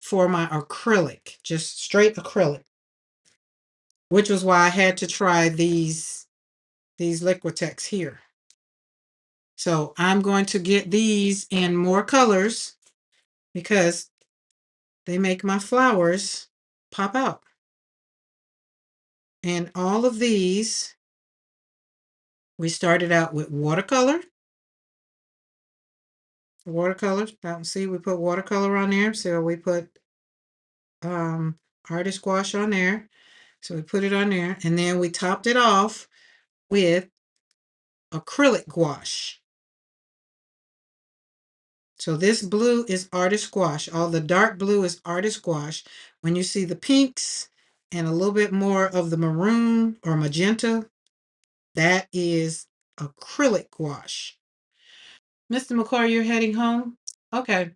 for my acrylic, just straight acrylic, which was why I had to try these Liquitex here. So I'm going to get these in more colors because they make my flowers pop out. And all of these, we started out with watercolor. See, we put watercolor on there. So we put artist gouache on there. So we put it on there. And then we topped it off with acrylic gouache. So this blue is artist gouache. All the dark blue is artist gouache. When you see the pinks and a little bit more of the maroon or magenta, that is acrylic gouache. Mr. McCoy, you're heading home? Okay.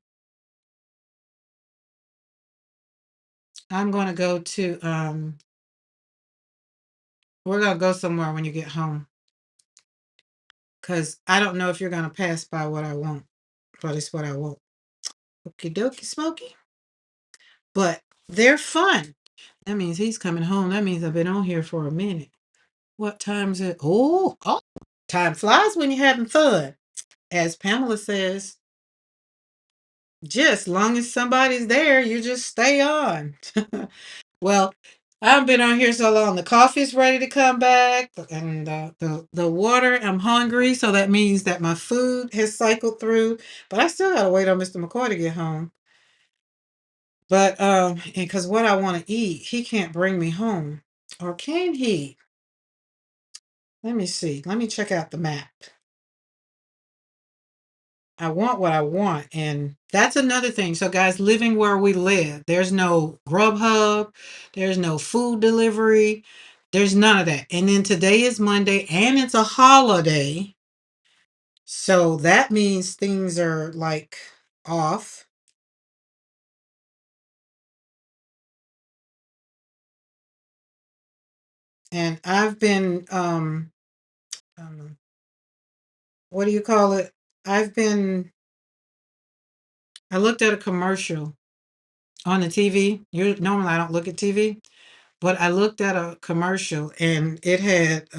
I'm going to go to, we're going to go somewhere when you get home. Because I don't know if you're going to pass by what I want. But it's what I want. Okie dokie smoky. But they're fun. That means he's coming home. That means I've been on here for a minute. What time is it? Oh, time flies when you're having fun. As Pamela says, just long as somebody's there, you just stay on. Well, I've been on here so long. The coffee's ready to come back, and the water. I'm hungry, so that means that my food has cycled through. But I still gotta wait on Mr. McCoy to get home. But because what I want to eat, he can't bring me home. Or can he? Let me see. Let me check out the map. I want what I want. And that's another thing. So, guys, living where we live, there's no Grubhub, there's no food delivery, there's none of that. And then today is Monday and it's a holiday. So that means things are like off. And I've been, what do you call it? I've been, I looked at a commercial on the TV. Normally I don't look at TV, but I looked at a commercial and it had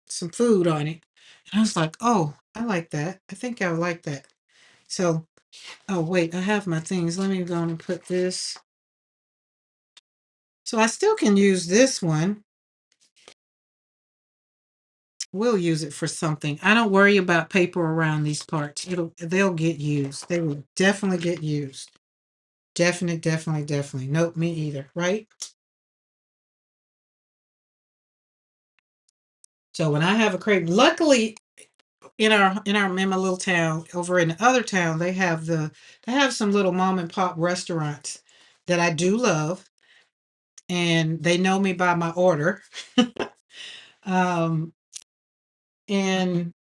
some food on it. And I was like, oh, I like that. I think I like that. So, oh, wait, I have my things. Let me go and put this. So I still can use this one. We'll use it for something. I don't worry about paper around these parts. They'll get used. They will definitely get used. Definitely, definitely, definitely. Nope, me either, right? So when I have a crave, luckily in my little town, over in the other town, they have some little mom and pop restaurants that I do love, and they know me by my order. um and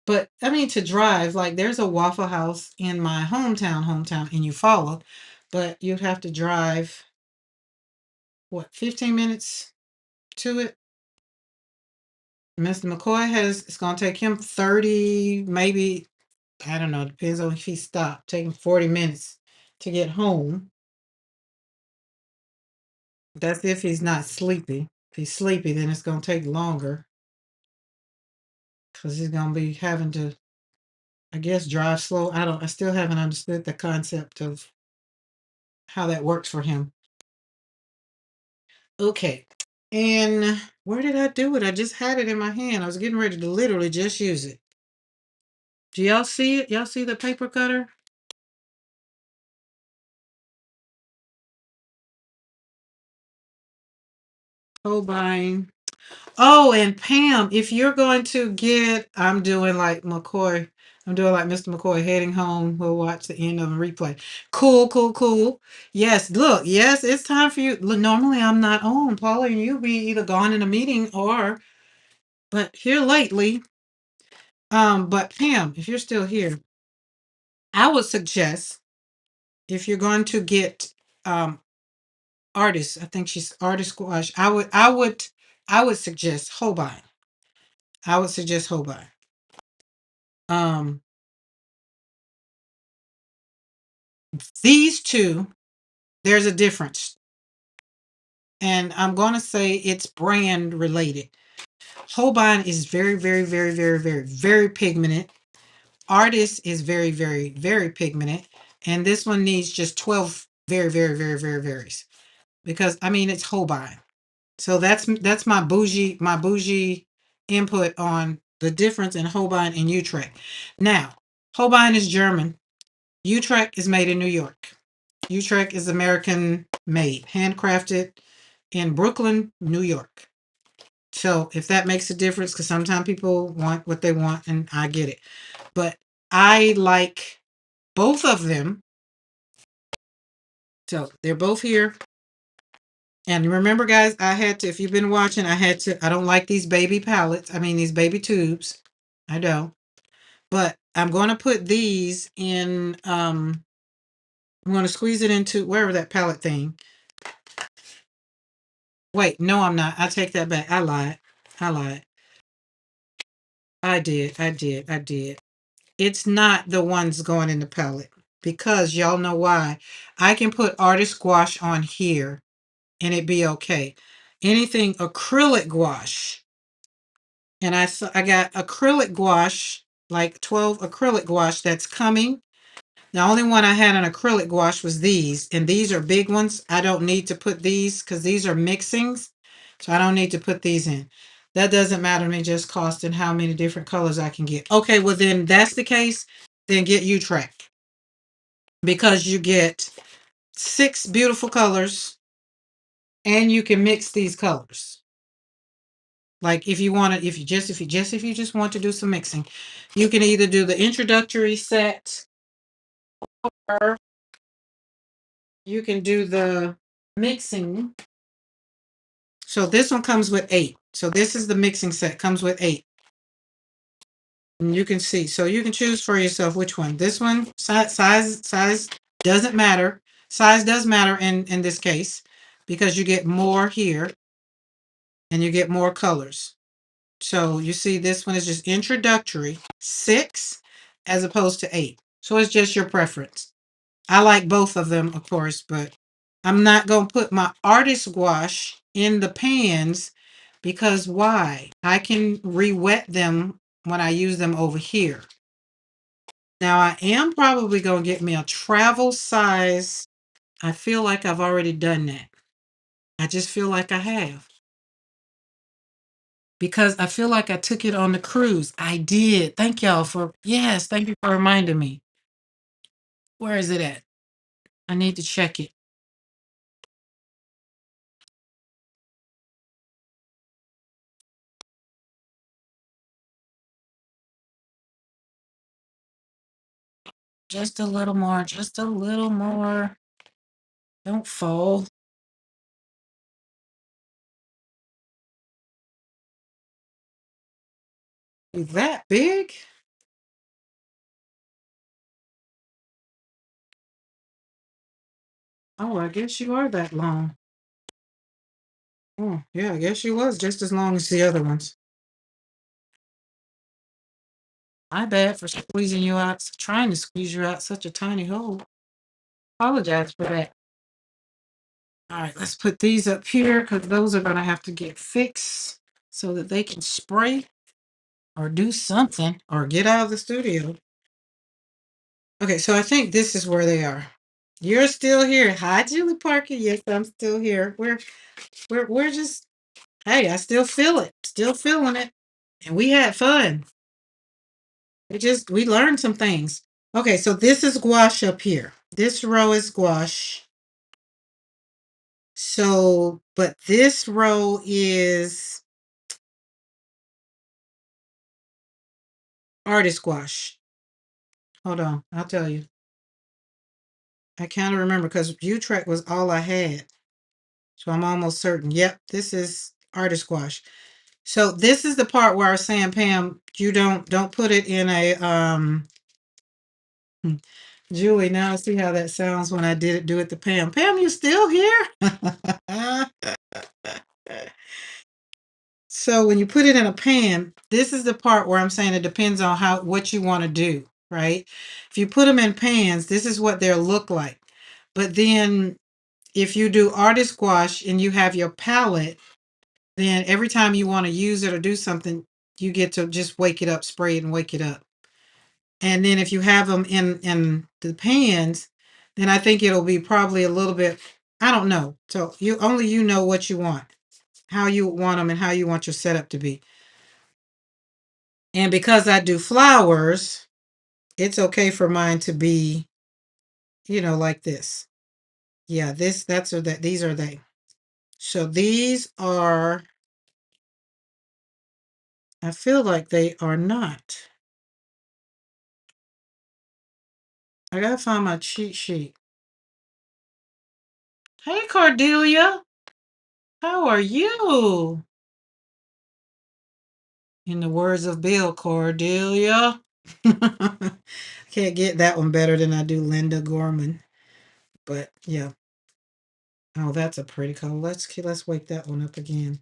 but I mean, to drive, like, there's a Waffle House in my hometown and you follow, but you'd have to drive what, 15 minutes to it. Mr. McCoy it's gonna take him 30, maybe, I don't know, depends on if he stopped, taking 40 minutes to get home. That's if he's not sleepy. If he's sleepy, then it's gonna take longer because he's gonna be having to, I guess, drive slow. I still haven't understood the concept of how that works for him. Okay. And where did I do it? I just had it in my hand. I was getting ready to literally just use it. Do y'all see it? Y'all see the paper cutter? Holbein. Oh, and Pam, if you're going to get, I'm doing like McCoy. I'm doing like Mr. McCoy, heading home. We'll watch the end of the replay. Cool, cool, cool. Yes, look, yes, it's time for you. Look, normally I'm not on, Paula, and you'll be either gone in a meeting or, but here lately. But Pam, if you're still here, I would suggest, if you're going to get artist, I think she's artist squash. I would suggest Holbein. I would suggest Holbein. Um, these two, there's a difference, and I'm going to say it's brand related. Holbein is very, very, very, very, very, very pigmented. Artist is very, very, very pigmented, and this one needs just 12 very, very, very, very, varies, because I mean it's Holbein. So that's my bougie input on the difference in Holbein and Utrecht. Now, Holbein is German. Utrecht is made in New York. Utrecht is American made, handcrafted in Brooklyn, New York. So if that makes a difference, because sometimes people want what they want, and I get it. But I like both of them. So they're both here. And remember, guys, I had to, if you've been watching, I don't like these baby palettes. I mean, these baby tubes. I don't. But I'm going to put these in, I'm going to squeeze it into wherever that palette thing. Wait, no, I'm not. I take that back. I lied. I lied. I did. It's not the ones going in the palette, because y'all know why. I can put artist gouache on here and it be okay. Anything acrylic gouache, and I got acrylic gouache, like 12 acrylic gouache that's coming. The only one I had on acrylic gouache was these, and these are big ones. I don't need to put these because these are mixings, so I don't need to put these in. That doesn't matter to me, just cost and how many different colors I can get. Okay, well then that's the case, then get Utrecht. because you get 6 beautiful colors and you can mix these colors. Like if you want to, if you just want to do some mixing, you can either do the introductory set or you can do the mixing. So this one comes with 8. So this is the mixing set, comes with 8. And you can see, so you can choose for yourself which one. This one, size doesn't matter. Size does matter in this case because you get more here and you get more colors. So you see this one is just introductory, 6 as opposed to 8. So it's just your preference. I like both of them, of course, but I'm not going to put my artist gouache in the pans because why? I can re-wet them when I use them over here. Now I am probably going to get me a travel size. I feel like I've already done that. I just feel like I have. Because I feel like I took it on the cruise. I did. Thank y'all for, yes, thank you for reminding me. Where is it at? I need to check it. Just a little more, just a little more. Don't fall. Is that big? Oh, I guess you are that long. Oh, yeah, I guess you was just as long as the other ones. My bad for squeezing you out, trying to squeeze you out such a tiny hole. Apologize for that. All right, let's put these up here because those are going to have to get fixed so that they can spray or do something or get out of the studio. Okay, so I think this is where they are. You're still here. Hi, Julie Parker. Yes, I'm still here. We're just, hey, I still feel it. Still feeling it. And we had fun. We learned some things. Okay, so this is gouache up here. This row is gouache. So, but this row is artist gouache. Hold on, I'll tell you. I kind of remember because U-Track was all I had. So I'm almost certain. Yep, this is artist gouache. So this is the part where I was saying, Pam, you don't put it in a Julie, now I see how that sounds when I do it to Pam. Pam, you still here? So when you put it in a pan, this is the part where I'm saying it depends on what you want to do, right? If you put them in pans, this is what they'll look like. But then if you do artist gouache and you have your palette, then every time you want to use it or do something, you get to just wake it up, spray it and wake it up. And then if you have them in the pans, then I think it'll be probably a little bit, I don't know. So you know what you want, how you want them and how you want your setup to be. And because I do flowers, it's okay for mine to be, like this. Yeah, these are they. So these are, I feel like they are not. I gotta find my cheat sheet. Hey, Cordelia. How are you? In the words of Bill, Cordelia. Can't get that one better than I do Linda Gorman. But yeah. Oh, that's a pretty color. Let's wake that one up again.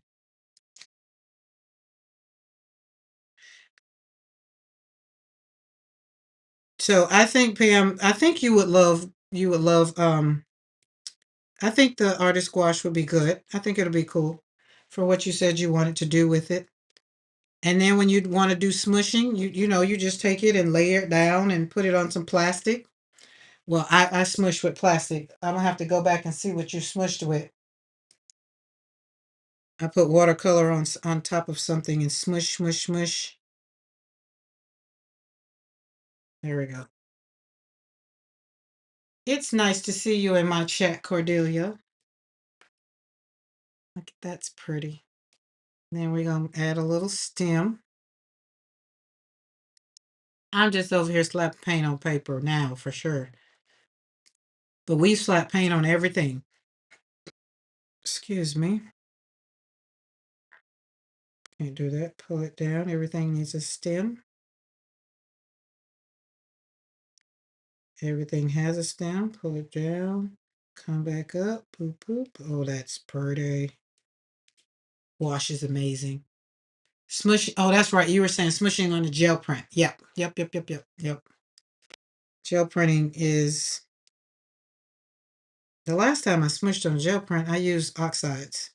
So I think Pam, I think you would love I think the artist squash would be good. I think it'll be cool for what you said you wanted to do with it. And then when you want to do smushing, you just take it and layer it down and put it on some plastic. Well, I smush with plastic. I'm gonna have to go back and see what you smushed with. I put watercolor on top of something and smush, smush, smush. There we go. It's nice to see you in my chat, Cordelia. Look, that's pretty. Then we're going to add a little stem. I'm just over here slapping paint on paper now for sure. But we slap paint on everything. Excuse me. Can't do that. Pull it down. Everything needs a stem. Everything has a stem. Pull it down. Come back up. Boop, boop. Oh, that's pretty. Wash is amazing. Smush. Oh, that's right. You were saying smushing on the gel print. Yep. Yep. Yep. Yep. Yep. Yep. Gel printing is. The last time I smushed on gel print, I used oxides.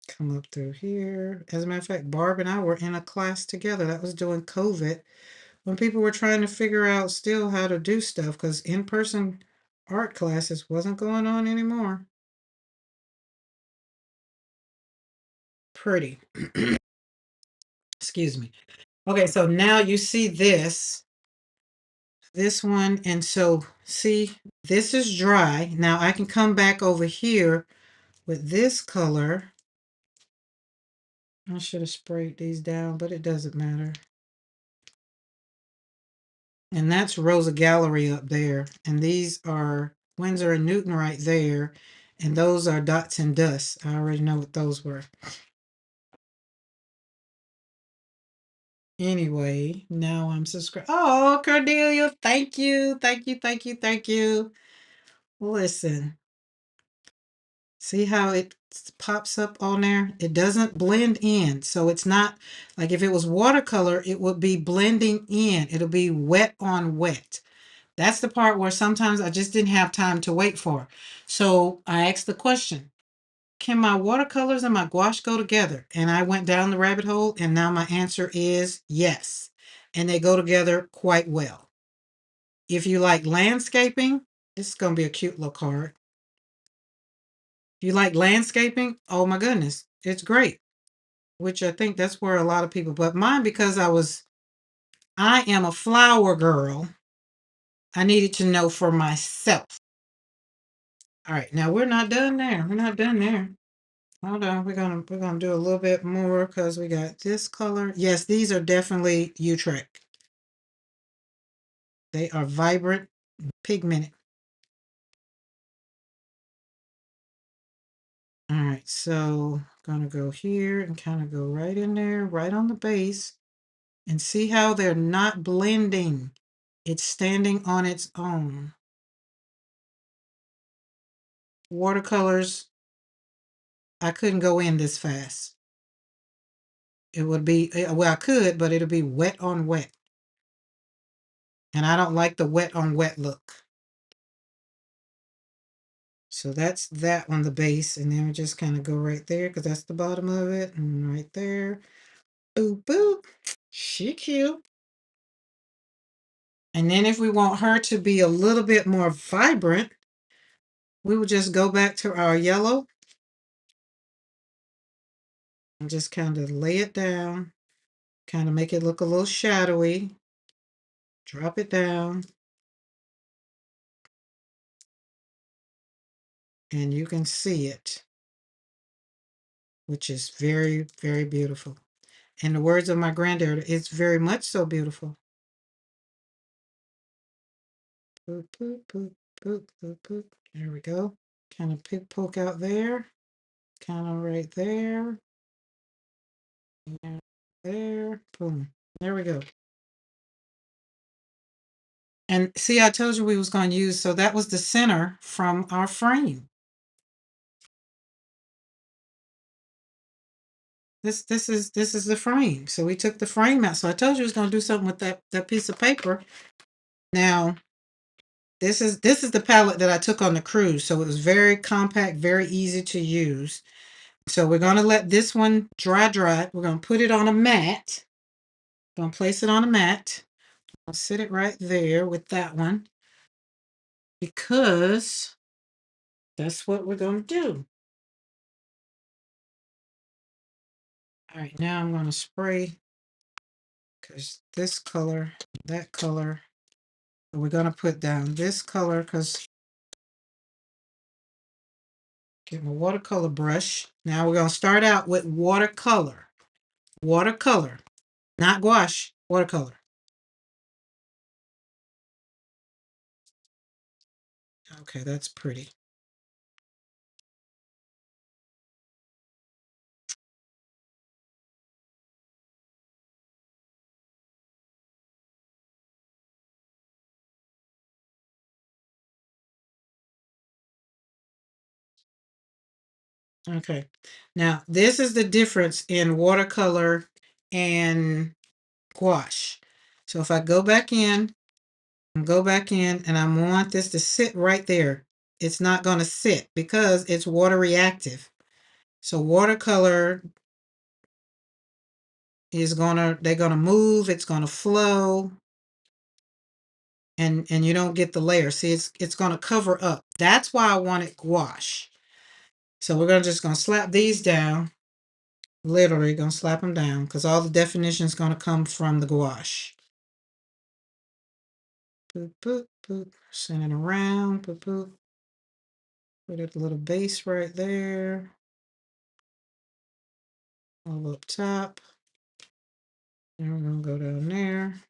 Come up through here. As a matter of fact, Barb and I were in a class together. That was during COVID when people were trying to figure out still how to do stuff because in-person art classes wasn't going on anymore. Pretty. Excuse me. Okay, so now you see this one, and so see, this is dry. Now I can come back over here with this color. I should have sprayed these down, but it doesn't matter. And that's Rosa Gallery up there. And these are Winsor and Newton right there. And those are Dots and Dust. I already know what those were. Anyway, now I'm subscribed. Oh, Cordelia, thank you. Thank you, thank you, thank you. Listen, see how it pops up on there? It doesn't blend in. So it's not like if it was watercolor, it would be blending in. It'll be wet on wet. That's the part where sometimes I just didn't have time to wait for. So I asked the question, can my watercolors and my gouache go together? And I went down the rabbit hole, and now my answer is yes. And they go together quite well. If you like landscaping, this is going to be a cute little card. If you like landscaping, oh my goodness, it's great. Which I think that's where a lot of people, but mine, because I am a flower girl, I needed to know for myself. All right, now we're not done there. We're not done there. Hold on, we're gonna do a little bit more because we got this color. Yes, these are definitely Utrecht. They are vibrant, pigmented. All right, so gonna go here and kind of go right in there, right on the base, and see how they're not blending. It's standing on its own. Watercolors, I couldn't go in this fast. It would be, well, I could, but it'll be wet on wet. And I don't like the wet on wet look. So that's that on the base, and then we just kind of go right there because that's the bottom of it, and right there. Boop, boop. She cute. And then if we want her to be a little bit more vibrant, we will just go back to our yellow and just kind of lay it down, kind of make it look a little shadowy. Drop it down. And you can see it, which is very, very beautiful. In the words of my granddaughter, it's very much so beautiful. Boop, boop, boop, boop, boop, boop. There we go. Kind of poke out there. Kind of right there. And there. Boom. There we go. And see, I told you we was going to use, so that was the center from our frame. This is the frame. So we took the frame out. So I told you I was going to do something with that piece of paper. Now, this is the palette that I took on the cruise. So it was very compact, very easy to use. So we're going to let this one dry. We're going to put it on a mat. Going to place it on a mat. I'll sit it right there with that one because that's what we're going to do. All right, now I'm going to spray because this color, that color, We're going to put down this color because get my watercolor brush. Now we're going to start out with watercolor. Watercolor, not gouache, watercolor. Okay, that's pretty. Okay, now this is the difference in watercolor and gouache. So if I go back in and go back in and I want this to sit right there, it's not going to sit because it's water reactive. So watercolor is they're gonna move, it's gonna flow, and you don't get the layer. See, it's gonna cover up. That's why I wanted gouache. So we're gonna slap these down. Literally gonna slap them down because all the definition is gonna come from the gouache. Boop, boop, boop. Send it around. Boop, boop. Put a little base right there. All up top. And we're gonna go down there.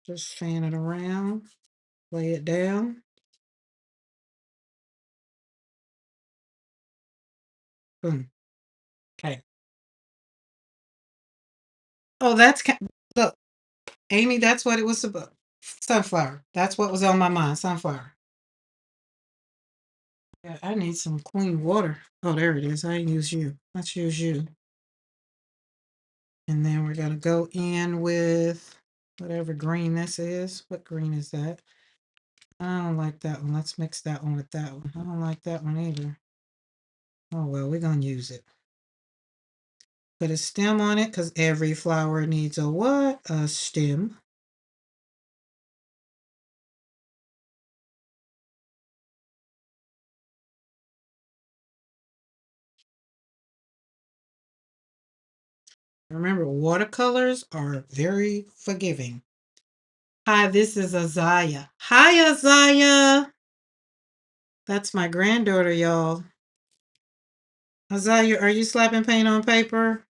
Just fan it around. Lay it down. Boom. Okay. Oh, look, Amy, that's what it was about. Sunflower. That's what was on my mind. Sunflower. Yeah, I need some clean water. Oh, there it is. I didn't use you. Let's use you. And then we're gonna go in with whatever green this is. What green is that? I don't like that one. Let's mix that one with that one. I don't like that one either. Oh well, we're gonna use it. Put a stem on it because every flower needs a what? A stem. Remember, watercolors are very forgiving. Hi, this is Azaya. Hi, Azaya. That's my granddaughter, y'all. Azaya, are you slapping paint on paper?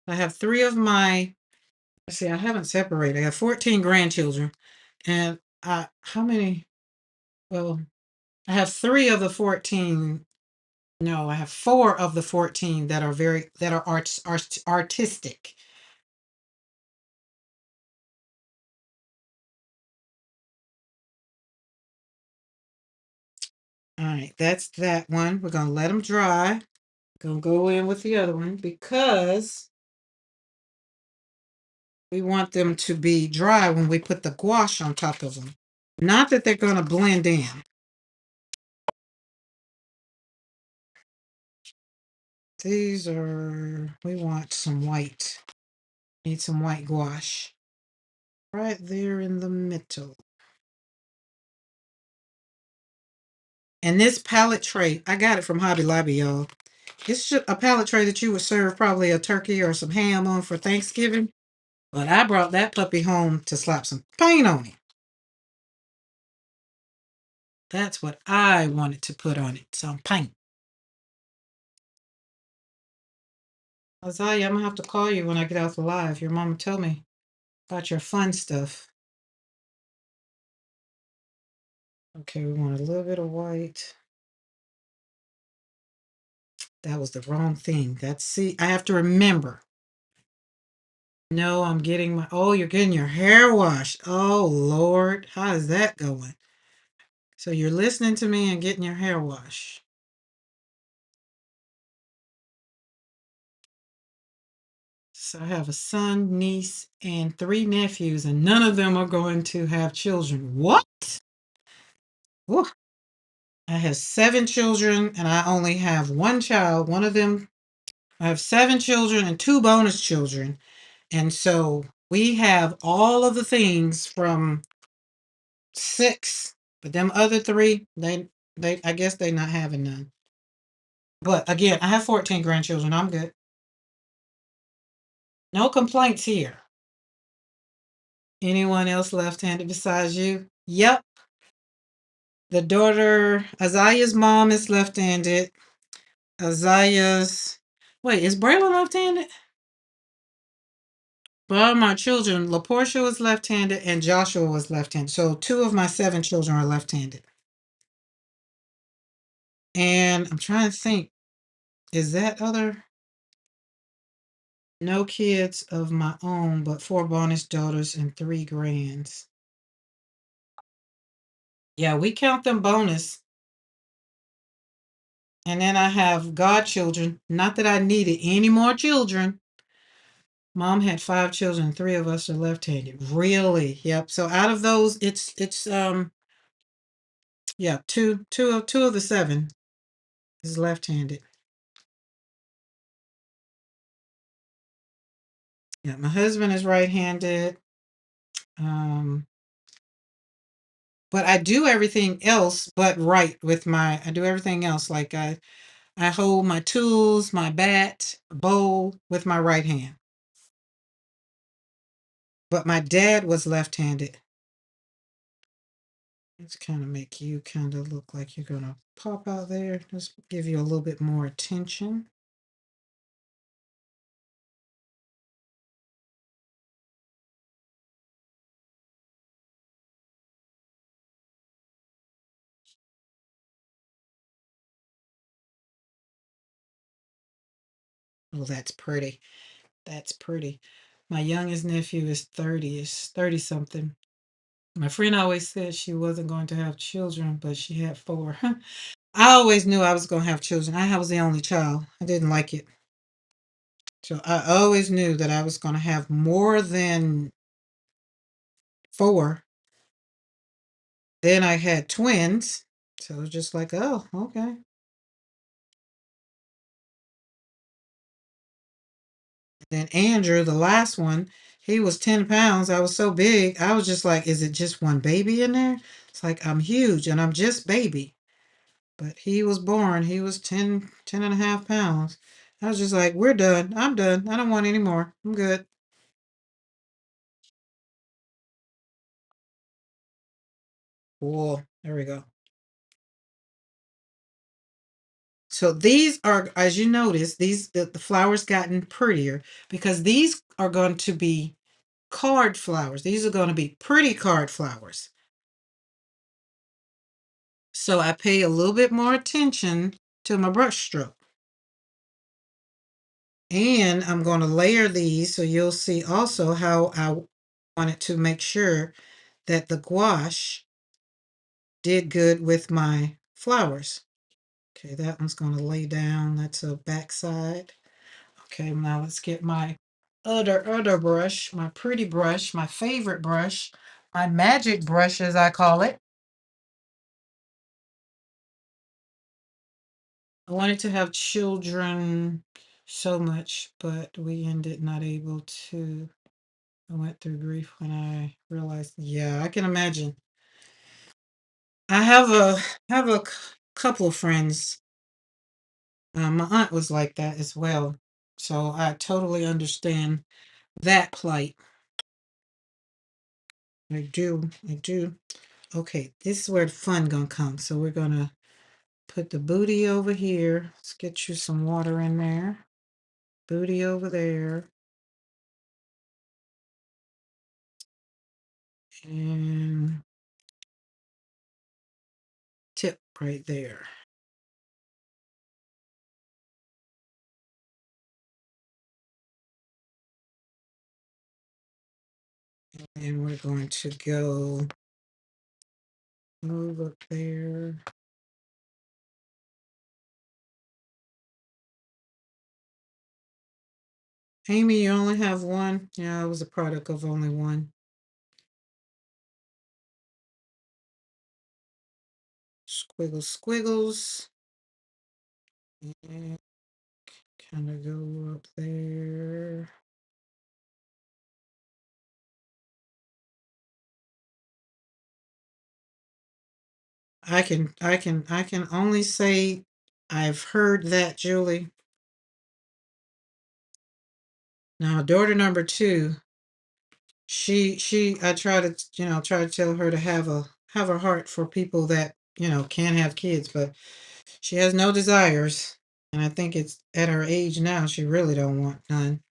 I have three of my, let's see, I haven't separated. I have 14 grandchildren. And how many? Well, I have three of the 14. No, I have four of the 14 that are artistic. All right, that's that one. We're going to let them dry. Going to go in with the other one because we want them to be dry when we put the gouache on top of them. Not that they're going to blend in. These are, we want some white. Need some white gouache. Right there in the middle. And this palette tray, I got it from Hobby Lobby, y'all. It's just a palette tray that you would serve probably a turkey or some ham on for Thanksgiving. But I brought that puppy home to slap some paint on it. That's what I wanted to put on it, some paint. Azalea, I'm going to have to call you when I get off the live. Your mama told me about your fun stuff. Okay, we want a little bit of white. That was the wrong thing. See, I have to remember. No, I'm getting you're getting your hair washed. Oh, Lord. How is that going? So you're listening to me and getting your hair washed. So I have a son, niece, and 3 nephews, and none of them are going to have children. What? Whew. I have 7 children, and I only have 1 child. One of them, I have 7 children and 2 bonus children. And so We have all of the things from 6, but them other 3, they I guess they not having none. But again, I have 14 grandchildren. I'm good. No complaints here. Anyone else left-handed besides you? Yep. The daughter, Isaiah's mom is left-handed. Isaiah's, wait, is Braylon left-handed? Well, my children, LaPortia was left-handed and Joshua was left-handed. So 2 of my 7 children are left-handed. And I'm trying to think, is that other? No kids of my own, but 4 bonus daughters and 3 grands. Yeah, we count them bonus. And then I have godchildren. Not that I needed any more children. Mom had 5 children, 3 of us are left-handed. Really? Yep. So out of those, it's yeah, two of the 7 is left-handed. Yeah, my husband is right-handed. Um, but I do everything else but right with I do everything else. Like I hold my tools, my bat, bowl with my right hand. But my dad was left-handed. Let's kind of make you kind of look like you're gonna pop out there. Just give you a little bit more attention. Oh, that's pretty. That's pretty. My youngest nephew is 30, is 30 something. My friend always said she wasn't going to have children, but she had 4. I always knew I was going to have children. I was the only child. I didn't like it. So I always knew that I was going to have more than 4. Then I had twins. So it was just like, oh, okay. Then Andrew, the last one, he was 10 pounds. I was so big. I was just like, is it just one baby in there? It's like, I'm huge and I'm just baby. But he was born, he was 10 and a half pounds. I was just like, we're done. I'm done. I don't want any more. I'm good. Cool. There we go. So these are, as you notice, the flowers gotten prettier because these are going to be card flowers. These are going to be pretty card flowers. So I pay a little bit more attention to my brush stroke. And I'm going to layer these so you'll see also how I wanted to make sure that the gouache did good with my flowers. Okay, that one's going to lay down. That's a backside. Okay, now let's get my other brush, my pretty brush, my favorite brush, my magic brush as I call it. I wanted to have children so much, but we ended not able to. I went through grief when I realized, yeah, I can imagine. I have a couple of friends. My aunt was like that as well, so I totally understand that plight. I do, I do. Okay, this is where the fun gonna come. So we're gonna put the booty over here. Let's get you some water in there. Booty over there. And tip right there. And we're going to go move up there. Amy, you only have one? Yeah, I was a product of only one. Squiggles, squiggles. And kind of go up there. I can only say I've heard that, Julie. Now, daughter number two, I try to, try to tell her to have a heart for people that, can't have kids, but she has no desires. And I think it's at her age now, she really don't want none.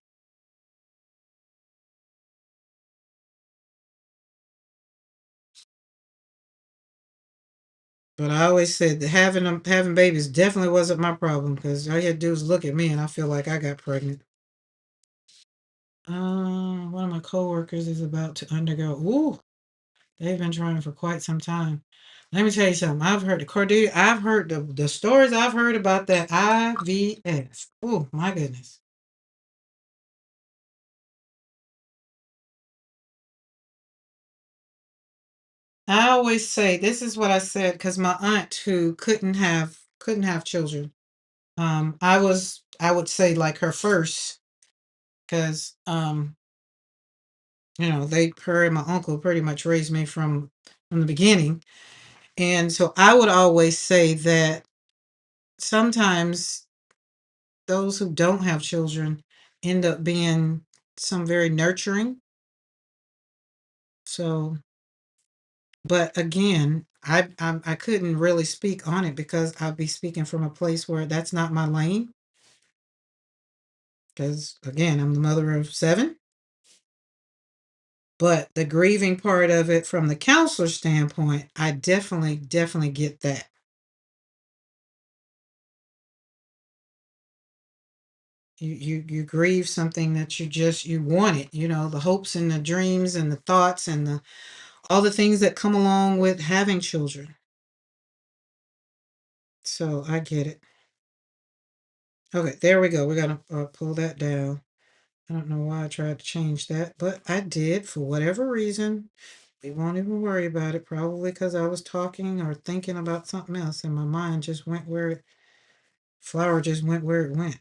But I always said that having babies definitely wasn't my problem because all you had to do was look at me and I feel like I got pregnant. One of my coworkers is about to undergo. Ooh, they've been trying for quite some time. Let me tell you something. I've heard the Cordelia. I've heard the stories I've heard about that IVF. Oh my goodness. I always say this is what I said because my aunt who couldn't have children. I would say like her first because her and my uncle pretty much raised me from the beginning, and so I would always say that sometimes those who don't have children end up being some very nurturing. So, but again, I couldn't really speak on it because I'd be speaking from a place where that's not my lane. Because again, I'm the mother of seven. But the grieving part of it from the counselor standpoint, I definitely get that. You grieve something that you wanted, the hopes and the dreams and the thoughts and the all the things that come along with having children. So I get it. Okay, there we go. We're gonna pull that down. I don't know why I tried to change that, but I did for whatever reason. We won't even worry about it, probably because I was talking or thinking about something else and my mind just went where flower just went where it went.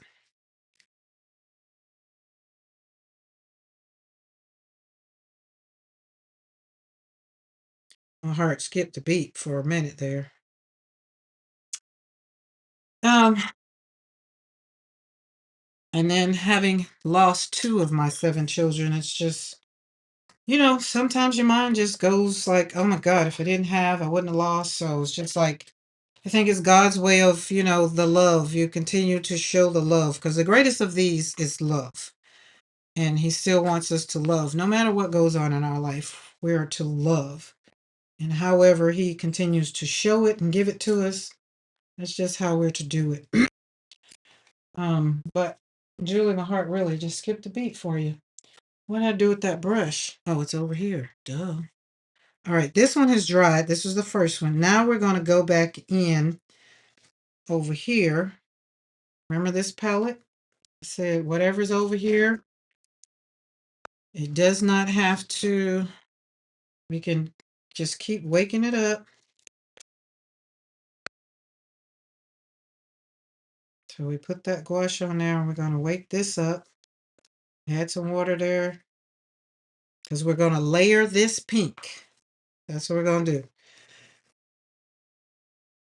My heart skipped a beat for a minute there. Um, and then having lost two of my seven children, it's just, sometimes your mind just goes like, oh my God, if I didn't have, I wouldn't have lost. So it's just like, I think it's God's way of, the love. You continue to show the love because the greatest of these is love. And He still wants us to love. No matter what goes on in our life, we are to love. And however He continues to show it and give it to us, that's just how we're to do it. But Julie, my heart really just skipped a beat for you. What did I do with that brush? Oh, it's over here. Duh. All right, this one has dried. This was the first one. Now we're going to go back in over here. Remember this palette? I said whatever's over here, it does not have to, we can just keep waking it up. So we put that gouache on there and we're going to wake this up. Add some water there because we're going to layer this pink. That's what we're going to do.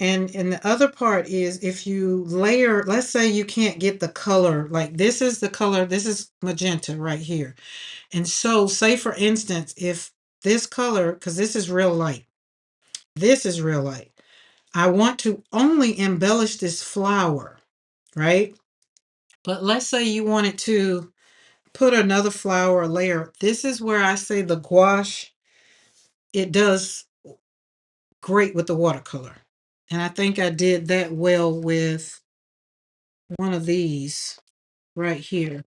And the other part is if you layer, let's say you can't get the color, like this is the color, this is magenta right here. And so say for instance, if this color, because this is real light, this is real light. I want to only embellish this flower, right? But let's say you wanted to put another flower layer. This is where I say the gouache, it does great with the watercolor. And I think I did that well with one of these right here.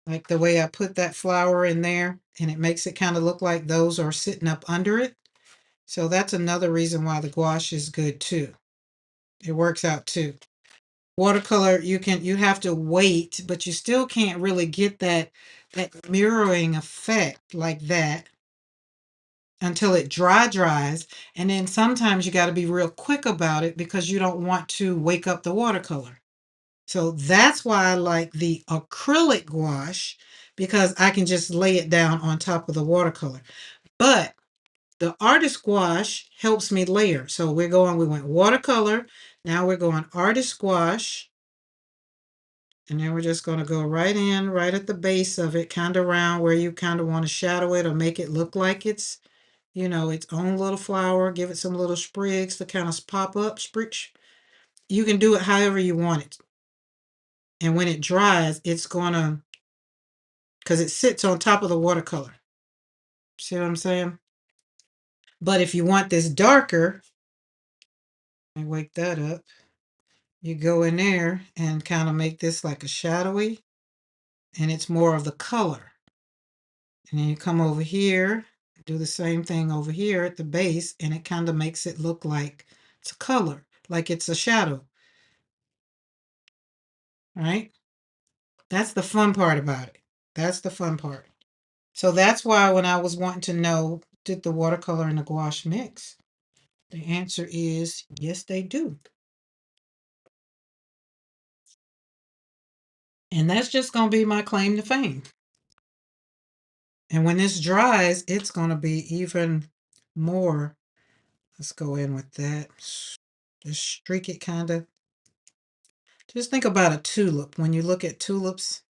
Like the way I put that flower in there and it makes it kind of look like those are sitting up under it. So that's another reason why the gouache is good too. It works out too. Watercolor, you have to wait, but you still can't really get that mirroring effect like that until it dries. And then sometimes you got to be real quick about it because you don't want to wake up the watercolor. So that's why I like the acrylic gouache because I can just lay it down on top of the watercolor. But The artist gouache helps me layer. So we went watercolor. Now we're going artist gouache. And then we're just going to go right in, right at the base of it, kind of around where you kind of want to shadow it or make it look like it's, its own little flower. Give it some little sprigs to kind of pop up. You can do it however you want it. And when it dries, it's going to, because it sits on top of the watercolor. See what I'm saying? But if you want this darker, and wake that up, you go in there and kind of make this like a shadowy, and it's more of the color. And then you come over here, do the same thing over here at the base, and it kind of makes it look like it's a color, like it's a shadow. Right? That's the fun part about it. That's the fun part. So that's why when I was wanting to know, did the watercolor and the gouache mix? The answer is yes, they do. And that's just going to be my claim to fame. And when this dries, it's going to be even more. Let's go in with that. Just streak it kind of. Just think about a tulip. When you look at tulips,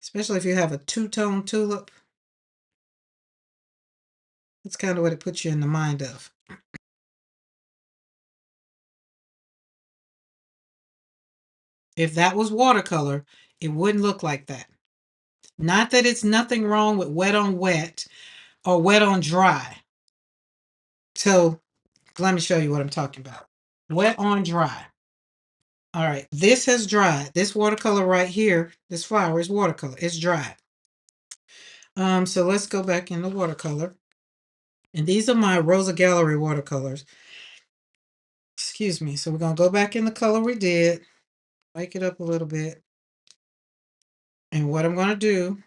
especially if you have a two-tone tulip, that's kind of what it puts you in the mind of. If that was watercolor, it wouldn't look like that. Not that it's nothing wrong with wet on wet or wet on dry. So let me show you what I'm talking about. Wet on dry. All right, this has dried. This watercolor right here, this flower is watercolor. It's dried. So let's go back into watercolor. And these are my Rosa Gallery watercolors. Excuse me. So we're going to go back in the color we did. Wake it up a little bit. And what I'm going to do,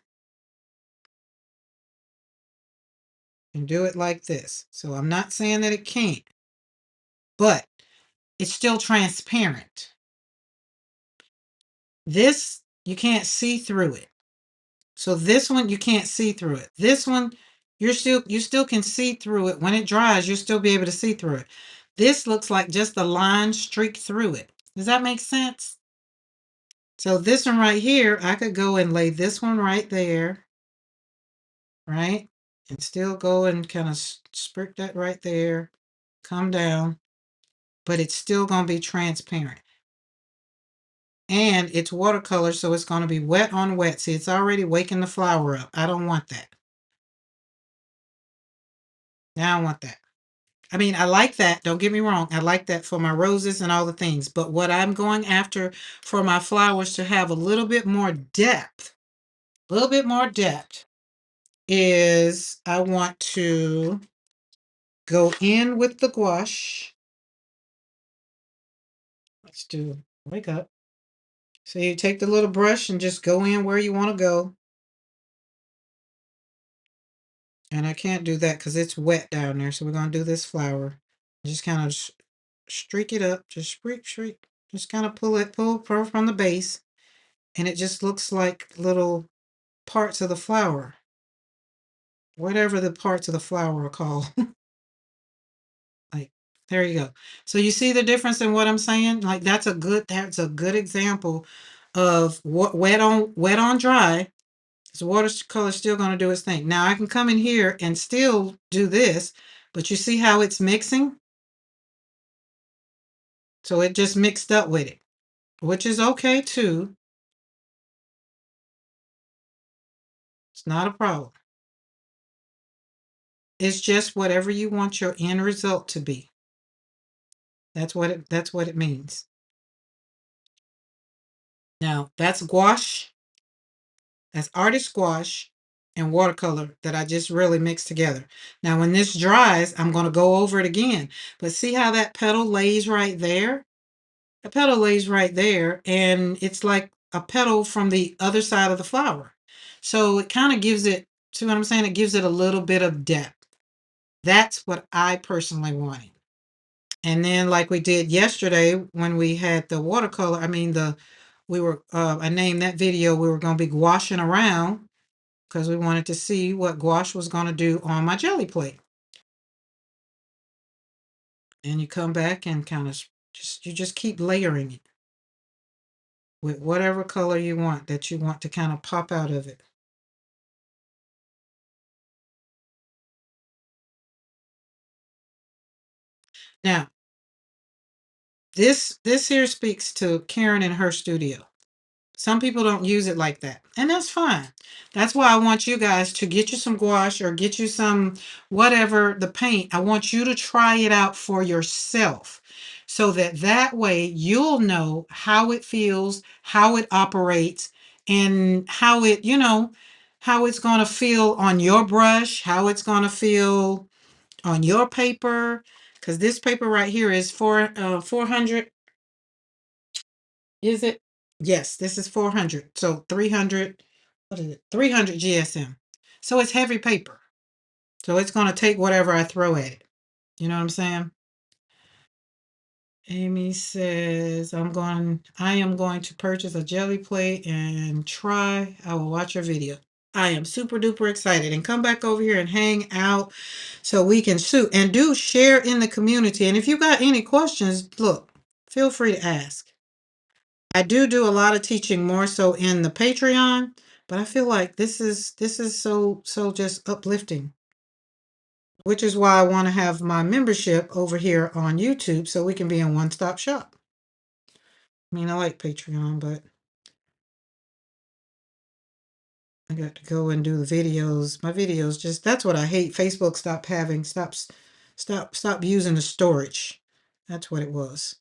and do it like this. So I'm not saying that it can't, but it's still transparent. This, you can't see through it. So this one, you can't see through it. This one, you still can see through it. When it dries, you'll still be able to see through it. This looks like just a line streak through it. Does that make sense? So this one right here, I could go and lay this one right there, right? And still go and kind of spurt that right there, come down, but it's still going to be transparent. And it's watercolor, so it's going to be wet on wet. See, it's already waking the flower up. I don't want that. Now I want that. I mean, I like that. Don't get me wrong. I like that for my roses and all the things. But what I'm going after for my flowers to have a little bit more depth, is I want to go in with the gouache. Let's do, wake up. So you take the little brush and just go in where you want to go. And I can't do that because it's wet down there. So we're going to do this flower. Just kind of streak it up. Just streak. Just kind of pull from the base. And it just looks like little parts of the flower. Whatever the parts of the flower are called. Like, there you go. So you see the difference in what I'm saying? Like that's a good example of what wet on dry. So watercolor is still going to do its thing. Now I can come in here and still do this, but you see how it's mixing? So it just mixed up with it, which is okay too. It's not a problem. It's just whatever you want your end result to be. That's what it means. Now, that's gouache, that's artist gouache and watercolor that I just really mixed together. Now, when this dries, I'm going to go over it again. But see how that petal lays right there? The petal lays right there, and it's like a petal from the other side of the flower. So it kind of gives it, see what I'm saying? It gives it a little bit of depth. That's what I personally wanted. And then like we did yesterday when we had the watercolor, I named that video, we were going to be gouaching around because we wanted to see what gouache was going to do on my jelly plate. And you come back and kind of just keep layering it with whatever color you want that you want to kind of pop out of it. Now, this here speaks to Karen in her studio. Some people don't use it like that, and that's fine. That's why I want you guys to get you some gouache or get you some whatever the paint. I want you to try it out for yourself so that that way you'll know how it feels, how it operates, and how it, how it's going to feel on your brush, how it's going to feel on your paper. Because this paper right here is 400. Is it? Yes, this is 400. So 300, what is it? 300 GSM. So it's heavy paper. So it's going to take whatever I throw at it. You know what I'm saying? Amy says, I am going to purchase a jelly plate and try. I will watch your video. I am super duper excited and come back over here and hang out so we can shoot and do share in the community. And if you got any questions, look, feel free to ask. I do a lot of teaching more so in the Patreon, but I feel like this is so just uplifting, which is why I want to have my membership over here on YouTube so we can be in one-stop shop. I mean, I like Patreon, but I got to go and do the videos. My videos just that's what I hate. Facebook stop using the storage. That's what it was.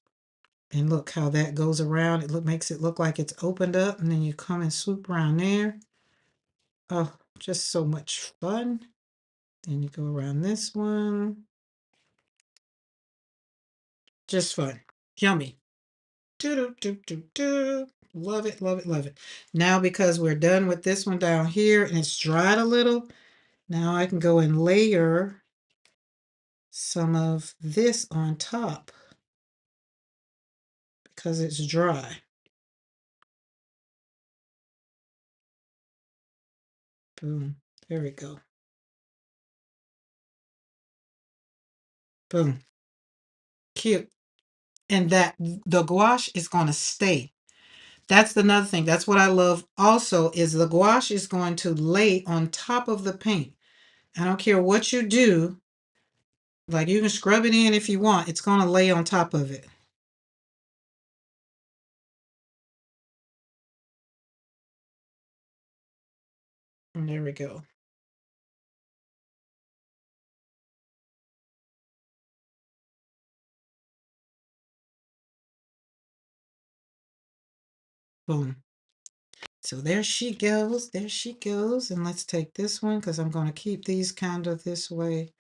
And look how that goes around. Makes it look like it's opened up, and then you come and swoop around there. Oh, just so much fun. Then you go around this one. Just fun. Yummy. Do do do do do. Love it, love it, love it. Now because we're done with this one down here and it's dried a little, now I can go and layer some of this on top because it's dry. Boom. There we go. Boom. Cute. And that the gouache is going to stay. That's another thing. That's what I love also is the gouache is going to lay on top of the paint. I don't care what you do. Like you can scrub it in if you want. It's going to lay on top of it. And there we go. Boom. So there she goes. There she goes. And let's take this one because I'm going to keep these kind of this way.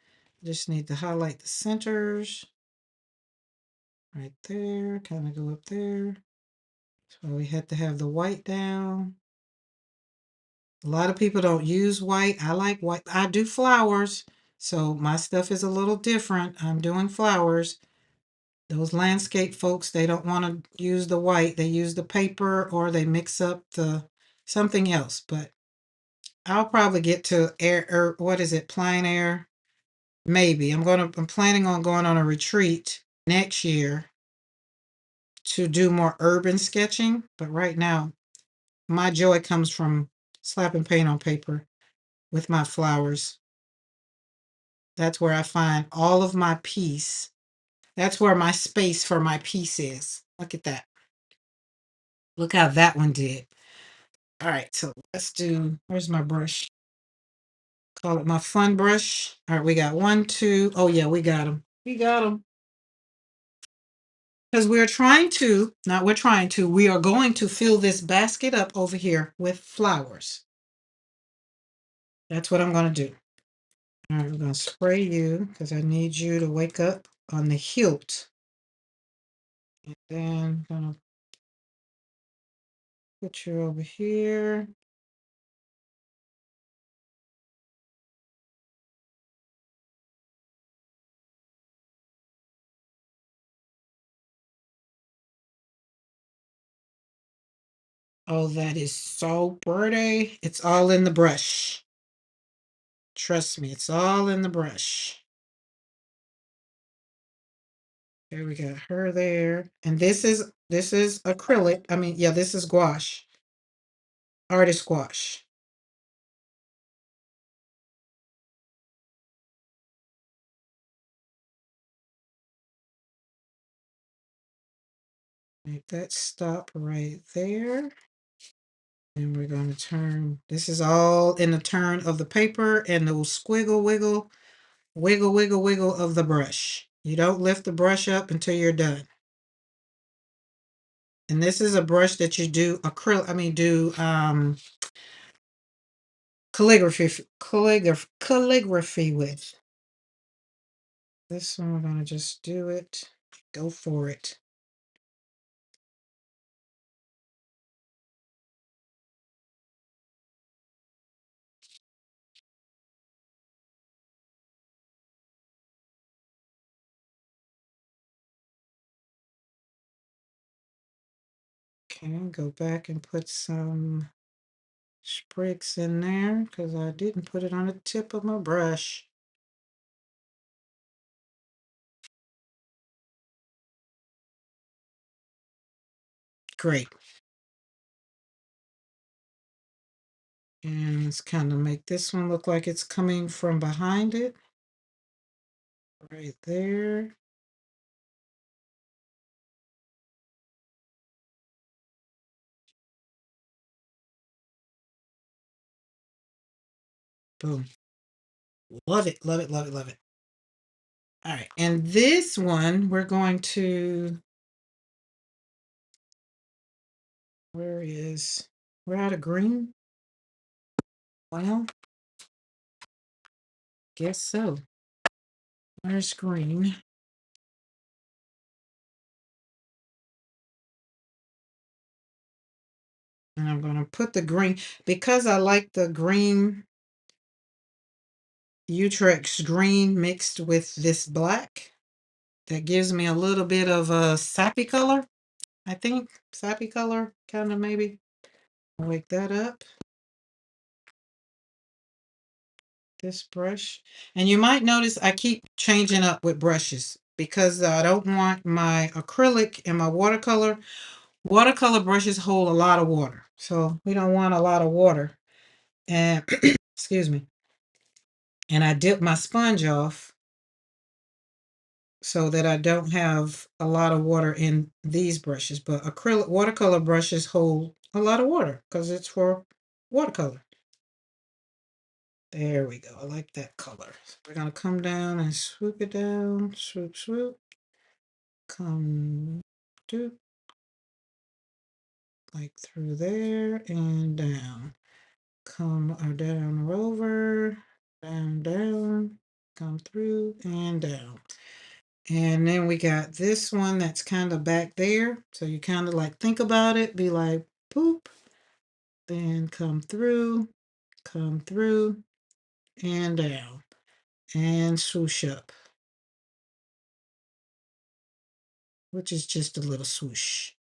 Just need to highlight the centers. Right there. Kind of go up there. So we had to have the white down. A lot of people don't use white. I like white. I do flowers. So my stuff is a little different. I'm doing flowers. Those landscape folks, they don't want to use the white. They use the paper or they mix up the something else. But I'll probably get to air, what is it, plein air? Maybe. I'm planning on going on a retreat next year to do more urban sketching. But right now, my joy comes from slapping paint on paper with my flowers. That's where I find all of my peace. That's where my space for my peace is. Look at that. Look how that one did. All right, so let's do, where's my brush? Call it my fun brush. All right, we got one, two. Oh, yeah, we got them. We got them. Because we are going to fill this basket up over here with flowers. That's what I'm going to do. All right, I'm going to spray you because I need you to wake up on the hilt. And then I'm going to put you over here. Oh, that is so pretty. It's all in the brush. Trust me, it's all in the brush. There we got her there. And this is acrylic. I mean, yeah, this is gouache. Artist gouache. Make that stop right there. And we're going to turn, this is all in the turn of the paper and the squiggle wiggle, wiggle, wiggle, wiggle of the brush. You don't lift the brush up until you're done. And this is a brush that you do calligraphy with. This one we're gonna just do it. Go for it. Okay, go back and put some sprigs in there because I didn't put it on the tip of my brush. Great. And let's kind of make this one look like it's coming from behind it. Right there. Boom. Love it, love it, love it, love it. All right, and this one we're going to, we're out of green? Well, guess so. Where's green? And I'm going to put the green, because I like the green, Utrecht's green mixed with this black. That gives me a little bit of a sappy color, I think. Sappy color, kind of maybe. Wake that up. This brush. And you might notice I keep changing up with brushes because I don't want my acrylic and my watercolor. Watercolor brushes hold a lot of water. So we don't want a lot of water. And excuse me. And I dip my sponge off so that I don't have a lot of water in these brushes. But acrylic watercolor brushes hold a lot of water because it's for watercolor. There we go. I like that color. So we're going to come down and swoop it down. Swoop, swoop. Come, do, like through there and down. Come down over, down, down. Come through and down. And then we got this one that's kind of back there. So you kind of like think about it, be like, boop, then come through, and down, and swoosh up, which is just a little swoosh.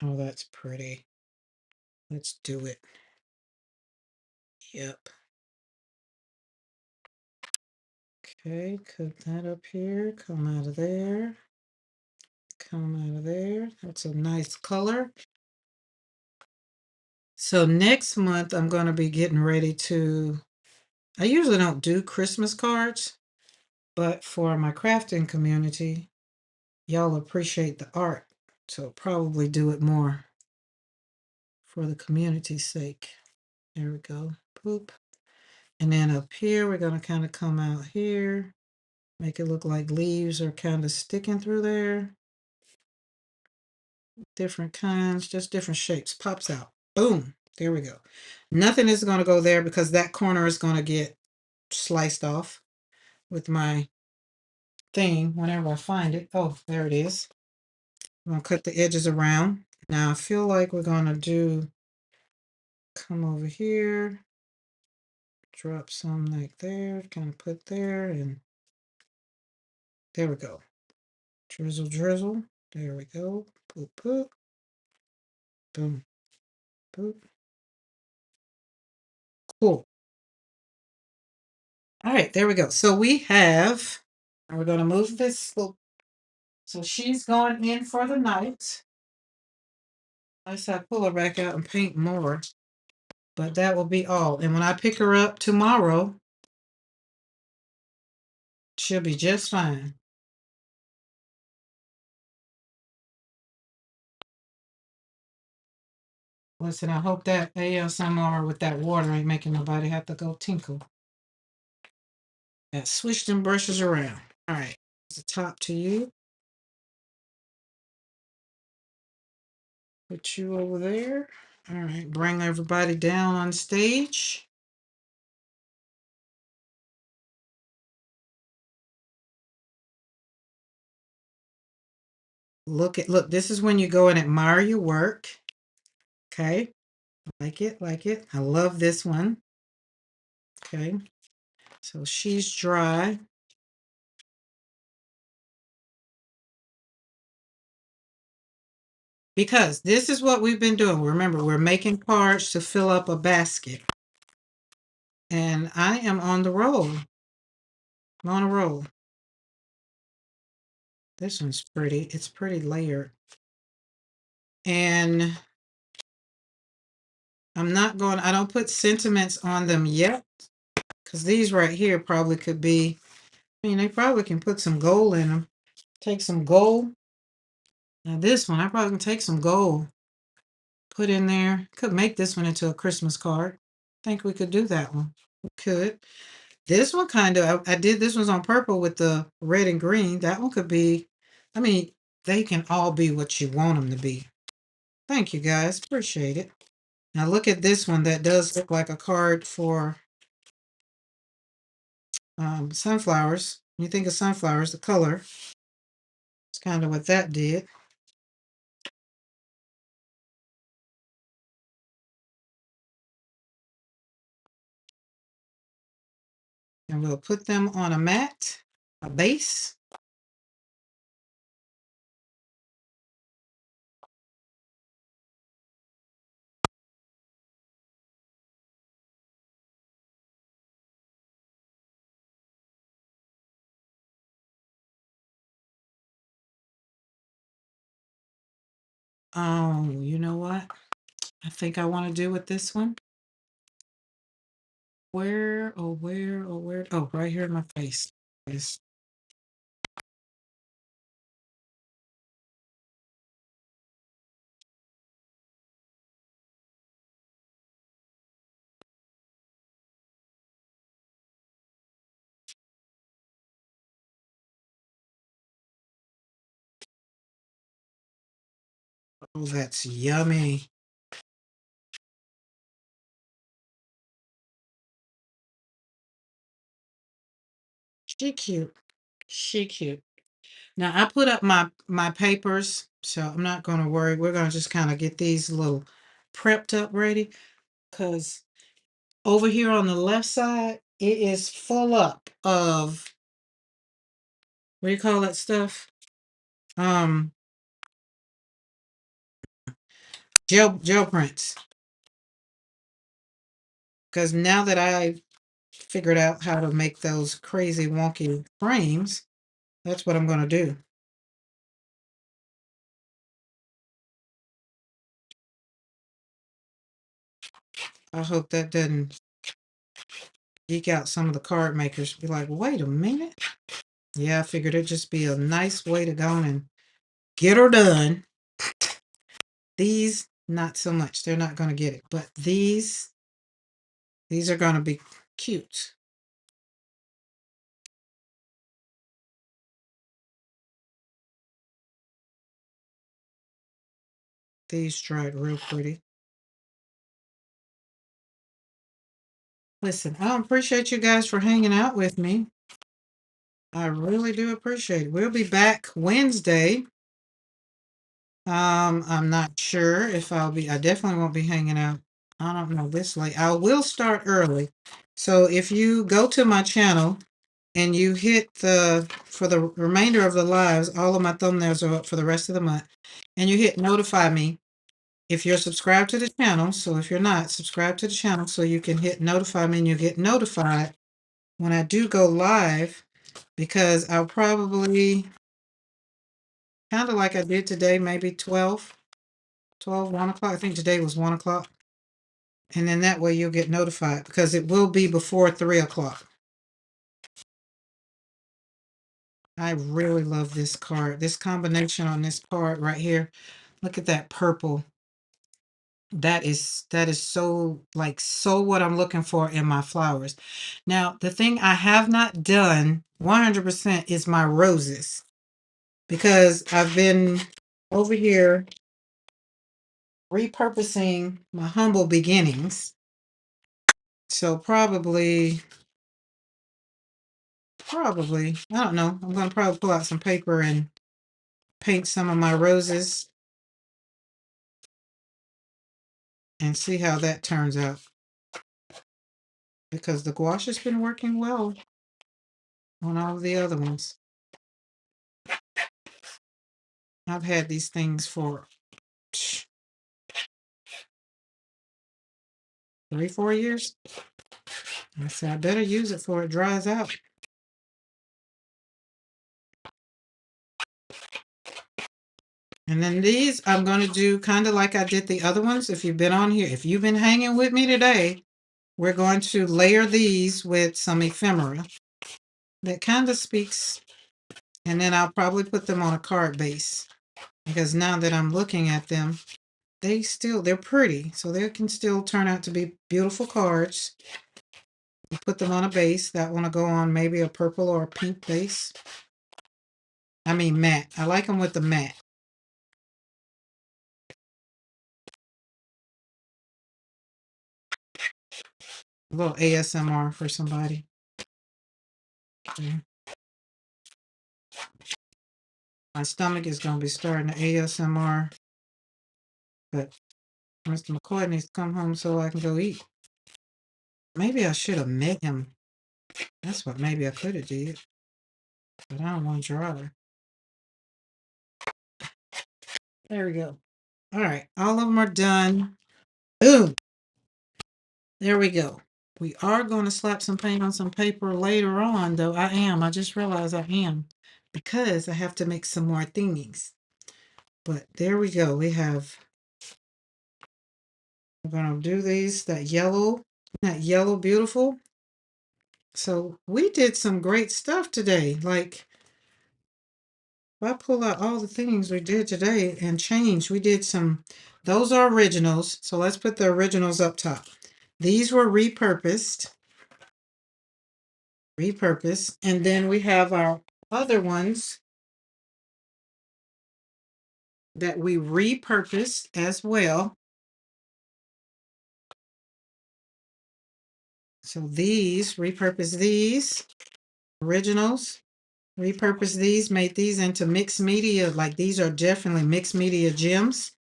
Oh, that's pretty. Let's do it. Yep. Okay, cut that up here, come out of there, come out of there. That's a nice color. So next month, I'm going to be getting ready to, I usually don't do Christmas cards, but for my crafting community, y'all appreciate the art. So probably do it more for the community's sake. There we go. Poop. And then up here, we're going to kind of come out here, make it look like leaves are kind of sticking through there. Different kinds, just different shapes. Pops out. Boom. There we go. Nothing is going to go there because that corner is going to get sliced off with my thing whenever I find it. Oh, there it is. I'm going to cut the edges around. Now I feel like we're going to do, come over here, drop some like there, kind of put there, and there we go. Drizzle, drizzle. There we go. Poop, poop. Boom. Boop. Cool. All right, there we go. So we have, and we're going to move this little, so she's going in for the night. Unless I pull her back out and paint more, but that will be all. And when I pick her up tomorrow, she'll be just fine. Listen, I hope that ASMR with that water ain't making nobody have to go tinkle. Yeah, switch them brushes around. All right, the top to you. Put you over there. All right, bring everybody down on stage. Look, this is when you go and admire your work. Okay, like it. I love this one. Okay, so she's dry. Because this is what we've been doing. Remember, we're making cards to fill up a basket. And I am on the roll. I'm on a roll. This one's pretty. It's pretty layered. And I don't put sentiments on them yet. Because these right here probably could be, they probably can put some gold in them. Take some gold. Now this one, I probably can take some gold. Put in there. Could make this one into a Christmas card. Think we could do that one. We could. This one kind of, I did this one's on purple with the red and green. That one could be, they can all be what you want them to be. Thank you guys. Appreciate it. Now look at this one that does look like a card for sunflowers. When you think of sunflowers, the color, it's kind of what that did. And we'll put them on a mat, a base. Oh, you know what? I think I want to do with this one. Where, oh, where, oh, where? Oh, right here in my face. Yes. Oh, that's yummy. She cute. She cute. Now I put up my papers, so I'm not going to worry. We're going to just kind of get these little prepped up ready, because over here on the left side, it is full up of, what do you call that stuff? Um, gel prints. Because now that I figured out how to make those crazy wonky frames, that's what I'm going to do. I hope that doesn't geek out some of the card makers. Be like, wait a minute. Yeah, I figured it'd just be a nice way to go and get her done. These, not so much. They're not going to get it. But these are going to be cute. These dried real pretty. Listen, I appreciate you guys for hanging out with me. I really do appreciate it. We'll be back Wednesday. I'm not sure if I definitely won't be hanging out. I don't know this late. I will start early. So if you go to my channel and you hit for the remainder of the lives, all of my thumbnails are up for the rest of the month, and you hit notify me, if you're subscribed to the channel, so if you're not, subscribe to the channel so you can hit notify me and you'll get notified when I do go live, because I'll probably, kind of like I did today, maybe 1 o'clock. I think today was 1 o'clock. And then that way you'll get notified because it will be before 3 o'clock. I really love this card. This combination on this card right here. Look at that purple. That is so, like, so what I'm looking for in my flowers. Now, the thing I have not done 100% is my roses, because I've been over here repurposing my humble beginnings. So probably, I don't know. I'm going to probably pull out some paper and paint some of my roses and see how that turns out, because the gouache has been working well on all of the other ones. I've had these things for 3, 4 years. I said I better use it before it dries out. And then these I'm going to do kind of like I did the other ones. If you've been on here, if you've been hanging with me today, we're going to layer these with some ephemera that kind of speaks. And then I'll probably put them on a card base, because now that I'm looking at them, they're pretty. So they can still turn out to be beautiful cards. You put them on a base that want to go on maybe a purple or a pink base. I mean matte. I like them with the matte. A little ASMR for somebody. Okay. My stomach is going to be starting the ASMR, but Mr. McCoy needs to come home so I can go eat. Maybe I should have met him. That's what maybe I could have did, but I don't want to drive. There we go. All right, all of them are done. Boom. There we go. We are going to slap some paint on some paper later on, though. I just realized I am, because I have to make some more thingies. But there we go. We're going to do these, that yellow, beautiful. So we did some great stuff today. Like, if I pull out all the things we did today and change, we did some, those are originals. So let's put the originals up top. These were repurposed. And then we have our other ones that we repurposed as well. So these, repurpose these, originals, repurpose these, made these into mixed media. Like, these are definitely mixed media gems.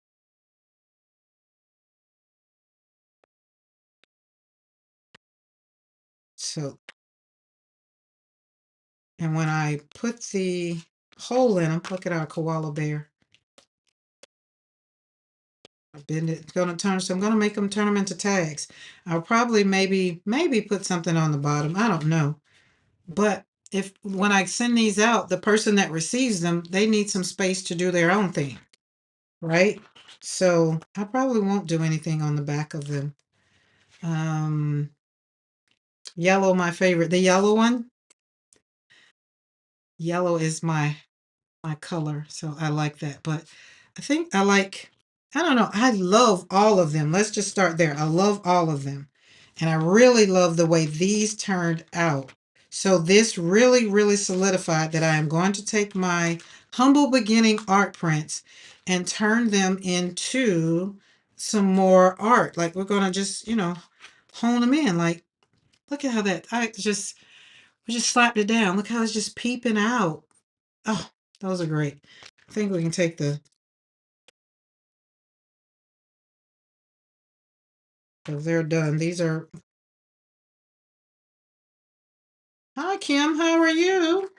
So, and when I put the hole in them, look at our koala bear. I bend it, gonna turn, so I'm gonna make them, turn them into tags. I'll probably maybe put something on the bottom. I don't know. But if when I send these out, the person that receives them, they need some space to do their own thing, right? So I probably won't do anything on the back of them. Yellow, my favorite. The yellow one. Yellow is my color, so I like that. But I think I like, I don't know, I love all of them. Let's just start there. I love all of them. And I really love the way these turned out. So this really, really solidified that I am going to take my humble beginning art prints and turn them into some more art. Like, we're going to just, hone them in. Like, look at how that, we just slapped it down. Look how it's just peeping out. Oh, those are great. I think we can take because they're done. These are, hi Kim, how are you?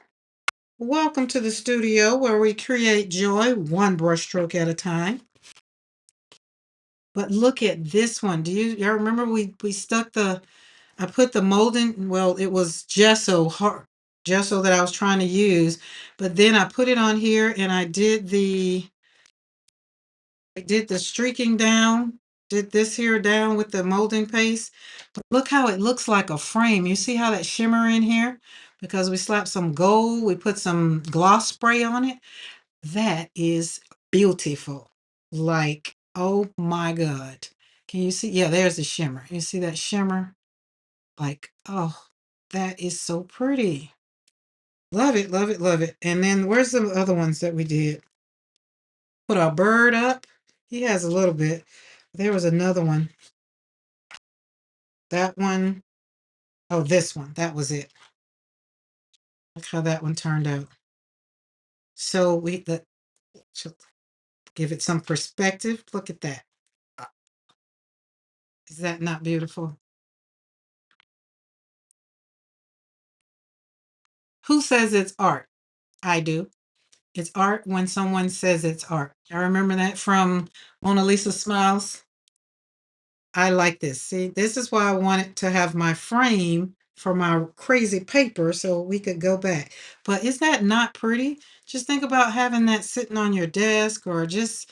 Welcome to the studio where we create joy one brushstroke at a time. But look at this one. Do y'all remember we stuck I put the molding, well, it was gesso that I was trying to use, but then I put it on here and I did the streaking down, did this here down with the molding paste. But look how it looks like a frame. You see how that shimmer in here? Because we slapped some gold, we put some gloss spray on it. That is beautiful. Like, oh my God. Can you see? Yeah, there's the shimmer. You see that shimmer? Like, oh, that is so pretty. Love it, love it, love it. And then where's the other ones that we did? Put our bird up. He has a little bit. There was another one. That one. Oh, this one. That was it. Look how that one turned out. So give it some perspective. Look at that. Is that not beautiful? Who says it's art? I do. It's art when someone says it's art. I remember that from Mona Lisa Smiles. I like this. See, this is why I wanted to have my frame for my crazy paper so we could go back. But is that not pretty? Just think about having that sitting on your desk, or just,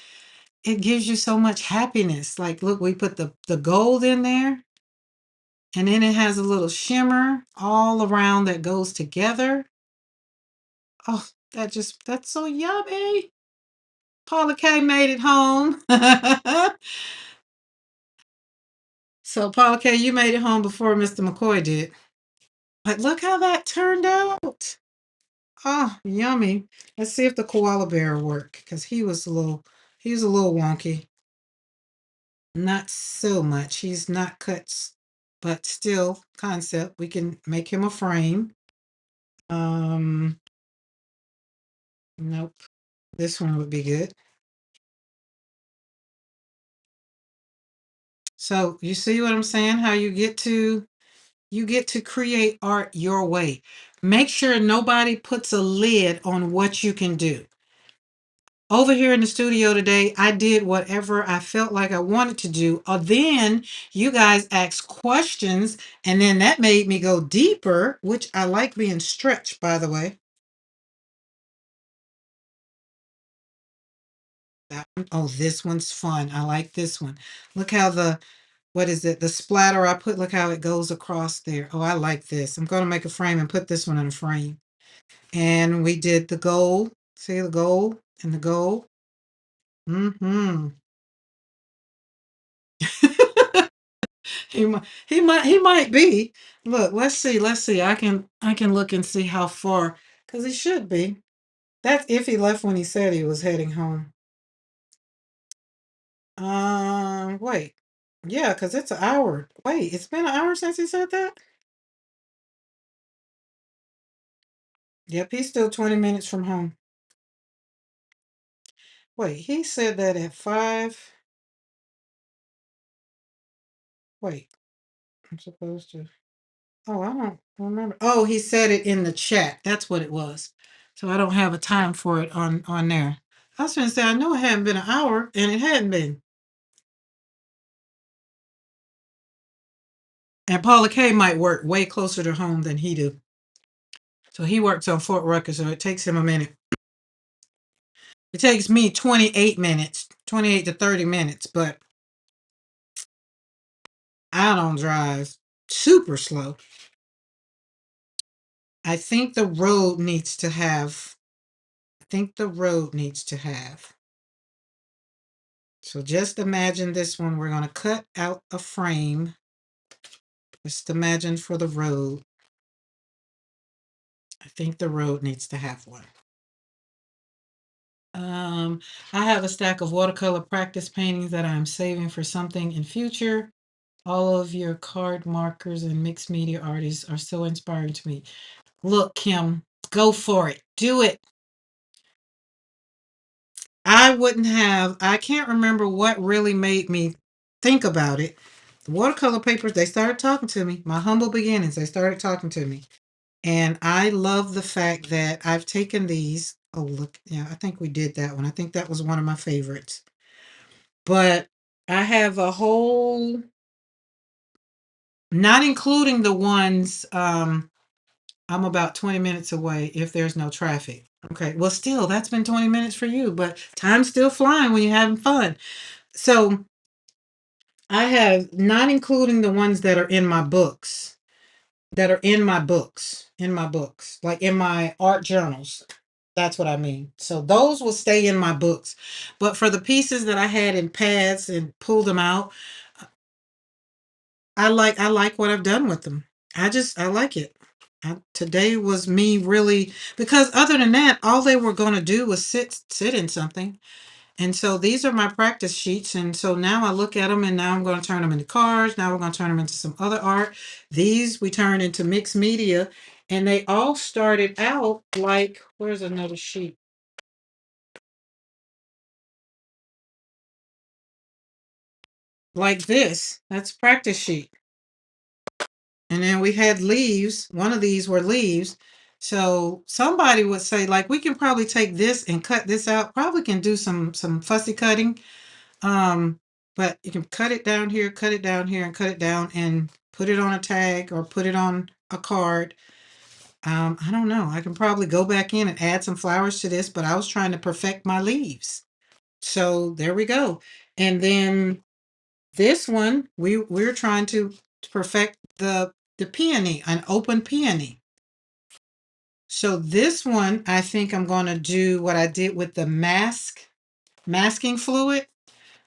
it gives you so much happiness. Like, look, we put the gold in there, and then it has a little shimmer all around that goes together. Oh, that's so yummy. Paula K made it home. So, Paula K, you made it home before Mr. McCoy did. But look how that turned out. Oh, yummy. Let's see if the koala bear will work, because he was a little wonky. Not so much. He's not cut, but still concept. We can make him a frame. Nope. This one would be good. So you see what I'm saying? How you get to create art your way. Make sure nobody puts a lid on what you can do. Over here in the studio today, I did whatever I felt like I wanted to do. Or then you guys asked questions, and then that made me go deeper, which I like being stretched, by the way. That one, oh, this one's fun. I like this one. Look how what is it? The splatter I put, look how it goes across there. Oh, I like this. I'm going to make a frame and put this one in a frame. And we did the gold. See the gold and the gold? Mm-hmm. He might be. Look, let's see. I can look and see how far, because he should be. That's if he left when he said he was heading home. Wait. Yeah, because it's an hour. Wait, it's been an hour since he said that? Yep, he's still 20 minutes from home. Wait, he said that at 5. Wait, I'm supposed to. Oh, I don't remember. Oh, he said it in the chat. That's what it was. So I don't have a time for it on there. I was going to say, I know it hadn't been an hour, and it hadn't been. And Paula K might work way closer to home than he do. So he works on Fort Rucker, so it takes him a minute. It takes me 28 minutes, 28 to 30 minutes, but I don't drive super slow. I think the road needs to have, I think the road needs to have. So just imagine this one. We're going to cut out a frame. Just imagine for the road. I think the road needs to have one. I have a stack of watercolor practice paintings that I'm saving for something in future. All of your card markers and mixed media artists are so inspiring to me. Look, Kim, go for it. Do it. I can't remember what really made me think about it. The watercolor papers, they started talking to me. My humble beginnings, they started talking to me. And I love the fact that I've taken these. Oh, look. Yeah, I think we did that one. I think that was one of my favorites. But I have a whole, not including the ones, I'm about 20 minutes away if there's no traffic. Okay. Well, still, that's been 20 minutes for you, but time's still flying when you're having fun. So I have, not including the ones that are in my books, like in my art journals. That's what I mean. So those will stay in my books. But for the pieces that I had in pads and pulled them out, I like what I've done with them. I like it. Today was me really, because other than that, all they were going to do was sit in something. And so these are my practice sheets. And so now I look at them and now I'm going to turn them into cards. Now we're going to turn them into some other art. These we turned into mixed media. And they all started out like, where's another sheet? Like this. That's practice sheet. And then we had leaves. One of these were leaves. So somebody would say, like, we can probably take this and cut this out. Probably can do some fussy cutting. Um, but you can cut it down here, cut it down here, and cut it down and put it on a tag or put it on a card. I don't know. I can probably go back in and add some flowers to this, but I was trying to perfect my leaves. So there we go. And then this one, we're trying to perfect the peony, an open peony. So this one, I think I'm going to do what I did with the masking fluid.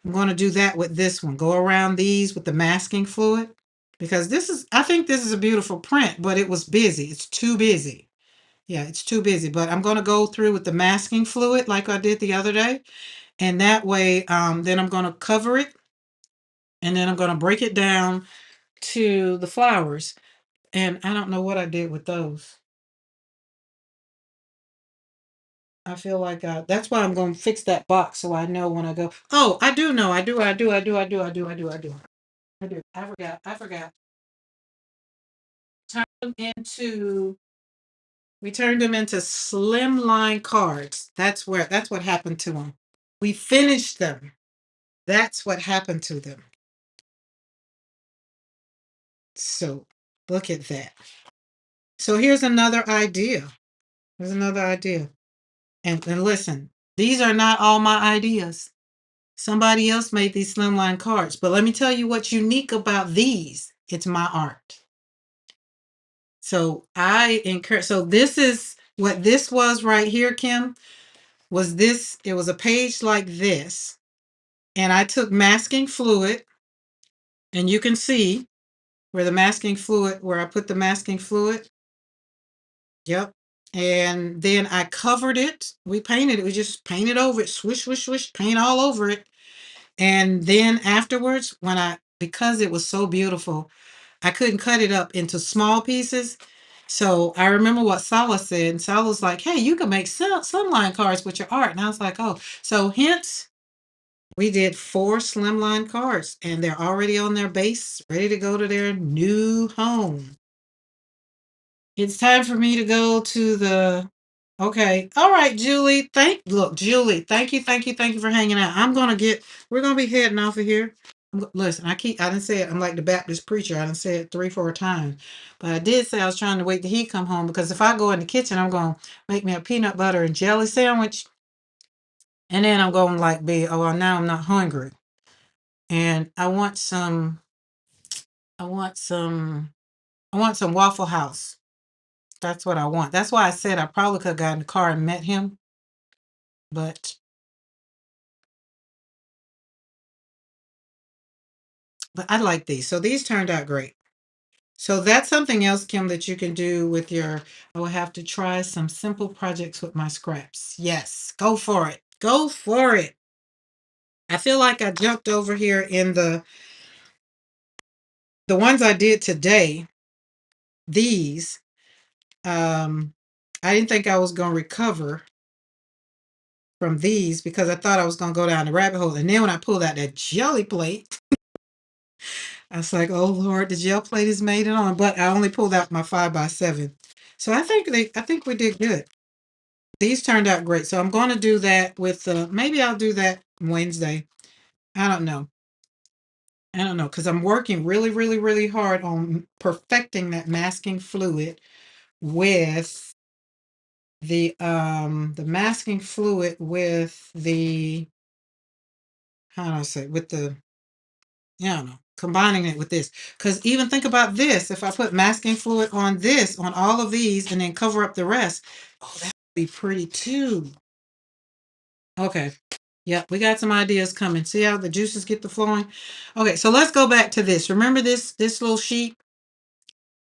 I'm going to do that with this one. Go around these with the masking fluid because I think this is a beautiful print, but it was busy. It's too busy. Yeah, it's too busy, but I'm going to go through with the masking fluid like I did the other day. And that way, then I'm going to cover it and then I'm going to break it down to the flowers. And I don't know what I did with those. I feel like that's why I'm going to fix that box so I know when I go. Oh, I do know. I do. I do. I do. I do. I do. I do. I do. I do. I forgot. I forgot. Turn them into. We turned them into slimline cards. That's what happened to them. We finished them. That's what happened to them. So look at that. So here's another idea. Here's another idea. And listen, these are not all my ideas. Somebody else made these slimline cards. But let me tell you what's unique about these. It's my art. So I encourage, so this is what this was right here, Kim, was this, it was a page like this. And I took masking fluid, and you can see where the masking fluid, where I put the masking fluid. Yep. And then I covered it. We painted it. We just painted over it, swish, swish, swish, paint all over it. And then afterwards, because it was so beautiful, I couldn't cut it up into small pieces. So I remember what Sala said. And Sala was like, hey, you can make slimline cards with your art. And I was like, oh, so hence we did 4 slimline cards and they're already on their base, ready to go to their new home. It's time for me to go to the. Okay. All right, Julie. Julie, thank you for hanging out. We're gonna be heading off of here. Listen, I didn't say it. I'm like the Baptist preacher. I didn't say it 3, 4 times. But I did say I was trying to wait till he come home because if I go in the kitchen, I'm gonna make me a peanut butter and jelly sandwich. And then I'm going to like oh, well, now I'm not hungry. And I want some, I want some Waffle House. That's what I want. That's why I said I probably could have gotten in the car and met him. But I like these. So these turned out great. So that's something else, Kim, that you can do with your, I will have to try some simple projects with my scraps. Yes, go for it. Go for it. I feel like I jumped over here in the ones I did today, these, I didn't think I was going to recover from these because I thought I was going to go down the rabbit hole. And then when I pulled out that jelly plate, I was like, oh Lord, the gel plate is made it on. But I only pulled out my 5x7. So I think we did good. These turned out great. So I'm going to do that with maybe I'll do that Wednesday. I don't know. I don't know, because I'm working really, really, really hard on perfecting that masking fluid with the masking fluid with the, how do I say, with the, yeah, I don't know, combining it with this. Because even think about this, if I put masking fluid on this, on all of these, and then cover up the rest, oh, that would be pretty too. Okay. Yep, we got some ideas coming. See how the juices get to flowing? Okay, so let's go back to this. Remember this little sheet?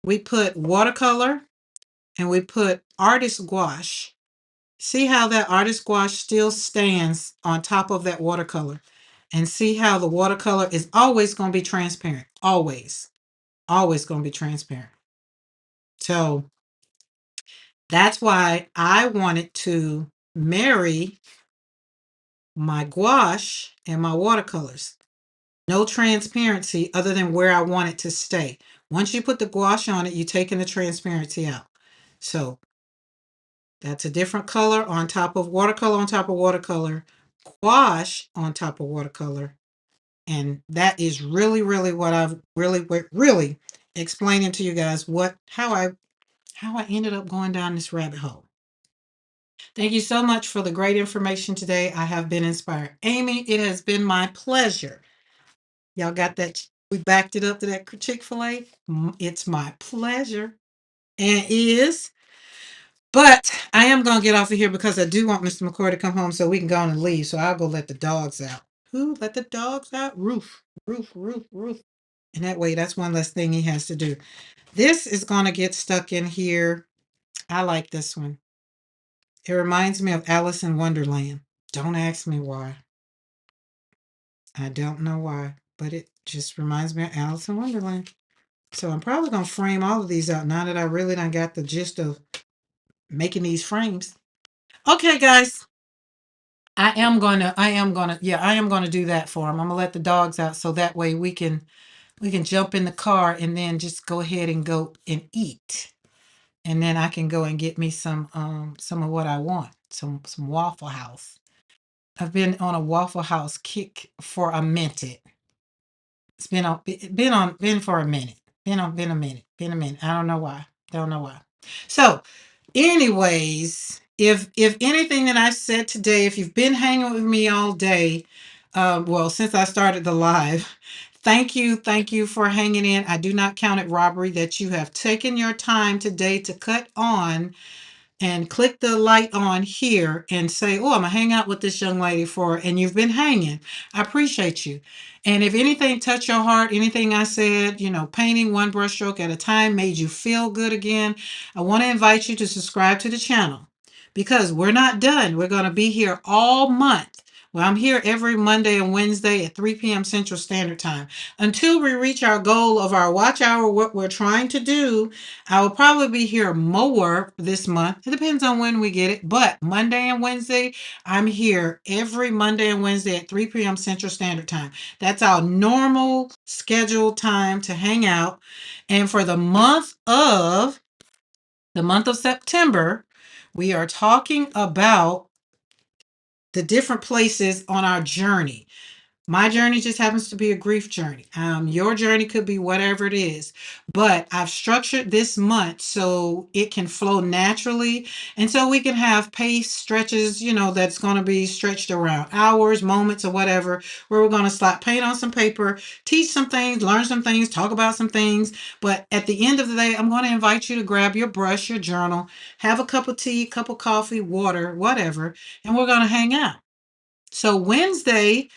We put watercolor and we put artist gouache. See how that artist gouache still stands on top of that watercolor. And see how the watercolor is always going to be transparent. Always. Always going to be transparent. So that's why I wanted to marry my gouache and my watercolors. No transparency other than where I want it to stay. Once you put the gouache on it, you're taking the transparency out. So that's a different color on top of watercolor, on top of watercolor, gouache on top of watercolor. And that is really, really what I've really explaining to you guys how I ended up going down this rabbit hole. Thank you so much for the great information today. I have been inspired. Amy, it has been my pleasure. Y'all got that? We backed it up to that Chick-fil-A. It's my pleasure. And is. But I am going to get off of here because I do want Mr. McCoy to come home so we can go on and leave. So I'll go let the dogs out. Who let the dogs out? Roof, roof, roof, roof. And that way, that's one less thing he has to do. This is going to get stuck in here. I like this one. It reminds me of Alice in Wonderland. Don't ask me why. I don't know why, but it just reminds me of Alice in Wonderland. So I'm probably going to frame all of these out now that I really done got the gist of making these frames. Okay, guys. I am gonna do that for them. I'm gonna let the dogs out so that way we can jump in the car and then just go ahead and go and eat. And then I can go and get me some of what I want. Some Waffle House. I've been on a Waffle House kick for a minute. It's been for a minute. Been a minute. I don't know why. Don't know why. So, anyways, if anything that I said today, if you've been hanging with me all day, well, since I started the live, thank you for hanging in. I do not count it robbery that you have taken your time today to cut on and click the light on here and say, oh, I'm going to hang out with this young lady and you've been hanging. I appreciate you. And if anything touched your heart, anything I said, painting one brushstroke at a time made you feel good again, I want to invite you to subscribe to the channel because we're not done. We're going to be here all month. Well, I'm here every Monday and Wednesday at 3 p.m. Central Standard Time. Until we reach our goal of our watch hour, what we're trying to do, I will probably be here more this month. It depends on when we get it. But Monday and Wednesday, I'm here every Monday and Wednesday at 3 p.m. Central Standard Time. That's our normal scheduled time to hang out. And for the month of September, we are talking about the different places on our journey. My journey just happens to be a grief journey. Your journey could be whatever it is, but I've structured this month so it can flow naturally, and so we can have pace stretches. That's going to be stretched around hours, moments, or whatever. Where we're going to slap paint on some paper, teach some things, learn some things, talk about some things. But at the end of the day, I'm going to invite you to grab your brush, your journal, have a cup of tea, cup of coffee, water, whatever, and we're going to hang out. So Wednesday,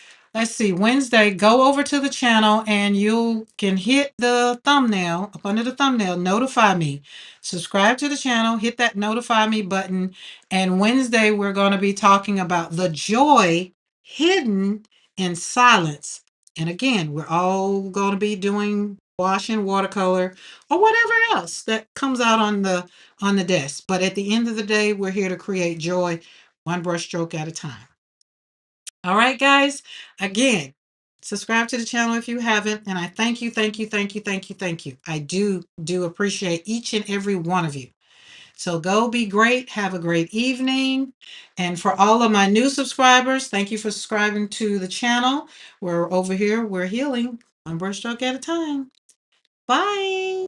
go over to the channel and you can hit the thumbnail, up under the thumbnail, notify me. Subscribe to the channel, hit that notify me button. And Wednesday, we're going to be talking about the joy hidden in silence. And again, we're all going to be doing washing watercolor or whatever else that comes out on the desk. But at the end of the day, we're here to create joy one brush stroke at a time. All right, guys. Again, subscribe to the channel if you haven't. And I thank you, thank you, thank you, thank you, thank you. I do appreciate each and every one of you. So go be great. Have a great evening. And for all of my new subscribers, thank you for subscribing to the channel. We're over here. We're healing. One brushstroke at a time. Bye.